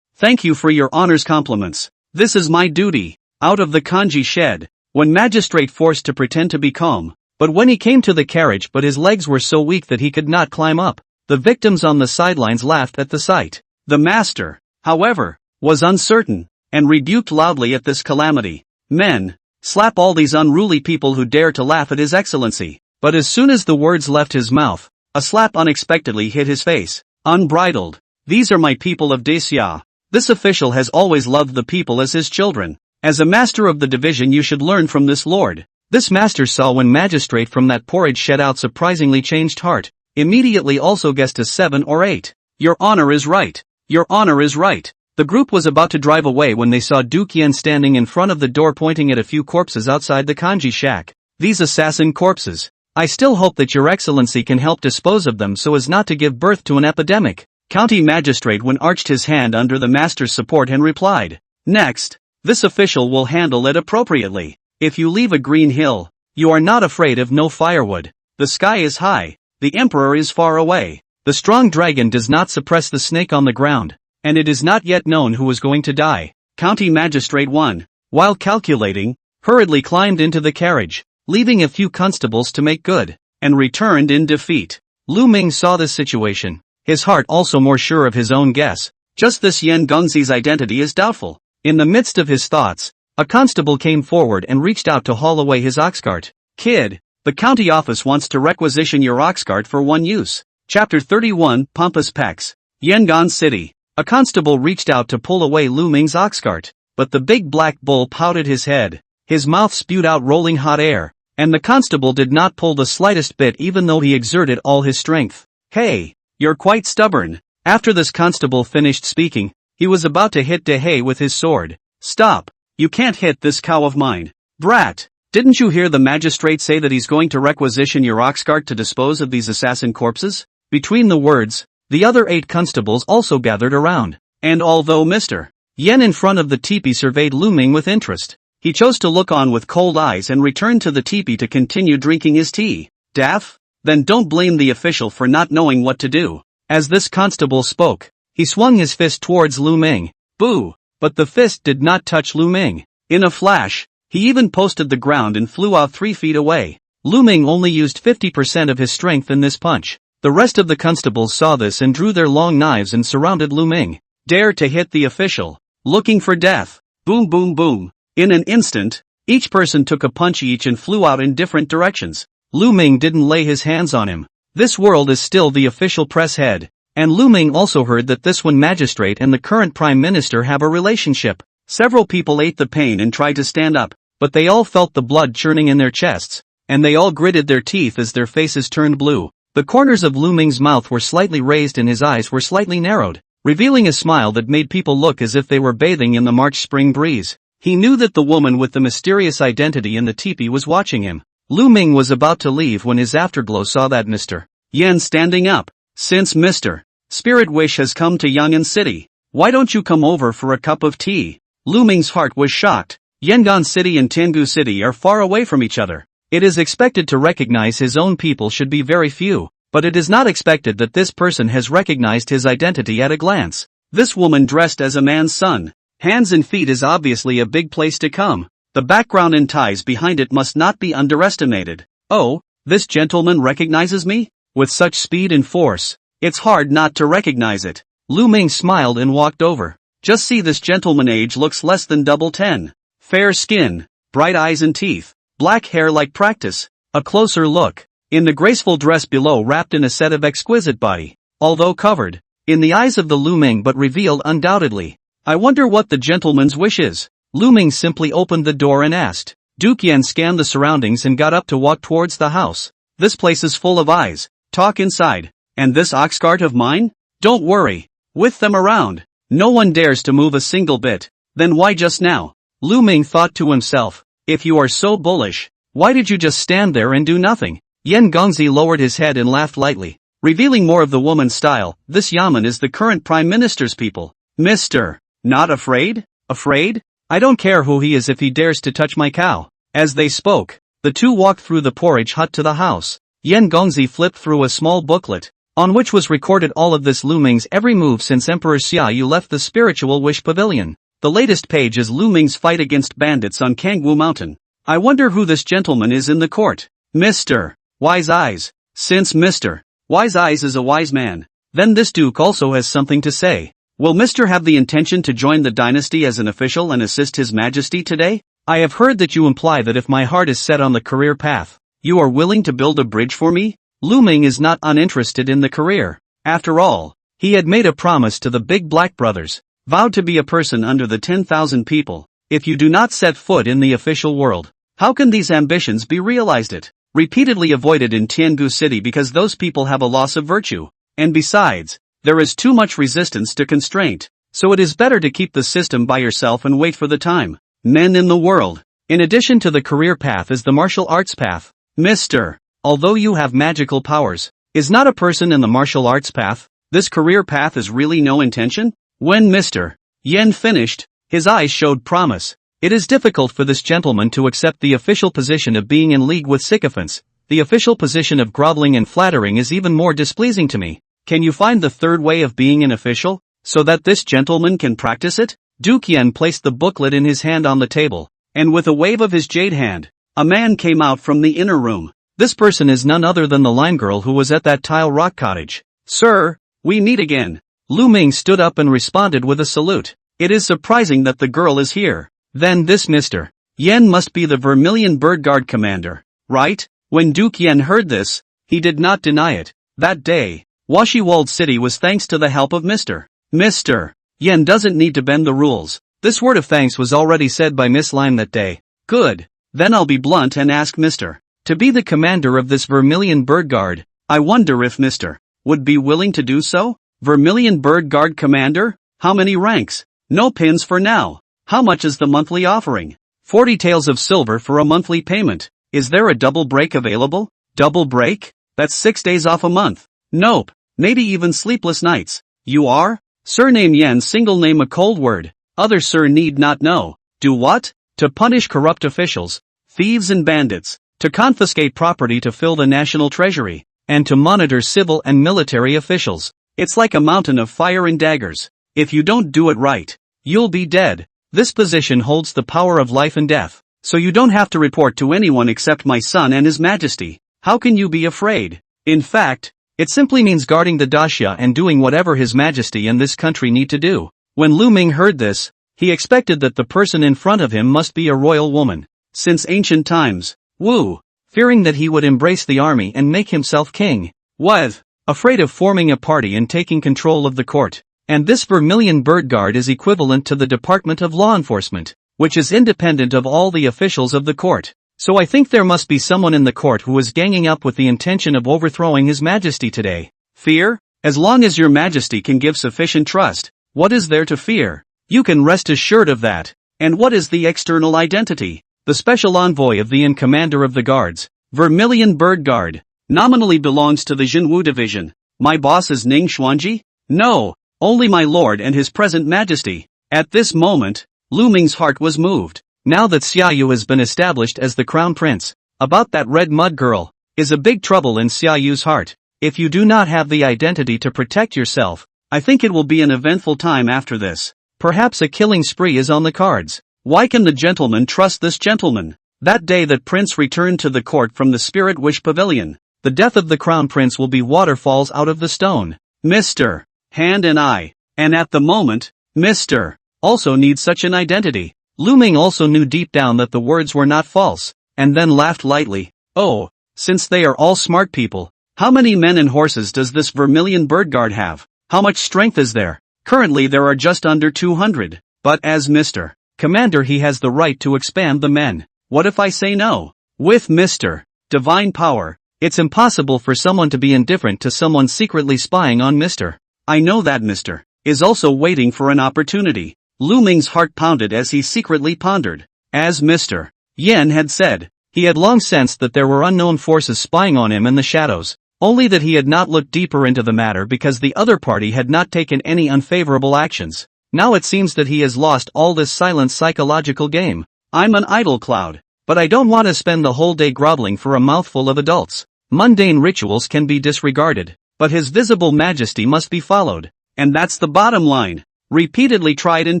Thank you for your honor's compliments. This is my duty." Out of the kanji shed, when Magistrate forced to pretend to be calm, but when he came to the carriage but his legs were so weak that he could not climb up, the victims on the sidelines laughed at the sight. The master, however, was uncertain, and rebuked loudly at this calamity. "Men, slap all these unruly people who dare to laugh at His Excellency." But as soon as the words left his mouth, a slap unexpectedly hit his face. Unbridled. "These are my people of Dacia. This official has always loved the people as his children. As a master of the division you should learn from this lord." This master saw when Magistrate from that porridge shed out surprisingly changed heart, immediately also guessed a 7 or 8. "Your honor is right. Your honor is right." The group was about to drive away when they saw Duke Yen standing in front of the door pointing at a few corpses outside the kanji shack. "These assassin corpses. I still hope that your excellency can help dispose of them so as not to give birth to an epidemic." County Magistrate Wen arched his hand under the master's support and replied, "Next, this official will handle it appropriately. If you leave a green hill, you are not afraid of no firewood. The sky is high, the emperor is far away. The strong dragon does not suppress the snake on the ground, and it is not yet known who is going to die." County Magistrate Wen, while calculating, hurriedly climbed into the carriage, leaving a few constables to make good, and returned in defeat. Lu Ming saw this situation, his heart also more sure of his own guess. Just this Yen Gongzi's identity is doubtful. In the midst of his thoughts, a constable came forward and reached out to haul away his ox cart. "Kid, the county office wants to requisition your ox cart for one use." Chapter 31, Pompous Pecs. Yangon City. A constable reached out to pull away Lu Ming's ox cart, but the big black bull pouted his head. His mouth spewed out rolling hot air, and the constable did not pull the slightest bit even though he exerted all his strength. "Hey, you're quite stubborn." After this constable finished speaking, he was about to hit De Hay with his sword. "Stop, you can't hit this cow of mine. Brat, didn't you hear the magistrate say that he's going to requisition your ox cart to dispose of these assassin corpses?" Between the words, the other 8 constables also gathered around, and although Mr. Yen in front of the teepee surveyed Lu Ming with interest, he chose to look on with cold eyes and returned to the teepee to continue drinking his tea. "Daff? Then don't blame the official for not knowing what to do." As this constable spoke, he swung his fist towards Lu Ming. Boo! But the fist did not touch Lu Ming. In a flash, he even posted the ground and flew out 3 feet away. Lu Ming only used 50% of his strength in this punch. The rest of the constables saw this and drew their long knives and surrounded Lu Ming. "Dare to hit the official. Looking for death." Boom boom boom. In an instant, each person took a punch each and flew out in different directions. Lu Ming didn't lay his hands on him. This world is still the official press head, And Lu Ming also heard that this one magistrate and the current prime minister have a relationship. Several people ate the pain and tried to stand up, but they all felt the blood churning in their chests, and they all gritted their teeth as their faces turned blue. The corners of Lu Ming's mouth were slightly raised and his eyes were slightly narrowed, revealing a smile that made people look as if they were bathing in the March spring breeze. He knew that the woman with the mysterious identity in the teepee was watching him. Lu Ming was about to leave when his afterglow saw that Mr. Yan standing up. Since Mr. Spirit Wish has come to Yang'an City, why don't you come over for a cup of tea? Lu Ming's heart was shocked. Yangon City and Tiangu City are far away from each other. It is expected to recognize his own people should be very few, but it is not expected that this person has recognized his identity at a glance. This woman dressed as a man's son. Hands and feet is obviously a big place to come. The background and ties behind it must not be underestimated. Oh, this gentleman recognizes me? With such speed and force, it's hard not to recognize it. Lu Ming smiled and walked over. Just see this gentleman, age looks less than double 10. Fair skin, bright eyes and teeth, black hair like practice. A closer look. In the graceful dress below wrapped in a set of exquisite body, although covered in the eyes of the Lu Ming but revealed undoubtedly. I wonder what the gentleman's wish is. Lu Ming simply opened the door and asked. Duke Yan scanned the surroundings and got up to walk towards the house. This place is full of eyes. Talk inside. And this ox cart of mine? Don't worry. With them around, no one dares to move a single bit. Then why just now? Lu Ming thought to himself. If you are so bullish, why did you just stand there and do nothing? Yan Gongzi lowered his head and laughed lightly, revealing more of the woman's style. This Yamen is the current prime minister's people. Mr. Not afraid? Afraid? I don't care who he is if he dares to touch my cow. As they spoke, the two walked through the porridge hut to the house. Yan Gongzi flipped through a small booklet, on which was recorded all of this Lu Ming's every move since Emperor Xia Yu left the Spiritual Wish Pavilion. The latest page is Lu Ming's fight against bandits on Kangwu Mountain. I wonder who this gentleman is in the court. Mr. Wise Eyes. Since Mr. Wise Eyes is a wise man, then this duke also has something to say. Will Mr. have the intention to join the dynasty as an official and assist His Majesty today? I have heard that you imply that if my heart is set on the career path, you are willing to build a bridge for me? Lu Ming is not uninterested in the career. After all, he had made a promise to the big black brothers, vowed to be a person under the 10,000 people. If you do not set foot in the official world, how can these ambitions be realized? It repeatedly avoided in Tiangu City because those people have a loss of virtue. And besides, there is too much resistance to constraint, so it is better to keep the system by yourself and wait for the time. Men in the world. In addition to the career path is the martial arts path. Mr. Although you have magical powers, is not a person in the martial arts path. This career path is really no intention? When Mr. Yen finished, his eyes showed promise. It is difficult for this gentleman to accept the official position of being in league with sycophants. The official position of groveling and flattering is even more displeasing to me. Can you find the third way of being an official, so that this gentleman can practice it? Duke Yan placed the booklet in his hand on the table, and with a wave of his jade hand, a man came out from the inner room. This person is none other than the line girl who was at that Tile Rock cottage. Sir, we meet again. Lu Ming stood up and responded with a salute. It is surprising that the girl is here. Then this Mr. Yen must be the Vermilion Bird Guard commander, right? When Duke Yen heard this, he did not deny it. That day, Washiwald City was thanks to the help of Mr. Yen doesn't need to bend the rules. This word of thanks was already said by Miss Lime that day. Good. Then I'll be blunt and ask Mr. to be the commander of this Vermilion Bird Guard. I wonder if Mr. would be willing to do so? Vermilion Bird Guard commander? How many ranks? No pins for now. How much is the monthly offering? 40 taels of silver for a monthly payment. Is there a double break available? Double break? That's 6 days off a month. Nope. Maybe even sleepless nights. You are? Surname Yen, single name a cold word. Other sir need not know. Do what? To punish corrupt officials, thieves and bandits, to confiscate property to fill the national treasury, and to monitor civil and military officials. It's like a mountain of fire and daggers. If you don't do it right, you'll be dead. This position holds the power of life and death, so you don't have to report to anyone except my son and His Majesty. How can you be afraid? In fact, it simply means guarding the daxia and doing whatever His Majesty and this country need to do. When Lu Ming heard this, he expected that the person in front of him must be a royal woman. Since ancient times, Wu, fearing that he would embrace the army and make himself king, was afraid of forming a party and taking control of the court. And this vermilion bird guard is equivalent to the Department of Law Enforcement, which is independent of all the officials of the court. So I think there must be someone in the court who is ganging up with the intention of overthrowing His Majesty today. Fear? As long as your Majesty can give sufficient trust, what is there to fear? You can rest assured of that. And what is the external identity? The special envoy of the and commander of the guards, Vermilion Bird Guard, nominally belongs to the Jinwu division. My boss is Ning Lanxue? No, only my lord and His present Majesty. At this moment, Lu Ming's heart was moved. Now that Xiaoyu has been established as the crown prince, about that red mud girl, is a big trouble in Xiaoyu's heart. If you do not have the identity to protect yourself, I think it will be an eventful time after this. Perhaps a killing spree is on the cards. Why can the gentleman trust this gentleman? That day that Prince returned to the court from the Spirit Wish Pavilion, the death of the crown prince will be waterfalls out of the stone. Mr. Hand and I, and at the moment, Mr. also needs such an identity. Lu Ming also knew deep down that the words were not false, and then laughed lightly. Oh, since they are all smart people, how many men and horses does this Vermilion Bird Guard have? How much strength is there? Currently there are just under 200, but as Mr. Commander he has the right to expand the men. What if I say no? With Mr. Divine Power, it's impossible for someone to be indifferent to someone secretly spying on Mr. I know that Mr. is also waiting for an opportunity. Lu Ming's heart pounded as he secretly pondered. As Mr. Yen had said, he had long sensed that there were unknown forces spying on him in the shadows, only that he had not looked deeper into the matter because the other party had not taken any unfavorable actions. Now it seems that he has lost all this silent psychological game. I'm an idle cloud, but I don't want to spend the whole day groveling for a mouthful of adults. Mundane rituals can be disregarded, but His visible majesty must be followed, and that's the bottom line. Repeatedly tried and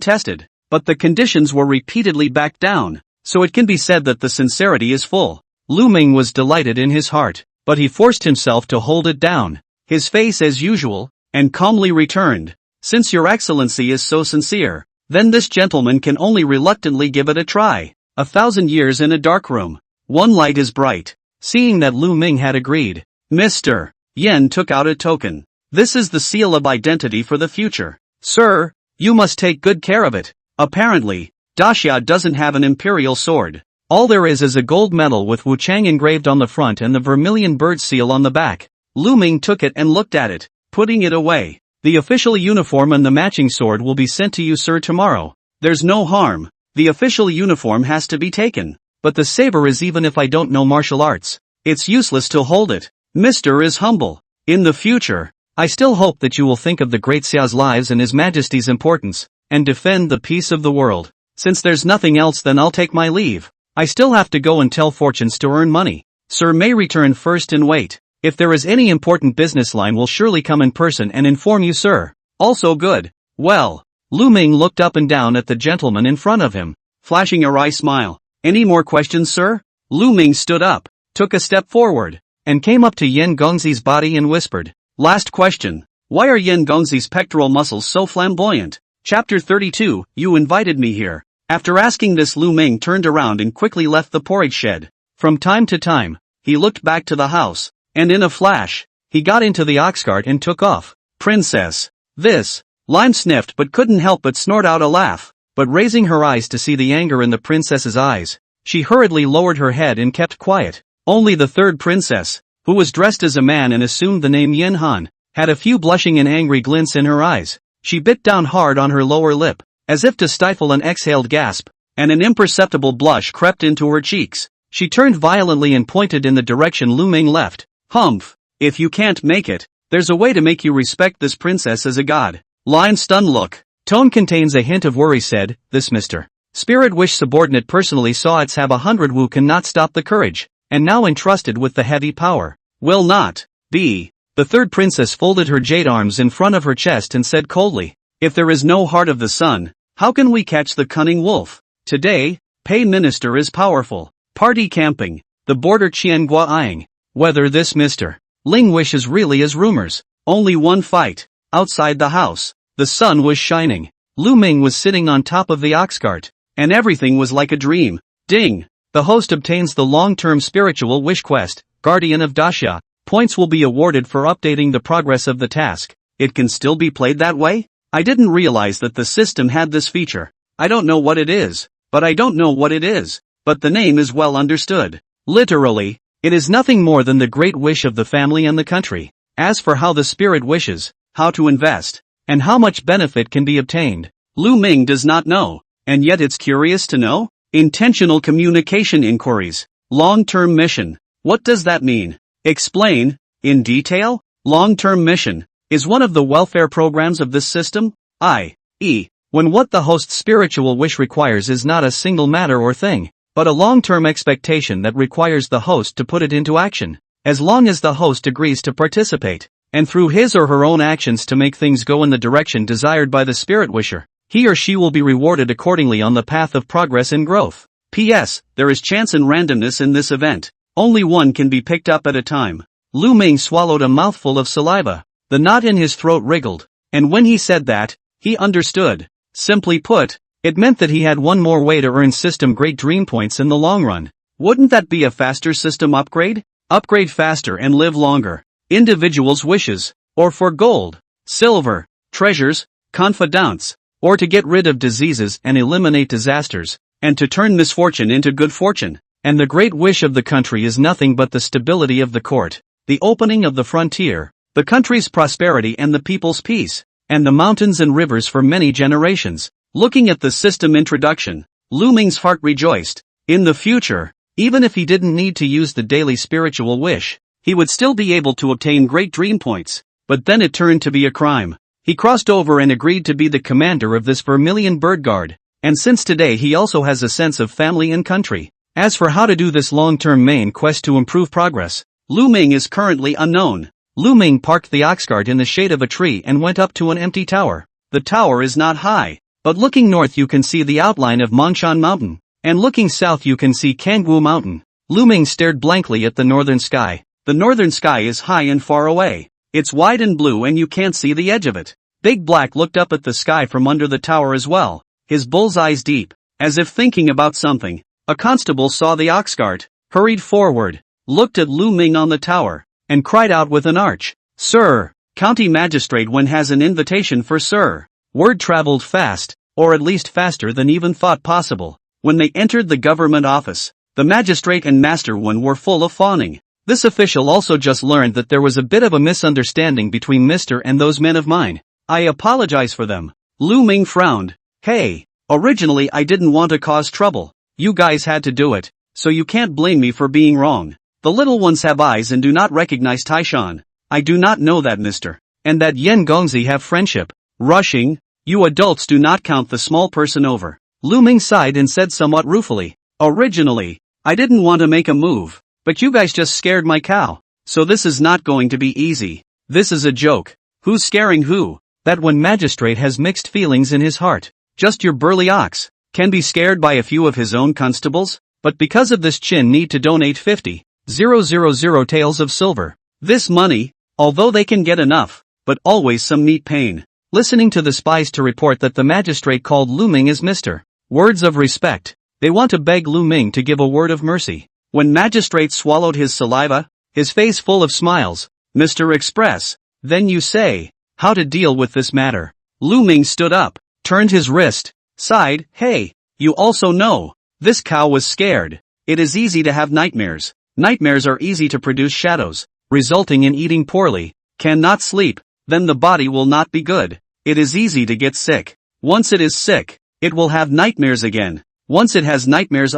tested, but the conditions were repeatedly backed down, so it can be said that the sincerity is full. Lu Ming was delighted in his heart, but he forced himself to hold it down. His face as usual, and calmly returned. Since your excellency is so sincere, then this gentleman can only reluctantly give it a try. 1,000 years in a dark room. One light is bright. Seeing that Lu Ming had agreed, Mr. Yen took out a token. This is the seal of identity for the future. Sir, you must take good care of it. Apparently, Daxia doesn't have an imperial sword. All there is a gold medal with Wuchang engraved on the front and the vermilion bird seal on the back. Lu Ming took it and looked at it, putting it away. The official uniform and the matching sword will be sent to you, sir, tomorrow. There's no harm. The official uniform has to be taken. But the saber is, even if I don't know martial arts, it's useless to hold it. Mr. is humble. In the future, I still hope that you will think of the great Xia's lives and His Majesty's importance, and defend the peace of the world. Since there's nothing else, then I'll take my leave. I still have to go and tell fortunes to earn money. Sir may return first and wait. If there is any important business line, will surely come in person and inform you, sir. Also good. Well, Lu Ming looked up and down at the gentleman in front of him, flashing a wry smile. Any more questions, sir? Lu Ming stood up, took a step forward, and came up to Yen Gongzi's body and whispered, last question. Why are Yen Gongzi's pectoral muscles so flamboyant? Chapter 32, You invited me here. After asking this, Lu Ming turned around and quickly left the porridge shed. From time to time, he looked back to the house, and in a flash, he got into the ox cart and took off. Princess. This. Lime sniffed but couldn't help but snort out a laugh, but raising her eyes to see the anger in the princess's eyes, she hurriedly lowered her head and kept quiet. Only the third princess, who was dressed as a man and assumed the name Yin Han, had a few blushing and angry glints in her eyes. She bit down hard on her lower lip, as if to stifle an exhaled gasp, and an imperceptible blush crept into her cheeks. She turned violently and pointed in the direction Lu Ming left. Humph, if you can't make it, there's a way to make you respect this princess as a god. Lime stunned look. Tone contains a hint of worry, said, this Mr. Spirit Wish subordinate personally saw its have 100 Wu cannot stop the courage, and now entrusted with the heavy power. Will not be. The third princess folded her jade arms in front of her chest and said coldly, if there is no heart of the sun, how can we catch the cunning wolf? Today, Pei Minister is powerful. Party camping. The border Qiangua eyeing. Whether this Mr. Ling wishes really is rumors. Only one fight. Outside the house, the sun was shining. Lu Ming was sitting on top of the ox cart, and everything was like a dream. Ding! The host obtains the long-term spiritual wish quest, Guardian of Daxia. Points will be awarded for updating the progress of the task. It can still be played that way? I didn't realize that the system had this feature. I don't know what it is, but I don't know what it is. But the name is well understood. Literally, it is nothing more than the great wish of the family and the country. As for how the spirit wishes, how to invest, and how much benefit can be obtained, Lu Ming does not know, and yet it's curious to know. Intentional communication inquiries. Long-term mission. What does that mean? Explain, in detail. Long-term mission is one of the welfare programs of this system, i.e., when what the host's spiritual wish requires is not a single matter or thing, but a long-term expectation that requires the host to put it into action, as long as the host agrees to participate, and through his or her own actions to make things go in the direction desired by the spirit wisher, he or she will be rewarded accordingly on the path of progress and growth. P.S. There is chance and randomness in this event. Only one can be picked up at a time. Lu Ming swallowed a mouthful of saliva. The knot in his throat wriggled, and when he said that, he understood. Simply put, it meant that he had one more way to earn system great dream points in the long run. Wouldn't that be a faster system upgrade? Upgrade faster and live longer. Individuals' wishes, or for gold, silver, treasures, confidants, or to get rid of diseases and eliminate disasters, and to turn misfortune into good fortune. And the great wish of the country is nothing but the stability of the court, the opening of the frontier, the country's prosperity and the people's peace, and the mountains and rivers for many generations. Looking at the system introduction, Lu Ming's heart rejoiced. In the future, even if he didn't need to use the daily spiritual wish, he would still be able to obtain great dream points. But then it turned to be a crime. He crossed over and agreed to be the commander of this vermilion bird guard, and since today he also has a sense of family and country. As for how to do this long-term main quest to improve progress, Lu Ming is currently unknown. Lu Ming parked the ox cart in the shade of a tree and went up to an empty tower. The tower is not high, but looking north you can see the outline of Mongshan Mountain, and looking south you can see Kangwu Mountain. Lu Ming stared blankly at the northern sky. The northern sky is high and far away. It's wide and blue and you can't see the edge of it. Big Black looked up at the sky from under the tower as well, his bull's eyes deep, as if thinking about something. A constable saw the ox cart, hurried forward, looked at Lu Ming on the tower, and cried out with an arch, "Sir, county magistrate Wen has an invitation for sir." Word traveled fast, or at least faster than even thought possible. When they entered the government office, the magistrate and Master Wen were full of fawning. This official also just learned that there was a bit of a misunderstanding between Mr. and those men of mine. I apologize for them. Lu Ming frowned. Hey, originally I didn't want to cause trouble. You guys had to do it, so you can't blame me for being wrong. The little ones have eyes and do not recognize Taishan. I do not know that, mister. And that Yen Gongzi have friendship. Rushing, you adults do not count the small person over. Lu Ming sighed and said somewhat ruefully. Originally, I didn't want to make a move, but you guys just scared my cow. So this is not going to be easy. This is a joke. Who's scaring who? That one magistrate has mixed feelings in his heart. Just your burly ox can be scared by a few of his own constables, but because of this Chin need to donate 50,000 taels of silver. This money, although they can get enough, but always some meat pain. Listening to the spies to report that the magistrate called Lu Ming as Mr. Words of respect. They want to beg Lu Ming to give a word of mercy. When magistrate swallowed his saliva, his face full of smiles, Mr. Express, then you say, how to deal with this matter. Lu Ming stood up, turned his wrist, sighed, hey, you also know, this cow was scared. It is easy to have nightmares. Nightmares are easy to produce shadows, resulting in eating poorly, cannot sleep, then the body will not be good. It is easy to get sick. Once it is sick, it will have nightmares again. Once it has nightmares,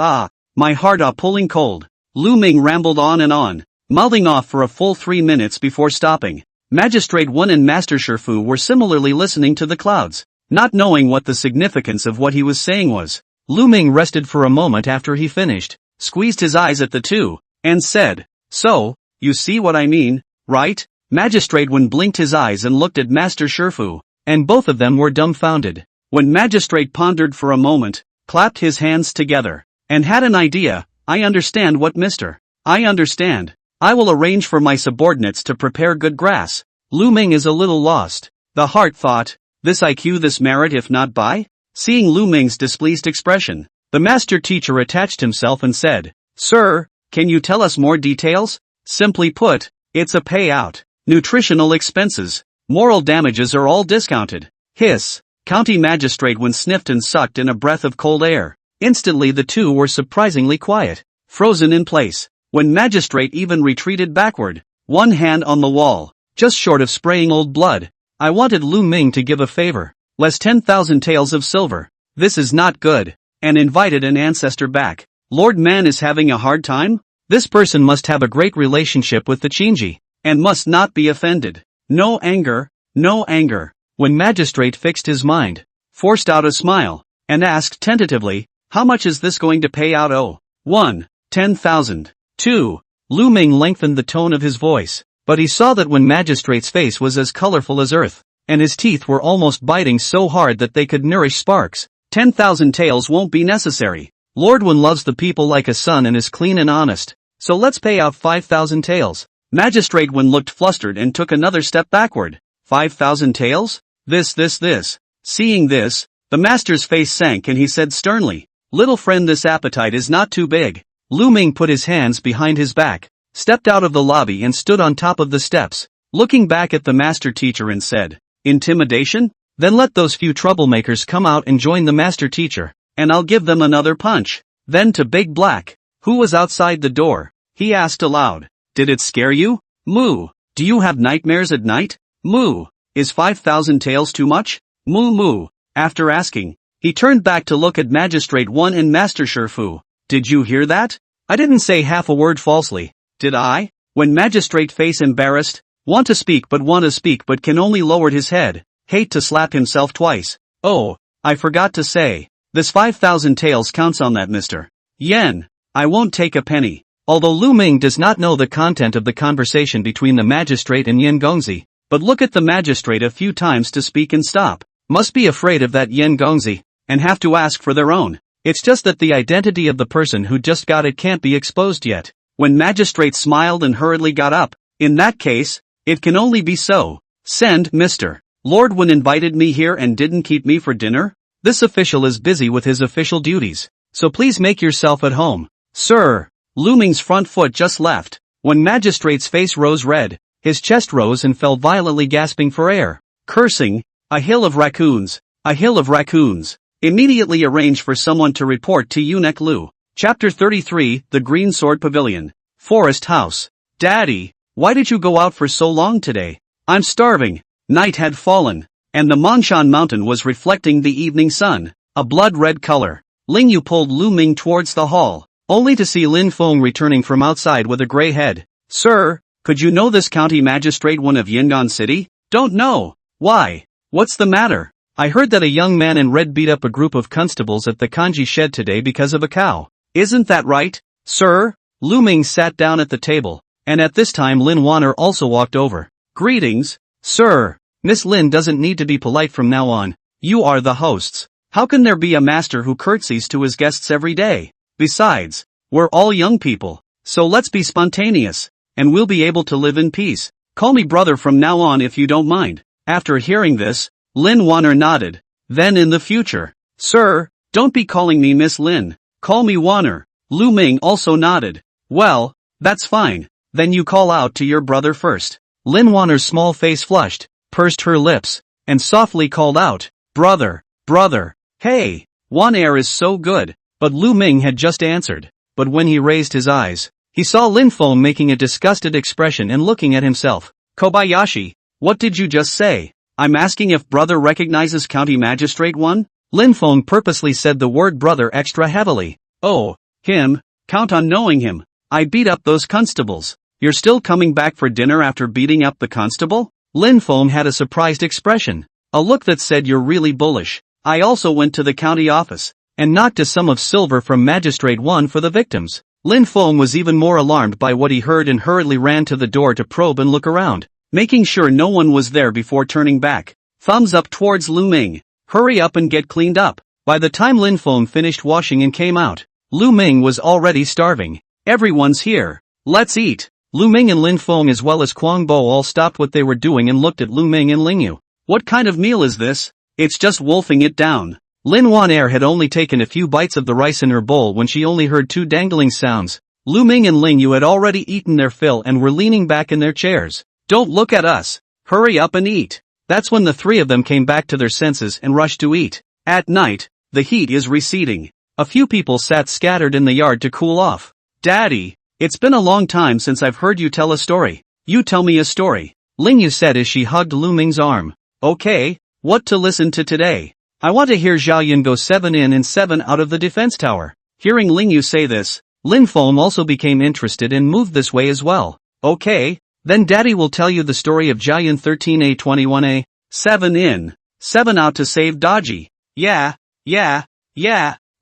my heart pulling cold. Lu Ming rambled on and on, mouthing off for a full 3 minutes before stopping. Magistrate Wen and Master Shifu were similarly listening to the clouds, not knowing what the significance of what he was saying was. Lu Ming rested for a moment after he finished, squeezed his eyes at the two, and said, so, you see what I mean, right? Magistrate Wen blinked his eyes and looked at Master Shifu, and both of them were dumbfounded. When Magistrate pondered for a moment, clapped his hands together, and had an idea, I understand what Mr. I understand. I will arrange for my subordinates to prepare good grass. Lu Ming is a little lost. The heart thought, this IQ this merit if not by? Seeing Lu Ming's displeased expression, the master teacher attached himself and said, Sir, can you tell us more details? Simply put, It's a payout. Nutritional expenses. Moral damages are all discounted. Hiss. County magistrate Wen sniffed and sucked in a breath of cold air. Instantly the two were surprisingly quiet. Frozen in place. When magistrate even retreated backward. One hand on the wall. Just short of spraying old blood. I wanted Lu Ming to give a favor. Less 10,000 taels of silver. This is not good. And invited an ancestor back. Lord Man is having a hard time? This person must have a great relationship with the Chinji. And must not be offended. No anger, no anger. When magistrate fixed his mind, forced out a smile, and asked tentatively, how much is this going to pay out? Oh, 1. 10,000. 2. Lu Ming lengthened the tone of his voice, but he saw that when magistrate's face was as colorful as earth, and his teeth were almost biting so hard that they could nourish sparks. 10,000 taels won't be necessary. Lord Wen loves the people like a son and is clean and honest, so let's pay out 5,000 taels. Magistrate Wen looked flustered and took another step backward. 5,000 taels? This. Seeing this, the master's face sank and he said sternly, little friend, this appetite is not too big. Lu Ming put his hands behind his back, stepped out of the lobby and stood on top of the steps, looking back at the master teacher and said, intimidation? Then let those few troublemakers come out and join the master teacher, and I'll give them another punch. Then to Big Black, who was outside the door, he asked aloud, did it scare you? Moo. Do you have nightmares at night? Moo. Is 5,000 taels too much? Moo. After asking, he turned back to look at Magistrate Wen and Master Shifu. Did you hear that? I didn't say half a word falsely, did I? When Magistrate face embarrassed, want to speak but can only lowered his head, hate to slap himself twice. Oh, I forgot to say, this 5,000 taels counts on that, Mr. Yen. I won't take a penny. Although Lu Ming does not know the content of the conversation between the magistrate and Yen Gongzi, but look at the magistrate a few times to speak and stop. Must be afraid of that Yen Gongzi, and have to ask for their own. It's just that the identity of the person who just got it can't be exposed yet. When magistrate smiled and hurriedly got up, in that case, it can only be so. Send, Mr. Lord Wen invited me here and didn't keep me for dinner? This official is busy with his official duties, so please make yourself at home. Sir. Lu Ming's front foot just left. When magistrate's face rose red, his chest rose and fell violently, gasping for air. Cursing, a hill of raccoons, a hill of raccoons. Immediately arrange for someone to report to Eunuch Lu. Chapter 33, The Green Sword Pavilion. Forest House. Daddy, why did you go out for so long today? I'm starving. Night had fallen, and the Mongshan mountain was reflecting the evening sun, a blood-red color. Ling Yu pulled Lu Ming towards the hall, only to see Lin Feng returning from outside with a gray head. Sir, could you know this county magistrate Wen of Yangon City? Don't know. Why? What's the matter? I heard that a young man in red beat up a group of constables at the kanji shed today because of a cow. Isn't that right, sir? Lu Ming sat down at the table, and at this time Lin Wanner also walked over. Greetings, sir. Miss Lin doesn't need to be polite from now on. You are the hosts. How can there be a master who curtsies to his guests every day? Besides, we're all young people, so let's be spontaneous, and we'll be able to live in peace. Call me brother from now on if you don't mind. After hearing this, Lin Wanner nodded. Then in the future, sir, don't be calling me Miss Lin. Call me Wanner. Lu Ming also nodded. Well, that's fine. Then you call out to your brother first. Lin Wanner's small face flushed, pursed her lips, and softly called out, brother, brother. Hey, Wanner is so good. But Lu Ming had just answered. But when he raised his eyes, he saw Lin Feng making a disgusted expression and looking at himself. Kobayashi, what did you just say? I'm asking if brother recognizes County Magistrate Wen? Lin Feng purposely said the word brother extra heavily. Oh, him, count on knowing him. I beat up those constables. You're still coming back for dinner after beating up the constable? Lin Feng had a surprised expression. A look that said you're really bullish. I also went to the county office, and knocked a sum of silver from Magistrate Wen for the victims. Lin Feng was even more alarmed by what he heard and hurriedly ran to the door to probe and look around, making sure no one was there before turning back. Thumbs up towards Lu Ming. Hurry up and get cleaned up. By the time Lin Feng finished washing and came out, Lu Ming was already starving. Everyone's here. Let's eat. Lu Ming and Lin Feng as well as Quang Bo all stopped what they were doing and looked at Lu Ming and Ling Yu. What kind of meal is this? It's just wolfing it down. Lin Wanner had only taken a few bites of the rice in her bowl when she only heard two dangling sounds. Lu Ming and Ling Yu had already eaten their fill and were leaning back in their chairs. Don't look at us. Hurry up and eat. That's when the three of them came back to their senses and rushed to eat. At night, the heat is receding. A few people sat scattered in the yard to cool off. Daddy, it's been a long time since I've heard you tell a story. You tell me a story, Ling Yu said as she hugged Lu Ming's arm. Okay, what to listen to today? I want to hear Zhao Yun go 7 in and 7 out of the defense tower. Hearing Ling Yu say this, Lin Feng also became interested and moved this way as well. Okay, then Daddy will tell you the story of Zhao Yun 13A 21A, 7 in, 7 out to save Dodgy. Yeah.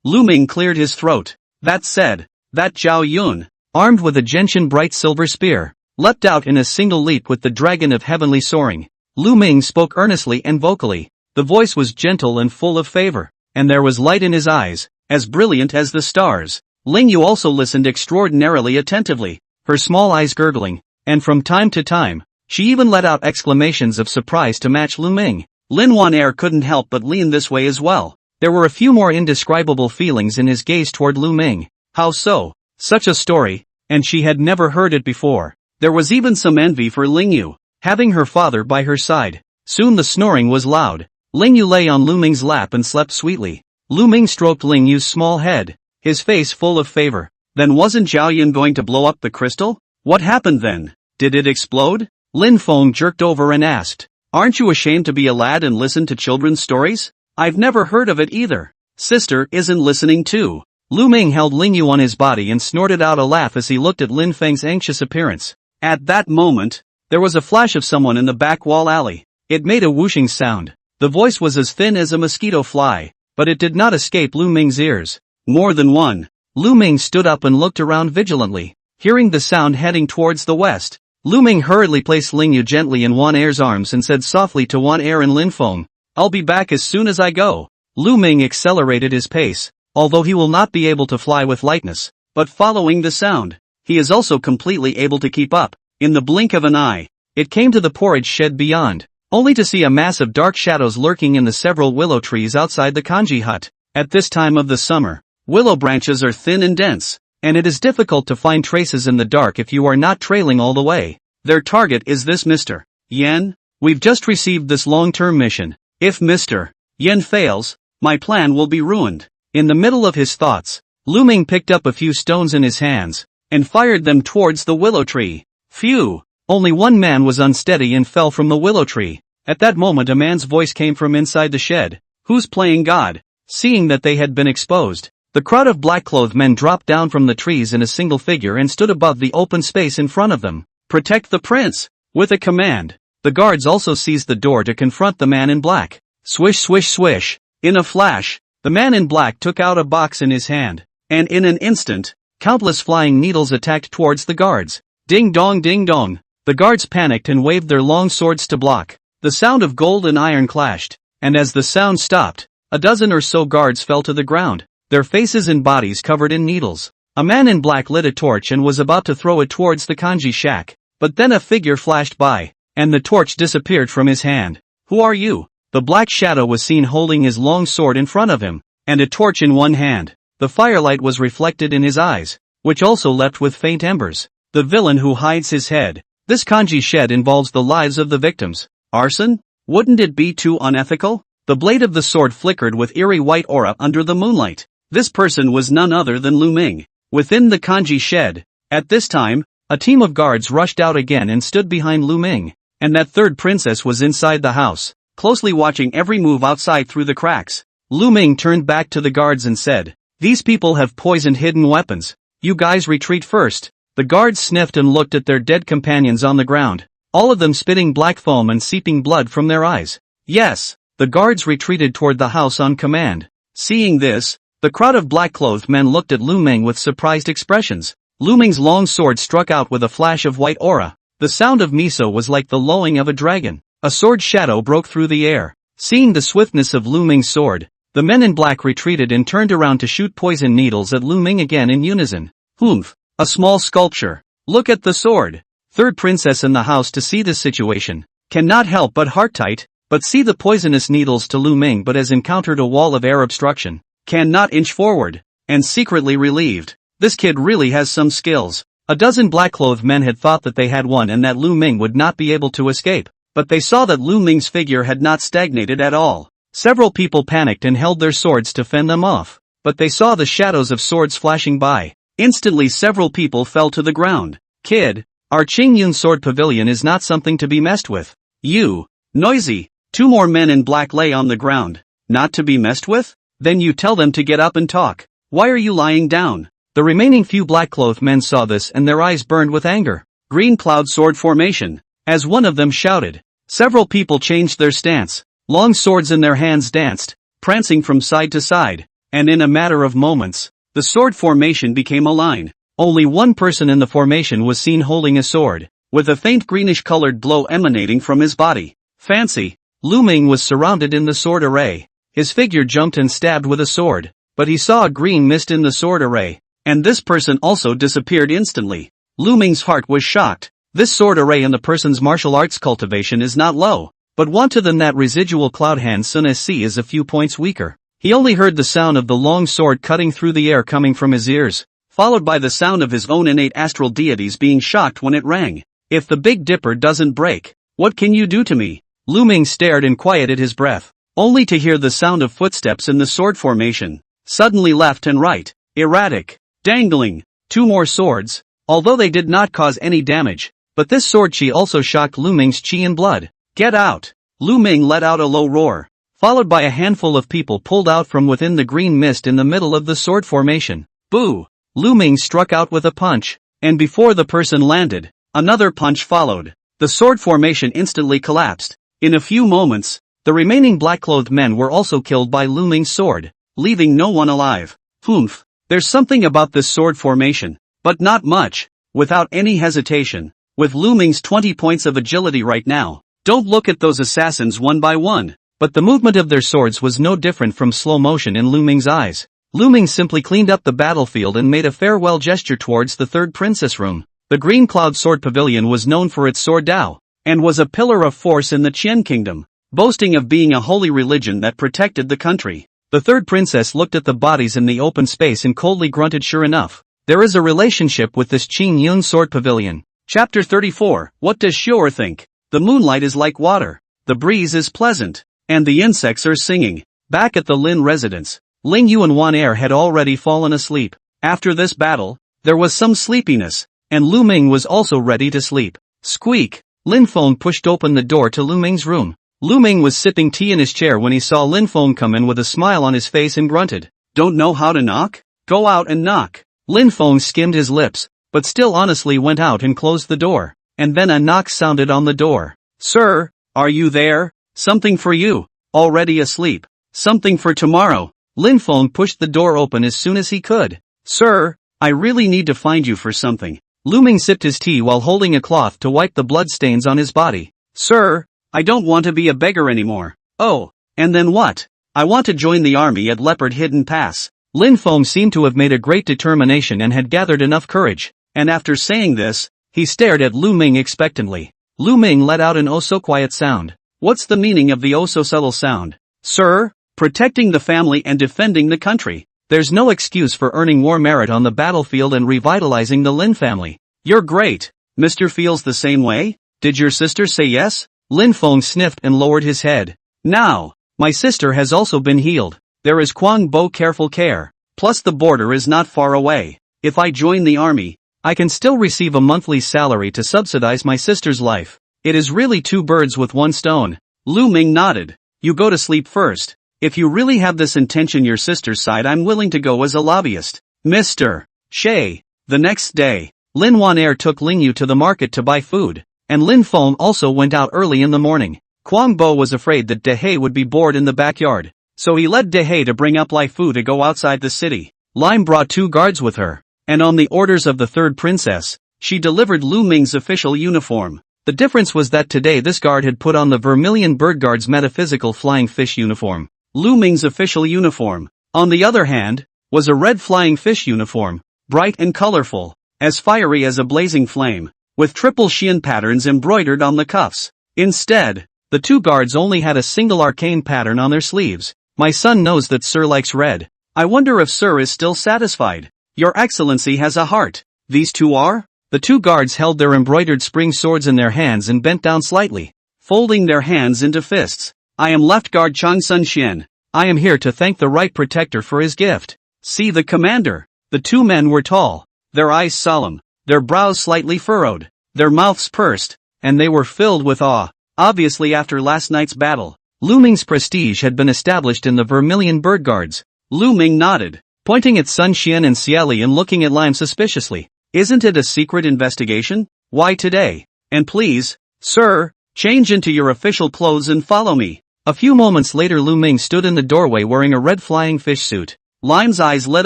Lu Ming cleared his throat. That said, that Zhao Yun, armed with a gentian bright silver spear, leapt out in a single leap with the dragon of heavenly soaring. Lu Ming spoke earnestly and vocally. The voice was gentle and full of favor, and there was light in his eyes, as brilliant as the stars. Ling Yu also listened extraordinarily attentively, her small eyes gurgling, and from time to time, she even let out exclamations of surprise to match Lu Ming. Lin Wanair couldn't help but lean this way as well. There were a few more indescribable feelings in his gaze toward Lu Ming. How so? Such a story, and she had never heard it before. There was even some envy for Ling Yu, having her father by her side. Soon the snoring was loud. Ling Yu lay on Lu Ming's lap and slept sweetly. Lu Ming stroked Ling Yu's small head, his face full of favor. Then wasn't Zhao Yun going to blow up the crystal? What happened then? Did it explode? Lin Feng jerked over and asked. Aren't you ashamed to be a lad and listen to children's stories? I've never heard of it either. Sister isn't listening too. Lu Ming held Ling Yu on his body and snorted out a laugh as he looked at Lin Feng's anxious appearance. At that moment, there was a flash of someone in the back wall alley. It made a whooshing sound. The voice was as thin as a mosquito fly, but it did not escape Lu Ming's ears. More than one. Lu Ming stood up and looked around vigilantly, hearing the sound heading towards the west. Lu Ming hurriedly placed Ling Yu gently in Wanair's arms and said softly to Wanair and Lin Feng, I'll be back as soon as I go. Lu Ming accelerated his pace, although he will not be able to fly with lightness, but following the sound, he is also completely able to keep up. In the blink of an eye, it came to the porridge shed beyond, only to see a mass of dark shadows lurking in the several willow trees outside the kanji hut. At this time of the summer, willow branches are thin and dense, and it is difficult to find traces in the dark if you are not trailing all the way. Their target is this Mr. Yen. We've just received this long-term mission. If Mr. Yen fails, my plan will be ruined. In the middle of his thoughts, Lu Ming picked up a few stones in his hands, and fired them towards the willow tree. Phew! Only one man was unsteady and fell from the willow tree. At that moment a man's voice came from inside the shed. Who's playing God? Seeing that they had been exposed, the crowd of black-clothed men dropped down from the trees in a single figure and stood above the open space in front of them. Protect the prince! With a command, the guards also seized the door to confront the man in black. Swish swish swish! In a flash, the man in black took out a box in his hand, and in an instant, countless flying needles attacked towards the guards. Ding dong ding dong! The guards panicked and waved their long swords to block. The sound of gold and iron clashed, and as the sound stopped, a dozen or so guards fell to the ground, their faces and bodies covered in needles. A man in black lit a torch and was about to throw it towards the kanji shack, but then a figure flashed by, and the torch disappeared from his hand. Who are you? The black shadow was seen holding his long sword in front of him, and a torch in one hand. The firelight was reflected in his eyes, which also leapt with faint embers. The villain who hides his head. This kanji shed involves the lives of the victims. Arson? Wouldn't it be too unethical? The blade of the sword flickered with eerie white aura under the moonlight. This person was none other than Lu Ming. Within the kanji shed, at this time, a team of guards rushed out again and stood behind Lu Ming, and that third princess was inside the house, closely watching every move outside through the cracks. Lu Ming turned back to the guards and said, "These people have poisoned hidden weapons. You guys retreat first." The guards sniffed and looked at their dead companions on the ground, all of them spitting black foam and seeping blood from their eyes. Yes, the guards retreated toward the house on command. Seeing this, the crowd of black-clothed men looked at Lu Ming with surprised expressions. Lu Ming's long sword struck out with a flash of white aura. The sound of miso was like the lowing of a dragon. A sword shadow broke through the air. Seeing the swiftness of Lu Ming's sword, the men in black retreated and turned around to shoot poison needles at Lu Ming again in unison. Humph! A small sculpture. Look at the sword. Third princess in the house to see this situation, cannot help but heart-tight, but see the poisonous needles to Lu Ming but has encountered a wall of air obstruction, cannot inch forward, and secretly relieved. this kid really has some skills. A dozen black-clothed men had thought that they had won and that Lu Ming would not be able to escape, but they saw that Lu Ming's figure had not stagnated at all. Several people panicked and held their swords to fend them off, but they saw the shadows of swords flashing by. Instantly several people fell to the ground. Kid, our Qingyun sword pavilion is not something to be messed with. You, noisy. 2 more men in black lay on the ground. Not to be messed with? Then you tell them to get up and talk. Why are you lying down? The remaining few black-clothed men saw this and their eyes burned with anger. Green cloud sword formation. As one of them shouted, several people changed their stance. Long swords in their hands danced, prancing from side to side, and in a matter of moments, the sword formation became a line. Only one person in the formation was seen holding a sword, with a faint greenish-colored glow emanating from his body. Fancy. Lu Ming was surrounded in the sword array. His figure jumped and stabbed with a sword, but he saw a green mist in the sword array, and this person also disappeared instantly. Lu Ming's heart was shocked. This sword array in the person's martial arts cultivation is not low, but wanted than that residual cloud hand Sun SC is a few points weaker. He only heard the sound of the long sword cutting through the air coming from his ears, followed by the sound of his own innate astral deities being shocked when it rang. If the Big Dipper doesn't break, what can you do to me? Lu Ming stared and quieted his breath, only to hear the sound of footsteps in the sword formation. Suddenly left and right, erratic, dangling, 2 more swords, although they did not cause any damage, but this sword chi also shocked Lu Ming's chi and blood. Get out! Lu Ming let out a low roar, followed by a handful of people pulled out from within the green mist in the middle of the sword formation. Boo! Lu Ming struck out with a punch, and before the person landed, another punch followed. The sword formation instantly collapsed. In a few moments, the remaining black-clothed men were also killed by Lu Ming's sword, leaving no one alive. Humph! There's something about this sword formation, but not much. Without any hesitation, with Lu Ming's 20 points of agility right now, don't look at those assassins one by one. But the movement of their swords was no different from slow motion in Lu Ming's eyes. Lu Ming simply cleaned up the battlefield and made a farewell gesture towards the 3rd princess room. The Green Cloud Sword Pavilion was known for its sword Dao, and was a pillar of force in the Qian kingdom, boasting of being a holy religion that protected the country. The 3rd princess looked at the bodies in the open space and coldly grunted, sure enough, there is a relationship with this Qingyun Sword Pavilion. Chapter 34. What does Xiu'er think? The moonlight is like water. The breeze is pleasant. And the insects are singing. Back at the Lin residence, Ling Yu and Wan Er had already fallen asleep. After this battle, there was some sleepiness, and Lu Ming was also ready to sleep. Squeak! Lin Feng pushed open the door to Lu Ming's room. Lu Ming was sipping tea in his chair when he saw Lin Feng come in with a smile on his face and grunted. Don't know how to knock? Go out and knock. Lin Feng skimmed his lips, but still honestly went out and closed the door, and then a knock sounded on the door. Sir, are you there? Something for you. Already asleep. Something for tomorrow. Lin Feng pushed the door open as soon as he could. Sir, I really need to find you for something. Lu Ming sipped his tea while holding a cloth to wipe the bloodstains on his body. Sir, I don't want to be a beggar anymore. Oh, and then what? I want to join the army at Leopard Hidden Pass. Lin Feng seemed to have made a great determination and had gathered enough courage, and after saying this, he stared at Lu Ming expectantly. Lu Ming let out an oh-so-quiet sound. What's the meaning of the oh-so-subtle sound? Sir, protecting the family and defending the country. There's no excuse for earning war merit on the battlefield and revitalizing the Lin family. You're great. Mr. feels the same way? Did your sister say yes? Lin Feng sniffed and lowered his head. Now, my sister has also been healed. There is Quang Bo careful care. Plus the border is not far away. If I join the army, I can still receive a monthly salary to subsidize my sister's life. It is really 2 birds with 1 stone. Lu Ming nodded. You go to sleep first. If you really have this intention your sister's side, I'm willing to go as a lobbyist. Mr. Shay. The next day, Lin Wan Er took Ling Yu to the market to buy food, and Lin Feng also went out early in the morning. Quang Bo was afraid that De He would be bored in the backyard, so he led De He to bring up Lai Fu to go outside the city. Lime brought 2 guards with her, and on the orders of the 3rd princess, she delivered Lu Ming's official uniform. The difference was that today this guard had put on the Vermilion Bird Guard's metaphysical flying fish uniform. Lu Ming's official uniform, on the other hand, was a red flying fish uniform, bright and colorful, as fiery as a blazing flame, with triple Xian patterns embroidered on the cuffs. Instead, the 2 guards only had a single arcane pattern on their sleeves. My son knows that Sir likes red. I wonder if Sir is still satisfied. Your Excellency has a heart. These two are? The two guards held their embroidered spring swords in their hands and bent down slightly, folding their hands into fists. I am Left Guard Chang Sun Xian. I am here to thank the Right Protector for his gift. See the commander. The two men were tall, their eyes solemn, their brows slightly furrowed, their mouths pursed, and they were filled with awe. Obviously after last night's battle, Lu Ming's prestige had been established in the Vermilion Bird Guards. Lu Ming nodded, pointing at Sun Xian and Xieli and looking at Lime suspiciously. Isn't it a secret investigation? Why today? And please, sir, change into your official clothes and follow me. A few moments later Lu Ming stood in the doorway wearing a red flying fish suit. Lime's eyes lit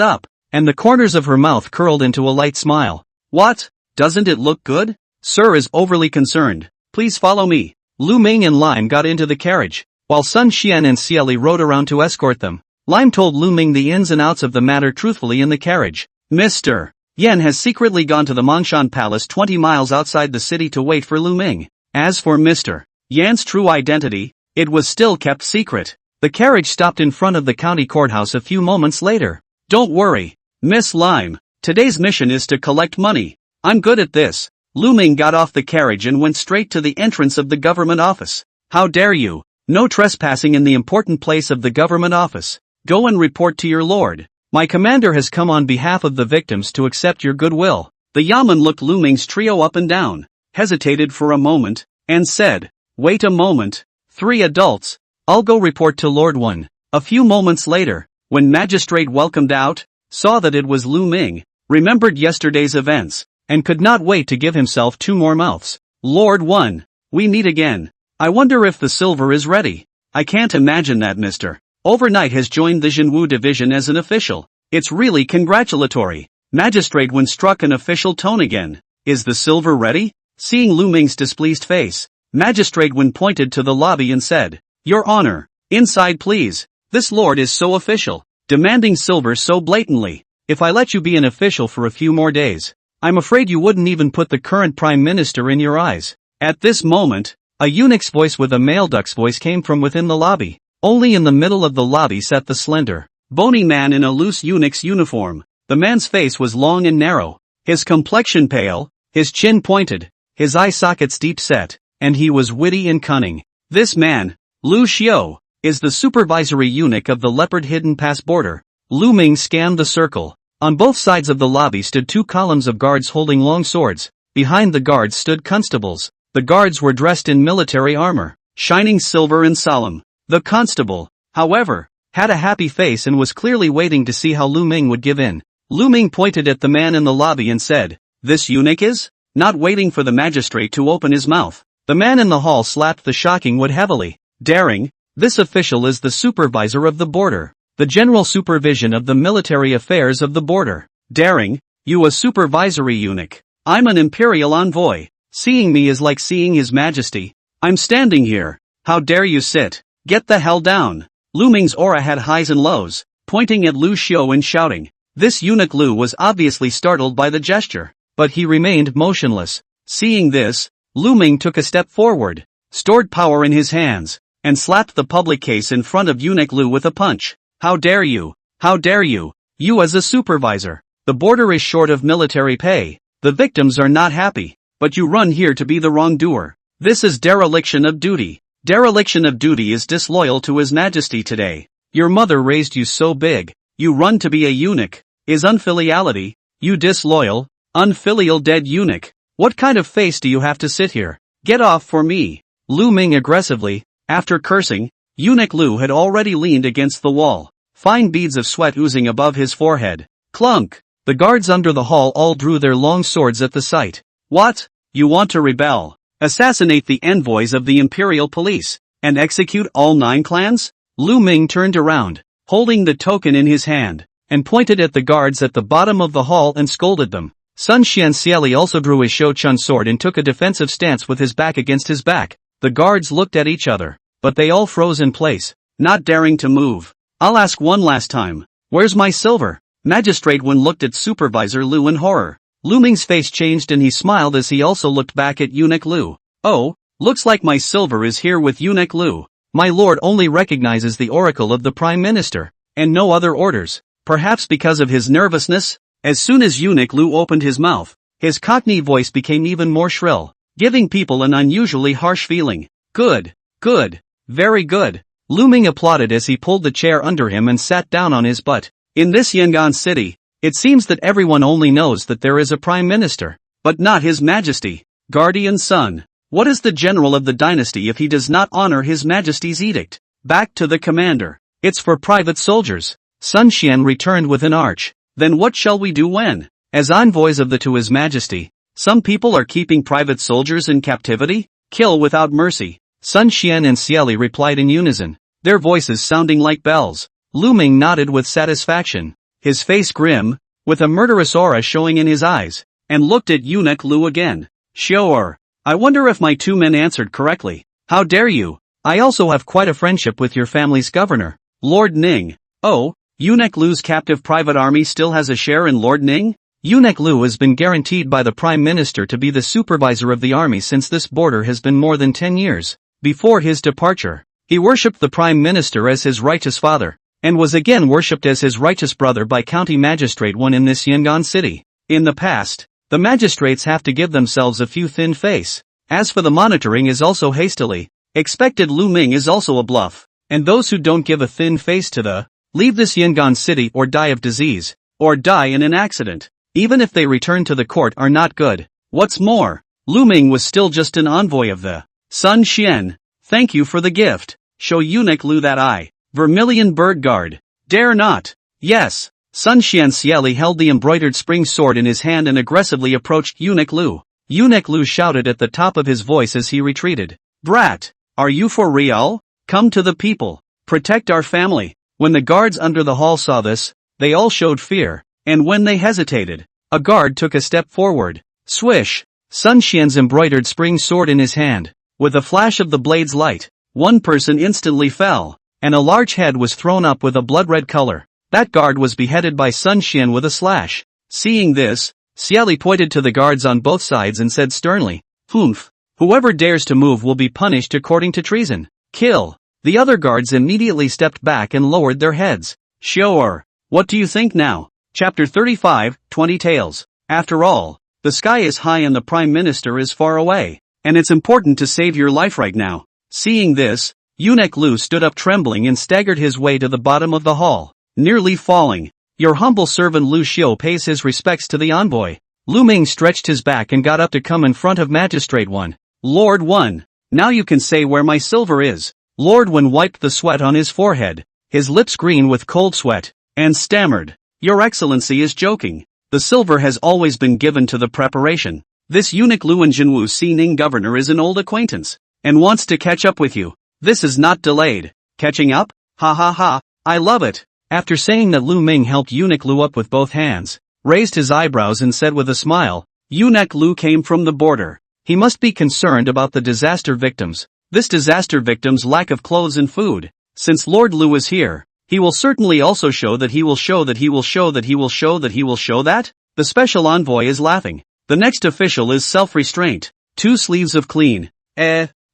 up, and the corners of her mouth curled into a light smile. What? Doesn't it look good? Sir is overly concerned. Please follow me. Lu Ming and Lime got into the carriage, while Sun Xian and Xieli rode around to escort them. Lime told Lu Ming the ins and outs of the matter truthfully in the carriage. Mr. Yan has secretly gone to the Mongshan Palace 20 miles outside the city to wait for Lu Ming. As for Mr. Yan's true identity, it was still kept secret. The carriage stopped in front of the county courthouse a few moments later. Don't worry, Miss Lime. Today's mission is to collect money. I'm good at this. Lu Ming got off the carriage and went straight to the entrance of the government office. How dare you? No trespassing in the important place of the government office. Go and report to your lord. My commander has come on behalf of the victims to accept your goodwill. The Yaman looked Lu Ming's trio up and down, hesitated for a moment, and said, Wait a moment. 3 adults. I'll go report to Lord 1. A few moments later, when Magistrate welcomed out, saw that it was Lu Ming, remembered yesterday's events, and could not wait to give himself 2 more mouths. Lord 1. We meet again. I wonder if the silver is ready. I can't imagine that Mr. Overnight has joined the Jinwu division as an official. It's really congratulatory. Magistrate Wen struck an official tone again. Is the silver ready? Seeing Lu Ming's displeased face, Magistrate Wen pointed to the lobby and said, Your Honor, inside please. This lord is so official, demanding silver so blatantly. If I let you be an official for a few more days, I'm afraid you wouldn't even put the current prime minister in your eyes. At this moment, a eunuch's voice with a male duck's voice came from within the lobby. Only in the middle of the lobby sat the slender, bony man in a loose eunuch's uniform. The man's face was long and narrow, his complexion pale, his chin pointed, his eye sockets deep set, and he was witty and cunning. This man, Lu Xiao, is the supervisory eunuch of the leopard hidden pass border. Lu Ming scanned the circle. On both sides of the lobby stood 2 columns of guards holding long swords. Behind the guards stood constables. The guards were dressed in military armor, shining silver and solemn. The constable, however, had a happy face and was clearly waiting to see how Lu Ming would give in. Lu Ming pointed at the man in the lobby and said, This eunuch is? Not waiting for the magistrate to open his mouth. The man in the hall slapped the shocking wood heavily. Daring, this official is the supervisor of the border, the general supervision of the military affairs of the border. Daring, you a supervisory eunuch. I'm an imperial envoy. Seeing me is like seeing his majesty. I'm standing here. How dare you sit? Get the hell down. Lu Ming's aura had highs and lows, pointing at Lu Xiao and shouting. This eunuch Lu was obviously startled by the gesture, but he remained motionless. Seeing this, Lu Ming took a step forward, stored power in his hands, and slapped the public case in front of eunuch Lu with a punch. How dare you? How dare you? You as a supervisor. The border is short of military pay. The victims are not happy, but you run here to be the wrongdoer. This is dereliction of duty. Dereliction of duty is disloyal to His Majesty today. Your mother raised you so big, you run to be a eunuch. Is unfiliality, you disloyal, unfilial dead eunuch. What kind of face do you have to sit here? Get off for me. Lu Ming aggressively, after cursing, eunuch Lu had already leaned against the wall, fine beads of sweat oozing above his forehead. Clunk! The guards under the hall all drew their long swords at the sight. What? You want to rebel? Assassinate the envoys of the imperial police, and execute all 9 clans? Lu Ming turned around, holding the token in his hand, and pointed at the guards at the bottom of the hall and scolded them. Sun Xian Xieli also drew his Shou Chun sword and took a defensive stance with his back against his back. The guards looked at each other, but they all froze in place, not daring to move. I'll ask one last time. Where's my silver? Magistrate Wen looked at Supervisor Lu in horror. Lu Ming's face changed and he smiled as he also looked back at eunuch Lu. Oh, looks like my silver is here with eunuch Lu. My lord only recognizes the oracle of the prime minister, and no other orders. Perhaps because of his nervousness? As soon as Eunuch Lu opened his mouth, his Cockney voice became even more shrill, giving people an unusually harsh feeling. Good, good, very good. Lu Ming applauded as he pulled the chair under him and sat down on his butt. In this Yangon city, it seems that everyone only knows that there is a prime minister, but not his majesty, guardian son. What is the general of the dynasty if he does not honor his majesty's edict? Back to the commander. It's for private soldiers. Sun Xian returned with an arch. Then what shall we do when, as envoys of the to his majesty, some people are keeping private soldiers in captivity? Kill without mercy. Sun Xian and Xieli replied in unison, their voices sounding like bells. Lu Ming nodded with satisfaction, his face grim, with a murderous aura showing in his eyes, and looked at Eunuch Lu again. Sure. I wonder if my two men answered correctly. How dare you? I also have quite a friendship with your family's governor, Lord Ning. Oh, Eunuch Lu's captive private army still has a share in Lord Ning? Eunuch Lu has been guaranteed by the Prime Minister to be the supervisor of the army since this border has been more than 10 years. Before his departure, he worshipped the Prime Minister as his righteous father, and was again worshipped as his righteous brother by County Magistrate 1 in this Yangon city. In the past, the magistrates have to give themselves a few thin face. As for the monitoring is also hastily expected. Lu Ming is also a bluff, and those who don't give a thin face to the leave this Yangon city or die of disease, or die in an accident, even if they return to the court are not good. What's more, Lu Ming was still just an envoy of the Sun Xian. Thank you for the gift. Show Eunuch Lu that eye. Vermilion bird guard. Dare not. Yes. Sun Xian Xieli held the embroidered spring sword in his hand and aggressively approached Eunuch Lu. Eunuch Lu shouted at the top of his voice as he retreated. Brat, are you for real? Come to the people. Protect our family. When the guards under the hall saw this, they all showed fear, and when they hesitated, a guard took a step forward. Swish! Sun Xian's embroidered spring sword in his hand. With a flash of the blade's light, one person instantly fell, and a large head was thrown up with a blood-red color. That guard was beheaded by Sun Xian with a slash. Seeing this, Xieli pointed to the guards on both sides and said sternly, Humph! Whoever dares to move will be punished according to treason. Kill! The other guards immediately stepped back and lowered their heads. Sure. What do you think now? Chapter 35, 20 Tales. After all, the sky is high and the Prime Minister is far away, and it's important to save your life right now. Seeing this, Eunuch Lu stood up trembling and staggered his way to the bottom of the hall, nearly falling. Your humble servant Lu Xiu pays his respects to the envoy. Lu Ming stretched his back and got up to come in front of Magistrate 1. Lord 1. Now you can say where my silver is. Lord 1 wiped the sweat on his forehead, his lips green with cold sweat, and stammered. Your Excellency is joking. The silver has always been given to the preparation. This Eunuch Lu and Jinwu Si Ning governor is an old acquaintance, and wants to catch up with you. This is not delayed. Catching up? Ha ha ha, I love it. After saying that, Lu Ming helped Eunuch Lu up with both hands, raised his eyebrows and said with a smile, Eunuch Lu came from the border. He must be concerned about the disaster victims. This disaster victim's lack of clothes and food. Since Lord Lu is here, he will certainly also show that he will show that he will show that he will show that he will show that. The special envoy is laughing. The next official is self-restraint. 2 sleeves of clean.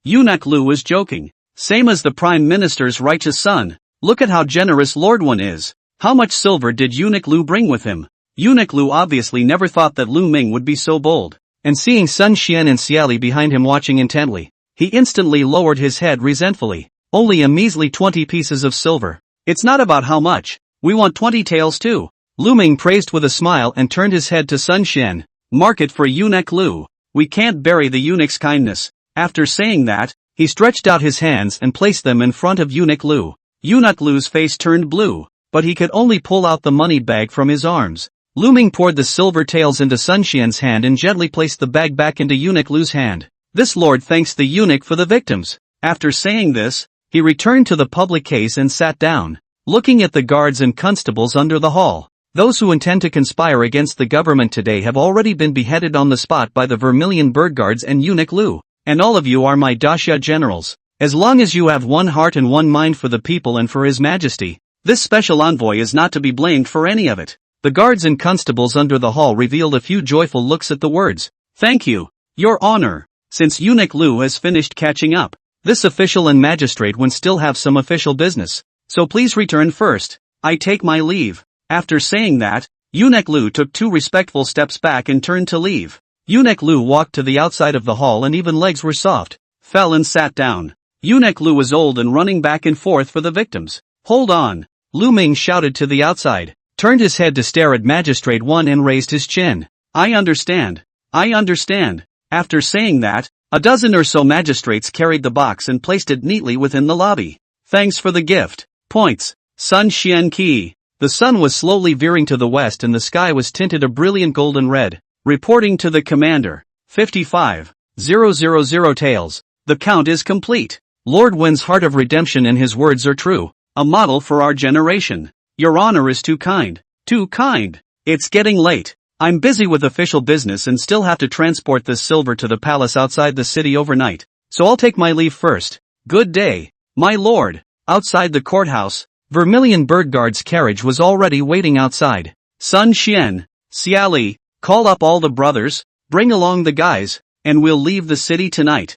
Eunuch Lu is joking. Same as the Prime Minister's righteous son. Look at how generous Lord 1 is. How much silver did Eunuch Lu bring with him? Eunuch Lu obviously never thought that Lu Ming would be so bold. And seeing Sun Xian and Xieli behind him watching intently, he instantly lowered his head resentfully. Only a measly 20 pieces of silver. It's not about how much. We want 20 taels too. Lu Ming praised with a smile and turned his head to Sun Xian. Mark it for Eunuch Lu. We can't bury the eunuch's kindness. After saying that, he stretched out his hands and placed them in front of Eunuch Lu. Eunuch Lu's face turned blue, but he could only pull out the money bag from his arms. Lu Ming poured the silver taels into Sun Xian's hand and gently placed the bag back into Eunuch Lu's hand. This lord thanks the eunuch for the victims. After saying this, he returned to the public case and sat down, looking at the guards and constables under the hall. Those who intend to conspire against the government today have already been beheaded on the spot by the Vermilion Bird Guards and Eunuch Lu, and all of you are my Daxia generals. As long as you have one heart and one mind for the people and for His Majesty, this special envoy is not to be blamed for any of it. The guards and constables under the hall revealed a few joyful looks at the words, Thank you, Your Honor. Since Eunuch Lu has finished catching up, this official and magistrate will still have some official business, so please return first. I take my leave. After saying that, Eunuch Lu took 2 respectful steps back and turned to leave. Eunuch Lu walked to the outside of the hall and even legs were soft, fell and sat down. Eunuch Lu was old and running back and forth for the victims. Hold on. Lu Ming shouted to the outside, turned his head to stare at Magistrate 1 and raised his chin. I understand. I understand. After saying that, a dozen or so magistrates carried the box and placed it neatly within the lobby. Thanks for the gift. Points. Sun Xian Qi. The sun was slowly veering to the west and the sky was tinted a brilliant golden red. Reporting to the commander. 55,000 tails. The count is complete. Lord Wen's heart of redemption and his words are true. A model for our generation. Your honor is too kind. Too kind. It's getting late. I'm busy with official business and still have to transport this silver to the palace outside the city overnight, so I'll take my leave first. Good day, my lord. Outside the courthouse, Vermilion Birdguard's carriage was already waiting outside. Sun Xian, Xiali, call up all the brothers, bring along the guys, and we'll leave the city tonight.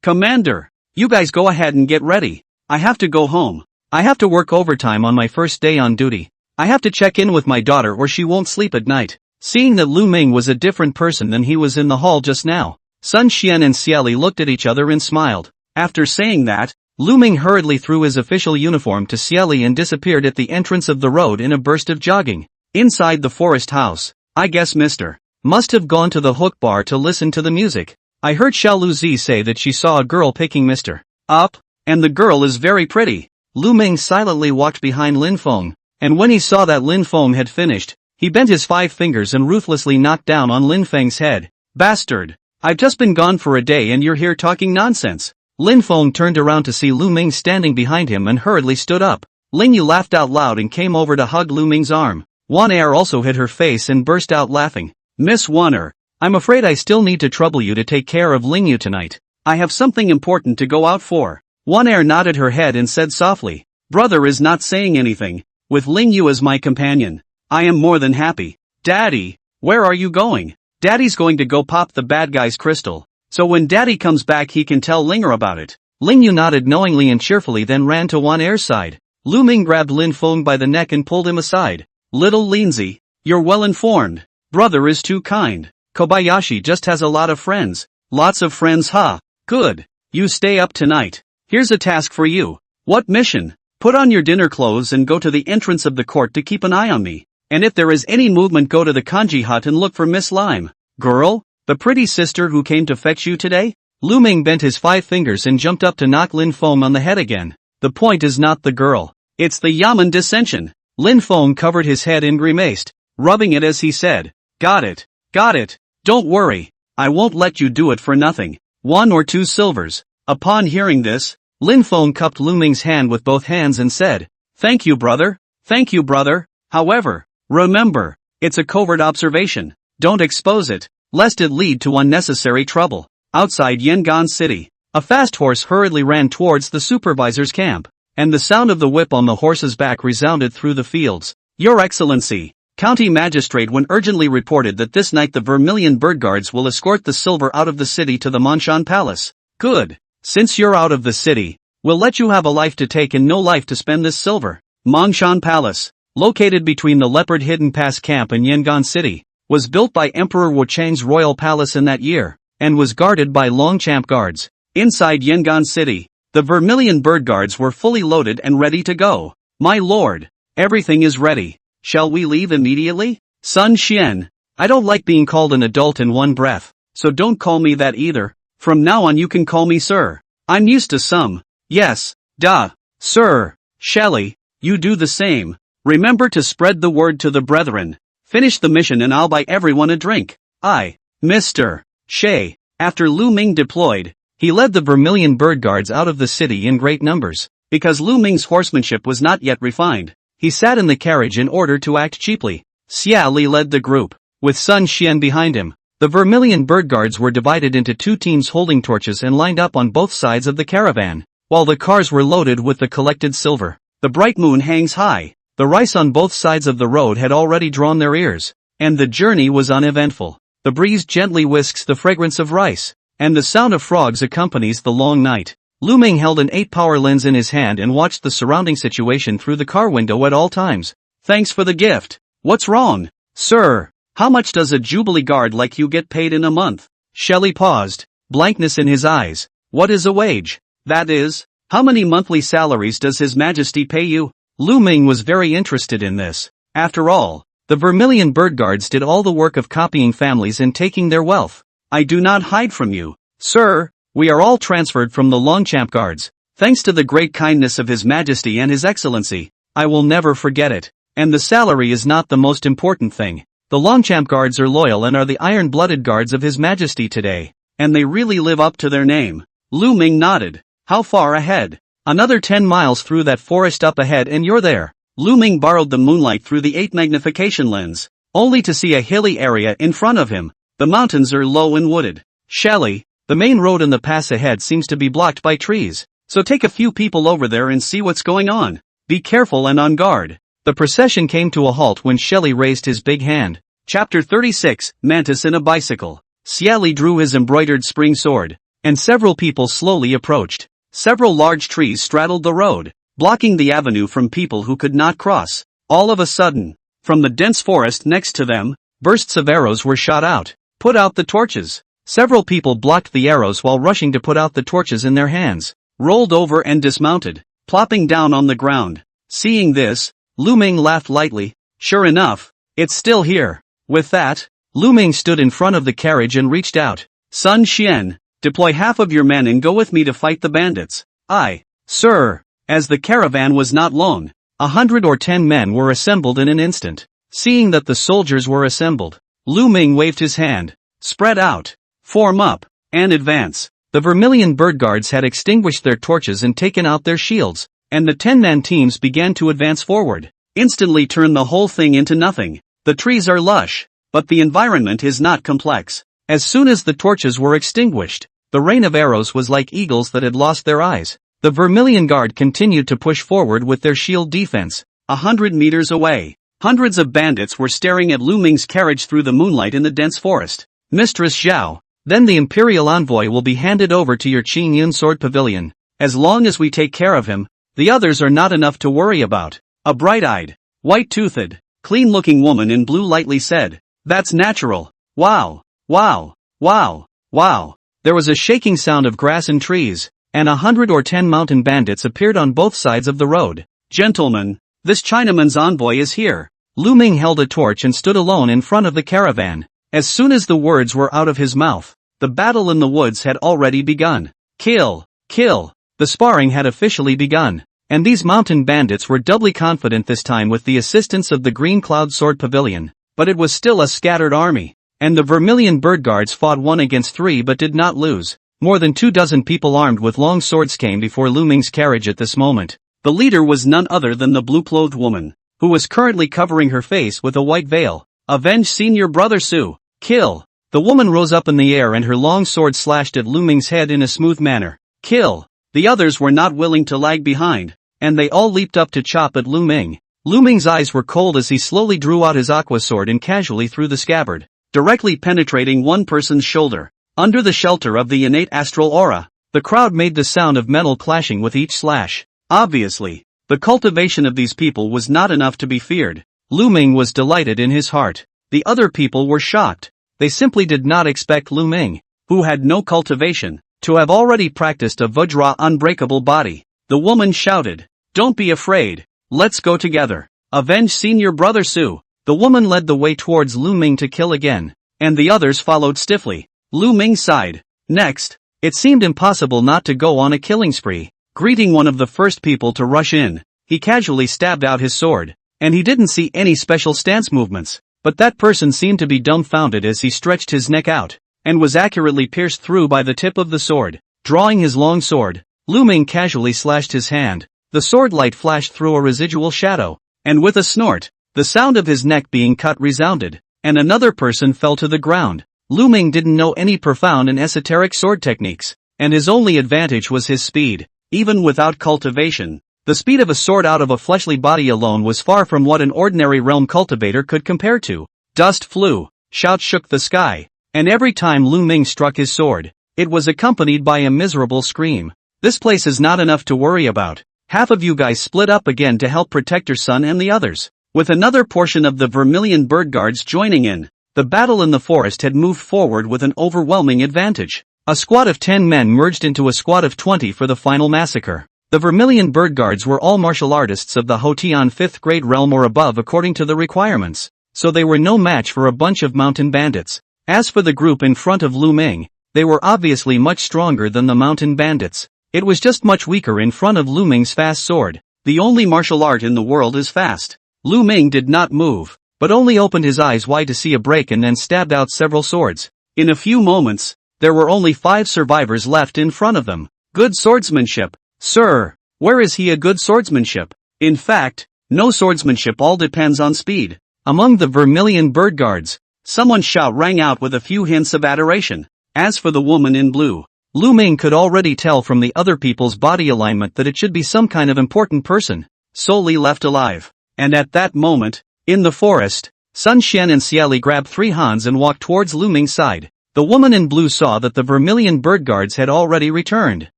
Commander, you guys go ahead and get ready. I have to go home. I have to work overtime on my first day on duty. I have to check in with my daughter or she won't sleep at night. Seeing that Lu Ming was a different person than he was in the hall just now, Sun Xian and Xiali looked at each other and smiled. After saying that, Lu Ming hurriedly threw his official uniform to Xiali and disappeared at the entrance of the road in a burst of jogging. Inside the forest house, I guess Mr. must have gone to the hook bar to listen to the music. I heard Xiao Luzi say that she saw a girl picking Mr. up, and the girl is very pretty. Lu Ming silently walked behind Lin Feng, and when he saw that Lin Feng had finished, he bent his 5 fingers and ruthlessly knocked down on Lin Feng's head. Bastard! I've just been gone for a day and you're here talking nonsense. Lin Feng turned around to see Lu Ming standing behind him and hurriedly stood up. Ling Yu laughed out loud and came over to hug Lu Ming's arm. Wan Er also hit her face and burst out laughing. Miss Wan Er, I'm afraid I still need to trouble you to take care of Ling Yu tonight. I have something important to go out for. Wan Er nodded her head and said softly, brother is not saying anything. With Ling Yu as my companion, I am more than happy. Daddy, where are you going? Daddy's going to go pop the bad guy's crystal, so when Daddy comes back he can tell Linger about it. Ling Yu nodded knowingly and cheerfully then ran to Wan Er's side. Lu Ming grabbed Lin Feng by the neck and pulled him aside. Little Lindsay, you're well informed. Brother is too kind. Kobayashi just has a lot of friends. Lots of friends, huh? Good. You stay up tonight. Here's a task for you. What mission? Put on your dinner clothes and go to the entrance of the court to keep an eye on me. And if there is any movement go to the kanji hut and look for Miss Lime. Girl? The pretty sister who came to fetch you today? Lu Ming bent his 5 fingers and jumped up to knock Lin Feng on the head again. The point is not the girl. It's the Yamen dissension. Lin Feng covered his head and grimaced, rubbing it as he said, Got it. Got it. Don't worry. I won't let you do it for nothing. 1 or 2 silvers. Upon hearing this, Lin Feng cupped Lu Ming's hand with both hands and said, Thank you, brother. Thank you, brother. However, remember, it's a covert observation. Don't expose it, lest it lead to unnecessary trouble. Outside Yangon City, a fast horse hurriedly ran towards the supervisor's camp, and the sound of the whip on the horse's back resounded through the fields. Your Excellency, County Magistrate Wen urgently reported that this night the Vermilion Birdguards will escort the silver out of the city to the Manshan Palace. Good. Since you're out of the city, we'll let you have a life to take and no life to spend this silver. Manshan Palace, located between the Leopard Hidden Pass Camp and Yangon City, was built by Emperor Wu Cheng's royal palace in that year, and was guarded by Longchamp guards. Inside Yangon City, the Vermilion Birdguards were fully loaded and ready to go. My lord, everything is ready. Shall we leave immediately? Sun Xian, I don't like being called an adult in one breath, so don't call me that either. From now on you can call me sir. I'm used to some. Yes, duh. Sir. Shelley, you do the same. Remember to spread the word to the brethren. Finish the mission and I'll buy everyone a drink. Mr. Shay. After Lu Ming deployed, he led the Vermilion Birdguards out of the city in great numbers. Because Lu Ming's horsemanship was not yet refined, he sat in the carriage in order to act cheaply. Xia Li led the group, with Sun Xian behind him. The Vermilion Birdguards were divided into 2 teams holding torches and lined up on both sides of the caravan, while the cars were loaded with the collected silver. The bright moon hangs high. The rice on both sides of the road had already drawn their ears, and the journey was uneventful. The breeze gently whisks the fragrance of rice, and the sound of frogs accompanies the long night. Lu Ming held an 8-power lens in his hand and watched the surrounding situation through the car window at all times. Thanks for the gift. What's wrong? Sir, how much does a Jubilee guard like you get paid in a month? Shelley paused, blankness in his eyes. What is a wage? That is, how many monthly salaries does His Majesty pay you? Lu Ming was very interested in this. After all, the Vermilion Bird Guards did all the work of copying families and taking their wealth. I do not hide from you, sir. We are all transferred from the Longchamp Guards. Thanks to the great kindness of His Majesty and His Excellency, I will never forget it. And the salary is not the most important thing. The Longchamp Guards are loyal and are the iron-blooded guards of His Majesty today. And they really live up to their name. Lu Ming nodded. How far ahead? Another 10 miles through that forest up ahead and you're there. Lu Ming borrowed the moonlight through the 8 magnification lens, only to see a hilly area in front of him. The mountains are low and wooded. Shelley, the main road in the pass ahead seems to be blocked by trees. So take a few people over there and see what's going on. Be careful and on guard. The procession came to a halt when Shelley raised his big hand. Chapter 36, Mantis in a Bicycle. Shelley drew his embroidered spring sword, and several people slowly approached. Several large trees straddled the road, blocking the avenue from people who could not cross. All of a sudden, from the dense forest next to them, bursts of arrows were shot out. Put out the torches. Several people blocked the arrows while rushing to put out the torches in their hands, rolled over and dismounted, plopping down on the ground. Seeing this, Lu Ming laughed lightly. Sure enough, it's still here. With that, Lu Ming stood in front of the carriage and reached out. Sun Xian, deploy half of your men and go with me to fight the bandits. Aye, sir. As the caravan was not long, 110 men were assembled in an instant. Seeing that the soldiers were assembled, Lu Ming waved his hand. Spread out, form up, and advance. The Vermilion Bird Guards had extinguished their torches and taken out their shields, and the 10-man teams began to advance forward. Instantly turn the whole thing into nothing. The trees are lush, but the environment is not complex. As soon as the torches were extinguished, the rain of arrows was like eagles that had lost their eyes. The Vermilion Guard continued to push forward with their shield defense. 100 meters away, hundreds of bandits were staring at Lu Ming's carriage through the moonlight in the dense forest. Mistress Zhao, then the Imperial Envoy will be handed over to your Qing Yun Sword Pavilion. As long as we take care of him, the others are not enough to worry about. A bright-eyed, white-toothed, clean-looking woman in blue lightly said, That's natural. Wow, wow, wow, wow. There was a shaking sound of grass and trees, and 110 mountain bandits appeared on both sides of the road. Gentlemen, this Chinaman's envoy is here. Lu Ming held a torch and stood alone in front of the caravan. As soon as the words were out of his mouth, the battle in the woods had already begun. Kill, kill. The sparring had officially begun. And these mountain bandits were doubly confident this time with the assistance of the Green Cloud Sword Pavilion. But it was still a scattered army. And the Vermilion Bird Guards fought 1 against 3 but did not lose. More than 24 people armed with long swords came before Lu Ming's carriage at this moment. The leader was none other than the blue-clothed woman, who was currently covering her face with a white veil. Avenge Senior Brother Su. Kill. The woman rose up in the air and her long sword slashed at Lu Ming's head in a smooth manner. Kill. The others were not willing to lag behind, and they all leaped up to chop at Lu Ming. Lu Ming's eyes were cold as he slowly drew out his aqua sword and casually threw the scabbard, directly penetrating one person's shoulder. Under the shelter of the innate astral aura, the crowd made the sound of metal clashing with each slash. Obviously, the cultivation of these people was not enough to be feared. Lu Ming was delighted in his heart. The other people were shocked. They simply did not expect Lu Ming, who had no cultivation, to have already practiced a Vajra unbreakable body. The woman shouted, Don't be afraid. Let's go together. Avenge Senior Brother Su. The woman led the way towards Lu Ming to kill again, and the others followed stiffly. Lu Ming sighed. Next, it seemed impossible not to go on a killing spree. Greeting one of the first people to rush in, he casually stabbed out his sword, and he didn't see any special stance movements, but that person seemed to be dumbfounded as he stretched his neck out, and was accurately pierced through by the tip of the sword. Drawing his long sword, Lu Ming casually slashed his hand. The sword light flashed through a residual shadow, and with a snort, the sound of his neck being cut resounded, and another person fell to the ground. Lu Ming didn't know any profound and esoteric sword techniques, and his only advantage was his speed. Even without cultivation, the speed of a sword out of a fleshly body alone was far from what an ordinary realm cultivator could compare to. Dust flew, shouts shook the sky, and every time Lu Ming struck his sword, it was accompanied by a miserable scream. This place is not enough to worry about. Half of you guys split up again to help protect your son and the others. with another portion of the Vermilion Bird Guards joining in. The battle in the forest had moved forward with an overwhelming advantage. A squad of 10 men merged into a squad of 20 for the final massacre. The Vermilion Bird Guards were all martial artists of the Hotian 5th grade realm or above according to the requirements, so they were no match for a bunch of mountain bandits. As for the group in front of Lu Ming, they were obviously much stronger than the mountain bandits. It was just much weaker in front of Lu Ming's fast sword. The only martial art in the world is fast. Lu Ming did not move, but only opened his eyes wide to see a break and then stabbed out several swords. In a few moments, there were only 5 survivors left in front of them. Good swordsmanship. Sir, where is he a good swordsmanship? In fact, no swordsmanship, all depends on speed. Among the Vermilion Bird Guards, someone's shout rang out with a few hints of adoration. As for the woman in blue, Lu Ming could already tell from the other people's body alignment that it should be some kind of important person, solely left alive. And at that moment, in the forest, Sun Xian and Xiali grabbed 3 hands and walked towards Lu Ming's side. The woman in blue saw that the Vermilion Bird Guards had already returned.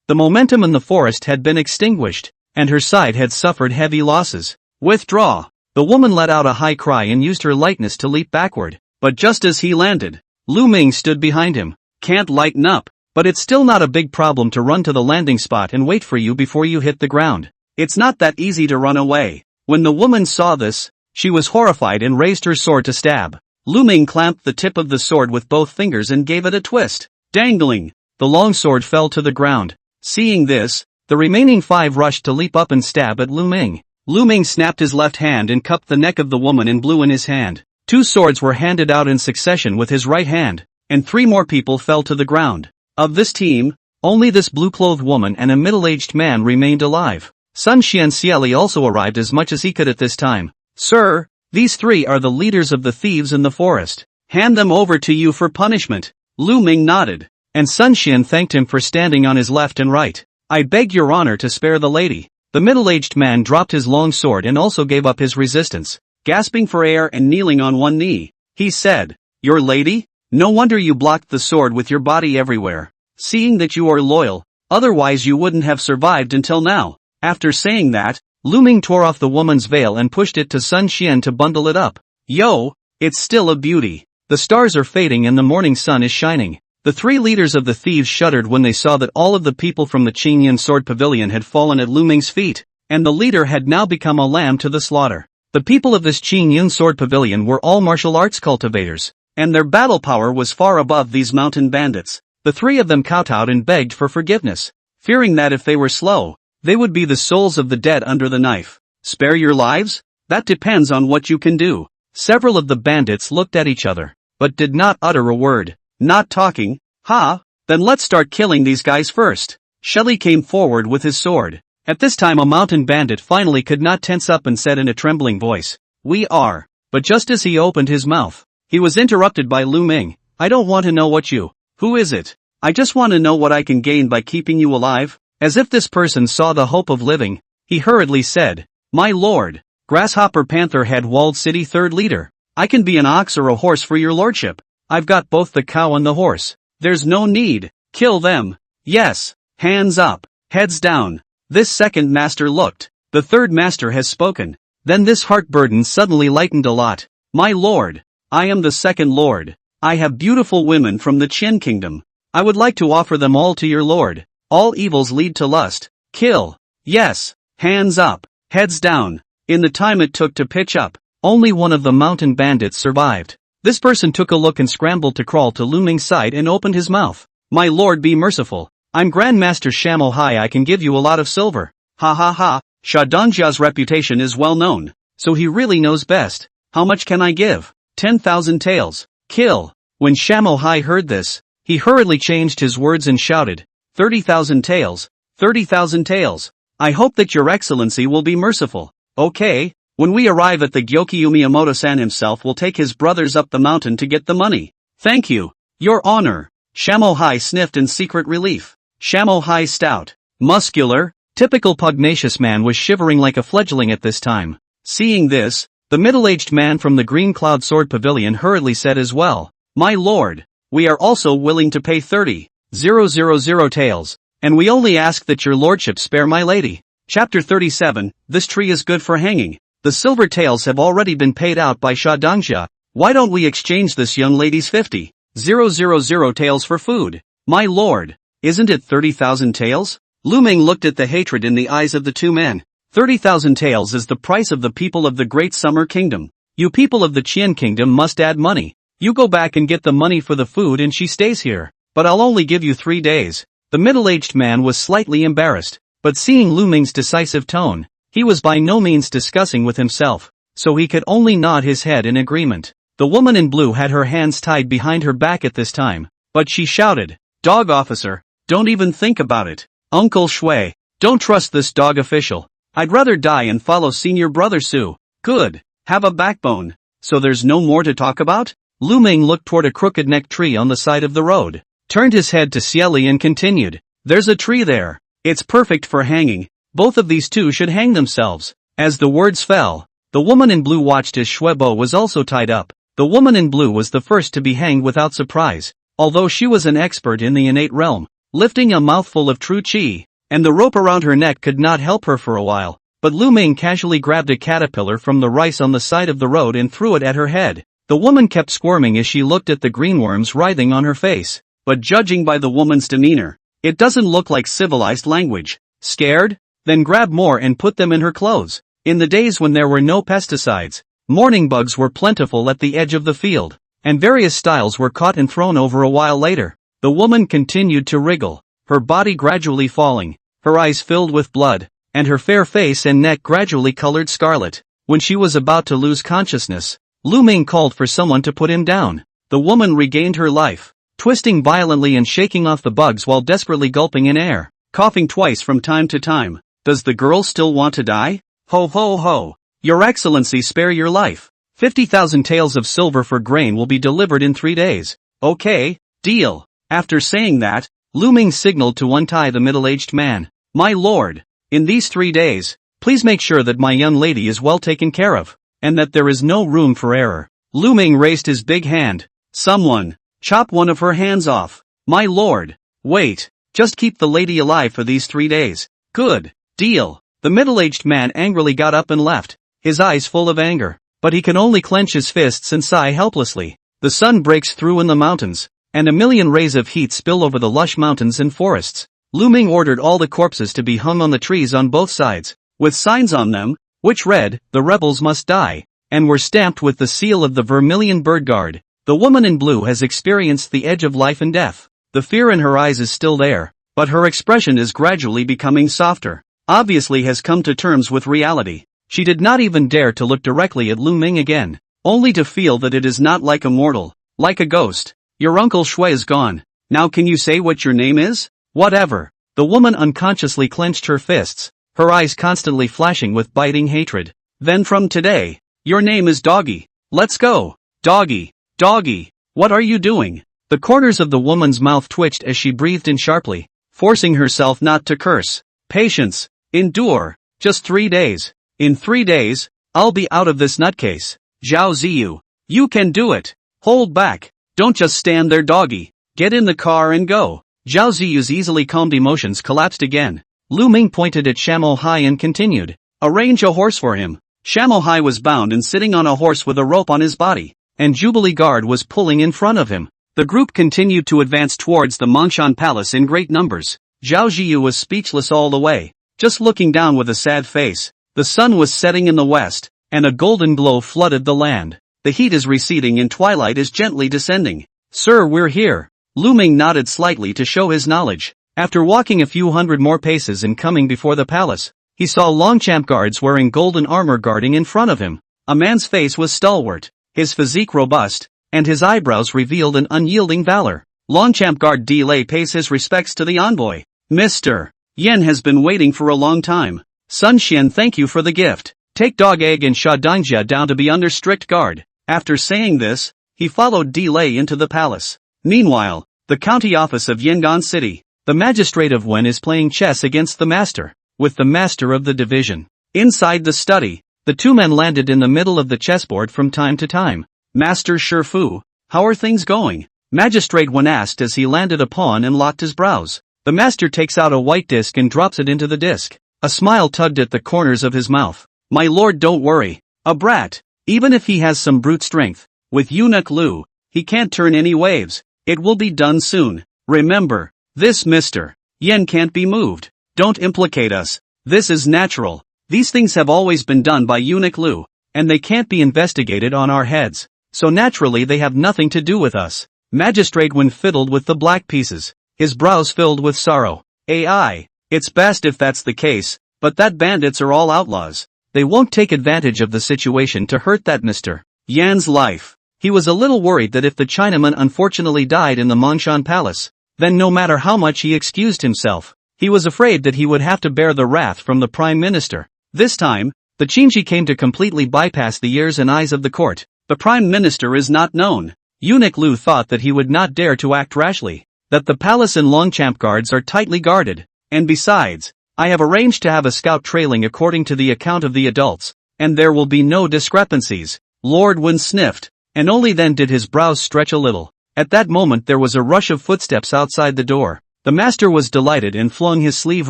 The momentum in the forest had been extinguished, and her side had suffered heavy losses. Withdraw! The woman let out a high cry and used her lightness to leap backward. But just as he landed, Lu Ming stood behind him. Can't lighten up, but it's still not a big problem to run to the landing spot and wait for you before you hit the ground. It's not that easy to run away. When the woman saw this, she was horrified and raised her sword to stab. Lu Ming clamped the tip of the sword with both fingers and gave it a twist. Dangling! The long sword fell to the ground. Seeing this, the remaining 5 rushed to leap up and stab at Lu Ming. Lu Ming snapped his left hand and cupped the neck of the woman in blue in his hand. 2 swords were handed out in succession with his right hand, and 3 more people fell to the ground. Of this team, only this blue-clothed woman and a middle-aged man remained alive. Sun Xian Xiali also arrived as much as he could at this time. Sir, these 3 are the leaders of the thieves in the forest. Hand them over to you for punishment. Lu Ming nodded, and Sun Xian thanked him for standing on his left and right. I beg your honor to spare the lady. The middle-aged man dropped his long sword and also gave up his resistance. Gasping for air and kneeling on one knee, he said, Your lady? No wonder you blocked the sword with your body everywhere. Seeing that you are loyal, otherwise you wouldn't have survived until now. After saying that, Lu Ming tore off the woman's veil and pushed it to Sun Xian to bundle it up. Yo, it's still a beauty. The stars are fading and the morning sun is shining. The 3 leaders of the thieves shuddered when they saw that all of the people from the Qingyan Sword Pavilion had fallen at Lu Ming's feet, and the leader had now become a lamb to the slaughter. The people of this Qingyan Sword Pavilion were all martial arts cultivators, and their battle power was far above these mountain bandits. The 3 of them kowtowed and begged for forgiveness, fearing that if they were slow, they would be the souls of the dead under the knife. Spare your lives? That depends on what you can do. Several of the bandits looked at each other, but did not utter a word. Not talking? Ha? Then let's start killing these guys first. Shelley came forward with his sword. At this time a mountain bandit finally could not tense up and said in a trembling voice, We are. But just as he opened his mouth, he was interrupted by Lu Ming. I don't want to know what you. Who is it? I just want to know what I can gain by keeping you alive. As if this person saw the hope of living, he hurriedly said, My lord, Grasshopper Panther Head Walled City 3rd leader. I can be an ox or a horse for your lordship. I've got both the cow and the horse. There's no need. Kill them. Yes. Hands up. Heads down. This second master looked. The 3rd master has spoken. Then this heart burden suddenly lightened a lot. My lord. I am the 2nd lord. I have beautiful women from the Qin kingdom. I would like to offer them all to your lord. All evils lead to lust. Kill. Yes. Hands up. Heads down. In the time it took to pitch up, only one of the mountain bandits survived. This person took a look and scrambled to crawl to Lu Ming's side and opened his mouth. My lord, be merciful. I'm Grandmaster Shamo Hai. I can give you a lot of silver. Ha ha ha. Sha Dongjia's reputation is well known, so he really knows best. How much can I give? 10,000 taels. Kill. When Shamo Hai heard this, he hurriedly changed his words and shouted, 30,000 taels. 30,000 taels. I hope that your excellency will be merciful. Okay. When we arrive at the Gyokyu, Miyamoto-san himself will take his brothers up the mountain to get the money. Thank you, your honor. Shamo Hai sniffed in secret relief. Shamo Hai stout, muscular, typical pugnacious man was shivering like a fledgling at this time. Seeing this, the middle-aged man from the Green Cloud Sword Pavilion hurriedly said as well, My lord, we are also willing to pay 30,000 taels, and we only ask that your lordship spare my lady. Chapter 37, This tree is good for hanging. The silver taels have already been paid out by Shadangxia. Why don't we exchange this young lady's 50,000 taels for food? My lord, isn't it 30,000 taels? Lu Ming looked at the hatred in the eyes of the two men. 30,000 taels is the price of the people of the Great Summer Kingdom. You people of the Qian Kingdom must add money. You go back and get the money for the food and she stays here. But I'll only give you 3 days. The middle-aged man was slightly embarrassed, but seeing Lu Ming's decisive tone, he was by no means discussing with himself, so he could only nod his head in agreement. The woman in blue had her hands tied behind her back at this time, but she shouted, "Dog officer, don't even think about it. Uncle Shui, don't trust this dog official. I'd rather die and follow senior brother Su." "Good, have a backbone. So there's no more to talk about?" Lu Ming looked toward a crooked-necked tree on the side of the road, turned his head to Xieli and continued, "There's a tree there. It's perfect for hanging. Both of these two should hang themselves." As the words fell, the woman in blue watched as Shuebo was also tied up. The woman in blue was the first to be hanged without surprise, although she was an expert in the innate realm, lifting a mouthful of true qi, and the rope around her neck could not help her for a while. But Lu Ming casually grabbed a caterpillar from the rice on the side of the road and threw it at her head. The woman kept squirming as she looked at the greenworms writhing on her face, but judging by the woman's demeanor, it doesn't look like civilized language. Scared? Then grab more and put them in her clothes. In the days when there were no pesticides, morning bugs were plentiful at the edge of the field, and various styles were caught and thrown over. A while later, the woman continued to wriggle, her body gradually falling, her eyes filled with blood, and her fair face and neck gradually colored scarlet. When she was about to lose consciousness, Lu Ming called for someone to put him down. The woman regained her life, twisting violently and shaking off the bugs while desperately gulping in air, coughing twice from time to time. "Does the girl still want to die? Ho ho ho! Your Excellency, spare your life. 50,000 taels of silver for grain will be delivered in 3 days. Okay, deal." After saying that, Lu Ming signaled to untie the middle-aged man. "My lord, in these 3 days, please make sure that my young lady is well taken care of, and that there is no room for error." Lu Ming raised his big hand. "Someone, chop one of her hands off." "My lord, wait, just keep the lady alive for these 3 days." "Good, deal." The middle-aged man angrily got up and left, his eyes full of anger, but he can only clench his fists and sigh helplessly. The sun breaks through in the mountains, and a million rays of heat spill over the lush mountains and forests. Lu Ming ordered all the corpses to be hung on the trees on both sides, with signs on them, which read, "The rebels must die," and were stamped with the seal of the Vermilion Bird Guard. The woman in blue has experienced the edge of life and death. The fear in her eyes is still there, but her expression is gradually becoming softer. Obviously has come to terms with reality. She did not even dare to look directly at Lu Ming again, only to feel that it is not like a mortal, like a ghost. "Your Uncle Shui is gone. Now can you say what your name is?" "Whatever." The woman unconsciously clenched her fists, her eyes constantly flashing with biting hatred. "Then from today, your name is Doggy. Let's go." "Doggy, Doggy, what are you doing?" The corners of the woman's mouth twitched as she breathed in sharply, forcing herself not to curse. "Patience. Endure. Just 3 days. In 3 days, I'll be out of this nutcase." "Zhao Ziyu, you can do it. Hold back. Don't just stand there, Doggy. Get in the car and go." Zhao Ziyu's easily calmed emotions collapsed again. Lu Ming pointed at Shamo Hai and continued, "Arrange a horse for him." Shamo Hai was bound and sitting on a horse with a rope on his body, and Jubilee Guard was pulling in front of him. The group continued to advance towards the Mongshan Palace in great numbers. Zhao Ziyu was speechless all the way, just looking down with a sad face. The sun was setting in the west, and a golden glow flooded the land. The heat is receding and twilight is gently descending. "Sir, we're here." Lu Ming nodded slightly to show his knowledge. After walking a few hundred more paces and coming before the palace, he saw Longchamp guards wearing golden armor guarding in front of him. A man's face was stalwart, his physique robust, and his eyebrows revealed an unyielding valor. Longchamp guard Delay pays his respects to the envoy. "Mr. Yen has been waiting for a long time. Sun Xian, thank you for the gift. Take Dog Egg and Shadangxia down to be under strict guard." After saying this, he followed Delay into the palace. Meanwhile, the county office of Yangon City, the magistrate of Wen is playing chess against the master, with the master of the division. Inside the study, the two men landed in the middle of the chessboard from time to time. "Master Shifu, how are things going?" Magistrate Wen asked as he landed a pawn and locked his brows. The master takes out a white disc and drops it into the disc. A smile tugged at the corners of his mouth. My lord, don't worry. A brat. Even if he has some brute strength, with eunuch Lu, he can't turn any waves. It will be done soon. Remember, this Mr. Yen can't be moved. Don't implicate us. This is natural. These things have always been done by eunuch Lu, and they can't be investigated on our heads. So naturally they have nothing to do with us. Magistrate Wen fiddled with the black pieces, his brows filled with sorrow. AI. It's best if that's the case, but that bandits are all outlaws. They won't take advantage of the situation to hurt that Mr. Yan's life. He was a little worried that if the Chinaman unfortunately died in the Mongshan Palace, then no matter how much he excused himself, he was afraid that he would have to bear the wrath from the Prime Minister. This time, the Qingji came to completely bypass the ears and eyes of the court. The Prime Minister is not known. Eunuch Lu thought that he would not dare to act rashly, that the palace and Longchamp guards are tightly guarded, and besides, I have arranged to have a scout trailing according to the account of the adults, and there will be no discrepancies. Lord Wen sniffed, and only then did his brows stretch a little. At that moment there was a rush of footsteps outside the door. The master was delighted and flung his sleeve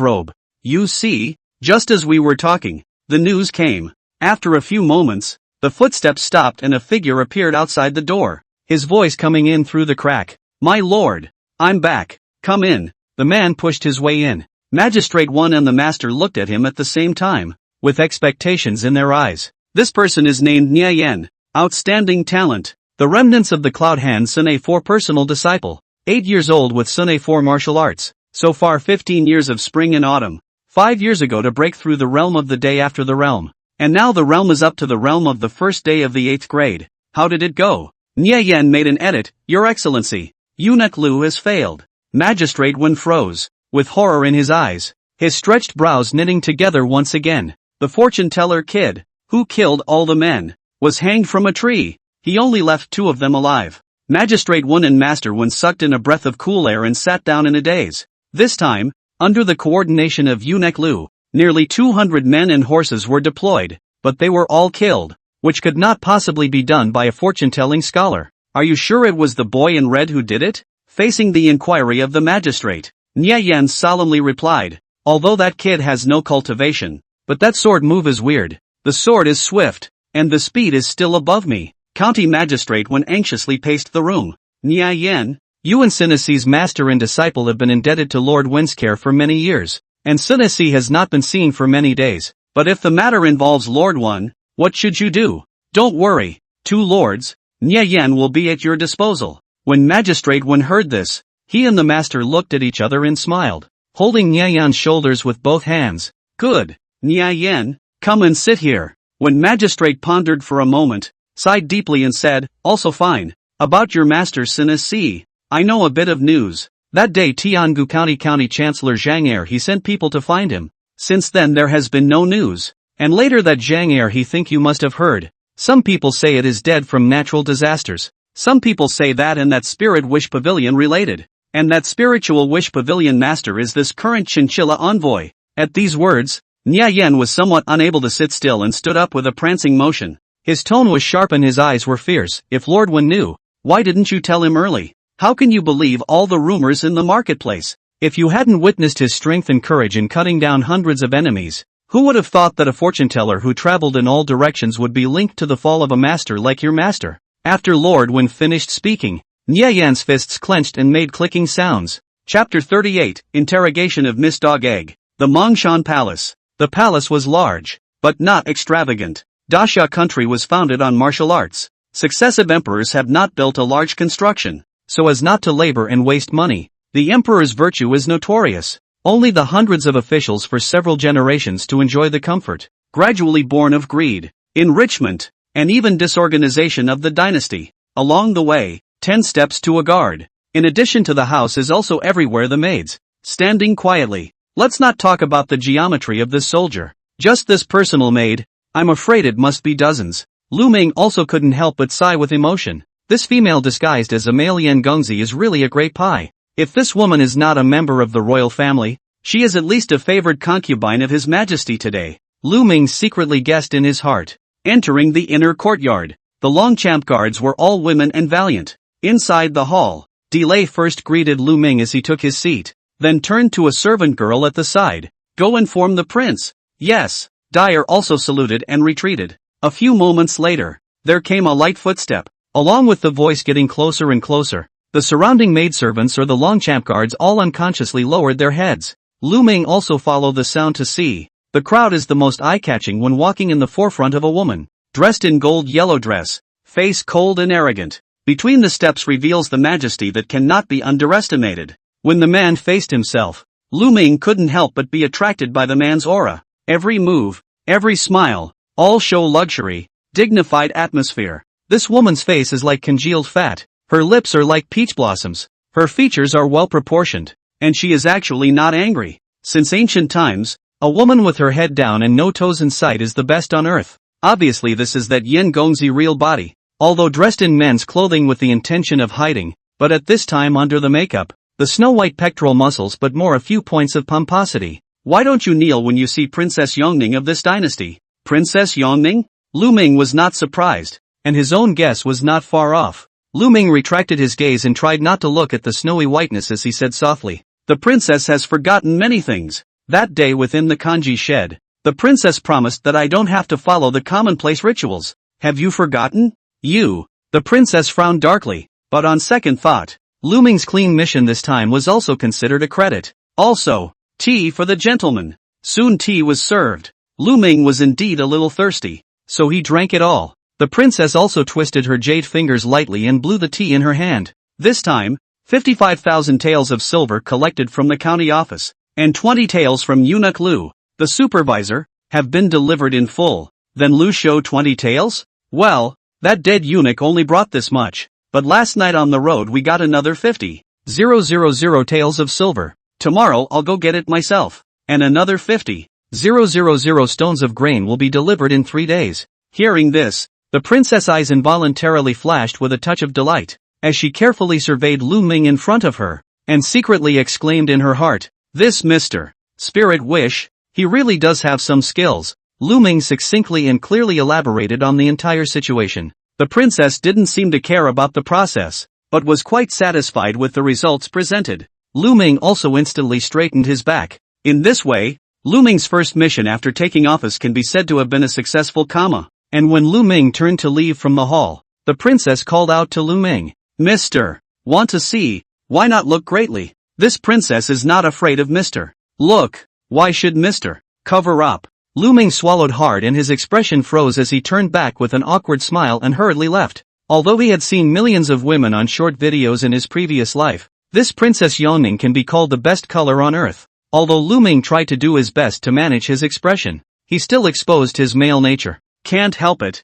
robe. You see, just as we were talking, the news came. After a few moments, the footsteps stopped and a figure appeared outside the door, his voice coming in through the crack. My lord, I'm back. Come in. The man pushed his way in. Magistrate Wen and the master looked at him at the same time, with expectations in their eyes. This person is named Ning Lanxue. Outstanding talent. The remnants of the Cloud Hand Sune 4 personal disciple. 8 years old with Sune 4 martial arts. So far 15 years of spring and autumn. 5 years ago to break through the realm of the day after the realm. And now the realm is up to the realm of the first day of the 8th grade. How did it go? Ning Lanxue made an edit. Your Excellency. Eunuch Lu has failed. Magistrate Wen froze, with horror in his eyes, his stretched brows knitting together once again. The fortune teller kid, who killed all the men, was hanged from a tree. He only left 2 of them alive. Magistrate Wen and Master Wen sucked in a breath of cool air and sat down in a daze. This time, under the coordination of Eunuch Lu, nearly 200 men and horses were deployed, but they were all killed, which could not possibly be done by a fortune-telling scholar. Are you sure it was the boy in red who did it? Facing the inquiry of the magistrate, Ning Lanxue solemnly replied, although that kid has no cultivation, but that sword move is weird. The sword is swift, and the speed is still above me. County Magistrate Wen anxiously paced the room. Ning Lanxue, you and Sinisi's master and disciple have been indebted to Lord Wen's care for many years, and Sinisi has not been seen for many days. But if the matter involves Lord Wen, what should you do? Don't worry, 2 lords, Ning Lanxue will be at your disposal. When Magistrate Wen heard this, he and the master looked at each other and smiled, holding Ning Lanxue's shoulders with both hands. Good, Ning Lanxue, come and sit here. When Magistrate pondered for a moment, sighed deeply and said, also fine. About your master Sinisi, I know a bit of news. That day Tiangu County Chancellor Zhang Er he sent people to find him. Since then there has been no news. And later that Zhang Er he think you must have heard. Some people say it is dead from natural disasters. Some people say that and that Spirit Wish Pavilion related. And that Spiritual Wish Pavilion master is this current chinchilla envoy. At these words, Ning Lanxue was somewhat unable to sit still and stood up with a prancing motion. His tone was sharp and his eyes were fierce. If Lord Wen knew, why didn't you tell him early? How can you believe all the rumors in the marketplace? If you hadn't witnessed his strength and courage in cutting down hundreds of enemies, who would have thought that a fortune teller who traveled in all directions would be linked to the fall of a master like your master? After Lord Wen finished speaking, Ning Lanxue's fists clenched and made clicking sounds. Chapter 38, Interrogation of Miss Dog Egg. The Mongshan Palace. The palace was large, but not extravagant. Dasha country was founded on martial arts. Successive emperors have not built a large construction, so as not to labor and waste money. The emperor's virtue is notorious. Only the hundreds of officials for several generations to enjoy the comfort, gradually born of greed, enrichment, and even disorganization of the dynasty. Along the way, 10 steps to a guard. In addition to the house is also everywhere the maids, standing quietly. Let's not talk about the geometry of this soldier. Just this personal maid, I'm afraid it must be dozens. Lu Ming also couldn't help but sigh with emotion. This female disguised as a male Yan Gongzi is really a great pie. If this woman is not a member of the royal family, she is at least a favored concubine of His Majesty today. Lu Ming secretly guessed in his heart. Entering the inner courtyard, the Longchamp guards were all women and valiant. Inside the hall, Delay first greeted Lu Ming as he took his seat, then turned to a servant girl at the side. Go inform the prince. Yes, Dyer also saluted and retreated. A few moments later, there came a light footstep, along with the voice getting closer and closer. The surrounding maidservants or the Longchamp guards all unconsciously lowered their heads. Lu Ming also followed the sound to see. The crowd is the most eye-catching when walking in the forefront of a woman, dressed in gold-yellow dress, face cold and arrogant. Between the steps reveals the majesty that cannot be underestimated. When the man faced himself, Lu Ming couldn't help but be attracted by the man's aura. Every move, every smile, all show luxury, dignified atmosphere. This woman's face is like congealed fat, her lips are like peach blossoms, her features are well proportioned, and she is actually not angry. Since ancient times, a woman with her head down and no toes in sight is the best on earth. Obviously this is that Yin Gongzi real body, although dressed in men's clothing with the intention of hiding, but at this time under the makeup, the snow-white pectoral muscles but more a few points of pomposity. Why don't you kneel when you see Princess Yongning of this dynasty? Princess Yongning? Lu Ming was not surprised, and his own guess was not far off. Lu Ming retracted his gaze and tried not to look at the snowy whiteness as he said softly, "The princess has forgotten many things." That day within the kanji shed, the princess promised that I don't have to follow the commonplace rituals. Have you forgotten? You. The princess frowned darkly, but on second thought, Lu Ming's clean mission this time was also considered a credit. Also, tea for the gentleman. Soon tea was served. Lu Ming was indeed a little thirsty, so he drank it all. The princess also twisted her jade fingers lightly and blew the tea in her hand. This time, 55,000 taels of silver collected from the county office, and 20 taels from eunuch Lu, the supervisor, have been delivered in full. Then Lu showed 20 taels? Well, that dead eunuch only brought this much, but last night on the road we got another 50,000 taels of silver. Tomorrow I'll go get it myself, and another 50,000 stones of grain will be delivered in 3 days. Hearing this, the princess' eyes involuntarily flashed with a touch of delight, as she carefully surveyed Lu Ming in front of her, and secretly exclaimed in her heart, "This Mr. Spirit Wish, he really does have some skills." Lu Ming succinctly and clearly elaborated on the entire situation. The princess didn't seem to care about the process, but was quite satisfied with the results presented. Lu Ming also instantly straightened his back. In this way, Lu Ming's first mission after taking office can be said to have been a successful comma. And when Lu Ming turned to leave from the hall, the princess called out to Lu Ming, "Mr. Want to see? Why not look greatly?" This princess is not afraid of Mr. Look. Why should Mr. Cover up? Lu Ming swallowed hard and his expression froze as he turned back with an awkward smile and hurriedly left. Although he had seen millions of women on short videos in his previous life, this Princess Yongning can be called the best color on earth. Although Lu Ming tried to do his best to manage his expression, he still exposed his male nature. Can't help it.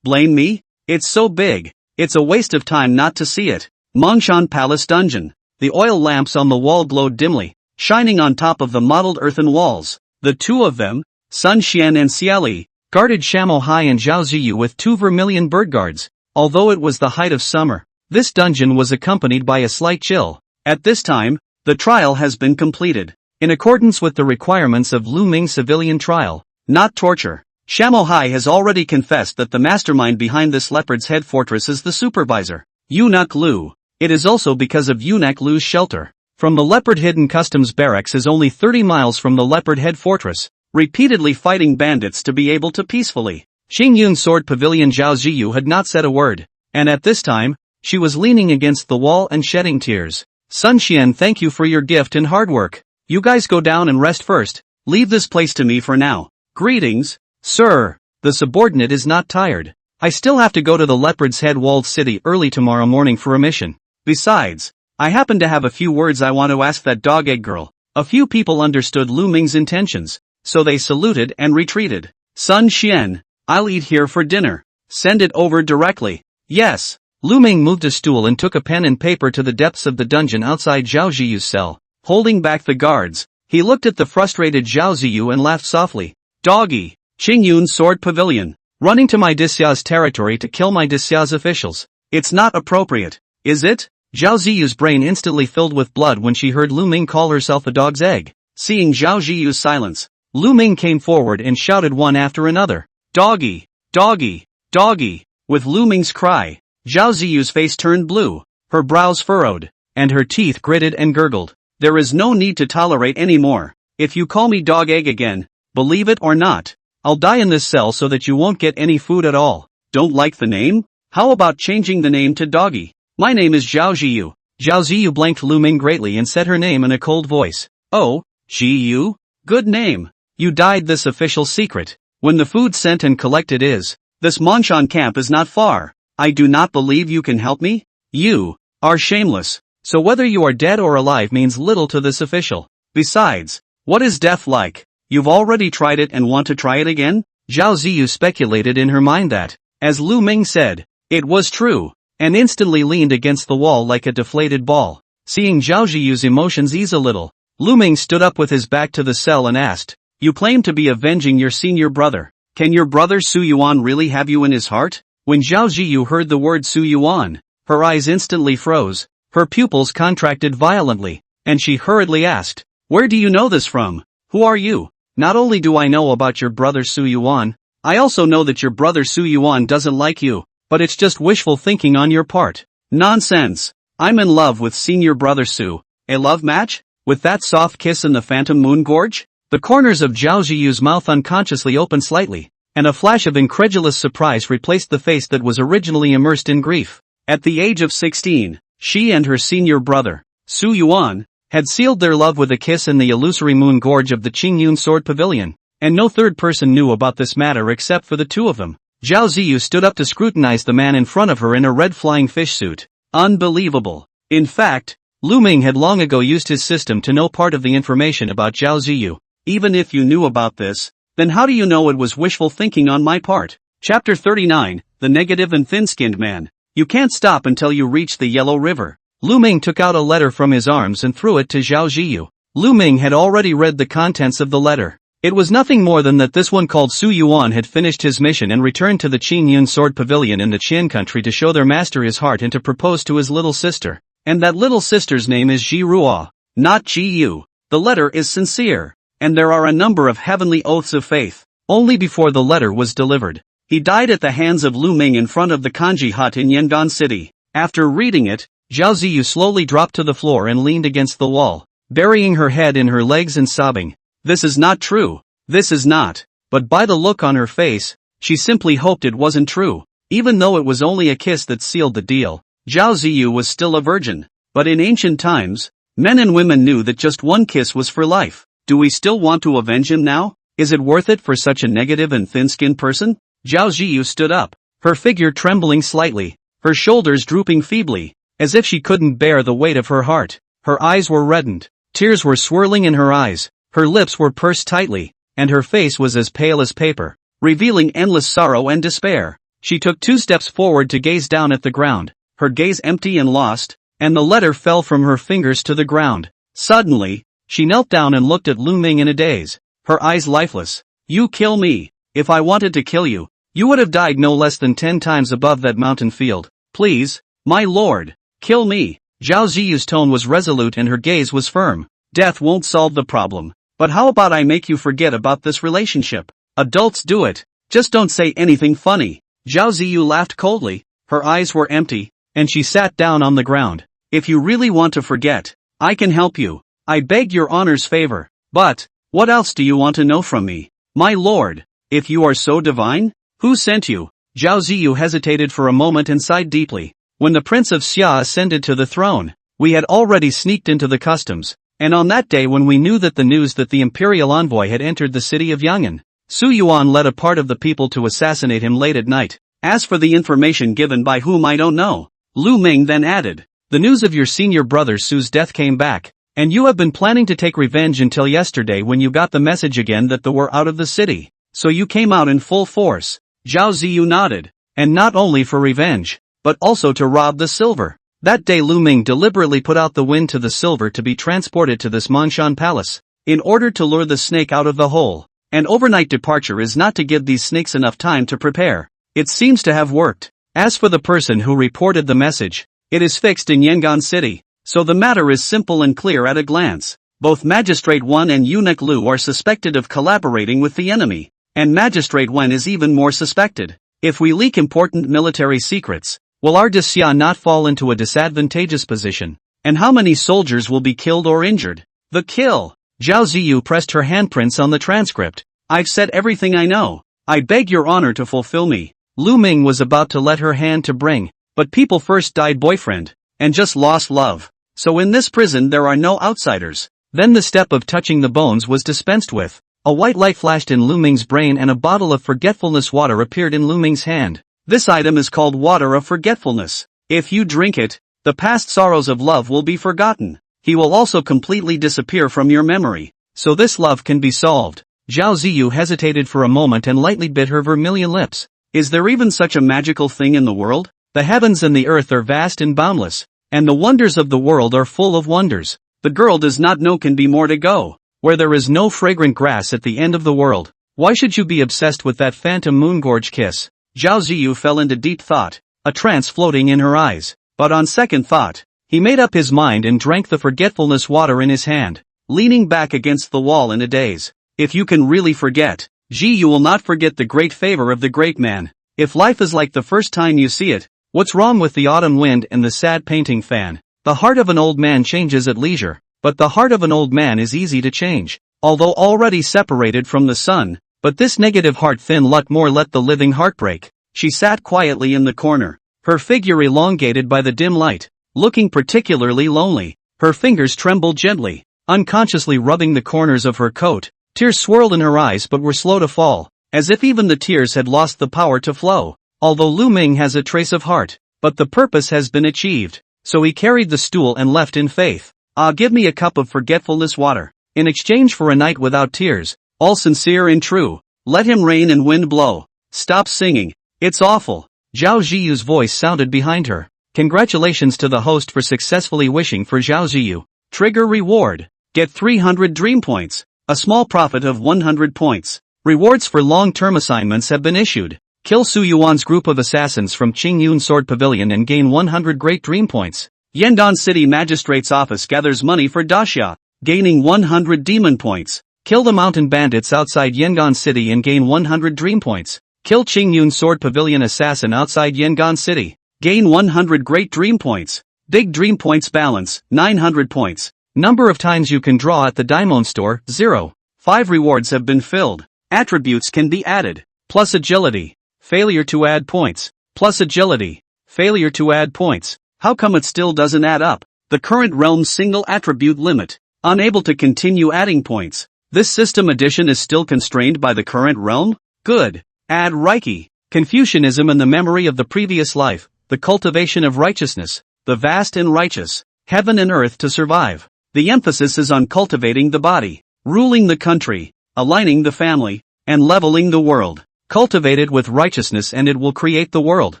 Blame me? It's so big. It's a waste of time not to see it. Mongshan Palace Dungeon. The oil lamps on the wall glowed dimly, shining on top of the mottled earthen walls. The two of them, Sun Xian and Xiali, guarded Shamo Hai and Zhao Ziyu with 2 vermilion bird guards. Although it was the height of summer, this dungeon was accompanied by a slight chill. At this time, the trial has been completed. In accordance with the requirements of Lu Ming's civilian trial, not torture, Shamo Hai has already confessed that the mastermind behind this leopard's head fortress is the supervisor, Eunuch Lu. It is also because of Eunuch Lu's shelter. From the leopard hidden customs barracks is only 30 miles from the leopard head fortress, repeatedly fighting bandits to be able to peacefully. Xingyun's sword pavilion Zhao Ziyu had not said a word, and at this time, she was leaning against the wall and shedding tears. Sun Xian, thank you for your gift and hard work. You guys go down and rest first. Leave this place to me for now. Greetings. Sir, the subordinate is not tired. I still have to go to the Leopard's Head walled city early tomorrow morning for a mission. Besides, I happen to have a few words I want to ask that dog egg girl. A few people understood Lu Ming's intentions, so they saluted and retreated. Sun Xian, I'll eat here for dinner. Send it over directly. Yes. Lu Ming moved a stool and took a pen and paper to the depths of the dungeon outside Zhao Ziyu's cell. Holding back the guards, he looked at the frustrated Zhao Ziyu and laughed softly. Doggy. Qingyun's sword pavilion, running to my Disya's territory to kill my Disya's officials. It's not appropriate, is it? Zhao Ziyu's brain instantly filled with blood when she heard Lu Ming call herself a dog's egg. Seeing Zhao Ziyu's silence, Lu Ming came forward and shouted one after another. Doggy, doggy, doggy. With Lu Ming's cry, Zhao Ziyu's face turned blue, her brows furrowed, and her teeth gritted and gurgled. There is no need to tolerate any more. If you call me dog egg again, Believe it or not, I'll die in this cell so that you won't get any food at all. Don't like the name? How about changing the name to Doggy? My name is Zhao Ziyu. Zhao Ziyu blanked Lu Ming greatly and said her name in a cold voice. Oh, Ziyu? Good name. You died this official secret. When the food sent and collected is, this Mongshan camp is not far. I do not believe you can help me? You are shameless. So whether you are dead or alive means little to this official. Besides, what is death like? You've already tried it and want to try it again? Zhao Ziyu speculated in her mind that, as Lu Ming said, it was true, and instantly leaned against the wall like a deflated ball. Seeing Zhao Ziyu's emotions ease a little, Lu Ming stood up with his back to the cell and asked, you claim to be avenging your senior brother. Can your brother Su Yuan really have you in his heart? When Zhao Ziyu heard the word Su Yuan, her eyes instantly froze, her pupils contracted violently, and she hurriedly asked, where do you know this from? Who are you? Not only do I know about your brother Su Yuan, I also know that your brother Su Yuan doesn't like you, but it's just wishful thinking on your part. Nonsense. I'm in love with senior brother Su. A love match? With that soft kiss in the phantom moon gorge? The corners of Zhao Ziyu's mouth unconsciously opened slightly, and a flash of incredulous surprise replaced the face that was originally immersed in grief. At the age of 16, she and her senior brother, Su Yuan, had sealed their love with a kiss in the illusory moon gorge of the Qingyun Sword Pavilion, and no third person knew about this matter except for the two of them. Zhao Ziyu stood up to scrutinize the man in front of her in a red flying fish suit. Unbelievable. In fact, Lu Ming had long ago used his system to know part of the information about Zhao Ziyu. Even if you knew about this, then how do you know it was wishful thinking on my part? Chapter 39, The Negative and Thin-Skinned Man. You can't stop until you reach the Yellow River. Lu Ming took out a letter from his arms and threw it to Zhao Ziyu. Lu Ming had already read the contents of the letter. It was nothing more than that this one called Su Yuan had finished his mission and returned to the Qingyun Sword Pavilion in the Qian country to show their master his heart and to propose to his little sister. And that little sister's name is Ji Ruo, not Ji Yu. The letter is sincere, and there are a number of heavenly oaths of faith. Only before the letter was delivered, he died at the hands of Lu Ming in front of the kanji hut in Yangon City. After reading it, Zhao Ziyu slowly dropped to the floor and leaned against the wall, burying her head in her legs and sobbing. This is not true. This is not. But by the look on her face, she simply hoped it wasn't true. Even though it was only a kiss that sealed the deal, Zhao Ziyu was still a virgin. But in ancient times, men and women knew that just one kiss was for life. Do we still want to avenge him now? Is it worth it for such a negative and thin-skinned person? Zhao Ziyu stood up, her figure trembling slightly, her shoulders drooping feebly, as if she couldn't bear the weight of her heart. Her eyes were reddened, tears were swirling in her eyes, her lips were pursed tightly, and her face was as pale as paper, revealing endless sorrow and despair. She took 2 steps forward to gaze down at the ground, her gaze empty and lost, and the letter fell from her fingers to the ground. Suddenly, she knelt down and looked at Lu Ming in a daze, her eyes lifeless. You kill me. If I wanted to kill you, you would have died no less than 10 times above that mountain field. Please, my lord, kill me. Zhao Ziyu's tone was resolute and her gaze was firm. Death won't solve the problem. But how about I make you forget about this relationship? Adults do it. Just don't say anything funny. Zhao Ziyu laughed coldly, her eyes were empty, and she sat down on the ground. If you really want to forget, I can help you. I beg your honor's favor. But, what else do you want to know from me? My lord, if you are so divine, who sent you? Zhao Ziyu hesitated for a moment and sighed deeply. When the Prince of Xia ascended to the throne, we had already sneaked into the customs, and on that day when we knew that the news that the imperial envoy had entered the city of Yangon, Su Yuan led a part of the people to assassinate him late at night. As for the information given by whom I don't know, Lu Ming then added, the news of your senior brother Su's death came back, and you have been planning to take revenge until yesterday when you got the message again that they were out of the city. So you came out in full force. Zhao Ziyu nodded, and not only for revenge, but also to rob the silver. That day Lu Ming deliberately put out the wind to the silver to be transported to this Mongshan palace, in order to lure the snake out of the hole. An overnight departure is not to give these snakes enough time to prepare. It seems to have worked. As for the person who reported the message, it is fixed in Yangon City, so the matter is simple and clear at a glance. Both Magistrate Wen and Eunuch Lu are suspected of collaborating with the enemy, and Magistrate Wen is even more suspected. If we leak important military secrets, will our Xia not fall into a disadvantageous position? And how many soldiers will be killed or injured? The kill. Zhao Ziyu pressed her handprints on the transcript. I've said everything I know. I beg your honor to fulfill me. Lu Ming was about to let her hand to bring, but people first died boyfriend, and just lost love. So in this prison there are no outsiders. Then the step of touching the bones was dispensed with. A white light flashed in Lu Ming's brain and a bottle of forgetfulness water appeared in Lu Ming's hand. This item is called water of forgetfulness. If you drink it, the past sorrows of love will be forgotten. He will also completely disappear from your memory. So this love can be solved. Zhao Ziyu hesitated for a moment and lightly bit her vermilion lips. Is there even such a magical thing in the world? The heavens and the earth are vast and boundless, and the wonders of the world are full of wonders. The girl does not know can be more to go. Where there is no fragrant grass at the end of the world, why should you be obsessed with that phantom moongorge kiss? Zhao Ziyu fell into deep thought, a trance floating in her eyes. But on second thought, he made up his mind and drank the forgetfulness water in his hand, leaning back against the wall in a daze. If you can really forget, you will not forget the great favor of the great man. If life is like the first time you see it, what's wrong with the autumn wind and the sad painting fan? The heart of an old man changes at leisure, but the heart of an old man is easy to change, although already separated from the sun. But this negative heart thin lot more let the living heart break. She sat quietly in the corner, her figure elongated by the dim light, looking particularly lonely. Her fingers trembled gently, unconsciously rubbing the corners of her coat. Tears swirled in her eyes but were slow to fall, as if even the tears had lost the power to flow. Although Lu Ming has a trace of heart, but the purpose has been achieved. So he carried the stool and left in faith. Give me a cup of forgetfulness water, in exchange for a night without tears, all sincere and true. Let him rain and wind blow. Stop singing. It's awful. Zhao Ziyu's voice sounded behind her. Congratulations to the host for successfully wishing for Zhao Ziyu. Trigger reward. Get 300 dream points. A small profit of 100 points. Rewards for long-term assignments have been issued. Kill Su Yuan's group of assassins from Qingyun Sword Pavilion and gain 100 great dream points. Yandan City Magistrate's Office gathers money for Daxia, gaining 100 demon points. Kill the mountain bandits outside Yangon City and gain 100 dream points. Kill Qingyun Sword Pavilion assassin outside Yangon City. Gain 100 great dream points. Big dream points balance, 900 points. Number of times you can draw at the Diamond Store, 0. 5 rewards have been filled. Attributes can be added. Plus agility. Failure to add points. Plus agility. Failure to add points. How come it still doesn't add up? The current realm's single attribute limit. Unable to continue adding points. This system addition is still constrained by the current realm? Good. Add Reiki. Confucianism and the memory of the previous life. The cultivation of righteousness. The vast and righteous. Heaven and earth to survive. The emphasis is on cultivating the body, ruling the country, aligning the family, and leveling the world. Cultivate it with righteousness and it will create the world.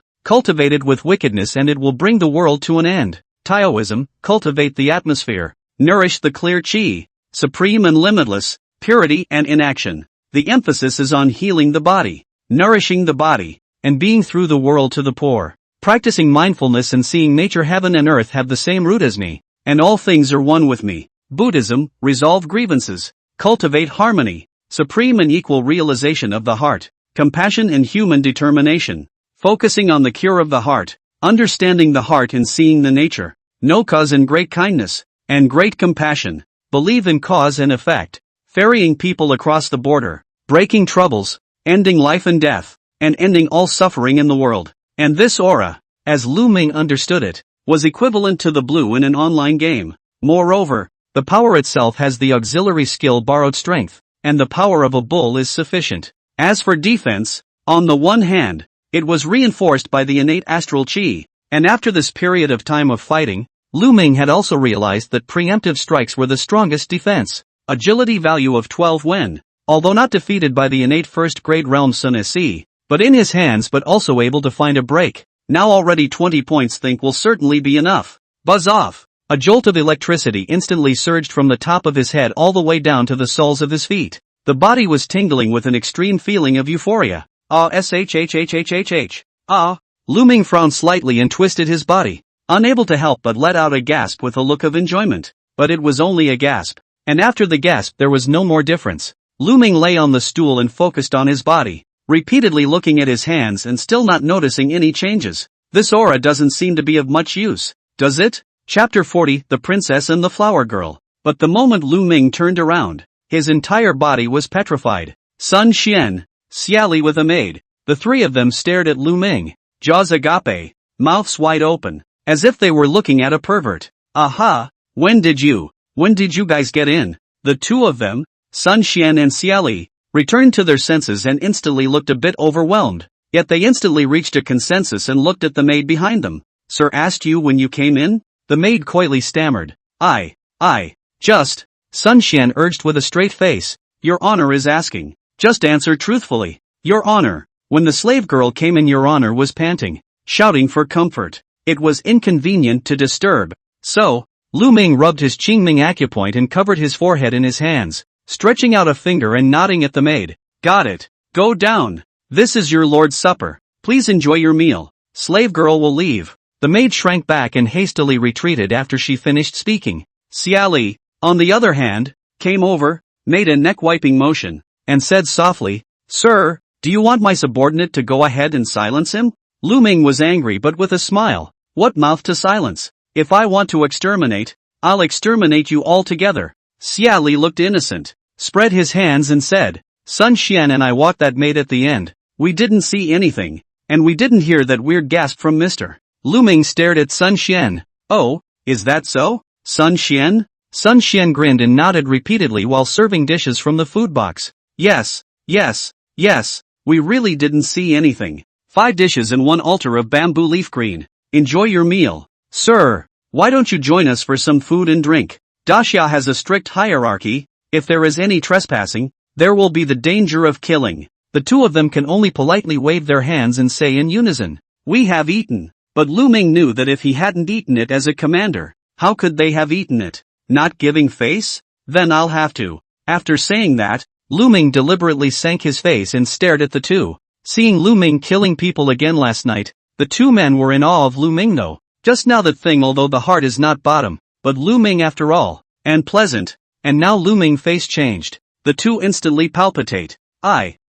Cultivate it with wickedness and it will bring the world to an end. Taoism, cultivate the atmosphere. Nourish the clear qi, supreme and limitless, purity and inaction. The emphasis is on healing the body, nourishing the body, and being through the world to the poor. Practicing mindfulness and seeing nature, heaven and earth have the same root as me. And all things are one with me. Buddhism, resolve grievances. Cultivate harmony. Supreme and equal realization of the heart. Compassion and human determination. Focusing on the cure of the heart. Understanding the heart and seeing the nature. No cause and great kindness. And great compassion. Believe in cause and effect. Ferrying people across the border. Breaking troubles. Ending life and death. And ending all suffering in the world. And this aura, as Lu Ming understood it, was equivalent to the blue in an online game. Moreover, the power itself has the auxiliary skill borrowed strength, and the power of a bull is sufficient. As for defense, on the one hand, it was reinforced by the innate astral qi, and after this period of time of fighting, Lu Ming had also realized that preemptive strikes were the strongest defense. Agility value of 12 when, although not defeated by the innate first-grade realm Sun Se, but in his hands but also able to find a break. Now already 20 points think will certainly be enough. Buzz off. A jolt of electricity instantly surged from the top of his head all the way down to the soles of his feet. The body was tingling with an extreme feeling of euphoria. Lu Ming frowned slightly and twisted his body, unable to help but let out a gasp with a look of enjoyment. But it was only a gasp. And after the gasp there was no more difference. Lu Ming lay on the stool and focused on his body, repeatedly looking at his hands and still not noticing any changes. This aura doesn't seem to be of much use, does it? Chapter 40, The Princess and the Flower Girl. But the moment Lu Ming turned around, his entire body was petrified. Sun Xian, Xiali with a maid. The three of them stared at Lu Ming, jaws agape, mouths wide open, as if they were looking at a pervert. Aha, when did you guys get in? The two of them, Sun Xian and Xiali, returned to their senses and instantly looked a bit overwhelmed, yet they instantly reached a consensus and looked at the maid behind them. Sir asked you when you came in? The maid coyly stammered. Just, Sun Xian urged with a straight face. Your honor is asking. Just answer truthfully. Your honor. When the slave girl came in, your honor was panting, shouting for comfort. It was inconvenient to disturb. So, Lu Ming rubbed his Qingming acupoint and covered his forehead in his hands, stretching out a finger and nodding at the maid. Got it. Go down. This is your lord's supper. Please enjoy your meal. Slave girl will leave. The maid shrank back and hastily retreated after she finished speaking. Xiali, on the other hand, came over, made a neck-wiping motion, and said softly, Sir, do you want my subordinate to go ahead and silence him? Lu Ming was angry but with a smile. What mouth to silence? If I want to exterminate, I'll exterminate you all together. Xiali looked innocent, spread his hands and said, Sun Xian and I walked that maid at the end. We didn't see anything, and we didn't hear that weird gasp from Mr. Lu Ming stared at Sun Xian. Oh, is that so? Sun Xian? Sun Xian grinned and nodded repeatedly while serving dishes from the food box. Yes, we really didn't see anything. 5 dishes and 1 altar of bamboo leaf green. Enjoy your meal. Sir, why don't you join us for some food and drink? Daxia has a strict hierarchy. If there is any trespassing, there will be the danger of killing. The two of them can only politely wave their hands and say in unison, We have eaten. But Lu Ming knew that if he hadn't eaten it as a commander, how could they have eaten it? Not giving face? Then I'll have to. After saying that, Lu Ming deliberately sank his face and stared at the two. Seeing Lu Ming killing people again last night, the two men were in awe of Lu Ming though. Just now that thing, although the heart is not bottom, but Lu Ming after all, and pleasant, and now Lu Ming face changed. The two instantly palpitate.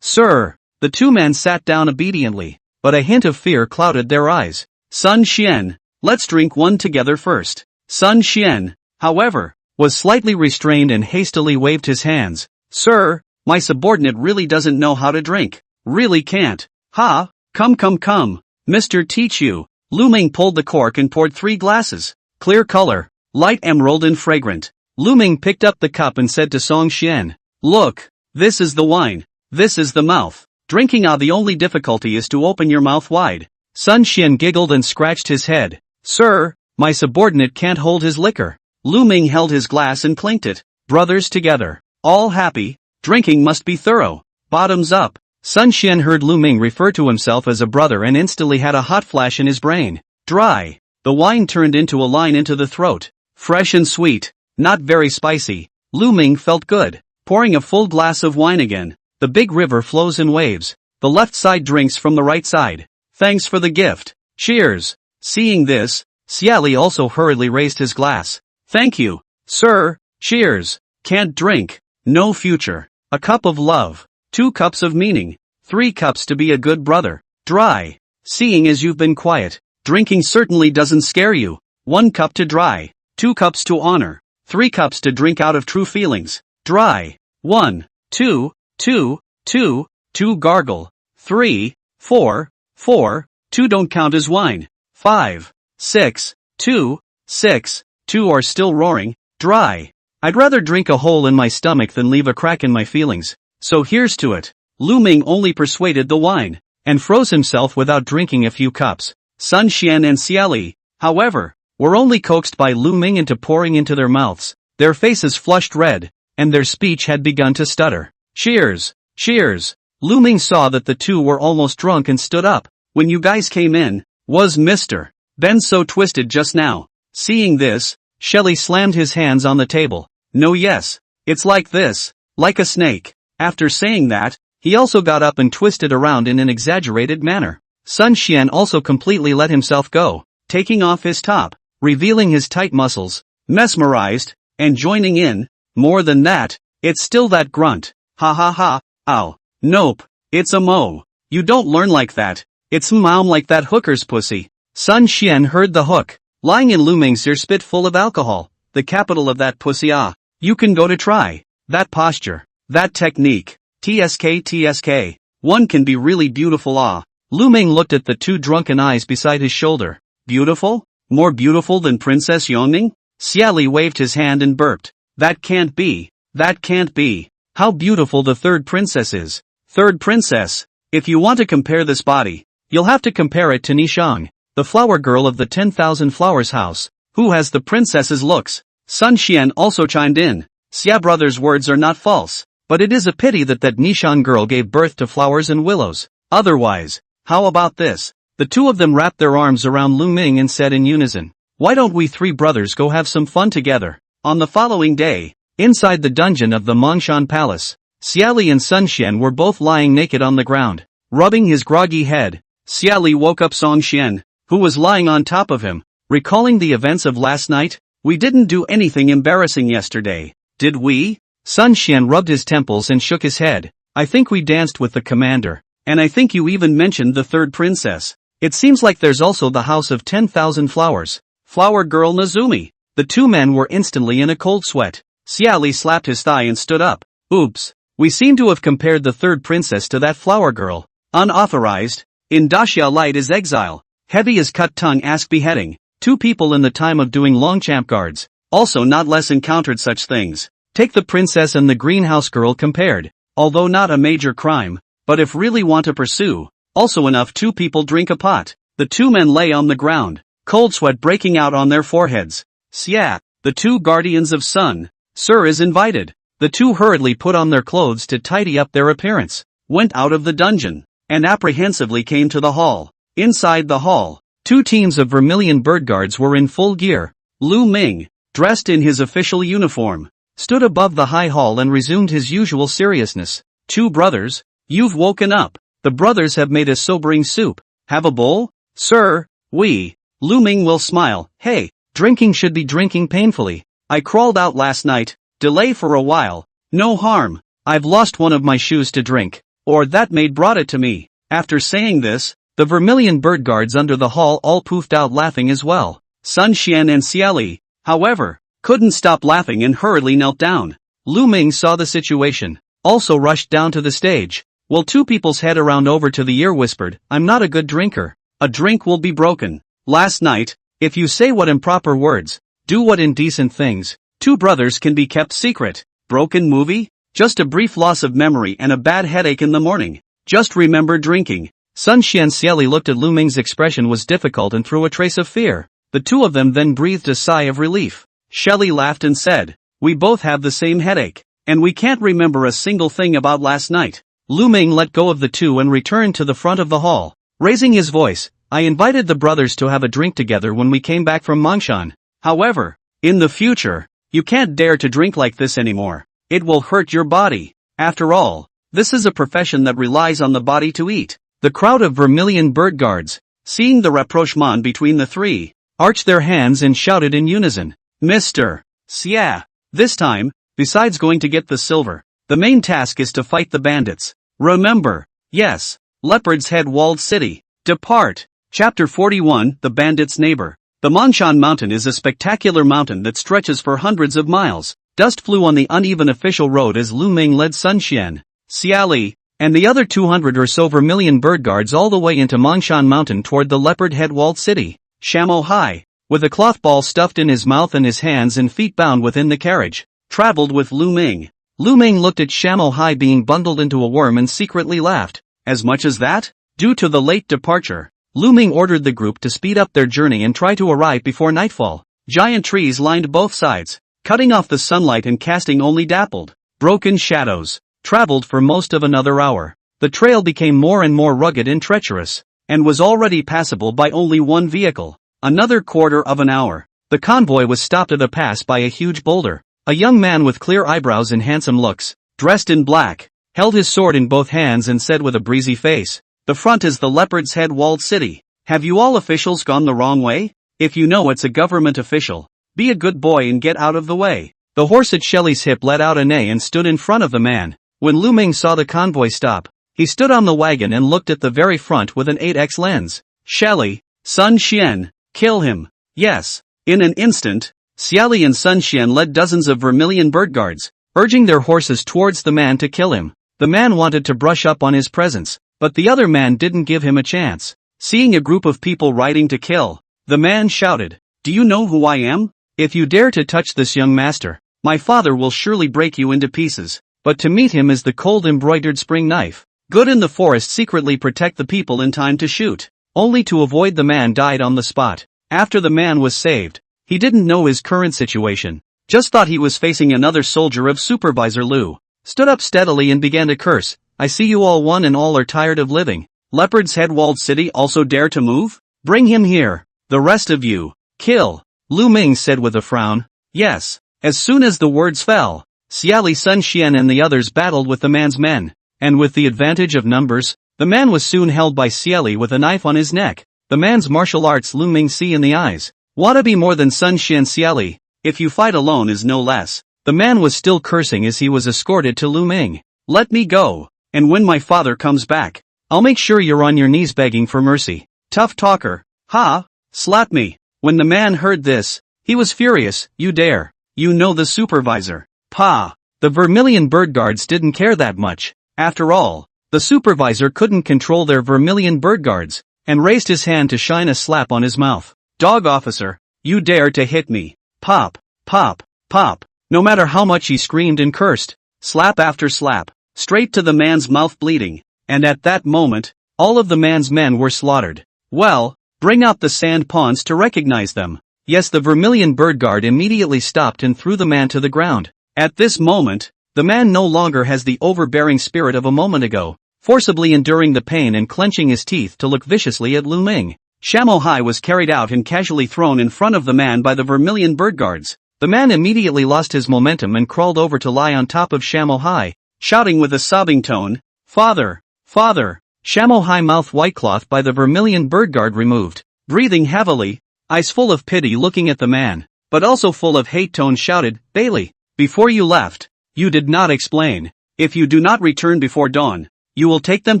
Sir. The two men sat down obediently, but a hint of fear clouded their eyes. Sun Xian, let's drink one together first. Sun Xian, however, was slightly restrained and hastily waved his hands. Sir, my subordinate really doesn't know how to drink. Really can't. Ha, come. Mr. Teach you. Lu Ming pulled the cork and poured 3 glasses. Clear color, light emerald and fragrant. Lu Ming picked up the cup and said to Song Xian, Look, this is the wine. This is the mouth. Drinking the only difficulty is to open your mouth wide. Sun Xian giggled and scratched his head. Sir, my subordinate can't hold his liquor. Lu Ming held his glass and clinked it. Brothers together. All happy. Drinking must be thorough. Bottoms up. Sun Xian heard Lu Ming refer to himself as a brother and instantly had a hot flash in his brain. Dry. The wine turned into a line into the throat. Fresh and sweet. Not very spicy. Lu Ming felt good. Pouring a full glass of wine again. The big river flows in waves. The left side drinks from the right side. Thanks for the gift. Cheers. Seeing this, Xiali also hurriedly raised his glass. Thank you, sir. Cheers. Can't drink. No future. A cup of love. 2 cups of meaning. 3 cups to be a good brother. Dry. Seeing as you've been quiet, drinking certainly doesn't scare you. 1 cup to dry. 2 cups to honor. 3 cups to drink out of true feelings. Dry. 1, 2, 2, 2, 2 gargle. 3, 4, 4, 2 don't count as wine. 5, 6, 2, 6, 2 are still roaring. Dry. I'd rather drink a hole in my stomach than leave a crack in my feelings. So here's to it. Lu Ming only persuaded the wine, and froze himself without drinking a few cups. Sun Xian and Xiali, however, were only coaxed by Lu Ming into pouring into their mouths. Their faces flushed red, and their speech had begun to stutter. Cheers. Cheers. Lu Ming saw that the two were almost drunk and stood up. When you guys came in, was Mr. Ben so twisted just now? Seeing this, Shelley slammed his hands on the table. No, yes. It's like this. Like a snake. After saying that, he also got up and twisted around in an exaggerated manner. Sun Xian also completely let himself go, taking off his top, revealing his tight muscles, mesmerized, and joining in. More than that, it's still that grunt. Ha ha ha, ow. Nope, it's a mo. You don't learn like that. It's mom like that hooker's pussy. Sun Xian heard the hook, lying in Lu Ming's ear spit full of alcohol. The capital of that pussy. You can go to try. That posture. That technique. TSK. One can be really beautiful. Ah. Lu Ming looked at the two drunken eyes beside his shoulder. Beautiful? More beautiful than Princess Yongning? Xia Li waved his hand and burped. That can't be. That can't be. How beautiful the third princess is. Third princess. If you want to compare this body, you'll have to compare it to Nishang, the flower girl of the 10,000 Flowers house, who has the princess's looks. Sun Xian also chimed in. Xia brothers' words are not false, but it is a pity that Nishang girl gave birth to flowers and willows. Otherwise, how about this? The two of them wrapped their arms around Lu Ming and said in unison, why don't we three brothers go have some fun together? On the following day, inside the dungeon of the Mongshan Palace, Xia Li and Sun Xian were both lying naked on the ground. Rubbing his groggy head, Xia Li woke up Song Xian, who was lying on top of him. Recalling the events of last night, we didn't do anything embarrassing yesterday, did we? Sun Xian rubbed his temples and shook his head. I think we danced with the commander, and I think you even mentioned the third princess. It seems like there's also the house of 10,000 flowers. Flower girl Nazumi. The two men were instantly in a cold sweat. Xia Li slapped his thigh and stood up. Oops. We seem to have compared the third princess to that flower girl. Unauthorized. In Daxia light is exile. Heavy as cut tongue ask beheading. Two people in the time of doing Longchamp guards, also not less encountered such things. Take the princess and the greenhouse girl compared. Although not a major crime, but if really want to pursue, also enough two people drink a pot. The two men lay on the ground, cold sweat breaking out on their foreheads. Xia, the two guardians of Sun, Sir is invited. The two hurriedly put on their clothes to tidy up their appearance, went out of the dungeon, and apprehensively came to the hall. Inside the hall, two teams of vermilion bird guards were in full gear. Lu Ming, dressed in his official uniform, stood above the high hall and resumed his usual seriousness. Two brothers, you've woken up. The brothers have made a sobering soup. Have a bowl? Sir, we. Lu Ming will smile. Hey, drinking should be drinking painfully. I crawled out last night, delay for a while. No harm. I've lost one of my shoes to drink. Or that maid brought it to me. After saying this, the vermilion bird guards under the hall all poofed out laughing as well. Sun Xian and Xia Li, however, couldn't stop laughing and hurriedly knelt down. Lu Ming saw the situation, also rushed down to the stage. While two people's head around over to the ear whispered, I'm not a good drinker. A drink will be broken. Last night, if you say what improper words, do what indecent things, two brothers can be kept secret. Broken movie? Just a brief loss of memory and a bad headache in the morning. Just remember drinking. Sun Xian Xia Li looked at Lu Ming's expression was difficult and threw a trace of fear. The two of them then breathed a sigh of relief. Shelley laughed and said, we both have the same headache, and we can't remember a single thing about last night. Lu Ming let go of the two and returned to the front of the hall. Raising his voice, I invited the brothers to have a drink together when we came back from Mongshan. However, in the future, you can't dare to drink like this anymore. It will hurt your body. After all, this is a profession that relies on the body to eat. The crowd of vermilion bird guards, seeing the rapprochement between the three, arched their hands and shouted in unison. Mr. Xia, this time, besides going to get the silver, the main task is to fight the bandits. Remember, yes, Leopard's Head Walled City. Depart. Chapter 41, The Bandit's Neighbor. The Mongshan Mountain is a spectacular mountain that stretches for hundreds of miles. Dust flew on the uneven official road as Lu Ming led Sun Xian, Xia Li, and the other 200 or so vermilion bird guards all the way into Mongshan Mountain toward the Leopard Head Walled City. Shamo Hai, with a cloth ball stuffed in his mouth and his hands and feet bound within the carriage, traveled with Lu Ming. Lu Ming looked at Shamo Hai being bundled into a worm and secretly laughed. As much as that? Due to the late departure, Lu Ming ordered the group to speed up their journey and try to arrive before nightfall. Giant trees lined both sides, cutting off the sunlight and casting only dappled, broken shadows. Traveled for most of another hour. The trail became more and more rugged and treacherous, and was already passable by only one vehicle. Another quarter of an hour. The convoy was stopped at a pass by a huge boulder. A young man with clear eyebrows and handsome looks, dressed in black, held his sword in both hands and said with a breezy face, the front is the Leopard's Head Walled City. Have you all officials gone the wrong way? If you know it's a government official, be a good boy and get out of the way. The horse at Shelley's hip let out a neigh and stood in front of the man. When Lu Ming saw the convoy stop, he stood on the wagon and looked at the very front with an 8x lens. Shelley, Sun Xian, kill him. Yes. In an instant, Xia Li and Sun Xian led dozens of vermilion bird guards, urging their horses towards the man to kill him. The man wanted to brush up on his presence, but the other man didn't give him a chance. Seeing a group of people riding to kill, the man shouted, "Do you know who I am? If you dare to touch this young master, my father will surely break you into pieces." But to meet him is the cold embroidered spring knife. Good in the forest secretly protect the people in time to shoot. Only to avoid the man died on the spot. After the man was saved, he didn't know his current situation. Just thought he was facing another soldier of Supervisor Liu. Stood up steadily and began to curse. "I see you all one and all are tired of living. Leopard's Head walled city also dare to move? Bring him here. The rest of you, kill." Lu Ming said with a frown. Yes. As soon as the words fell, Xiali Sun Xian and the others battled with the man's men. And with the advantage of numbers, the man was soon held by Xiali with a knife on his neck. The man's martial arts Lu Ming see in the eyes. Wanna be more than Sun Xian Xiali, if you fight alone is no less. The man was still cursing as he was escorted to Lu Ming. "Let me go, and when my father comes back, I'll make sure you're on your knees begging for mercy. Tough talker. Ha! Slap me." When the man heard this, he was furious. "You dare. You know the supervisor." Pa! The Vermilion bird guards didn't care that much. After all, the supervisor couldn't control their Vermilion bird guards, and raised his hand to shine a slap on his mouth. "Dog officer, you dare to hit me." Pop, pop, pop. No matter how much he screamed and cursed, slap after slap, straight to the man's mouth bleeding, and at that moment, all of the man's men were slaughtered. "Well, bring out the sand pawns to recognize them." Yes, the Vermilion bird guard immediately stopped and threw the man to the ground. At this moment, the man no longer has the overbearing spirit of a moment ago, forcibly enduring the pain and clenching his teeth to look viciously at Lu Ming. Shamo Hai was carried out and casually thrown in front of the man by the Vermilion bird guards. The man immediately lost his momentum and crawled over to lie on top of Shamo Hai, shouting with a sobbing tone, "Father! Father!" Shamo Hai mouth whitecloth by the Vermilion bird guard removed, breathing heavily, eyes full of pity looking at the man, but also full of hate tone shouted, "Bailey, before you left, you did not explain. If you do not return before dawn, you will take them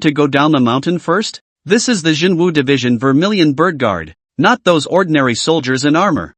to go down the mountain first? This is the Jinwu Division Vermilion bird guard, not those ordinary soldiers in armor."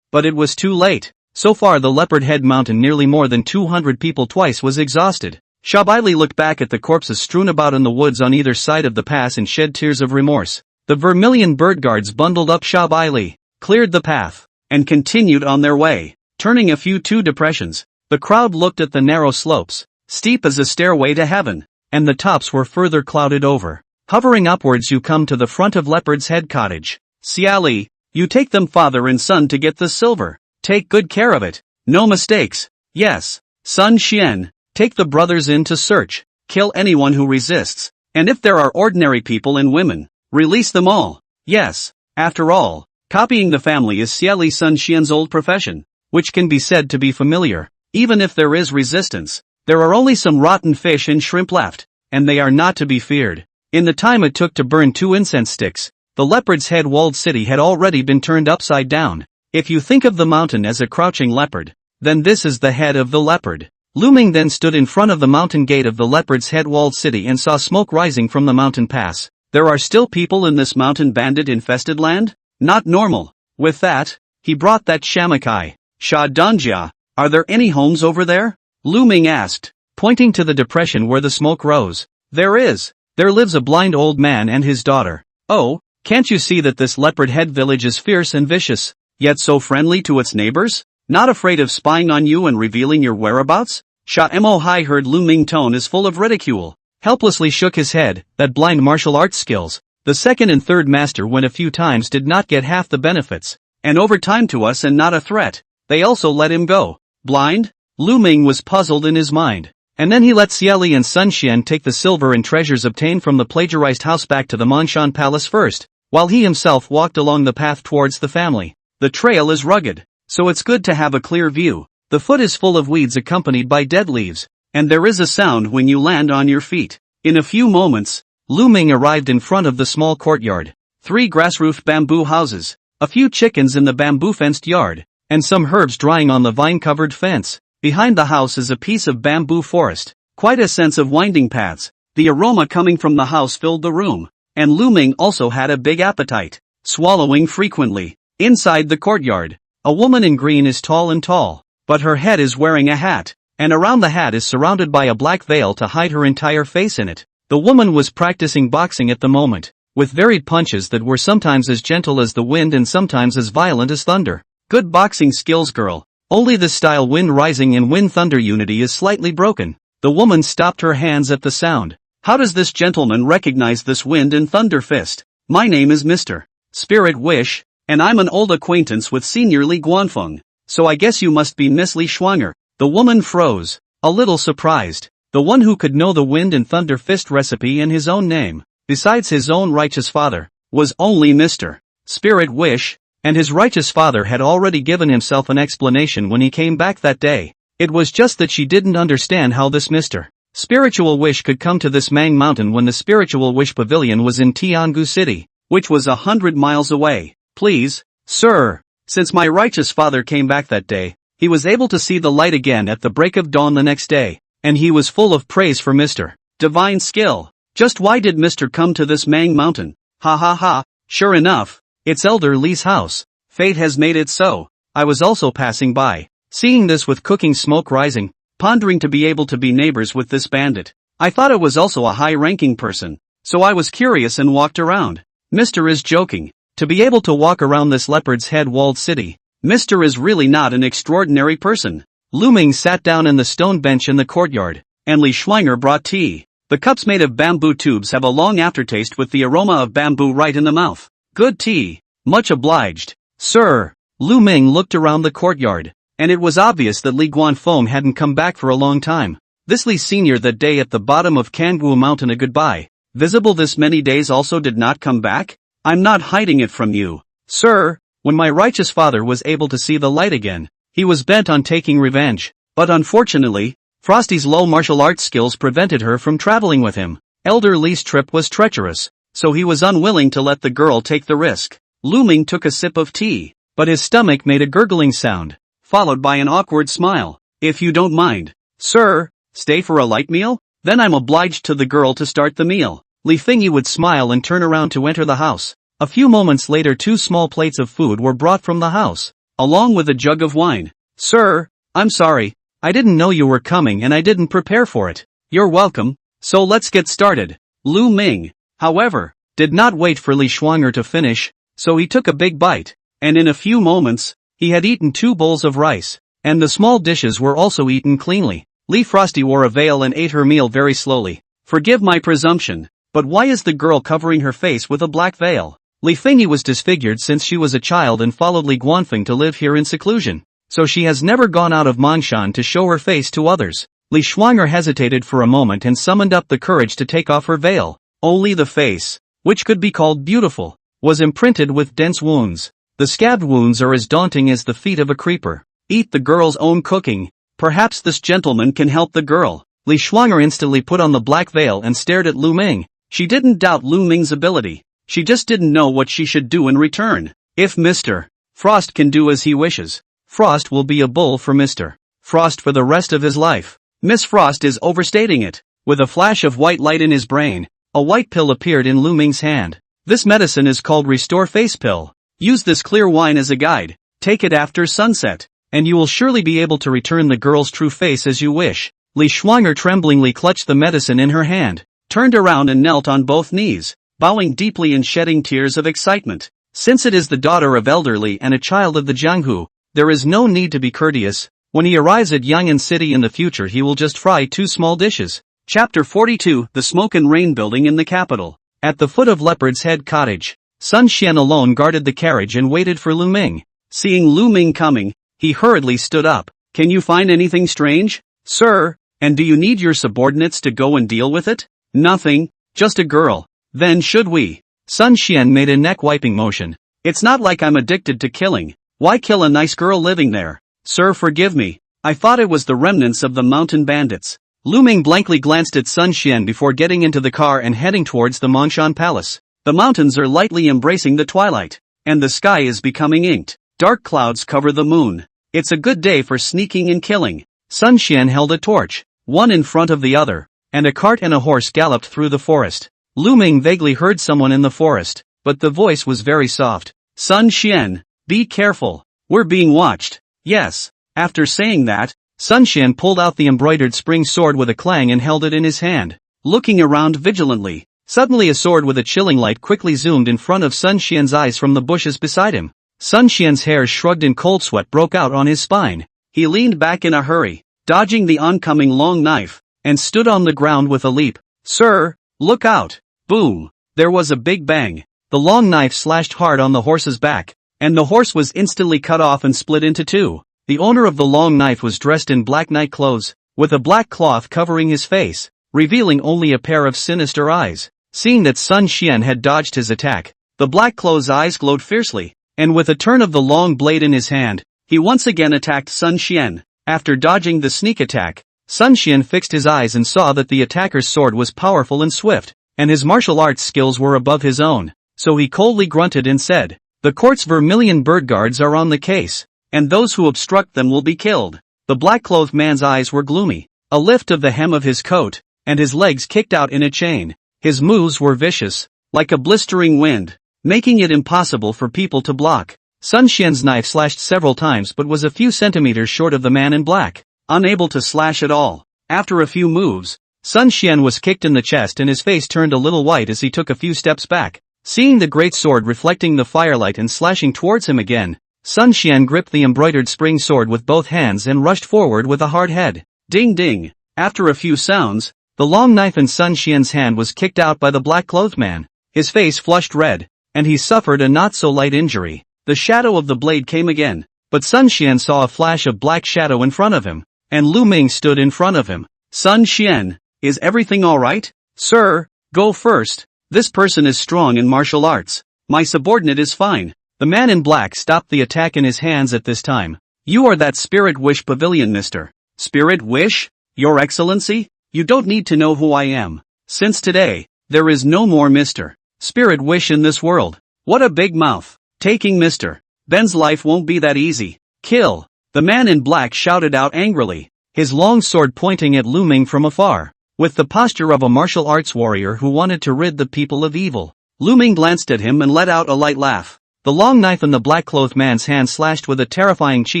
But it was too late. So far the Leopard Head Mountain nearly more than 200 people twice was exhausted. Shabaili looked back at the corpses strewn about in the woods on either side of the pass and shed tears of remorse. The Vermilion bird guards bundled up Shabaili, cleared the path, and continued on their way, turning a few two depressions. The crowd looked at the narrow slopes, steep as a stairway to heaven, and the tops were further clouded over. Hovering upwards you come to the front of Leopard's Head Cottage. "Xiali, you take them father and son to get the silver. Take good care of it. No mistakes." "Yes, Sun Xian, take the brothers in to search. Kill anyone who resists. And if there are ordinary people and women, release them all." "Yes." After all, copying the family is Xiali Sun Xian's old profession, which can be said to be familiar. Even if there is resistance, there are only some rotten fish and shrimp left, and they are not to be feared. In the time it took to burn 2 incense sticks, the Leopard's Head walled city had already been turned upside down. If you think of the mountain as a crouching leopard, then this is the head of the leopard. Lu Ming then stood in front of the mountain gate of the Leopard's Head walled city and saw smoke rising from the mountain pass. There are still people in this mountain bandit infested land? Not normal. With that, he brought that Shamakai. "Sha Danjia, are there any homes over there?" Lu Ming asked, pointing to the depression where the smoke rose. "There is. There lives a blind old man and his daughter." "Oh, can't you see that this Leopard Head village is fierce and vicious, yet so friendly to its neighbors? Not afraid of spying on you and revealing your whereabouts?" Sha Mo Hai heard Lu Ming tone is full of ridicule, helplessly shook his head. That blind martial arts skills. The second and third master went a few times did not get half the benefits, and over time to us and not a threat. They also let him go. Blind? Lu Ming was puzzled in his mind. And then he let Xiali and Sun Xian take the silver and treasures obtained from the plagiarized house back to the Mongshan Palace first, while he himself walked along the path towards the family. The trail is rugged, so it's good to have a clear view. The foot is full of weeds accompanied by dead leaves, and there is a sound when you land on your feet. In a few moments, Lu Ming arrived in front of the small courtyard. 3 grass-roofed bamboo houses, a few chickens in the bamboo-fenced yard, and some herbs drying on the vine-covered fence. Behind the house is a piece of bamboo forest, quite a sense of winding paths. The aroma coming from the house filled the room, and Lu Ming also had a big appetite, swallowing frequently. Inside the courtyard, a woman in green is tall, but her head is wearing a hat. and around the hat is surrounded by a black veil to hide her entire face in it. The woman was practicing boxing at the moment, with varied punches that were sometimes as gentle as the wind and sometimes as violent as thunder. Good boxing skills, girl. Only this style wind rising and wind thunder unity is slightly broken. The woman stopped her hands at the sound. How does this gentleman recognize this wind and thunder fist? My name is Mr. Spirit Wish, and I'm an old acquaintance with Senior Li Guanfeng, so I guess you must be Miss Li Schwanger. The woman froze, a little surprised. The one who could know the wind and thunder fist recipe and his own name, besides his own righteous father, was only Mr. Spirit Wish, and his righteous father had already given himself an explanation when he came back that day. It was just that she didn't understand how this Mr. Spiritual Wish could come to this Mang Mountain when the Spiritual Wish Pavilion was in Tiangu City, which was 100 miles away. Please, sir, since my righteous father came back that day, he was able to see the light again at the break of dawn the next day, and he was full of praise for Mr. Divine skill. Just why did Mr. come to this Mang Mountain? Ha ha ha, sure enough, it's Elder Li's house. Fate has made it so. I was also passing by, seeing this with cooking smoke rising, pondering to be able to be neighbors with this bandit. I thought it was also a high-ranking person, so I was curious and walked around. Mr. is joking. To be able to walk around this leopard's head walled city, Mr. is really not an extraordinary person. Lu Ming sat down in the stone bench in the courtyard, and Li Schwanger brought tea. The cups made of bamboo tubes have a long aftertaste with the aroma of bamboo right in the mouth. Good tea. Much obliged, sir. Lu Ming looked around the courtyard, and it was obvious that Li Guanfeng hadn't come back for a long time. This Li Senior that day at the bottom of Kangwu Mountain a goodbye, visible this many days also did not come back? I'm not hiding it from you, sir. When my righteous father was able to see the light again, he was bent on taking revenge, but unfortunately, Frosty's low martial arts skills prevented her from traveling with him. Elder Li's trip was treacherous, so he was unwilling to let the girl take the risk. Lu Ming took a sip of tea, but his stomach made a gurgling sound, followed by an awkward smile. If you don't mind, sir, stay for a light meal? Then I'm obliged to the girl to start the meal. Li Fengyi would smile and turn around to enter the house. A few moments later 2 small plates of food were brought from the house, along with a jug of wine. Sir, I'm sorry, I didn't know you were coming and I didn't prepare for it. You're welcome, so let's get started. Lu Ming, however, did not wait for Li Schwanger to finish, so he took a big bite, and in a few moments, he had eaten 2 bowls of rice, and the small dishes were also eaten cleanly. Li Frosty wore a veil and ate her meal very slowly. Forgive my presumption, but why is the girl covering her face with a black veil? Li Fengyi was disfigured since she was a child and followed Li Guanfeng to live here in seclusion, so she has never gone out of Mongshan to show her face to others. Li Schwanger hesitated for a moment and summoned up the courage to take off her veil. Only the face, which could be called beautiful, was imprinted with dense wounds. The scabbed wounds are as daunting as the feet of a creeper. Eat the girl's own cooking. Perhaps this gentleman can help the girl. Li Schwanger instantly put on the black veil and stared at Lu Ming. She didn't doubt Lu Ming's ability. She just didn't know what she should do in return. If Mr. Frost can do as he wishes, Frost will be a bull for Mr. Frost for the rest of his life. Miss Frost is overstating it. With a flash of white light in his brain, a white pill appeared in Lu Ming's hand. This medicine is called Restore Face Pill. Use this clear wine as a guide. Take it after sunset, and you will surely be able to return the girl's true face as you wish. Li Schwanger tremblingly clutched the medicine in her hand, turned around and knelt on both knees, bowing deeply and shedding tears of excitement. Since it is the daughter of elderly and a child of the Jianghu, there is no need to be courteous. When he arrives at Yang'an City in the future he will just fry 2 small dishes. Chapter 42, The Smoke and Rain Building in the Capital. At the foot of Leopard's Head Cottage, Sun Xian alone guarded the carriage and waited for Lu Ming. Seeing Lu Ming coming, he hurriedly stood up. Can you find anything strange, sir? And do you need your subordinates to go and deal with it? Nothing, just a girl. Then should we? Sun Xian made a neck-wiping motion. It's not like I'm addicted to killing. Why kill a nice girl living there? Sir, forgive me. I thought it was the remnants of the mountain bandits. Lu Ming blankly glanced at Sun Xian before getting into the car and heading towards the Mongshan Palace. The mountains are lightly embracing the twilight, and the sky is becoming inked. Dark clouds cover the moon. It's a good day for sneaking and killing. Sun Xian held a torch, one in front of the other, and a cart and a horse galloped through the forest. Lu Ming vaguely heard someone in the forest, but the voice was very soft. Sun Xian, be careful. We're being watched. Yes. After saying that, Sun Xian pulled out the embroidered spring sword with a clang and held it in his hand, looking around vigilantly. Suddenly a sword with a chilling light quickly zoomed in front of Sun Xian's eyes from the bushes beside him. Sun Xian's hair shrugged and cold sweat broke out on his spine. He leaned back in a hurry, dodging the oncoming long knife, and stood on the ground with a leap. "Sir, look out!" Boom! There was a big bang. The long knife slashed hard on the horse's back, and the horse was instantly cut off and split into two. The owner of the long knife was dressed in black night clothes, with a black cloth covering his face, revealing only a pair of sinister eyes. Seeing that Sun Xian had dodged his attack, the black clothes' eyes glowed fiercely, and with a turn of the long blade in his hand, he once again attacked Sun Xian. After dodging the sneak attack, Sun Xian fixed his eyes and saw that the attacker's sword was powerful and swift, and his martial arts skills were above his own, so he coldly grunted and said, "The court's vermilion bird guards are on the case, and those who obstruct them will be killed." The black-clothed man's eyes were gloomy, a lift of the hem of his coat, and his legs kicked out in a chain. His moves were vicious, like a blistering wind, making it impossible for people to block. Sun Xian's knife slashed several times but was a few centimeters short of the man in black, unable to slash at all. After a few moves, Sun Xian was kicked in the chest and his face turned a little white as he took a few steps back. Seeing the great sword reflecting the firelight and slashing towards him again, Sun Xian gripped the embroidered spring sword with both hands and rushed forward with a hard head. Ding ding! After a few sounds, the long knife in Sun Xian's hand was kicked out by the black-clothed man. His face flushed red, and he suffered a not-so-light injury. The shadow of the blade came again, but Sun Xian saw a flash of black shadow in front of him, and Lu Ming stood in front of him. "Sun Xian, is everything alright?" "Sir, go first. This person is strong in martial arts. My subordinate is fine." The man in black stopped the attack in his hands at this time. "You are that Spirit Wish Pavilion, Mr. Spirit Wish? Your Excellency? You don't need to know who I am. Since today, there is no more Mr. Spirit Wish in this world." "What a big mouth. Taking Mr. Ben's life won't be that easy. Kill!" The man in black shouted out angrily, his long sword pointing at Lu Ming from afar. With the posture of a martial arts warrior who wanted to rid the people of evil, Lu Ming glanced at him and let out a light laugh. The long knife in the black-clothed man's hand slashed with a terrifying chi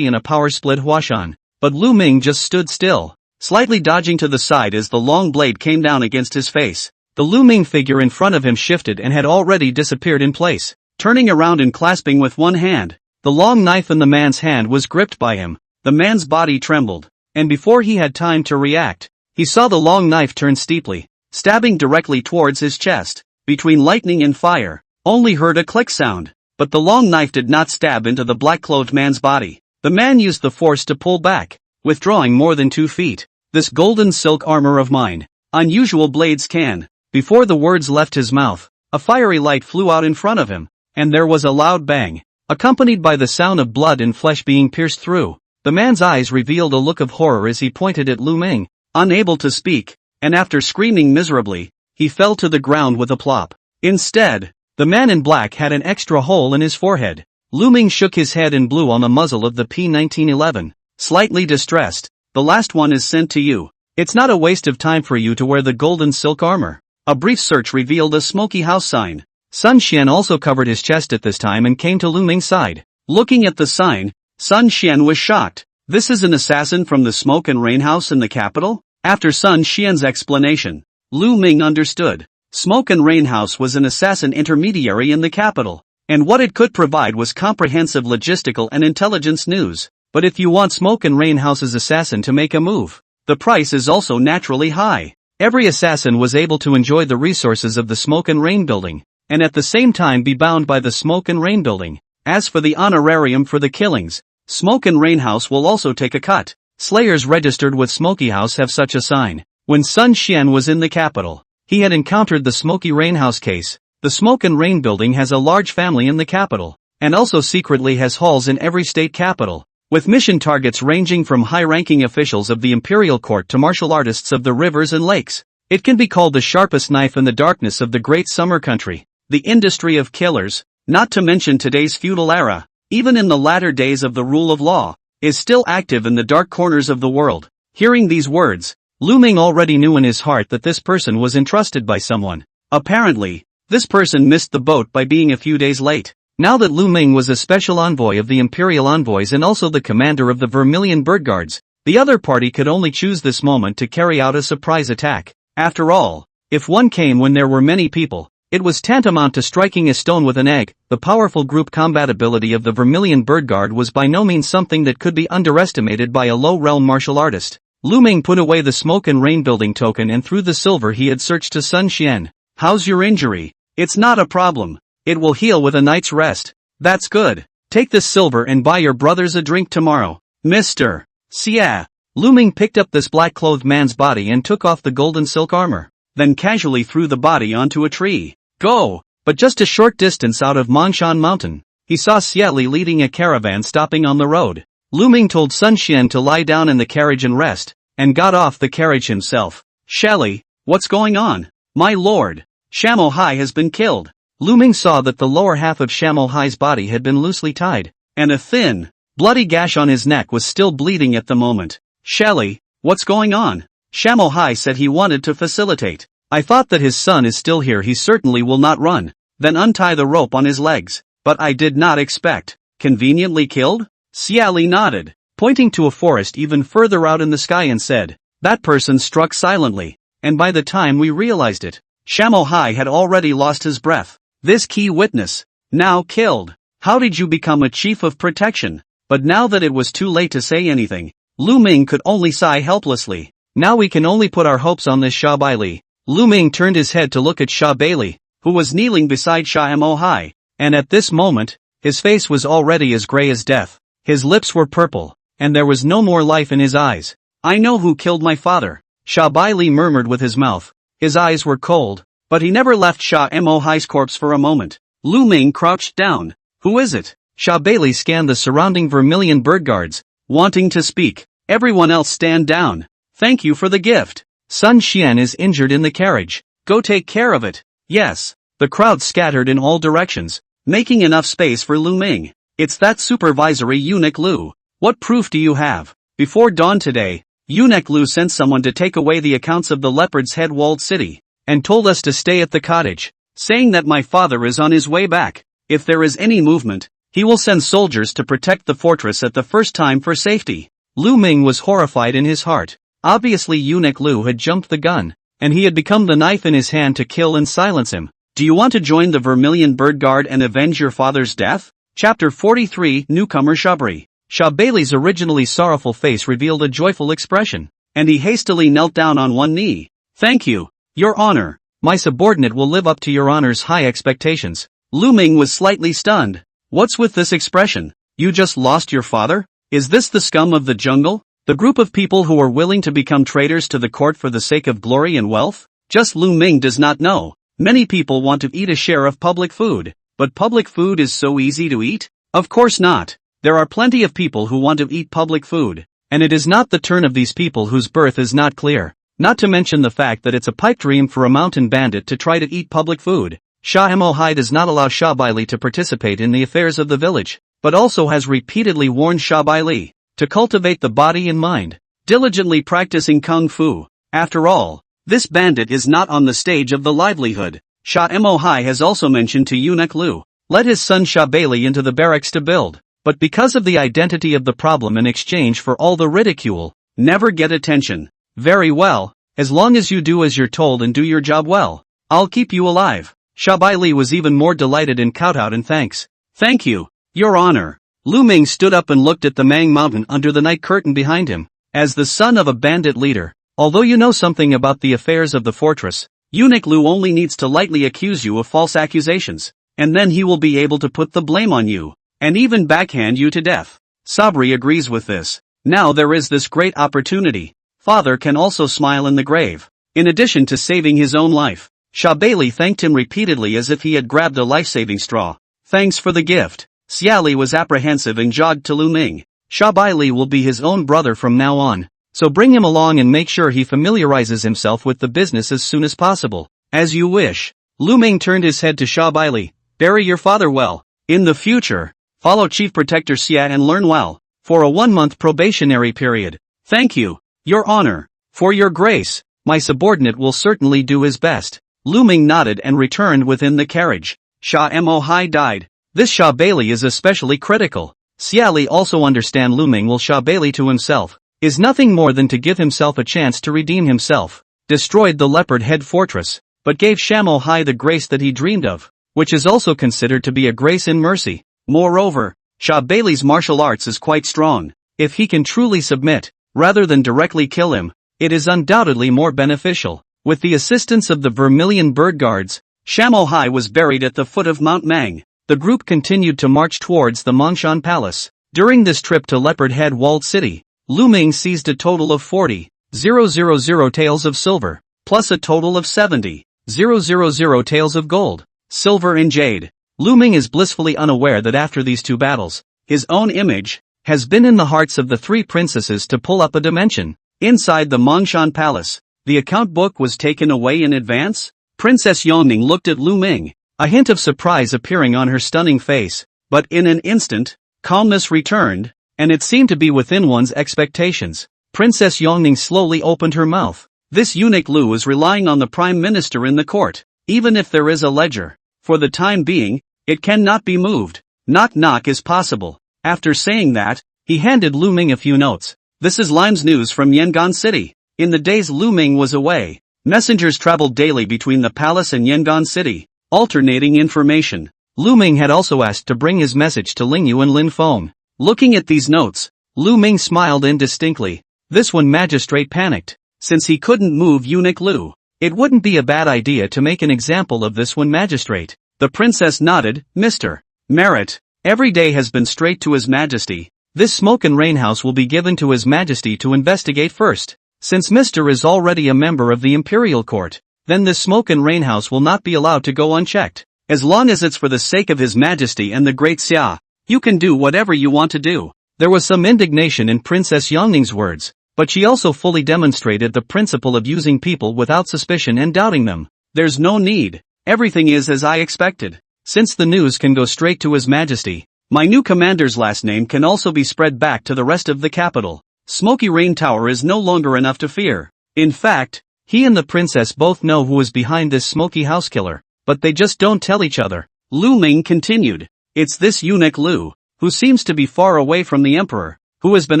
and a power-split huashan, but Lu Ming just stood still, slightly dodging to the side as the long blade came down against his face. The Lu Ming figure in front of him shifted and had already disappeared in place. Turning around and clasping with one hand, the long knife in the man's hand was gripped by him. The man's body trembled, and before he had time to react, he saw the long knife turn steeply, stabbing directly towards his chest. Between lightning and fire, only heard a click sound, but the long knife did not stab into the black-clothed man's body. The man used the force to pull back, withdrawing more than 2 feet. "This golden silk armor of mine, unusual blades can." Before the words left his mouth, a fiery light flew out in front of him, and there was a loud bang, accompanied by the sound of blood and flesh being pierced through. The man's eyes revealed a look of horror as he pointed at Lu Ming, unable to speak, and after screaming miserably, he fell to the ground with a plop. Instead, the man in black had an extra hole in his forehead. Lu Ming shook his head and blew on the muzzle of the P1911, slightly distressed. "The last one is sent to you. It's not a waste of time for you to wear the golden silk armor." A brief search revealed a smoky house sign. Sun Xian also covered his chest at this time and came to Lu Ming's side. Looking at the sign, Sun Xian was shocked. "This is an assassin from the Smoke and Rain House in the capital?" After Sun Xian's explanation, Lu Ming understood. Smoke and Rain House was an assassin intermediary in the capital, and what it could provide was comprehensive logistical and intelligence news. But if you want Smoke and Rain House's assassin to make a move, the price is also naturally high. Every assassin was able to enjoy the resources of the Smoke and Rain building, and at the same time be bound by the Smoke and Rain building. As for the honorarium for the killings, Smoke and Rain House will also take a cut. Slayers registered with Smoky House have such a sign. When Sun Xian was in the capital, he had encountered the Smoky Rain House case. The Smoke and Rain building has a large family in the capital, and also secretly has halls in every state capital, with mission targets ranging from high-ranking officials of the imperial court to martial artists of the rivers and lakes. It can be called the sharpest knife in the darkness of the great summer country. The industry of killers, not to mention today's feudal era, even in the latter days of the rule of law, is still active in the dark corners of the world. Hearing these words, Lu Ming already knew in his heart that this person was entrusted by someone. Apparently, this person missed the boat by being a few days late. Now that Lu Ming was a special envoy of the imperial envoys and also the commander of the Vermilion Bird Guards, The other party could only choose this moment to carry out a surprise attack. After all, if one came when there were many people, it was tantamount to striking a stone with an egg. The powerful group combat ability of the Vermilion Bird Guard was by no means something that could be underestimated by a low-realm martial artist. Lu Ming put away the smoke and rain building token and threw the silver he had searched to Sun Xian. How's your injury? It's not a problem. It will heal with a night's rest. That's good. Take this silver and buy your brothers a drink tomorrow. Mr. Xia. Lu Ming picked up this black-clothed man's body and took off the golden silk armor, then casually threw the body onto a tree. Go! But just a short distance out of Mongshan Mountain, he saw Xia Li leading a caravan stopping on the road. Lu Ming told Sun Xian to lie down in the carriage and rest, and got off the carriage himself. Shelly, what's going on? My lord, Shamo Hai has been killed. Lu Ming saw that the lower half of Shamo Hai's body had been loosely tied, and a thin, bloody gash on his neck was still bleeding at the moment. Shelly, what's going on? Shamo Hai said he wanted to facilitate. I thought that his son is still here, he certainly will not run. Then untie the rope on his legs. But I did not expect. Conveniently killed? Xia Li nodded, pointing to a forest even further out in the sky and said, that person struck silently, and by the time we realized it, Shamo Hai had already lost his breath. This key witness, now killed. How did you become a chief of protection? But now that it was too late to say anything, Lu Ming could only sigh helplessly. Now we can only put our hopes on this Sha Bai Li. Lu Ming turned his head to look at Sha Bai Li, who was kneeling beside Shamo Hai, and at this moment, his face was already as gray as death. His lips were purple, and there was no more life in his eyes. I know who killed my father, Sha Bai Li murmured with his mouth. His eyes were cold, but he never left Shamo Hai's corpse for a moment. Lu Ming crouched down. Who is it? Sha Bai Li scanned the surrounding Vermilion Bird Guards, wanting to speak. Everyone else stand down. Thank you for the gift. Sun Xian is injured in the carriage. Go take care of it. Yes. The crowd scattered in all directions, making enough space for Lu Ming. It's that supervisory eunuch Lu. What proof do you have? Before dawn today, eunuch Lu sent someone to take away the accounts of the leopard's head walled city, and told us to stay at the cottage, saying that my father is on his way back. If there is any movement, he will send soldiers to protect the fortress at the first time for safety. Lu Ming was horrified in his heart. Obviously eunuch Lu had jumped the gun, and he had become the knife in his hand to kill and silence him. Do you want to join the Vermilion Bird Guard and avenge your father's death? Chapter 43 Newcomer Shabri. Sha Bai Li's originally sorrowful face revealed a joyful expression, and he hastily knelt down on one knee. Thank you, Your Honor. My subordinate will live up to Your Honor's high expectations. Lu Ming was slightly stunned. What's with this expression? You just lost your father? Is this the scum of the jungle? The group of people who are willing to become traitors to the court for the sake of glory and wealth? Just Lu Ming does not know. Many people want to eat a share of public food, but public food is so easy to eat? Of course not. There are plenty of people who want to eat public food, and it is not the turn of these people whose birth is not clear. Not to mention the fact that it's a pipe dream for a mountain bandit to try to eat public food. Shamo Hai does not allow Sha Bai Li to participate in the affairs of the village, but also has repeatedly warned Sha Bai Li to cultivate the body and mind, diligently practicing kung fu. After all, this bandit is not on the stage of the livelihood. Shamo Hai has also mentioned to eunuch Lu, let his son Sha Bai Li into the barracks to build, but because of the identity of the problem in exchange for all the ridicule, never get attention. Very well, as long as you do as you're told and do your job well, I'll keep you alive. Sha Bai Li was even more delighted and kowtowed in thanks. Thank you, Your Honor. Lu Ming stood up and looked at the Mang Mountain under the night curtain behind him. As the son of a bandit leader, although you know something about the affairs of the fortress, eunuch Lu only needs to lightly accuse you of false accusations, and then he will be able to put the blame on you, and even backhand you to death. Sabri agrees with this. Now there is this great opportunity. Father can also smile in the grave. In addition to saving his own life, Sha Bai Li thanked him repeatedly as if he had grabbed a life-saving straw. Thanks for the gift. Xia Li was apprehensive and jogged to Lu Ming. Sha Bai Li will be his own brother from now on, so bring him along and make sure he familiarizes himself with the business as soon as possible. As you wish. Lu Ming turned his head to Sha Bai Li. Bury your father well. In the future, follow Chief Protector Xia and learn well. For a 1-month probationary period. Thank you, Your Honor. For your grace, my subordinate will certainly do his best. Lu Ming nodded and returned within the carriage. Shamo Hai died. This Sha Bai Li is especially critical. Xia Li also understand Lu Ming will Sha Bai Li to himself, is nothing more than to give himself a chance to redeem himself. Destroyed the leopard head fortress, but gave Shamo Hai the grace that he dreamed of, which is also considered to be a grace in mercy. Moreover, Sha Bailey's martial arts is quite strong. If he can truly submit, rather than directly kill him, it is undoubtedly more beneficial. With the assistance of the Vermilion Bird Guards, Shamo Hai was buried at the foot of Mount Mang. The group continued to march towards the Mongshan Palace. During this trip to Leopard Head Walled City, Lu Ming seized a total of 40,000 taels of silver, plus a total of 70,000 taels of gold, silver and jade. Lu Ming is blissfully unaware that after these two battles, his own image has been in the hearts of the three princesses to pull up a dimension. Inside the Mongshan Palace, the account book was taken away in advance. Princess Yongning looked at Lu Ming, a hint of surprise appearing on her stunning face, but in an instant, calmness returned, and it seemed to be within one's expectations. Princess Yongning slowly opened her mouth. This eunuch Lu is relying on the Prime Minister in the court. Even if there is a ledger, for the time being, it cannot be moved. Knock knock is possible. After saying that, he handed Lu Ming a few notes. This is Lime's news from Yangon City. In the days Lu Ming was away, messengers traveled daily between the palace and Yangon City, alternating information. Lu Ming had also asked to bring his message to Lingyu and Lin Feng. Looking at these notes, Lu Ming smiled indistinctly. This one magistrate panicked. Since he couldn't move eunuch Lu, it wouldn't be a bad idea to make an example of this one magistrate. The princess nodded. Mr. Merit, every day has been straight to His Majesty. This smoke and rain house will be given to His Majesty to investigate first. Since Mr. is already a member of the Imperial Court, then this smoke and rain house will not be allowed to go unchecked. As long as it's for the sake of His Majesty and the Great Xia, you can do whatever you want to do. There was some indignation in Princess Yongning's words, but she also fully demonstrated the principle of using people without suspicion and doubting them. There's no need. Everything is as I expected. Since the news can go straight to His Majesty, my new commander's last name can also be spread back to the rest of the capital. Smoky Rain Tower is no longer enough to fear. In fact, he and the princess both know who is behind this smoky house killer, but they just don't tell each other. Lu Ming continued. It's this eunuch Lu, who seems to be far away from the emperor, who has been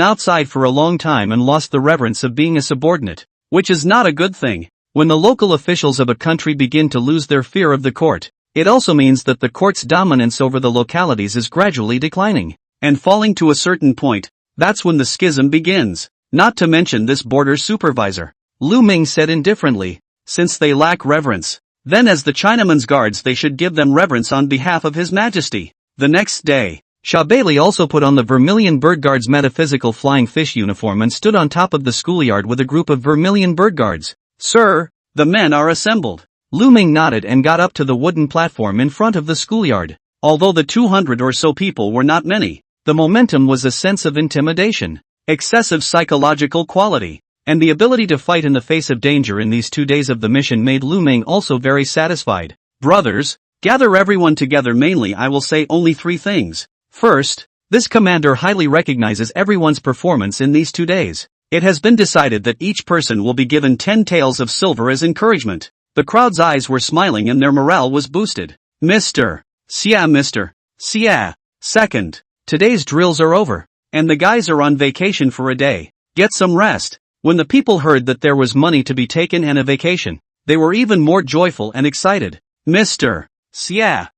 outside for a long time and lost the reverence of being a subordinate, which is not a good thing. When the local officials of a country begin to lose their fear of the court, it also means that the court's dominance over the localities is gradually declining, and falling to a certain point. That's when the schism begins. Not to mention this border supervisor, Lu Ming said indifferently, since they lack reverence, then as the Chinaman's guards they should give them reverence on behalf of His Majesty. The next day, Sha Bailey also put on the Vermilion Bird Guards' metaphysical flying fish uniform and stood on top of the schoolyard with a group of Vermilion Bird Guards. Sir, the men are assembled. Lu Ming nodded and got up to the wooden platform in front of the schoolyard. Although the 200 or so people were not many, the momentum was a sense of intimidation, excessive psychological quality, and the ability to fight in the face of danger in these 2 days of the mission made Lu Ming also very satisfied. Brothers, gather everyone together. Mainly I will say only 3 things. First, this commander highly recognizes everyone's performance in these 2 days. It has been decided that each person will be given 10 taels of silver as encouragement. The crowd's eyes were smiling and their morale was boosted. Mr. Xia. Second, today's drills are over, and the guys are on vacation for a day. Get some rest. When the people heard that there was money to be taken and a vacation, they were even more joyful and excited. Mr. Xia.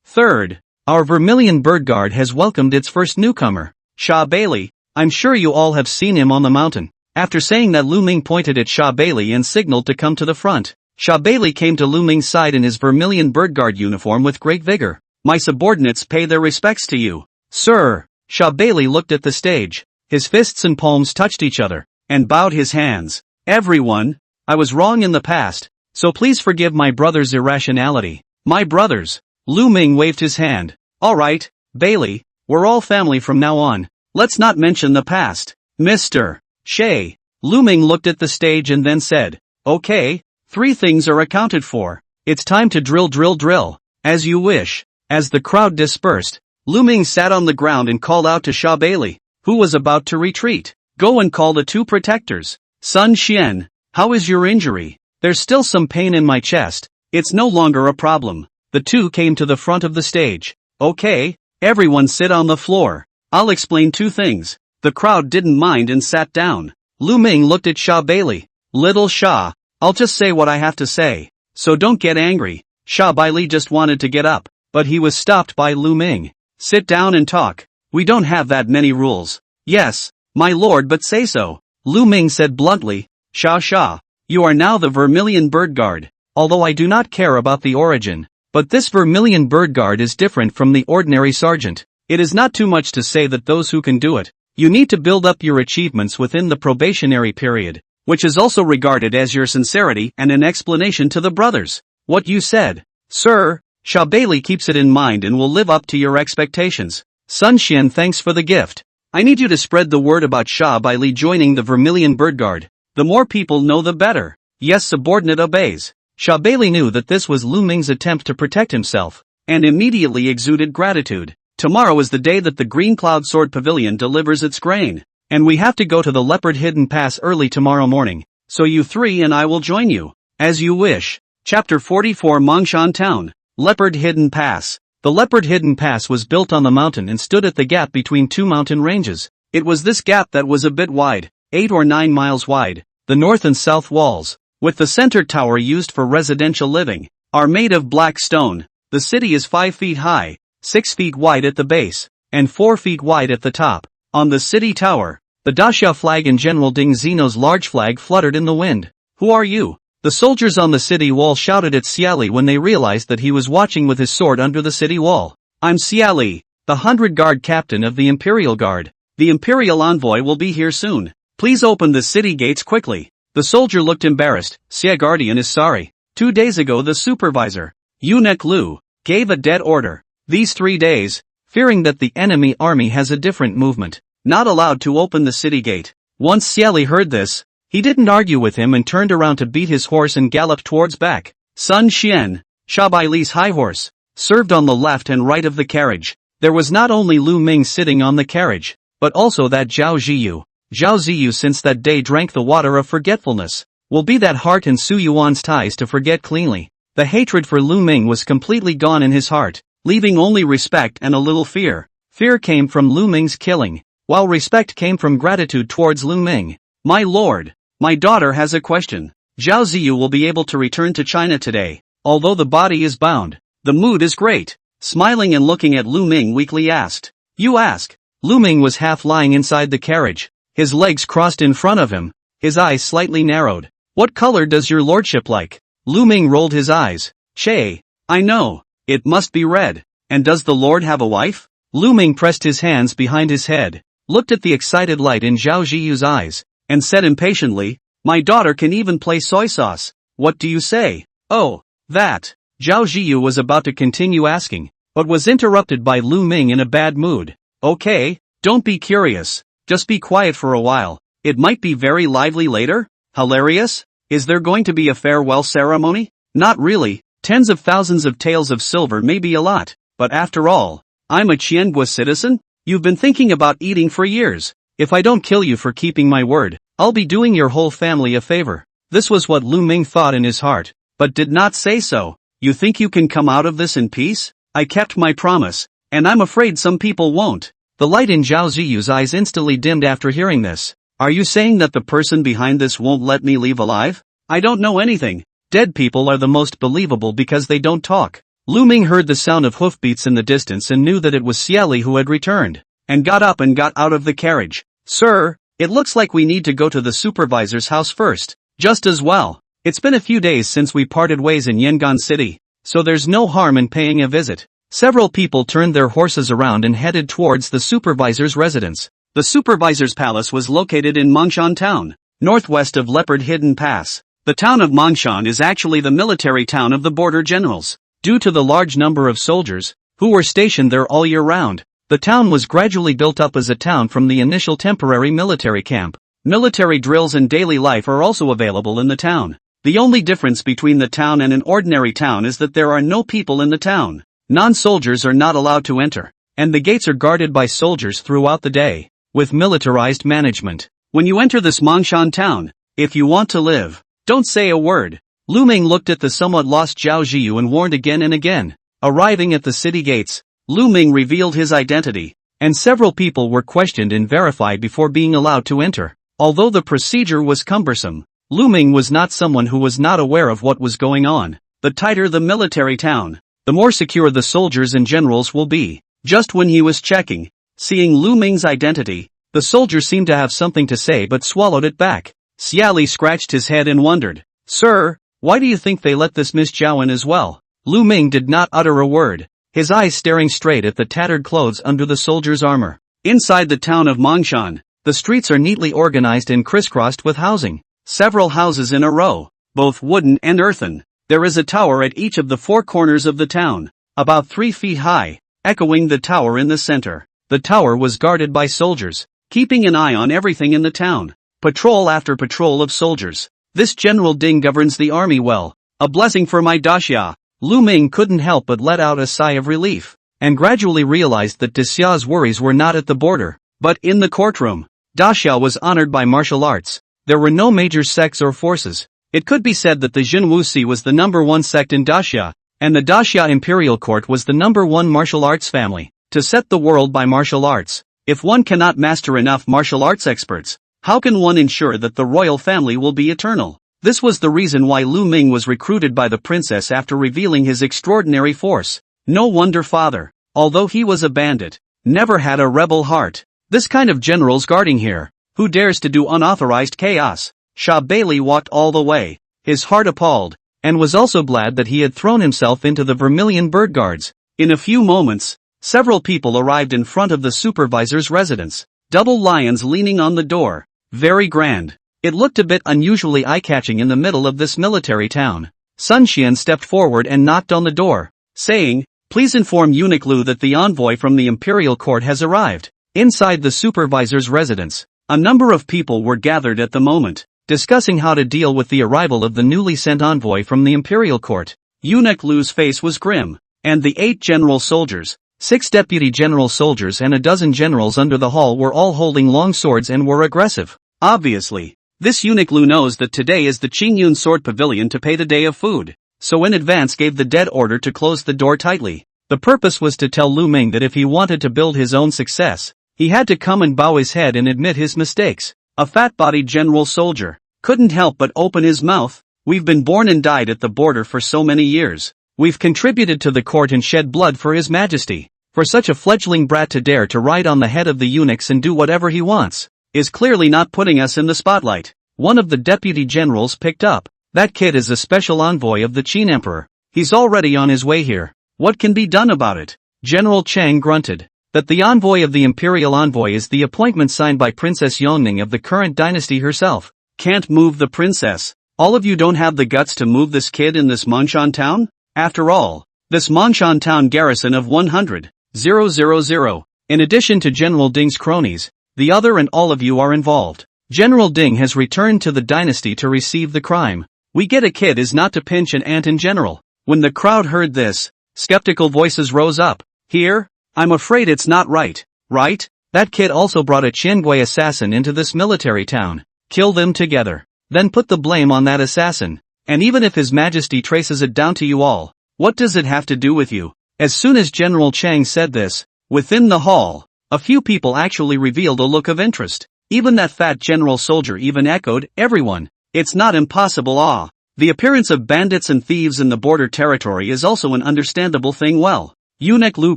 Third, our Vermilion Bird Guard has welcomed its first newcomer, Sha Bailey. I'm sure you all have seen him on the mountain. After saying that, Lu Ming pointed at Sha Bailey and signaled to come to the front. Sha Bailey came to Lu Ming's side in his Vermilion Bird Guard uniform with great vigor. My subordinates pay their respects to you, sir. Sha Bailey looked at the stage. His fists and palms touched each other, and bowed his hands. Everyone, I was wrong in the past, so please forgive my brother's irrationality. My brothers. Lu Ming waved his hand. All right, Bailey, we're all family from now on. Let's not mention the past. Mr. Shay. Lu Ming looked at the stage and then said, okay, 3 things are accounted for. It's time to drill. As you wish. As the crowd dispersed, Lu Ming sat on the ground and called out to Sha Bailey, who was about to retreat. Go and call the 2 protectors. Sun Xian, how is your injury? There's still some pain in my chest. It's no longer a problem. The 2 came to the front of the stage. Okay, everyone sit on the floor. I'll explain 2 things. The crowd didn't mind and sat down. Lu Ming looked at Sha Bailey. Little Sha, I'll just say what I have to say. So don't get angry. Sha Bailey just wanted to get up, but he was stopped by Lu Ming. Sit down and talk. We don't have that many rules. Yes, my lord, but say so. Lu Ming said bluntly. Sha, you are now the Vermilion Bird Guard. Although I do not care about the origin, but this Vermilion Bird Guard is different from the ordinary sergeant. It is not too much to say that those who can do it, you need to build up your achievements within the probationary period, which is also regarded as your sincerity and an explanation to the brothers. What you said, sir, Sha Bailey keeps it in mind and will live up to your expectations. Sun Xian, thanks for the gift. I need you to spread the word about Sha Bailey joining the Vermilion Bird Guard. The more people know the better. Yes, subordinate obeys. Sha Bailey knew that this was Lu Ming's attempt to protect himself, and immediately exuded gratitude. Tomorrow is the day that the Green Cloud Sword Pavilion delivers its grain, and we have to go to the Leopard Hidden Pass early tomorrow morning, so you three and I will join you. As you wish. Chapter 44 Mongshan Town. Leopard Hidden Pass. The Leopard Hidden Pass was built on the mountain and stood at the gap between two mountain ranges. It was this gap that was a bit wide, 8 or 9 miles wide. The north and south walls, with the center tower used for residential living, are made of black stone. The city is 5 feet high, 6 feet wide at the base, and 4 feet wide at the top. On the city tower, the Daxia flag and General Ding Zeno's large flag fluttered in the wind. Who are you? The soldiers on the city wall shouted at Xiali when they realized that he was watching with his sword under the city wall. I'm Xiali, the 100-guard captain of the Imperial Guard. The Imperial envoy will be here soon. Please open the city gates quickly. The soldier looked embarrassed. Xia Guardian is sorry. 2 days ago the supervisor, Eunuch Lu, gave a dead order. These 3 days, fearing that the enemy army has a different movement, not allowed to open the city gate. Once Xiali heard this, he didn't argue with him and turned around to beat his horse and galloped towards back. Sun Xian, Sha Bailey's high horse, served on the left and right of the carriage. There was not only Lu Ming sitting on the carriage, but also that Zhao Ziyu. Zhao Ziyu since that day drank the water of forgetfulness. Will be that heart and Su Yuan's ties to forget cleanly. The hatred for Lu Ming was completely gone in his heart, leaving only respect and a little fear. Fear came from Lu Ming's killing, while respect came from gratitude towards Lu Ming. My lord, my daughter has a question. Zhao Ziyu will be able to return to China today, although the body is bound. The mood is great. Smiling and looking at Lu Ming weakly asked. You ask? Lu Ming was half lying inside the carriage, his legs crossed in front of him, his eyes slightly narrowed. What color does your lordship like? Lu Ming rolled his eyes. Che, I know, it must be red. And does the lord have a wife? Lu Ming pressed his hands behind his head, looked at the excited light in Zhao Ziyu's eyes, and said impatiently, my daughter can even play soy sauce. What do you say? Oh, that. Zhao Ziyu was about to continue asking, but was interrupted by Lu Ming in a bad mood. Okay, don't be curious, just be quiet for a while. It might be very lively later? Hilarious? Is there going to be a farewell ceremony? Not really. Tens of thousands of taels of silver may be a lot, but after all, I'm a Qiangua citizen? You've been thinking about eating for years. If I don't kill you for keeping my word, I'll be doing your whole family a favor. This was what Lu Ming thought in his heart, but did not say so. You think you can come out of this in peace? I kept my promise, and I'm afraid some people won't. The light in Zhao Ziyu's eyes instantly dimmed after hearing this. Are you saying that the person behind this won't let me leave alive? I don't know anything. Dead people are the most believable because they don't talk. Lu Ming heard the sound of hoofbeats in the distance and knew that it was Xiali who had returned, and got up and got out of the carriage. Sir, it looks like we need to go to the supervisor's house first. Just as well. It's been a few days since we parted ways in Yangon City, so there's no harm in paying a visit. Several people turned their horses around and headed towards the supervisor's residence. The supervisor's palace was located in Mongshan Town, northwest of Leopard Hidden Pass. The town of Mongshan is actually the military town of the border generals. Due to the large number of soldiers, who were stationed there all year round, the town was gradually built up as a town from the initial temporary military camp. Military drills and daily life are also available in the town. The only difference between the town and an ordinary town is that there are no people in the town. Non-soldiers are not allowed to enter, and the gates are guarded by soldiers throughout the day, with militarized management. When you enter this Mongshan town, if you want to live, don't say a word. Lu Ming looked at the somewhat lost Zhao Ziyu and warned again and again. Arriving at the city gates, Lu Ming revealed his identity, and several people were questioned and verified before being allowed to enter. Although the procedure was cumbersome, Lu Ming was not someone who was not aware of what was going on. The tighter the military town, the more secure the soldiers and generals will be. Just when he was checking, seeing Lu Ming's identity, the soldier seemed to have something to say but swallowed it back. Xiali scratched his head and wondered, "Sir, why do you think they let this Miss Zhao in as well?" Lu Ming did not utter a word, his eyes staring straight at the tattered clothes under the soldier's armor. Inside the town of Mongshan, the streets are neatly organized and crisscrossed with housing. Several houses in a row, both wooden and earthen. There is a tower at each of the four corners of the town, about 3 feet high, echoing the tower in the center. The tower was guarded by soldiers, keeping an eye on everything in the town. Patrol after patrol of soldiers. This General Ding governs the army well. A blessing for my daxia. Lu Ming couldn't help but let out a sigh of relief, and gradually realized that Daxia's worries were not at the border, but in the courtroom. Daxia was honored by martial arts. There were no major sects or forces. It could be said that the Jinwusi was the #1 sect in Daxia, and the Daxia Imperial Court was the #1 martial arts family, to set the world by martial arts. If one cannot master enough martial arts experts, how can one ensure that the royal family will be eternal? This was the reason why Lu Ming was recruited by the princess after revealing his extraordinary force. No wonder father, although he was a bandit, never had a rebel heart. This kind of general's guarding here. Who dares to do unauthorized chaos? Sha Bailey walked all the way, his heart appalled, and was also glad that he had thrown himself into the Vermilion Bird Guards. In a few moments, several people arrived in front of the supervisor's residence. Double lions leaning on the door. Very grand. It looked a bit unusually eye-catching in the middle of this military town. Sun Xian stepped forward and knocked on the door, saying, "Please inform Eunuch Lu that the envoy from the Imperial Court has arrived." Inside the supervisor's residence, a number of people were gathered at the moment, discussing how to deal with the arrival of the newly sent envoy from the Imperial Court. Eunuch Lu's face was grim, and the 8 general soldiers, 6 deputy general soldiers and a dozen generals under the hall were all holding long swords and were aggressive. Obviously, this Eunuch Lu knows that today is the Qingyun Sword Pavilion to pay the day of food, so in advance gave the dead order to close the door tightly. The purpose was to tell Lu Ming that if he wanted to build his own success, he had to come and bow his head and admit his mistakes. A fat-bodied general soldier couldn't help but open his mouth. "We've been born and died at the border for so many years. We've contributed to the court and shed blood for His Majesty. For such a fledgling brat to dare to ride on the head of the eunuchs and do whatever he wants, is clearly not putting us in the spotlight." One of the deputy generals picked up. "That kid is a special envoy of the Qin Emperor. He's already on his way here. What can be done about it?" General Chang grunted. That the envoy of the imperial envoy is the appointment signed by Princess Yongning of the current dynasty herself. Can't move the princess. All of you don't have the guts to move this kid in this Mongshan town? After all, this Mongshan town garrison of 100,000. In addition to General Ding's cronies, the other and all of you are involved. General Ding has returned to the dynasty to receive the crime. We get a kid is not to pinch an ant in general. When the crowd heard this, skeptical voices rose up. Here? I'm afraid it's not right. Right? That kid also brought a Qiangui assassin into this military town. Kill them together. Then put the blame on that assassin. And even if His Majesty traces it down to you all, what does it have to do with you? As soon as General Chang said this, within the hall, a few people actually revealed a look of interest. Even that fat general soldier even echoed, "Everyone. It's not impossible." The appearance of bandits and thieves in the border territory is also an understandable thing. Well, Eunuch Lu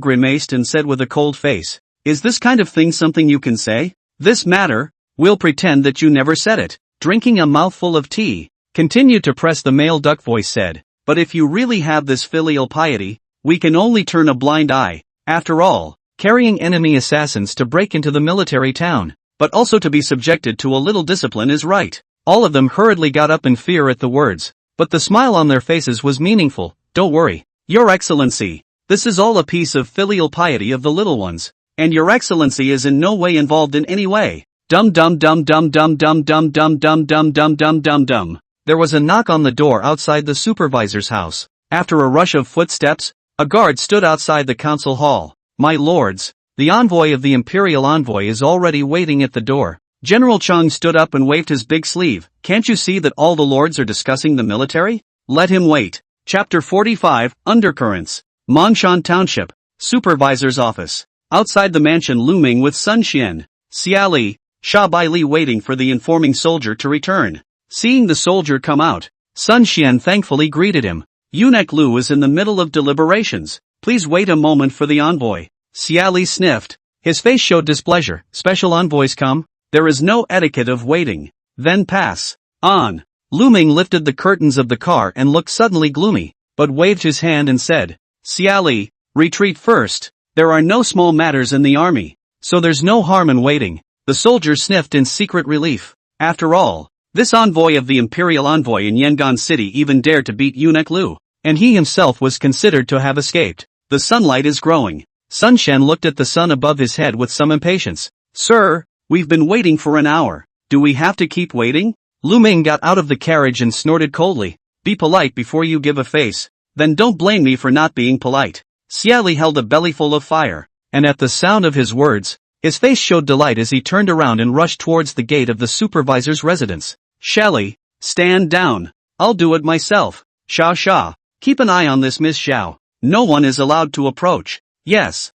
grimaced and said with a cold face, "Is this kind of thing something you can say? This matter? We'll pretend that you never said it." Drinking a mouthful of tea, continued to press the male duck voice said, "But if you really have this filial piety, we can only turn a blind eye. After all, carrying enemy assassins to break into the military town, but also to be subjected to a little discipline is right." All of them hurriedly got up in fear at the words, but the smile on their faces was meaningful. "Don't worry, Your Excellency. This is all a piece of filial piety of the little ones, and Your Excellency is in no way involved in any way." Dum dum dum dum dum dum dum dum dum dum dum dum dum dum. There was a knock on the door outside the supervisor's house. After a rush of footsteps, a guard stood outside the council hall. "My lords, the envoy of the imperial envoy is already waiting at the door." General Chang stood up and waved his big sleeve. "Can't you see that all the lords are discussing the military? Let him wait." Chapter 45, Undercurrents. Mongshan Township, Supervisor's Office. Outside the mansion looming with Sun Xian, Xia Li, Sha Bai Li waiting for the informing soldier to return. Seeing the soldier come out, Sun Xian thankfully greeted him. Eunuch Lu is in the middle of deliberations. Please wait a moment for the envoy. Xia Li sniffed. His face showed displeasure. Special envoys come? There is no etiquette of waiting. Then pass on. Lu Ming lifted the curtains of the car and looked suddenly gloomy, but waved his hand and said, Xia Li, retreat first. There are no small matters in the army, so there's no harm in waiting. The soldier sniffed in secret relief. After all, this envoy of the imperial envoy in Yangon City even dared to beat Eunuch Lu, and he himself was considered to have escaped. The sunlight is growing. Sun Xian looked at the sun above his head with some impatience. Sir, we've been waiting for an hour. Do we have to keep waiting? Lu Ming got out of the carriage and snorted coldly. Be polite before you give a face. Then don't blame me for not being polite. Xia Li held a bellyful of fire, and at the sound of his words, his face showed delight as he turned around and rushed towards the gate of the supervisor's residence. Shelly, stand down. I'll do it myself. Sha, keep an eye on this Miss Xiao. No one is allowed to approach. Yes.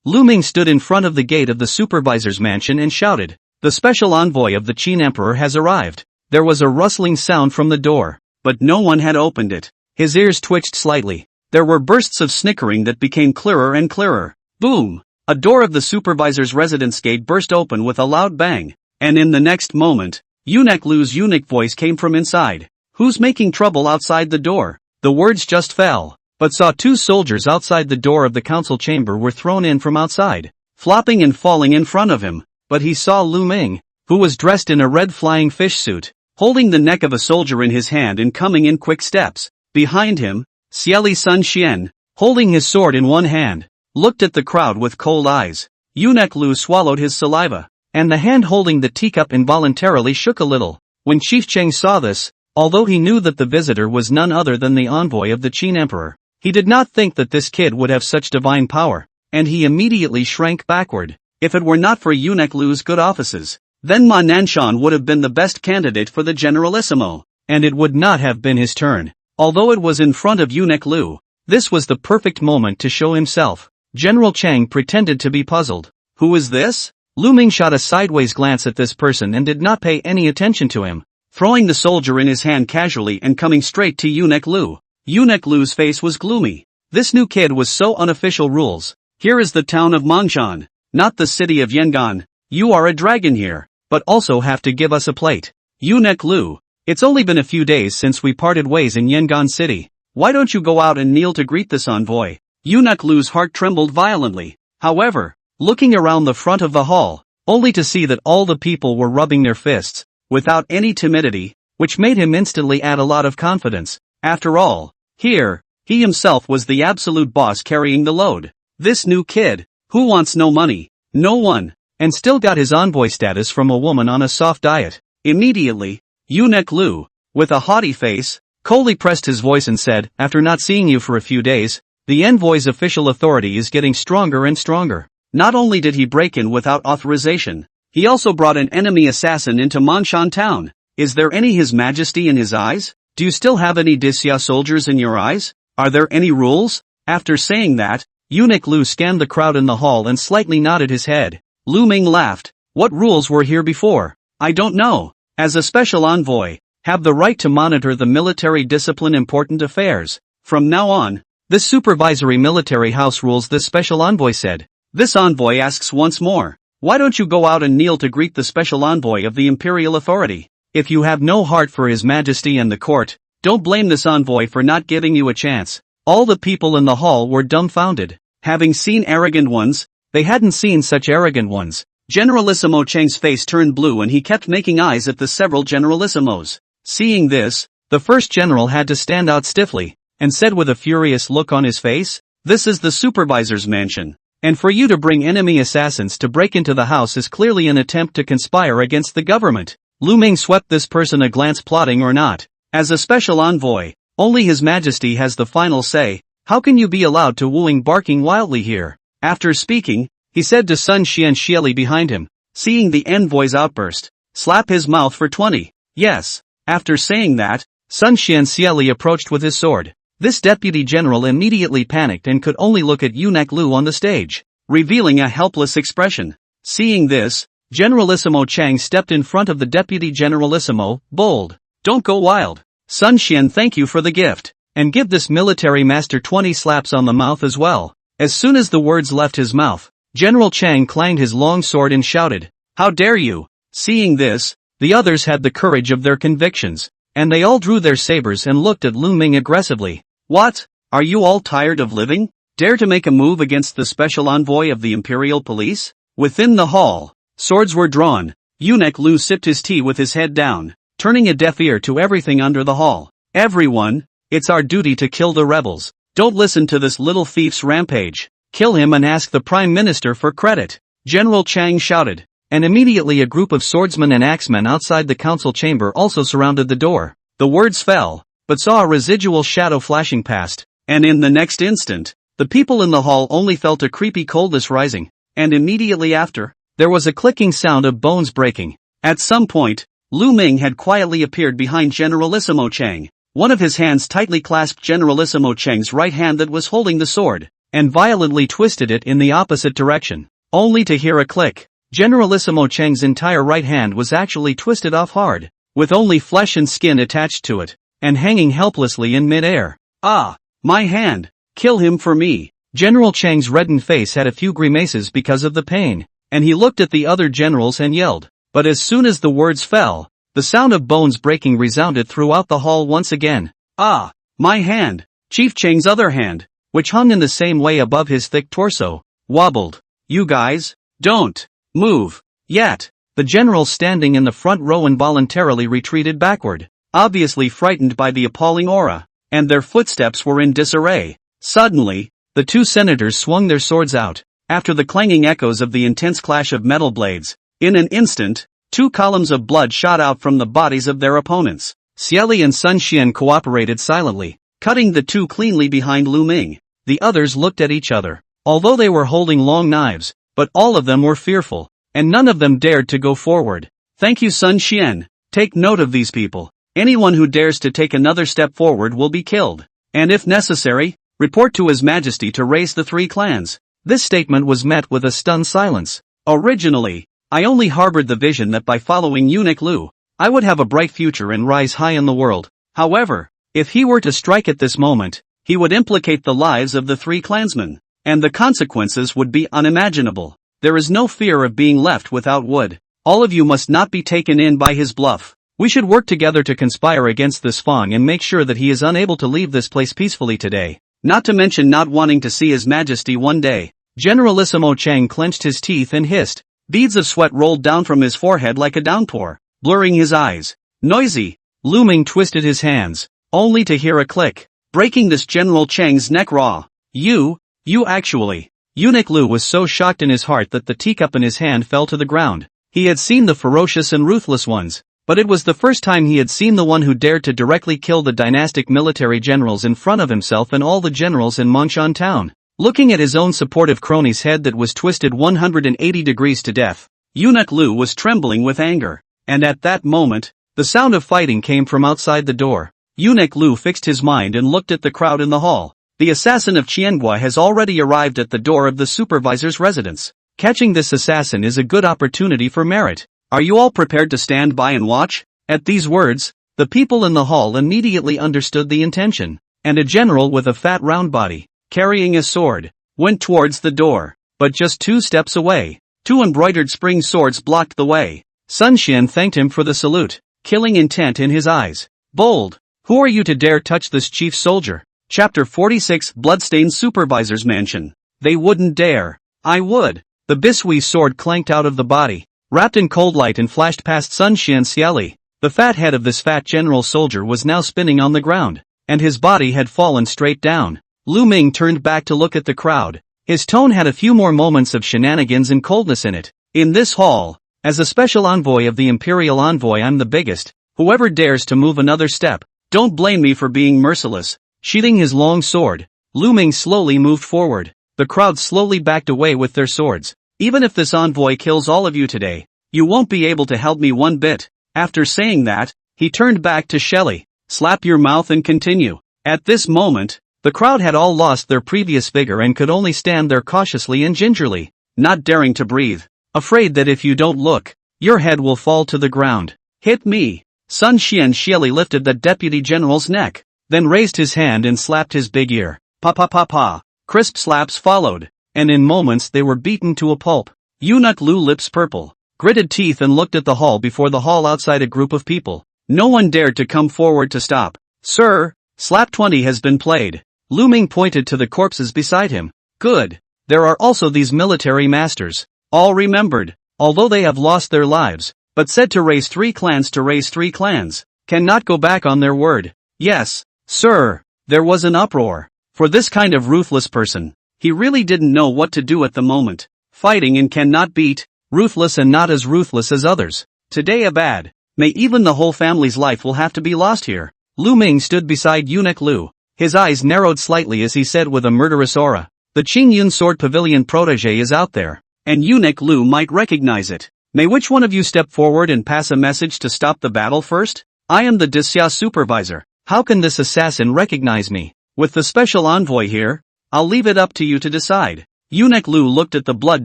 Lu Ming stood in front of the gate of the supervisor's mansion and shouted, the special envoy of the Qin Emperor has arrived. There was a rustling sound from the door, but no one had opened it. His ears twitched slightly. There were bursts of snickering that became clearer and clearer. Boom! A door of the supervisor's residence gate burst open with a loud bang, and in the next moment, Eunuch Lu's eunuch voice came from inside. Who's making trouble outside the door? The words just fell, but saw two soldiers outside the door of the council chamber were thrown in from outside, flopping and falling in front of him, but he saw Lu Ming, who was dressed in a red flying fish suit, holding the neck of a soldier in his hand and coming in quick steps. Behind him, Xiali Sun Xian, holding his sword in one hand, looked at the crowd with cold eyes. Eunuch Lu swallowed his saliva, and the hand holding the teacup involuntarily shook a little. When Chief Cheng saw this, although he knew that the visitor was none other than the envoy of the Qin Emperor, he did not think that this kid would have such divine power, and he immediately shrank backward. If it were not for Eunuch Lu's good offices, then Ma Nanshan would have been the best candidate for the Generalissimo, and it would not have been his turn. Although it was in front of Eunuch Lu, this was the perfect moment to show himself. General Chang pretended to be puzzled. Who is this? Lu Ming shot a sideways glance at this person and did not pay any attention to him, throwing the soldier in his hand casually and coming straight to Eunuch Lu. Eunuch Lu's face was gloomy. This new kid was so unofficial rules. Here is the town of Mongshan, not the city of Yangon. You are a dragon here, but also have to give us a plate. Eunuch Lu, it's only been a few days since we parted ways in Yangon City. Why don't you go out and kneel to greet this envoy? Eunuch Lu's heart trembled violently. However, looking around the front of the hall, only to see that all the people were rubbing their fists, without any timidity, which made him instantly add a lot of confidence. After all, here, he himself was the absolute boss carrying the load. This new kid, who wants no money, no one, and still got his envoy status from a woman on a soft diet. Immediately, Eunuch Lu, with a haughty face, coldly pressed his voice and said, after not seeing you for a few days, the envoy's official authority is getting stronger and stronger. Not only did he break in without authorization, he also brought an enemy assassin into Mongshan town. Is there any His Majesty in his eyes? Do you still have any Disya soldiers in your eyes? Are there any rules? After saying that, Eunuch Lu scanned the crowd in the hall and slightly nodded his head. Lu Ming laughed. What rules were here before? I don't know. As a special envoy, have the right to monitor the military discipline important affairs. From now on, this supervisory military house rules, this special envoy said. This envoy asks once more, why don't you go out and kneel to greet the special envoy of the imperial authority? If you have no heart for His Majesty and the court, don't blame this envoy for not giving you a chance. All the people in the hall were dumbfounded. Having seen arrogant ones, they hadn't seen such arrogant ones. Generalissimo Cheng's face turned blue and he kept making eyes at the several generalissimos. Seeing this, the first general had to stand out stiffly, and said with a furious look on his face, this is the supervisor's mansion, and for you to bring enemy assassins to break into the house is clearly an attempt to conspire against the government. Lu Ming swept this person a glance, plotting or not. As a special envoy, only His Majesty has the final say. How can you be allowed to wooing barking wildly here? After speaking, he said to Sun Xian Xieli behind him, seeing the envoy's outburst, slap his mouth for 20. Yes. After saying that, Sun Xian Xieli approached with his sword. This deputy general immediately panicked and could only look at Eunuch Lu on the stage. revealing a helpless expression. Seeing this, Generalissimo Chang stepped in front of the Deputy Generalissimo, bold. Don't go wild. Sun Xian, thank you for the gift. And give this military master 20 slaps on the mouth as well. As soon as the words left his mouth, General Chang clanged his long sword and shouted, How dare you? Seeing this, the others had the courage of their convictions, and they all drew their sabers and looked at Lu Ming aggressively. What? Are you all tired of living? Dare to make a move against the special envoy of the Imperial Police? Within the hall, swords were drawn. Eunuch Lu sipped his tea with his head down, turning a deaf ear to everything under the hall. Everyone, it's our duty to kill the rebels. Don't listen to this little thief's rampage. Kill him and ask the Prime Minister for credit. General Chang shouted, and immediately a group of swordsmen and axemen outside the council chamber also surrounded the door. The words fell, but saw a residual shadow flashing past, and in the next instant, the people in the hall only felt a creepy coldness rising, and immediately after, there was a clicking sound of bones breaking. At some point, Lu Ming had quietly appeared behind Generalissimo Chang. One of his hands tightly clasped Generalissimo Chang's right hand that was holding the sword, and violently twisted it in the opposite direction, only to hear a click. Generalissimo Chang's entire right hand was actually twisted off hard, with only flesh and skin attached to it, and hanging helplessly in mid-air. Ah! My hand! Kill him for me! General Chang's reddened face had a few grimaces because of the pain, and he looked at the other generals and yelled. But as soon as the words fell, the sound of bones breaking resounded throughout the hall once again. Ah! My hand! Chief Chang's other hand, which hung in the same way above his thick torso, wobbled. You guys, don't move yet. The generals standing in the front row involuntarily retreated backward, obviously frightened by the appalling aura, and their footsteps were in disarray. Suddenly, the two senators swung their swords out, after the clanging echoes of the intense clash of metal blades. In an instant, 2 columns of blood shot out from the bodies of their opponents. Xieli and Sun Xian cooperated silently, cutting the two cleanly behind Lu Ming. The others looked at each other, although they were holding long knives, but all of them were fearful, and none of them dared to go forward. Thank you, Sun Xian. Take note of these people. Anyone who dares to take another step forward will be killed. And if necessary, report to His Majesty to raise the 3 clans. This statement was met with a stunned silence. Originally, I only harbored the vision that by following Eunuch Lu, I would have a bright future and rise high in the world. However, if he were to strike at this moment, he would implicate the lives of the 3 clansmen, and the consequences would be unimaginable. There is no fear of being left without wood. All of you must not be taken in by his bluff. We should work together to conspire against this Fong and make sure that he is unable to leave this place peacefully today. Not to mention not wanting to see His Majesty one day. Generalissimo Chang clenched his teeth and hissed. Beads of sweat rolled down from his forehead like a downpour, blurring his eyes. Noisy! Lu Ming twisted his hands, only to hear a click, breaking this General Chang's neck raw. You actually. Eunuch Lu was so shocked in his heart that the teacup in his hand fell to the ground. He had seen the ferocious and ruthless ones, but it was the first time he had seen the one who dared to directly kill the dynastic military generals in front of himself and all the generals in Mongshan town. Looking at his own supportive crony's head that was twisted 180 degrees to death, Eunuch Lu was trembling with anger. And at that moment, the sound of fighting came from outside the door. Eunuch Lu fixed his mind and looked at the crowd in the hall. The assassin of Qiangua has already arrived at the door of the supervisor's residence. Catching this assassin is a good opportunity for merit. Are you all prepared to stand by and watch? At these words, the people in the hall immediately understood the intention, and a general with a fat round body, carrying a sword, went towards the door. But just 2 steps away, 2 embroidered spring swords blocked the way. Sun Xian thanked him for the salute, killing intent in his eyes. Bold! Who are you to dare touch this chief soldier? Chapter 46 Bloodstained Supervisor's Mansion. They wouldn't dare. I would. The Bisui sword clanked out of the body, wrapped in cold light and flashed past Sun Xian's Xieli. The fat head of this fat general soldier was now spinning on the ground, and his body had fallen straight down. Lu Ming turned back to look at the crowd. His tone had a few more moments of shenanigans and coldness in it. In this hall, as a special envoy of the Imperial Envoy, I'm the biggest. Whoever dares to move another step, don't blame me for being merciless. Sheathing his long sword, Lu Ming slowly moved forward. The crowd slowly backed away with their swords. Even if this envoy kills all of you today, you won't be able to help me one bit. After saying that, he turned back to Shelley. Slap your mouth and continue. At this moment, The crowd had all lost their previous vigor and could only stand there cautiously and gingerly, not daring to breathe, afraid that if you don't look, your head will fall to the ground. Hit me. Sun Xianxieli lifted the deputy general's neck, then raised his hand and slapped his big ear. Pa pa pa pa. Crisp slaps followed, and in moments they were beaten to a pulp. Eunuch Lu, lips purple, gritted teeth and looked at the hall before the hall outside a group of people. No one dared to come forward to stop. Sir, slap 20 has been played. Lu Ming pointed to the corpses beside him. Good. There are also these military masters. All remembered, although they have lost their lives, but said to raise 3 clans to raise 3 clans, cannot go back on their word. Yes, sir. There was an uproar. For this kind of ruthless person, he really didn't know what to do at the moment. Fighting and cannot beat, ruthless and not as ruthless as others. Today a bad, may even the whole family's life will have to be lost here. Lu Ming stood beside Eunuch Lu. His eyes narrowed slightly as he said with a murderous aura, the Qingyun Sword Pavilion protege is out there, and Eunuch Lu might recognize it. May which one of you step forward and pass a message to stop the battle first? I am the Disya supervisor. How can this assassin recognize me? With the special envoy here, I'll leave it up to you to decide. Eunuch Lu looked at the blood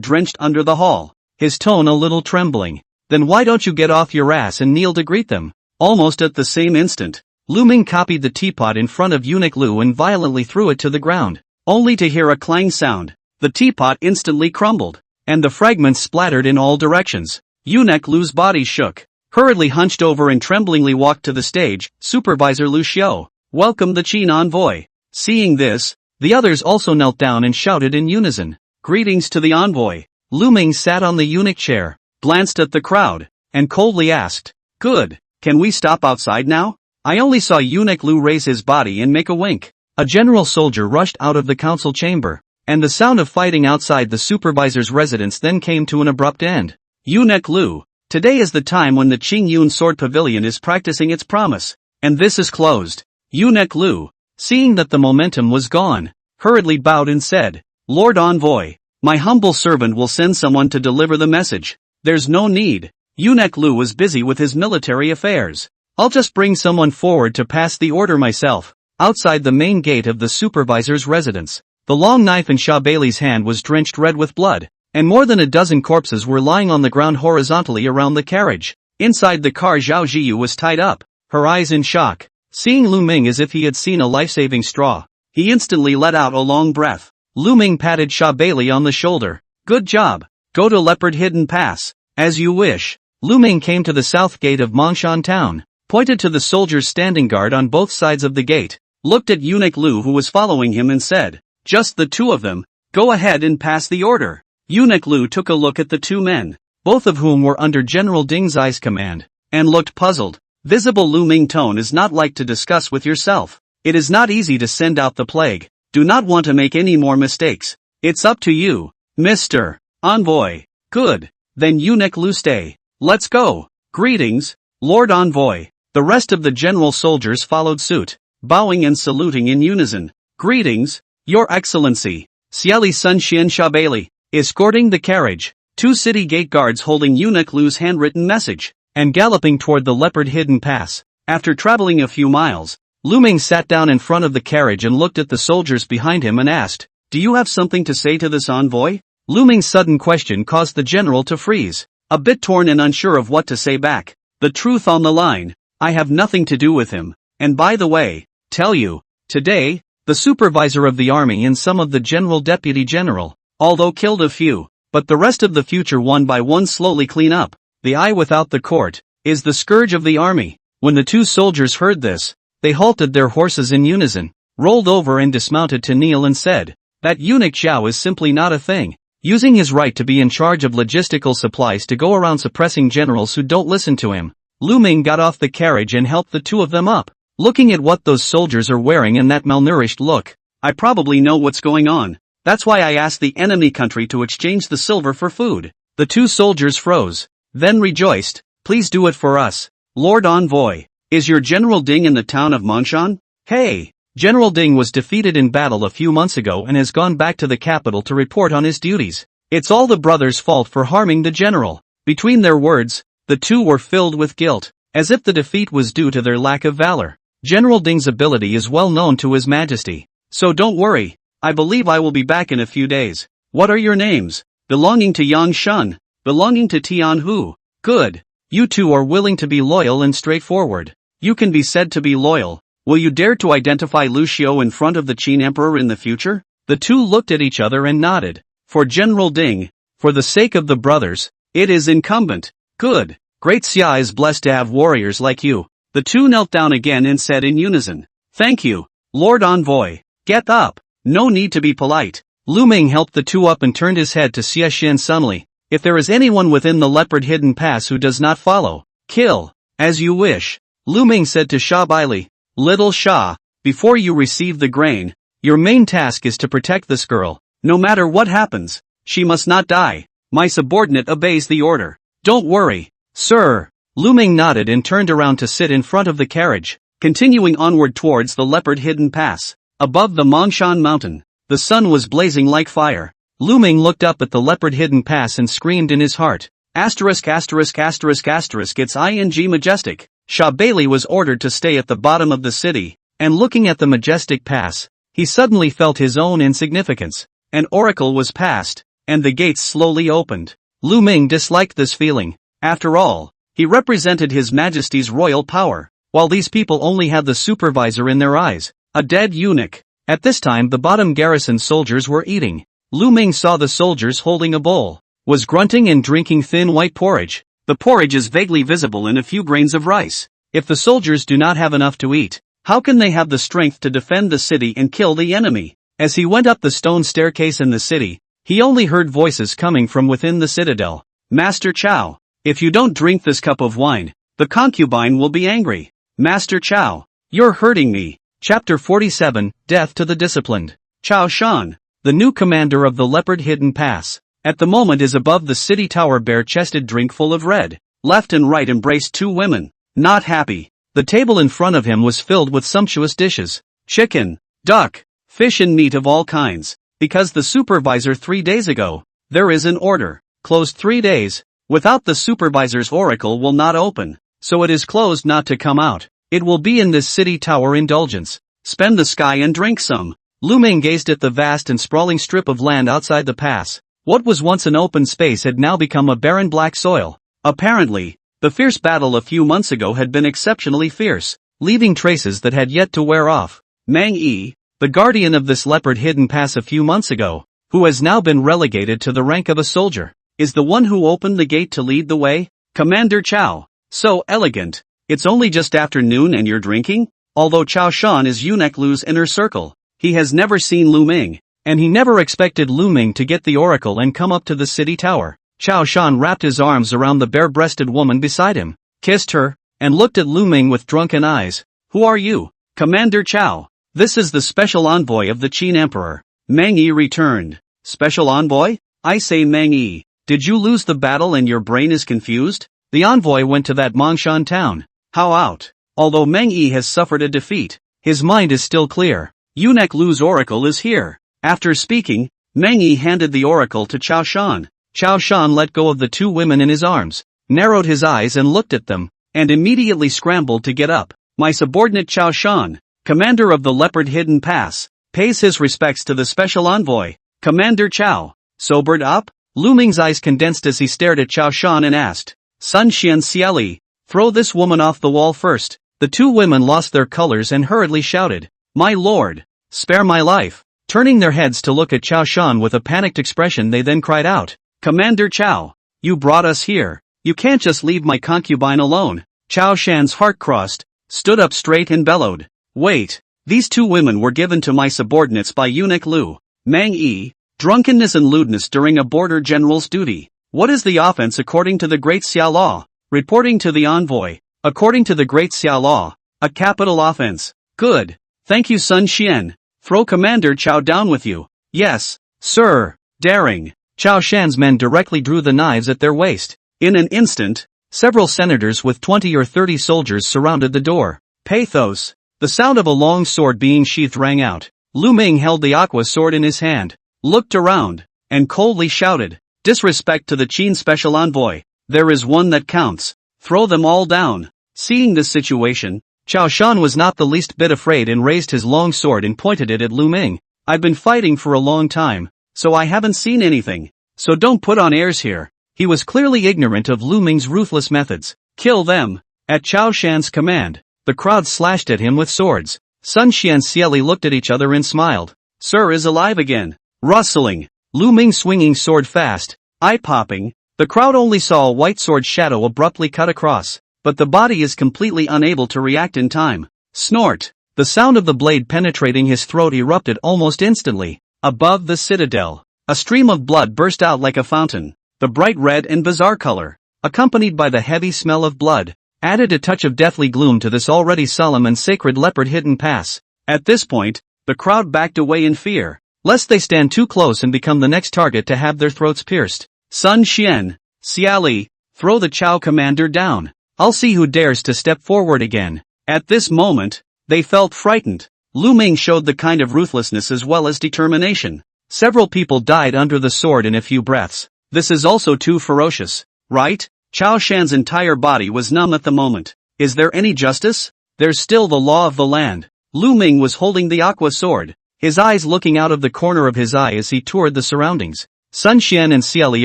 drenched under the hall, his tone a little trembling. Then why don't you get off your ass and kneel to greet them? Almost at the same instant, Lu Ming copied the teapot in front of Eunuch Lu and violently threw it to the ground, only to hear a clang sound. The teapot instantly crumbled, and the fragments splattered in all directions. Eunuch Lu's body shook. Hurriedly hunched over and tremblingly walked to the stage. Supervisor Lu Xiao welcomed the Qin envoy. Seeing this, the others also knelt down and shouted in unison, greetings to the envoy. Lu Ming sat on the eunuch chair, glanced at the crowd, and coldly asked, good, can we stop outside now? I only saw Eunuch Lu raise his body and make a wink. A general soldier rushed out of the council chamber, and the sound of fighting outside the supervisor's residence then came to an abrupt end. Eunuch Lu, today is the time when the Qingyun Sword Pavilion is practicing its promise, and this is closed. Eunuch Lu, seeing that the momentum was gone, hurriedly bowed and said, Lord Envoy, my humble servant will send someone to deliver the message. There's no need. Eunuch Lu was busy with his military affairs. I'll just bring someone forward to pass the order myself. Outside the main gate of the supervisor's residence, the long knife in Xia Beilei's hand was drenched red with blood, and more than a dozen corpses were lying on the ground horizontally around the carriage. Inside the car Zhao Ziyu was tied up, her eyes in shock. Seeing Lu Ming as if he had seen a life-saving straw, he instantly let out a long breath. Lu Ming patted Xia Beilei on the shoulder. Good job. Go to Leopard Hidden Pass. As you wish. Lu Ming came to the south gate of Mongshan town, pointed to the soldiers standing guard on both sides of the gate, looked at Eunuch Lu who was following him and said, just the 2 of them, go ahead and pass the order. Eunuch Lu took a look at the 2 men, both of whom were under General Ding Zai's command, and looked puzzled. Visible Lu Ming tone is not like to discuss with yourself. It is not easy to send out the plague. Do not want to make any more mistakes. It's up to you, Mr. Envoy. Good. Then Eunuch Lu stay. Let's go. Greetings, Lord Envoy. The rest of the general soldiers followed suit, bowing and saluting in unison. Greetings, Your Excellency. Xiali Sun Xian Xia Beilei, escorting the carriage, 2 city gate guards holding Eunuch Lu's handwritten message, and galloping toward the Leopard Hidden Pass. After traveling a few miles, Lu Ming sat down in front of the carriage and looked at the soldiers behind him and asked, do you have something to say to this envoy? Lu Ming's sudden question caused the general to freeze, a bit torn and unsure of what to say back. The truth on the line, I have nothing to do with him, and by the way, tell you, today, the supervisor of the army and some of the general deputy general, although killed a few, but the rest of the future one by one slowly clean up. The eye without the court, is the scourge of the army. When the 2 soldiers heard this, they halted their horses in unison, rolled over and dismounted to kneel and said, that eunuch Zhao is simply not a thing, using his right to be in charge of logistical supplies to go around suppressing generals who don't listen to him. Lu Ming got off the carriage and helped the 2 of them up. Looking at what those soldiers are wearing and that malnourished look, I probably know what's going on. That's why I asked the enemy country to exchange the silver for food. The 2 soldiers froze, then rejoiced. Please do it for us, Lord Envoy. Is your General Ding in the town of Mongshan? Hey! General Ding was defeated in battle a few months ago and has gone back to the capital to report on his duties. It's all the brothers' fault for harming the general. Between their words, the 2 were filled with guilt, as if the defeat was due to their lack of valor. General Ding's ability is well known to His Majesty. So don't worry, I believe I will be back in a few days. What are your names? Belonging to Yang Shun. Belonging to Tian Hu. Good. You two are willing to be loyal and straightforward. You can be said to be loyal. Will you dare to identify Lu Xiu in front of the Qin Emperor in the future? The two looked at each other and nodded. For General Ding, for the sake of the brothers, it is incumbent. Good. Great Xia is blessed to have warriors like you. The two knelt down again and said in unison. Thank you, Lord Envoy. Get up. No need to be polite. Lu Ming helped the two up and turned his head to Xia Xin suddenly. If there is anyone within the leopard hidden pass who does not follow, kill. As you wish. Lu Ming said to Sha Bailey. Little Sha, before you receive the grain, your main task is to protect this girl. No matter what happens, she must not die. My subordinate obeys the order. Don't worry, sir. Lu Ming nodded and turned around to sit in front of the carriage, continuing onward towards the leopard hidden pass. Above the Mongshan mountain, the sun was blazing like fire. Lu Ming looked up at the leopard hidden pass and screamed in his heart. Asterisk asterisk asterisk asterisk it's ing majestic. Sha Bailey was ordered to stay at the bottom of the city, and looking at the majestic pass, he suddenly felt his own insignificance. An oracle was passed, and the gates slowly opened. Lu Ming disliked this feeling. After all, he represented His Majesty's royal power, while these people only had the supervisor in their eyes, a dead eunuch. At this time the bottom garrison soldiers were eating. Lu Ming saw the soldiers holding a bowl, was grunting and drinking thin white porridge. The porridge is vaguely visible in a few grains of rice. If the soldiers do not have enough to eat, how can they have the strength to defend the city and kill the enemy? As he went up the stone staircase in the city, he only heard voices coming from within the citadel. Master Chow, if you don't drink this cup of wine, the concubine will be angry. Master Chow, you're hurting me. Chapter 47, Death to the Disciplined. Chao Shan, the new commander of the Leopard Hidden Pass, at the moment is above the city tower bare-chested drink full of red. Left and right embraced two women. Not happy. The table in front of him was filled with sumptuous dishes. Chicken, duck, fish and meat of all kinds. Because the supervisor 3 days ago, there is an order. Closed 3 days. Without the supervisor's oracle will not open. So it is closed not to come out. It will be in this city tower indulgence. Spend the sky and drink some. Lu Ming gazed at the vast and sprawling strip of land outside the pass. What was once an open space had now become a barren black soil. Apparently, the fierce battle a few months ago had been exceptionally fierce, leaving traces that had yet to wear off. Mang Yi, the guardian of this leopard hidden pass a few months ago, who has now been relegated to the rank of a soldier, is the one who opened the gate to lead the way. Commander Chow, so elegant. It's only just after noon and you're drinking? Although Chao Shan is eunuch Lu's inner circle, he has never seen Lu Ming, and he never expected Lu Ming to get the oracle and come up to the city tower. Chao Shan wrapped his arms around the bare-breasted woman beside him, kissed her, and looked at Lu Ming with drunken eyes. Who are you? Commander Chow. This is the special envoy of the Qin Emperor. Mang Yi returned. Special envoy? I say Mang Yi, did you lose the battle and your brain is confused? The envoy went to that Mongshan town. How out? Although Mang Yi has suffered a defeat, his mind is still clear. Eunuch Lu's oracle is here. After speaking, Mang Yi handed the oracle to Chao Shan. Chao Shan let go of the two women in his arms, narrowed his eyes and looked at them, and immediately scrambled to get up. My subordinate Chao Shan, commander of the Leopard Hidden Pass, pays his respects to the special envoy. Commander Chow, sobered up? Lu Ming's eyes condensed as he stared at Chao Shan and asked, Sun Xian Xiali, throw this woman off the wall first. The two women lost their colors and hurriedly shouted, My lord, spare my life. Turning their heads to look at Chao Shan with a panicked expression, they then cried out, Commander Chow, you brought us here. You can't just leave my concubine alone. Chao Shan's heart crossed, stood up straight and bellowed, Wait, these two women were given to my subordinates by eunuch Lu. Mang Yi, drunkenness and lewdness during a border general's duty. What is the offense according to the Great Xia Law? Reporting to the envoy. According to the Great Xia Law, a capital offense. Good. Thank you Sun Xian. Throw Commander Chow down with you. Yes, sir. Daring. Chao Shan's men directly drew the knives at their waist. In an instant, several senators with 20 or 30 soldiers surrounded the door. Pathos. The sound of a long sword being sheathed rang out. Lu Ming held the aqua sword in his hand, looked around, and coldly shouted, Disrespect to the Qin special envoy. There is one that counts. Throw them all down. Seeing this situation, Chao Shan was not the least bit afraid and raised his long sword and pointed it at Lu Ming. I've been fighting for a long time, so I haven't seen anything. So don't put on airs here. He was clearly ignorant of Lu Ming's ruthless methods. Kill them. At Chao Shan's command, the crowd slashed at him with swords. Sun Xi and Xieli looked at each other and smiled. Sir is alive again. Rustling. Lu Ming swinging sword fast, eye-popping. The crowd only saw a white sword shadow abruptly cut across, but the body is completely unable to react in time. Snort. The sound of the blade penetrating his throat erupted almost instantly. Above the citadel, a stream of blood burst out like a fountain. The bright red and bizarre color, accompanied by the heavy smell of blood, added a touch of deathly gloom to this already solemn and sacred leopard hidden pass. At this point, the crowd backed away in fear, lest they stand too close and become the next target to have their throats pierced. Sun Xian, Xiali, throw the Chao commander down. I'll see who dares to step forward again. At this moment, they felt frightened. Lu Ming showed the kind of ruthlessness as well as determination. Several people died under the sword in a few breaths. This is also too ferocious, right? Chao Shan's entire body was numb at the moment. Is there any justice? There's still the law of the land. Lu Ming was holding the aqua sword, his eyes looking out of the corner of his eye as he toured the surroundings. Sun Xian and Xieli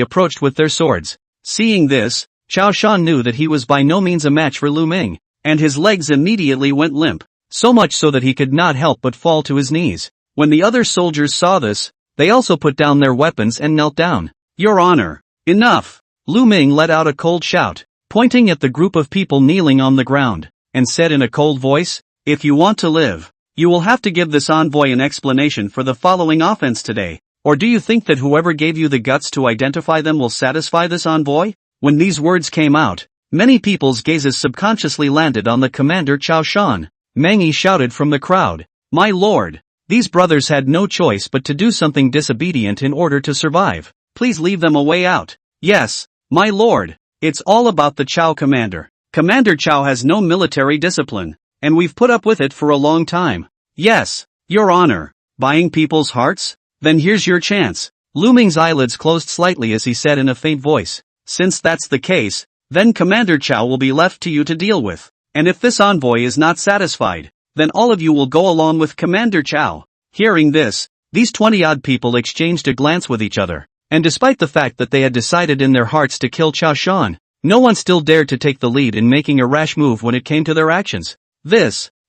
approached with their swords. Seeing this, Chao Shan knew that he was by no means a match for Lu Ming, and his legs immediately went limp, so much so that he could not help but fall to his knees. When the other soldiers saw this, they also put down their weapons and knelt down. Your Honor, enough! Lu Ming let out a cold shout, pointing at the group of people kneeling on the ground, and said in a cold voice, if you want to live, you will have to give this envoy an explanation for the following offense today. Or do you think that whoever gave you the guts to identify them will satisfy this envoy? When these words came out, many people's gazes subconsciously landed on the commander Chao Shan. Meng Yi shouted from the crowd, my lord, these brothers had no choice but to do something disobedient in order to survive. Please leave them a way out. Yes, my lord, it's all about the Chao commander. Commander Chao has no military discipline, and we've put up with it for a long time. Yes, Your Honor, buying people's hearts? Then here's your chance. Lu Ming's eyelids closed slightly as he said in a faint voice, since that's the case, then Commander Chao will be left to you to deal with. And if this envoy is not satisfied, then all of you will go along with Commander Chao. Hearing this, these 20-odd people exchanged a glance with each other. And despite the fact that they had decided in their hearts to kill Chao Shan, no one still dared to take the lead in making a rash move when it came to their actions.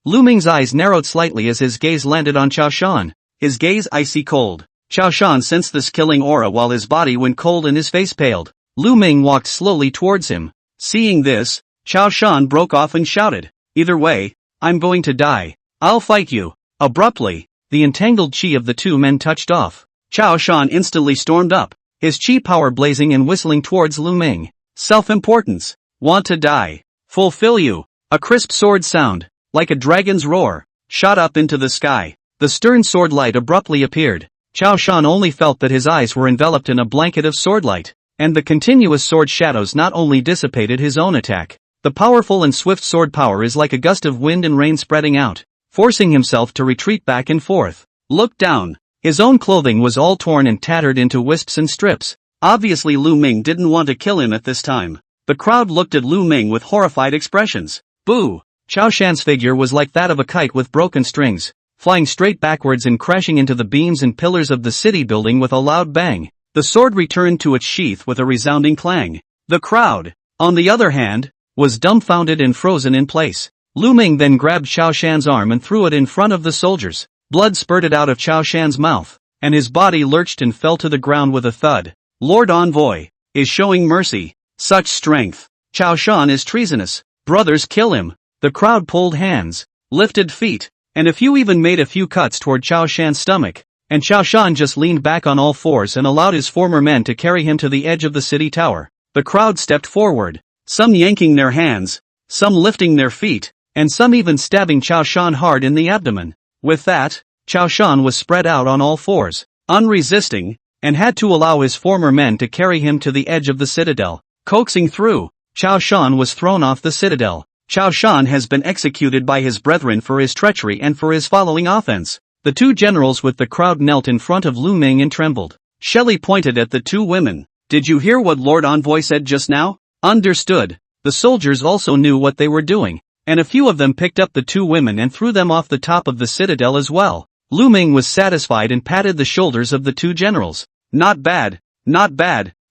Lu Ming's eyes narrowed slightly as his gaze landed on Chao Shan, his gaze icy cold. Chao Shan sensed this killing aura while his body went cold and his face paled. Lu Ming walked slowly towards him. Seeing this, Chao Shan broke off and shouted, either way, I'm going to die. I'll fight you. Abruptly, the entangled chi of the two men touched off. Chao Shan instantly stormed up, his chi power blazing and whistling towards Lu Ming. Self-importance. Want to die. Fulfill you. A crisp sword sound, like a dragon's roar, shot up into the sky. The stern sword light abruptly appeared. Chao Shan only felt that his eyes were enveloped in a blanket of sword light, and the continuous sword shadows not only dissipated his own attack. The powerful and swift sword power is like a gust of wind and rain spreading out, forcing himself to retreat back and forth. Look down. His own clothing was all torn and tattered into wisps and strips. Obviously Lu Ming didn't want to kill him at this time. The crowd looked at Lu Ming with horrified expressions. Boo! Chao Shan's figure was like that of a kite with broken strings, flying straight backwards and crashing into the beams and pillars of the city building with a loud bang. The sword returned to its sheath with a resounding clang. The crowd, on the other hand, was dumbfounded and frozen in place. Lu Ming then grabbed Chao Shan's arm and threw it in front of the soldiers. Blood spurted out of Chao Shan's mouth, and his body lurched and fell to the ground with a thud. Lord Envoy is showing mercy. Such strength. Chao Shan is treasonous. Brothers, kill him. The crowd pulled hands, lifted feet, and a few even made a few cuts toward Chao Shan's stomach, and Chao Shan just leaned back on all fours and allowed his former men to carry him to the edge of the city tower. The crowd stepped forward, some yanking their hands, some lifting their feet, and some even stabbing Chao Shan hard in the abdomen. With that, Chao Shan was spread out on all fours, unresisting, and had to allow his former men to carry him to the edge of the citadel. Coaxing through, Chao Shan was thrown off the citadel. Chao Shan has been executed by his brethren for his treachery and for his following offense. The two generals with the crowd knelt in front of Lu Ming and trembled. Shelley pointed at the two women. Did you hear what Lord Envoy said just now? Understood. The soldiers also knew what they were doing. and a few of them picked up the two women and threw them off the top of the citadel as well. Lu Ming was satisfied and patted the shoulders of the two generals. Not bad,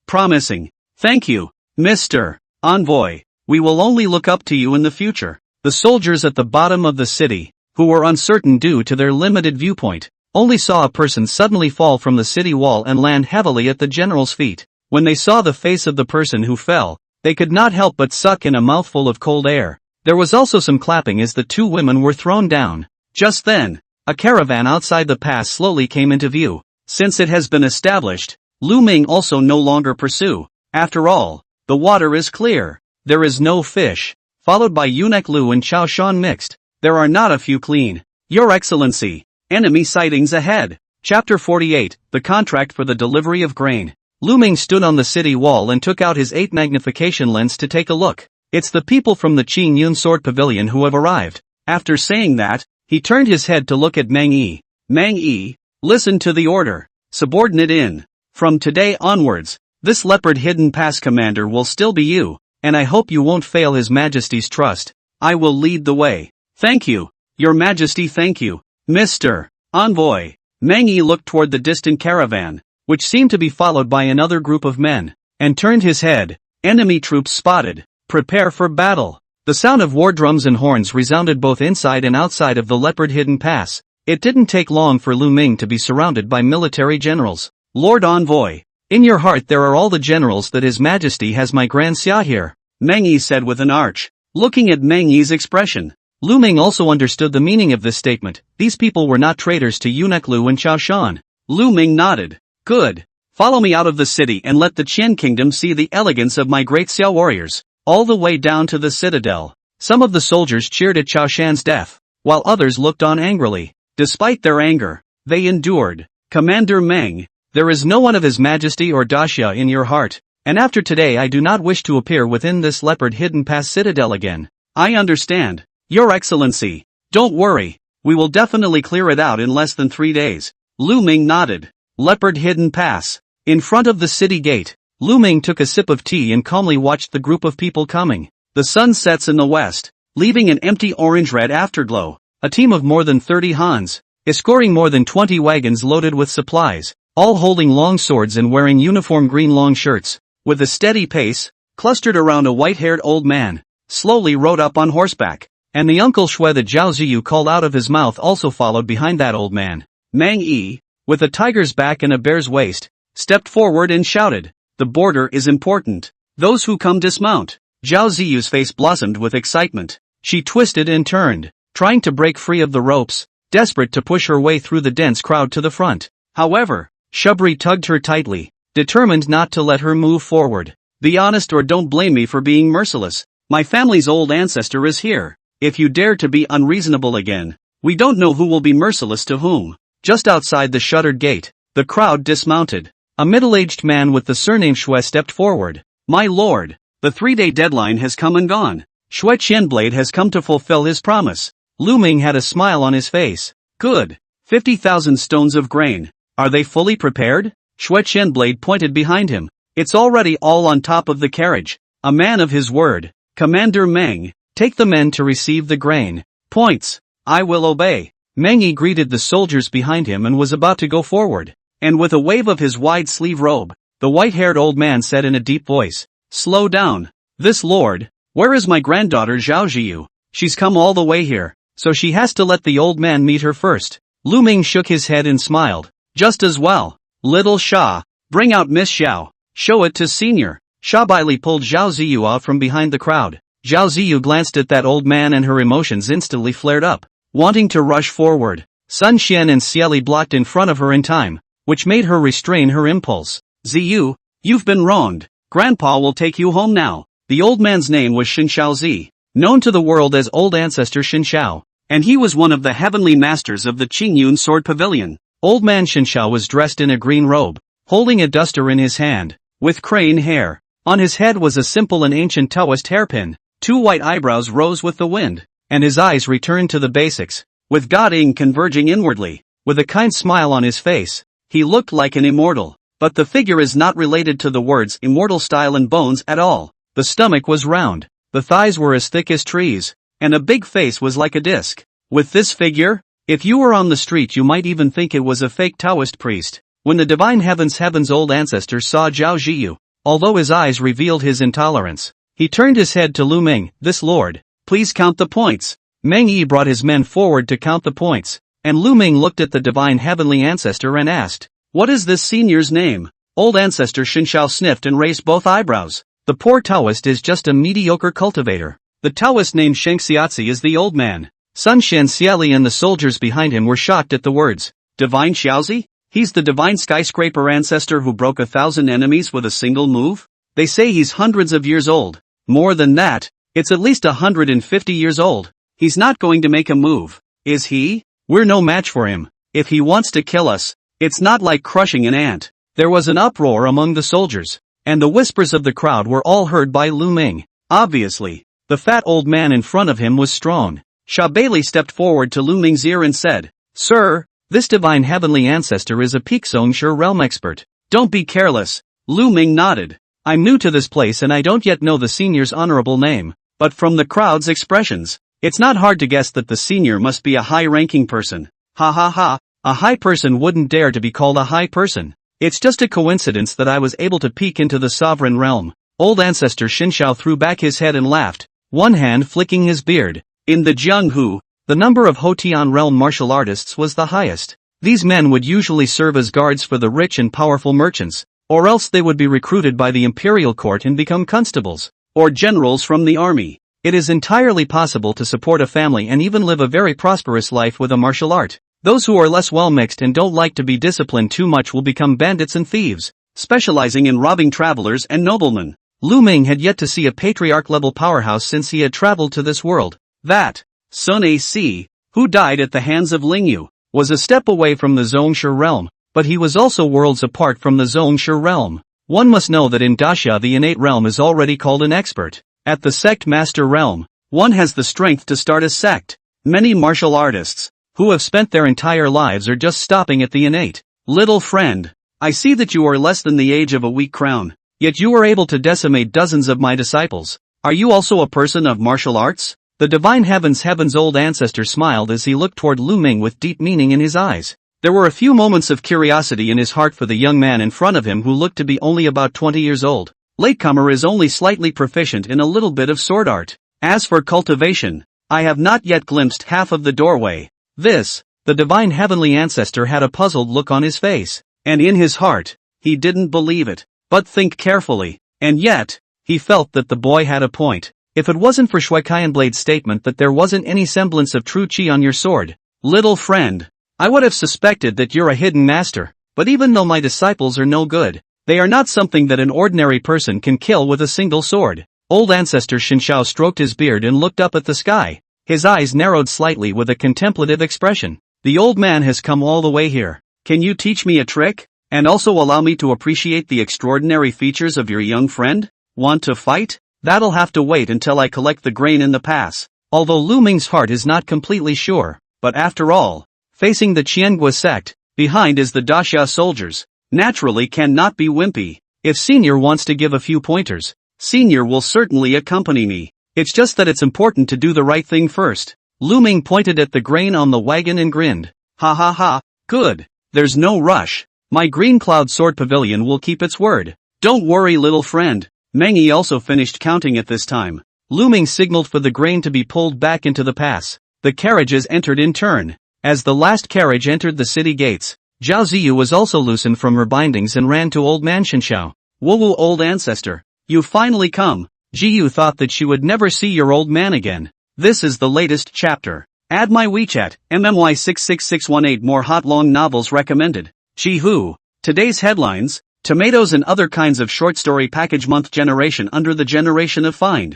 promising. Thank you, Mr. Envoy. We will only look up to you in the future. The soldiers at the bottom of the city, who were uncertain due to their limited viewpoint, only saw a person suddenly fall from the city wall and land heavily at the general's feet. When they saw the face of the person who fell, they could not help but suck in a mouthful of cold air. There was also some clapping as the two women were thrown down. Just then, a caravan outside the pass slowly came into view. Since it has been established, Lu Ming also no longer pursue. After all, the water is clear. There is no fish. Followed by Eunuch Lu and Chao Shan mixed. There are not a few clean. Your Excellency. Enemy sightings ahead. Chapter 48, The Contract for the Delivery of Grain. Lu Ming stood on the city wall and took out his 8 magnification lens to take a look. It's the people from the Qing Yun Sword Pavilion who have arrived. After saying that, he turned his head to look at Meng Yi. Meng Yi, listen to the order. Subordinate in. From today onwards, this leopard hidden pass commander will still be you, and I hope you won't fail His Majesty's trust. I will lead the way. Thank you, Your Majesty. Thank you, Mr. Envoy. Meng Yi looked toward the distant caravan, which seemed to be followed by another group of men, and turned his head. Enemy troops spotted. Prepare for battle. The sound of war drums and horns resounded both inside and outside of the leopard hidden pass. It didn't take long for Lu Ming to be surrounded by military generals. Lord Envoy, in your heart there are all the generals that His Majesty has. My Grand Xia here, Meng Yi said with an arch. Looking at Meng Yi's expression, Lu Ming also understood the meaning of this statement. These people were not traitors to Eunuch Lu and Chao Shan. Lu Ming nodded. Good. Follow me out of the city and let the Qian kingdom see the elegance of my great Xiao warriors. All the way down to the citadel. Some of the soldiers cheered at Chao Shan's death, while others looked on angrily. Despite their anger, they endured. Commander Meng, there is no one of His Majesty or Daxia in your heart, and after today I do not wish to appear within this leopard hidden pass citadel again. I understand, Your Excellency. Don't worry, we will definitely clear it out in less than 3 days. Lu Ming nodded. Leopard hidden pass. In front of the city gate, Lu Ming took a sip of tea and calmly watched the group of people coming. The sun sets in the west, leaving an empty orange-red afterglow. A team of more than 30 Hans, escorting more than 20 wagons loaded with supplies, all holding long swords and wearing uniform green long shirts, with a steady pace, clustered around a white-haired old man, slowly rode up on horseback, and the Uncle Shui that Zhao Ziyu called out of his mouth also followed behind that old man. Meng Yi, with a tiger's back and a bear's waist, stepped forward and shouted, "The border is important. Those who come dismount." Zhao Ziyu's face blossomed with excitement. She twisted and turned, trying to break free of the ropes, desperate to push her way through the dense crowd to the front. However, Shubri tugged her tightly, determined not to let her move forward. Be honest or don't blame me for being merciless. My family's old ancestor is here. If you dare to be unreasonable again, we don't know who will be merciless to whom. Just outside the shuttered gate, the crowd dismounted. A middle-aged man with the surname Shui stepped forward. My lord, the 3-day deadline has come and gone. Shui Qianblade has come to fulfill his promise. Lu Ming had a smile on his face. Good. 50,000 stones of grain. Are they fully prepared? Shui Qianblade pointed behind him. It's already all on top of the carriage. A man of his word. Commander Meng, take the men to receive the grain. Points. I will obey. Meng Yi greeted the soldiers behind him and was about to go forward. And with a wave of his wide-sleeve robe, the white-haired old man said in a deep voice, "Slow down. This lord, where is my granddaughter Zhao Ziyu? She's come all the way here, so she has to let the old man meet her first." Lu Ming shook his head and smiled. Just as well. Little Sha, bring out Miss Xiao. Show it to senior. Sha Bailey pulled Zhao Ziyu off from behind the crowd. Zhao Ziyu glanced at that old man and her emotions instantly flared up, wanting to rush forward. Sun Xian and Xieli blocked in front of her in time, which made her restrain her impulse. Ziyu, you've been wronged. Grandpa will take you home now. The old man's name was Shinshao Zi, known to the world as Old Ancestor Shinshao, and he was one of the heavenly masters of the Qingyun Sword Pavilion. Old man Shinshao was dressed in a green robe, holding a duster in his hand, with crane hair. On his head was a simple and ancient Taoist hairpin. 2 white eyebrows rose with the wind, and his eyes returned to the basics, with God Ing converging inwardly. With a kind smile on his face, he looked like an immortal. But the figure is not related to the words immortal style and bones at all. The stomach was round, the thighs were as thick as trees, and a big face was like a disc. With this figure, if you were on the street you might even think it was a fake Taoist priest. When the divine heaven's old ancestor saw Zhao Ziyu, although his eyes revealed his intolerance, he turned his head to Lu Ming. "This lord, please count the points." Meng Yi brought his men forward to count the points, and Lu Ming looked at the divine heavenly ancestor and asked, "What is this senior's name?" Old ancestor Shinshao sniffed and raised both eyebrows. "The poor Taoist is just a mediocre cultivator. The Taoist named Sheng Xiaozi is the old man." Sun Shen Xiali and the soldiers behind him were shocked at the words. "Divine Xiaozi? He's the divine skyscraper ancestor who broke 1,000 enemies with a single move? They say he's hundreds of years old. More than that, it's at least 150 years old. He's not going to make a move, is he? We're no match for him. If he wants to kill us, it's not like crushing an ant." There was an uproar among the soldiers, and the whispers of the crowd were all heard by Lu Ming. Obviously, the fat old man in front of him was strong. Sha Bailey stepped forward to Lu Ming's ear and said, "Sir, this divine heavenly ancestor is a Pixongshe realm expert. Don't be careless." Lu Ming nodded. "I'm new to this place and I don't yet know the senior's honorable name, but from the crowd's expressions, it's not hard to guess that the senior must be a high-ranking person." "Ha ha ha, a high person wouldn't dare to be called a high person. It's just a coincidence that I was able to peek into the sovereign realm." Old ancestor Shinshao threw back his head and laughed, one hand flicking his beard. In the Jianghu, the number of Hotian realm martial artists was the highest. These men would usually serve as guards for the rich and powerful merchants, or else they would be recruited by the imperial court and become constables, or generals from the army. It is entirely possible to support a family and even live a very prosperous life with a martial art. Those who are less well mixed and don't like to be disciplined too much will become bandits and thieves, specializing in robbing travelers and noblemen. Lu Ming had yet to see a patriarch-level powerhouse since he had traveled to this world. That, Sun A.C., who died at the hands of Lingyu, was a step away from the Zhongshe realm, but he was also worlds apart from the Zhongshe realm. One must know that in Daxia the innate realm is already called an expert. At the sect master realm, one has the strength to start a sect. Many martial artists, who have spent their entire lives are just stopping at the innate. Little friend, I see that you are less than the age of a weak crown, yet you were able to decimate dozens of my disciples. Are you also a person of martial arts? The divine heaven's old ancestor smiled as he looked toward Lu Ming with deep meaning in his eyes. There were a few moments of curiosity in his heart for the young man in front of him who looked to be only about 20 years old. Latecomer is only slightly proficient in a little bit of sword art. As for cultivation, I have not yet glimpsed half of the doorway. The divine heavenly ancestor had a puzzled look on his face, and in his heart, he didn't believe it. But think carefully, and yet, he felt that the boy had a point. If it wasn't for Shui Qianblade's statement that there wasn't any semblance of true qi on your sword, little friend, I would have suspected that you're a hidden master. But even though my disciples are no good, they are not something that an ordinary person can kill with a single sword. Old ancestor Shinshao stroked his beard and looked up at the sky. His eyes narrowed slightly with a contemplative expression. The old man has come all the way here. Can you teach me a trick? And also allow me to appreciate the extraordinary features of your young friend? Want to fight? That'll have to wait until I collect the grain in the pass. Although Lu Ming's heart is not completely sure, but after all, facing the Qiangua sect, behind is the Daxia soldiers, naturally cannot be wimpy. If Senior wants to give a few pointers, Senior will certainly accompany me. It's just that it's important to do the right thing first. Lu Ming pointed at the grain on the wagon and grinned. Ha ha ha, good. There's no rush. My green cloud sword pavilion will keep its word. Don't worry, little friend. Meng Yi also finished counting at this time. Lu Ming signaled for the grain to be pulled back into the pass. The carriages entered in turn. As the last carriage entered the city gates, Zhao Ziyu was also loosened from her bindings and ran to old man Shinshao. Woo, old ancestor. You've finally come. Ziyu thought that she would never see your old man again. This is the latest chapter. Add my WeChat, MMY66618 more hot long novels recommended. Jihu. Today's headlines. Tomatoes and other kinds of short story package month generation under the generation of find.